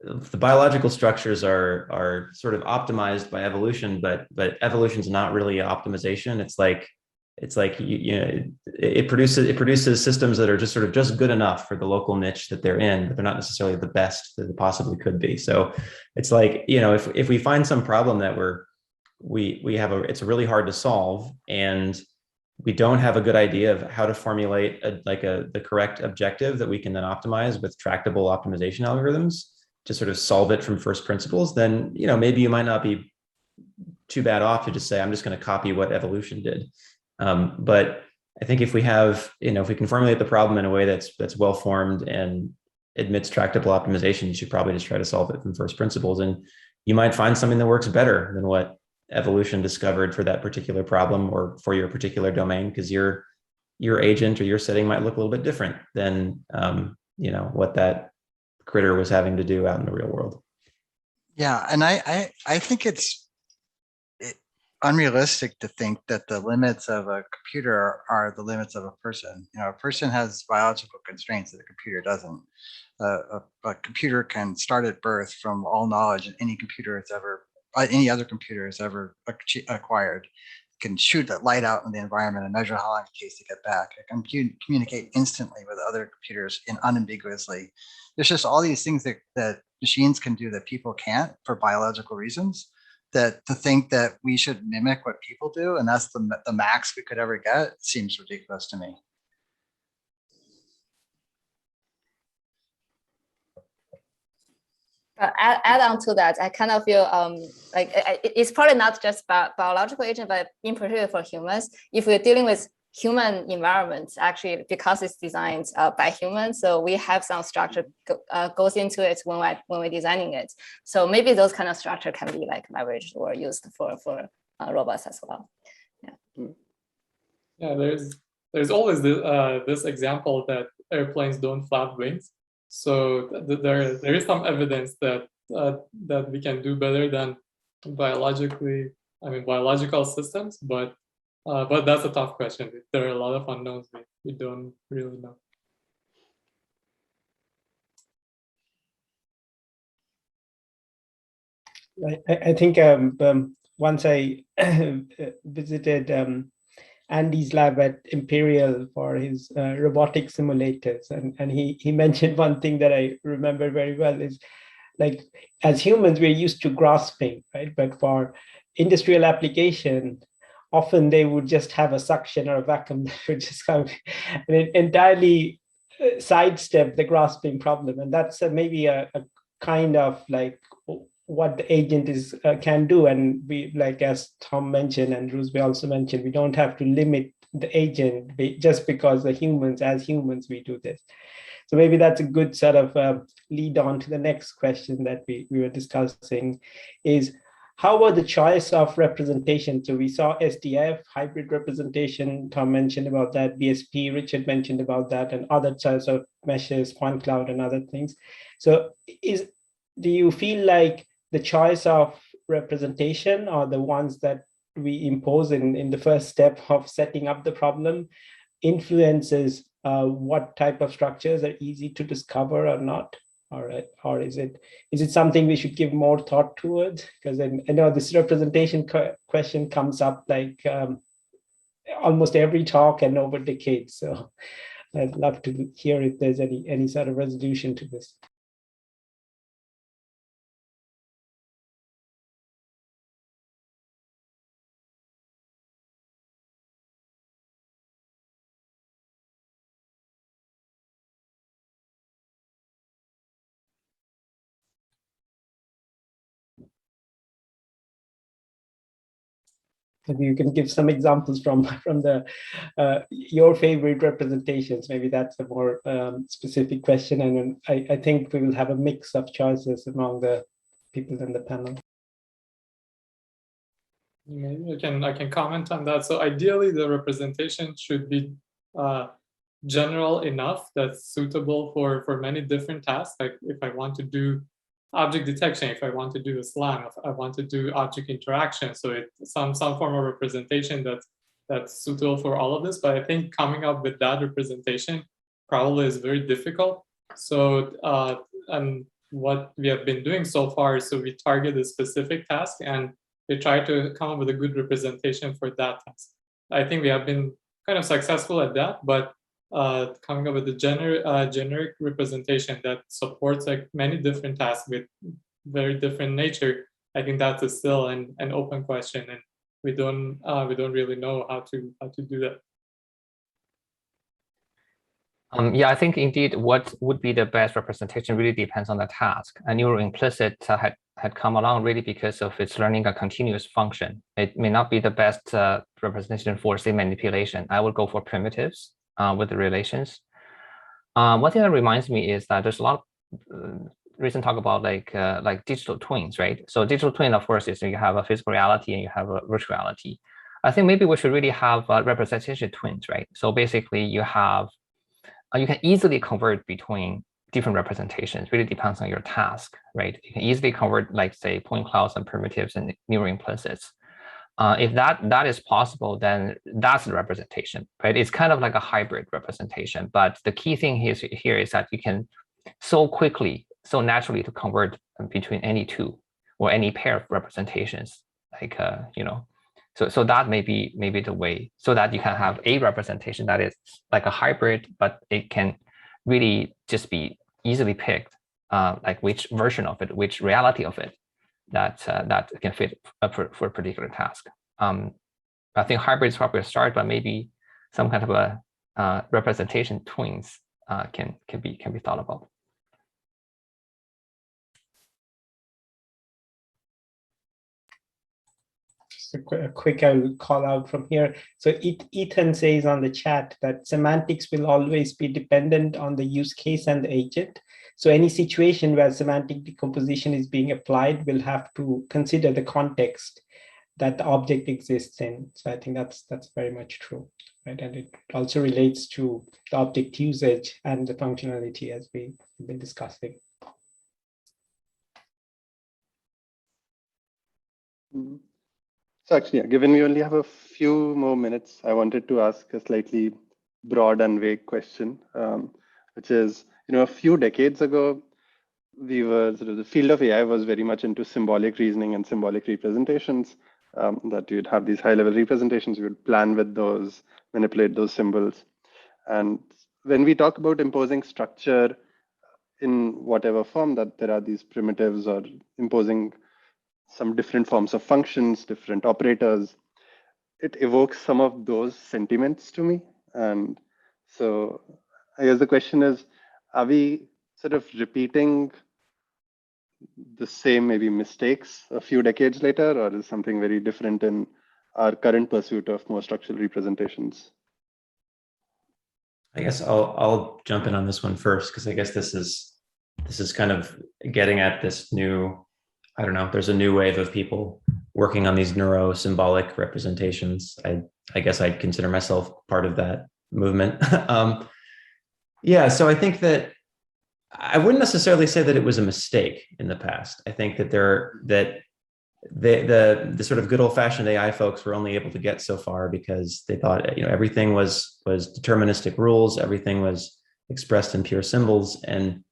the biological structures are sort of optimized by evolution, but evolution is not really optimization. It's like it produces systems that are just good enough for the local niche that they're in, but they're not necessarily the best that they possibly could be. So it's like, if we find some problem that it's really hard to solve, and we don't have a good idea of how to formulate the correct objective that we can then optimize with tractable optimization algorithms to sort of solve it from first principles, then maybe you might not be too bad off to just say, I'm just going to copy what evolution did. But I think if we have, if we can formulate the problem in a way that's well formed and admits tractable optimization, you should probably just try to solve it from first principles, and you might find something that works better than what evolution discovered for that particular problem or for your particular domain, because your agent or your setting might look a little bit different than what that critter was having to do out in the real world. Yeah, and I think it's unrealistic to think that the limits of a computer are the limits of a person. A person has biological constraints that a computer doesn't. A computer can start at birth from all knowledge that any other computer has ever acquired. It can shoot that light out in the environment and measure how long it takes to get back. It can communicate instantly with other computers unambiguously. There's just all these things that machines can do that people can't for biological reasons, that to think that we should mimic what people do and that's the max we could ever get seems ridiculous to me. Add on to that, I kind of feel like it's probably not just biological agent, but in particular for humans. If we're dealing with human environments, actually, because it's designed by humans, so we have some structure goes into it when we're designing it. So maybe those kind of structure can be like leveraged or used for robots as well. Yeah. Yeah, there's always this example that airplanes don't flap wings. So there is some evidence that we can do better than biological systems, but that's a tough question. There are a lot of unknowns we don't really know. I think once I visited Andy's lab at Imperial for his robotic simulators, and he mentioned one thing that I remember very well is, like, as humans, we're used to grasping, right? But for industrial application, often they would just have a suction or a vacuum that would just come and entirely sidestep the grasping problem. And that's maybe a kind of like what the agent is can do. And we, like as Tom mentioned and Rusby also mentioned, we don't have to limit the agent just because as humans we do this. So maybe that's a good sort of lead on to the next question that we were discussing, is how about the choice of representation? So we saw SDF, hybrid representation, Tom mentioned about that, BSP, Richard mentioned about that, and other types of meshes, point cloud and other things. So do you feel like the choice of representation are the ones that we impose in the first step of setting up the problem influences what type of structures are easy to discover or not? Or is it something we should give more thought towards? Because I know this representation question comes up like almost every talk and over decades. So I'd love to hear if there's any sort of resolution to this. Maybe you can give some examples from the your favorite representations. Maybe that's a more specific question, and I think we will have a mix of choices among the people in the panel. Maybe I can comment on that. So ideally, the representation should be general enough that's suitable for many different tasks. Like if I want to do object detection, if I want to do a SLAM, if I want to do object interaction, so it's some form of representation that's suitable for all of this. But I think coming up with that representation probably is very difficult. So and what we have been doing so far is, so we target a specific task and we try to come up with a good representation for that task. I think we have been kind of successful at that, but coming up with a generic representation that supports like many different tasks with very different nature, I think that's still an open question, and we don't really know how to do that. Yeah, I think indeed what would be the best representation really depends on the task. A neural implicit had come along really because of its learning a continuous function. It may not be the best representation for, say, manipulation. I would go for primitives with the relations. One thing that reminds me is that there's a lot of recent talk about like digital twins, right? So digital twin, of course, is you have a physical reality and you have a virtual reality. I think maybe we should really have representation twins, right? So basically you have, you can easily convert between different representations, really depends on your task, right? You can easily convert, like say, point clouds and primitives and neural implicits. If that is possible, then that's the representation, right? It's kind of like a hybrid representation, but the key thing here is that you can so quickly, so naturally to convert between any two or any pair of representations, like you know, so that may be the way, so that you can have a representation that is like a hybrid, but it can really just be easily picked, like which version of it, which reality of it that can fit for a particular task. I think hybrid is probably a start, but maybe some kind of a representation twins can be thought about. A quick I'll call out from here. So Ethan says on the chat that semantics will always be dependent on the use case and the agent. So any situation where semantic decomposition is being applied will have to consider the context that the object exists in. So I think that's very much true, right? And it also relates to the object usage and the functionality as we've been discussing. So actually, yeah, given we only have a few more minutes, I wanted to ask a slightly broad and vague question, which is, a few decades ago, the field of AI was very much into symbolic reasoning and symbolic representations, that you'd have these high-level representations, you would plan with those, manipulate those symbols. And when we talk about imposing structure in whatever form, that there are these primitives or imposing some different forms of functions, different operators, it evokes some of those sentiments to me. And so I guess the question is, are we sort of repeating the same maybe mistakes a few decades later, or is something very different in our current pursuit of more structural representations? I guess I'll jump in on this one first, because I guess this is kind of getting at this new, I don't know, there's a new wave of people working on these neuro-symbolic representations. I guess I'd consider myself part of that movement. Yeah, so I think that I wouldn't necessarily say that it was a mistake in the past. I think that the sort of good old-fashioned AI folks were only able to get so far because they thought, everything was deterministic rules, everything was expressed in pure symbols, and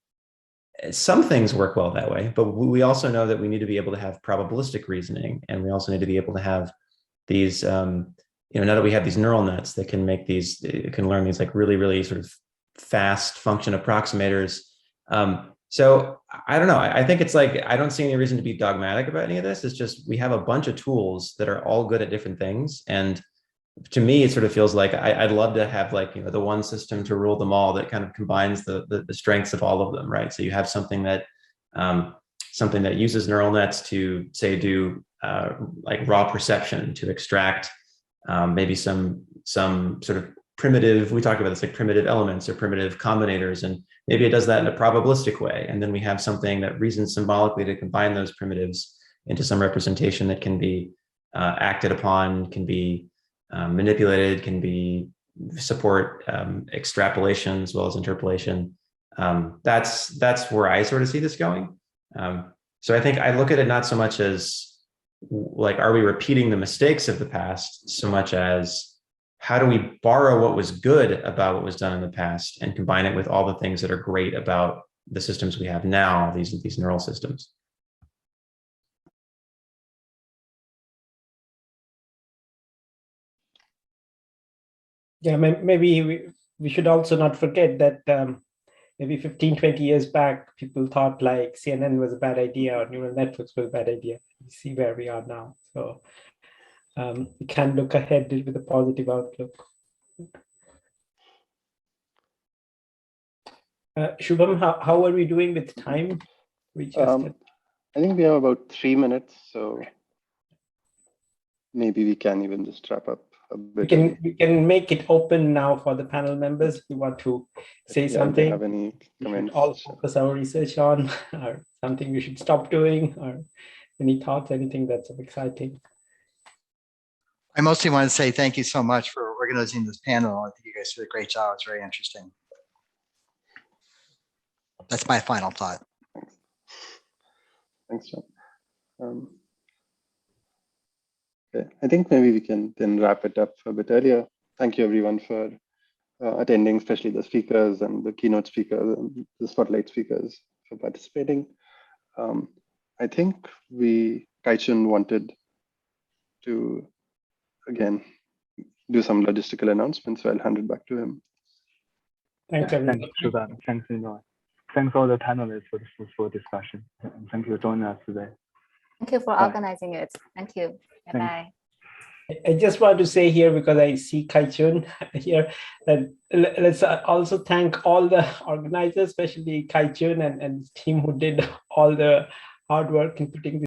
some things work well that way. But we also know that we need to be able to have probabilistic reasoning, and we also need to be able to have these, now that we have these neural nets that can make these, can learn these like really, really sort of fast function approximators. So I don't know. I think it's like, I don't see any reason to be dogmatic about any of this. It's just, we have a bunch of tools that are all good at different things. And to me, it sort of feels like I'd love to have like, the one system to rule them all that kind of combines the strengths of all of them, right? So you have something that uses neural nets to say, do like raw perception to extract maybe some sort of primitive, we talked about this, like primitive elements or primitive combinators, and maybe it does that in a probabilistic way. And then we have something that reasons symbolically to combine those primitives into some representation that can be acted upon, can be manipulated, can be support extrapolation as well as interpolation. That's where I sort of see this going. So I think I look at it not so much as like, are we repeating the mistakes of the past, so much as how do we borrow what was good about what was done in the past and combine it with all the things that are great about the systems we have now, these neural systems. Yeah, maybe we should also not forget that maybe 15, 20 years back, people thought like CNN was a bad idea or neural networks were a bad idea. You see where we are now. So we can look ahead with a positive outlook. Shubham, how are we doing with time? I think we have about 3 minutes, so maybe we can even just wrap up a bit. We can make it open now for the panel members if you want to say something. Do you have any comments? All focus our research on, or something we should stop doing, or any thoughts, anything that's exciting. I mostly want to say thank you so much for organizing this panel. I think you guys did a great job. It's very interesting. That's my final thought. Thanks, John. Okay, I think maybe we can then wrap it up a bit earlier. Thank you everyone for attending, especially the speakers and the keynote speakers and the spotlight speakers for participating. I think Kaichun wanted to, again, do some logistical announcements, so I'll hand it back to him. Thanks, everyone. Thanks, Shubham. Thanks, Leonidas. Thanks all the panelists for this fruitful discussion. And thank you for joining us today. Thank you for organizing it. Thank you. Bye-bye. I just want to say here, because I see Kaichun here, that let's also thank all the organizers, especially Kaichun and his team who did all the hard work in putting this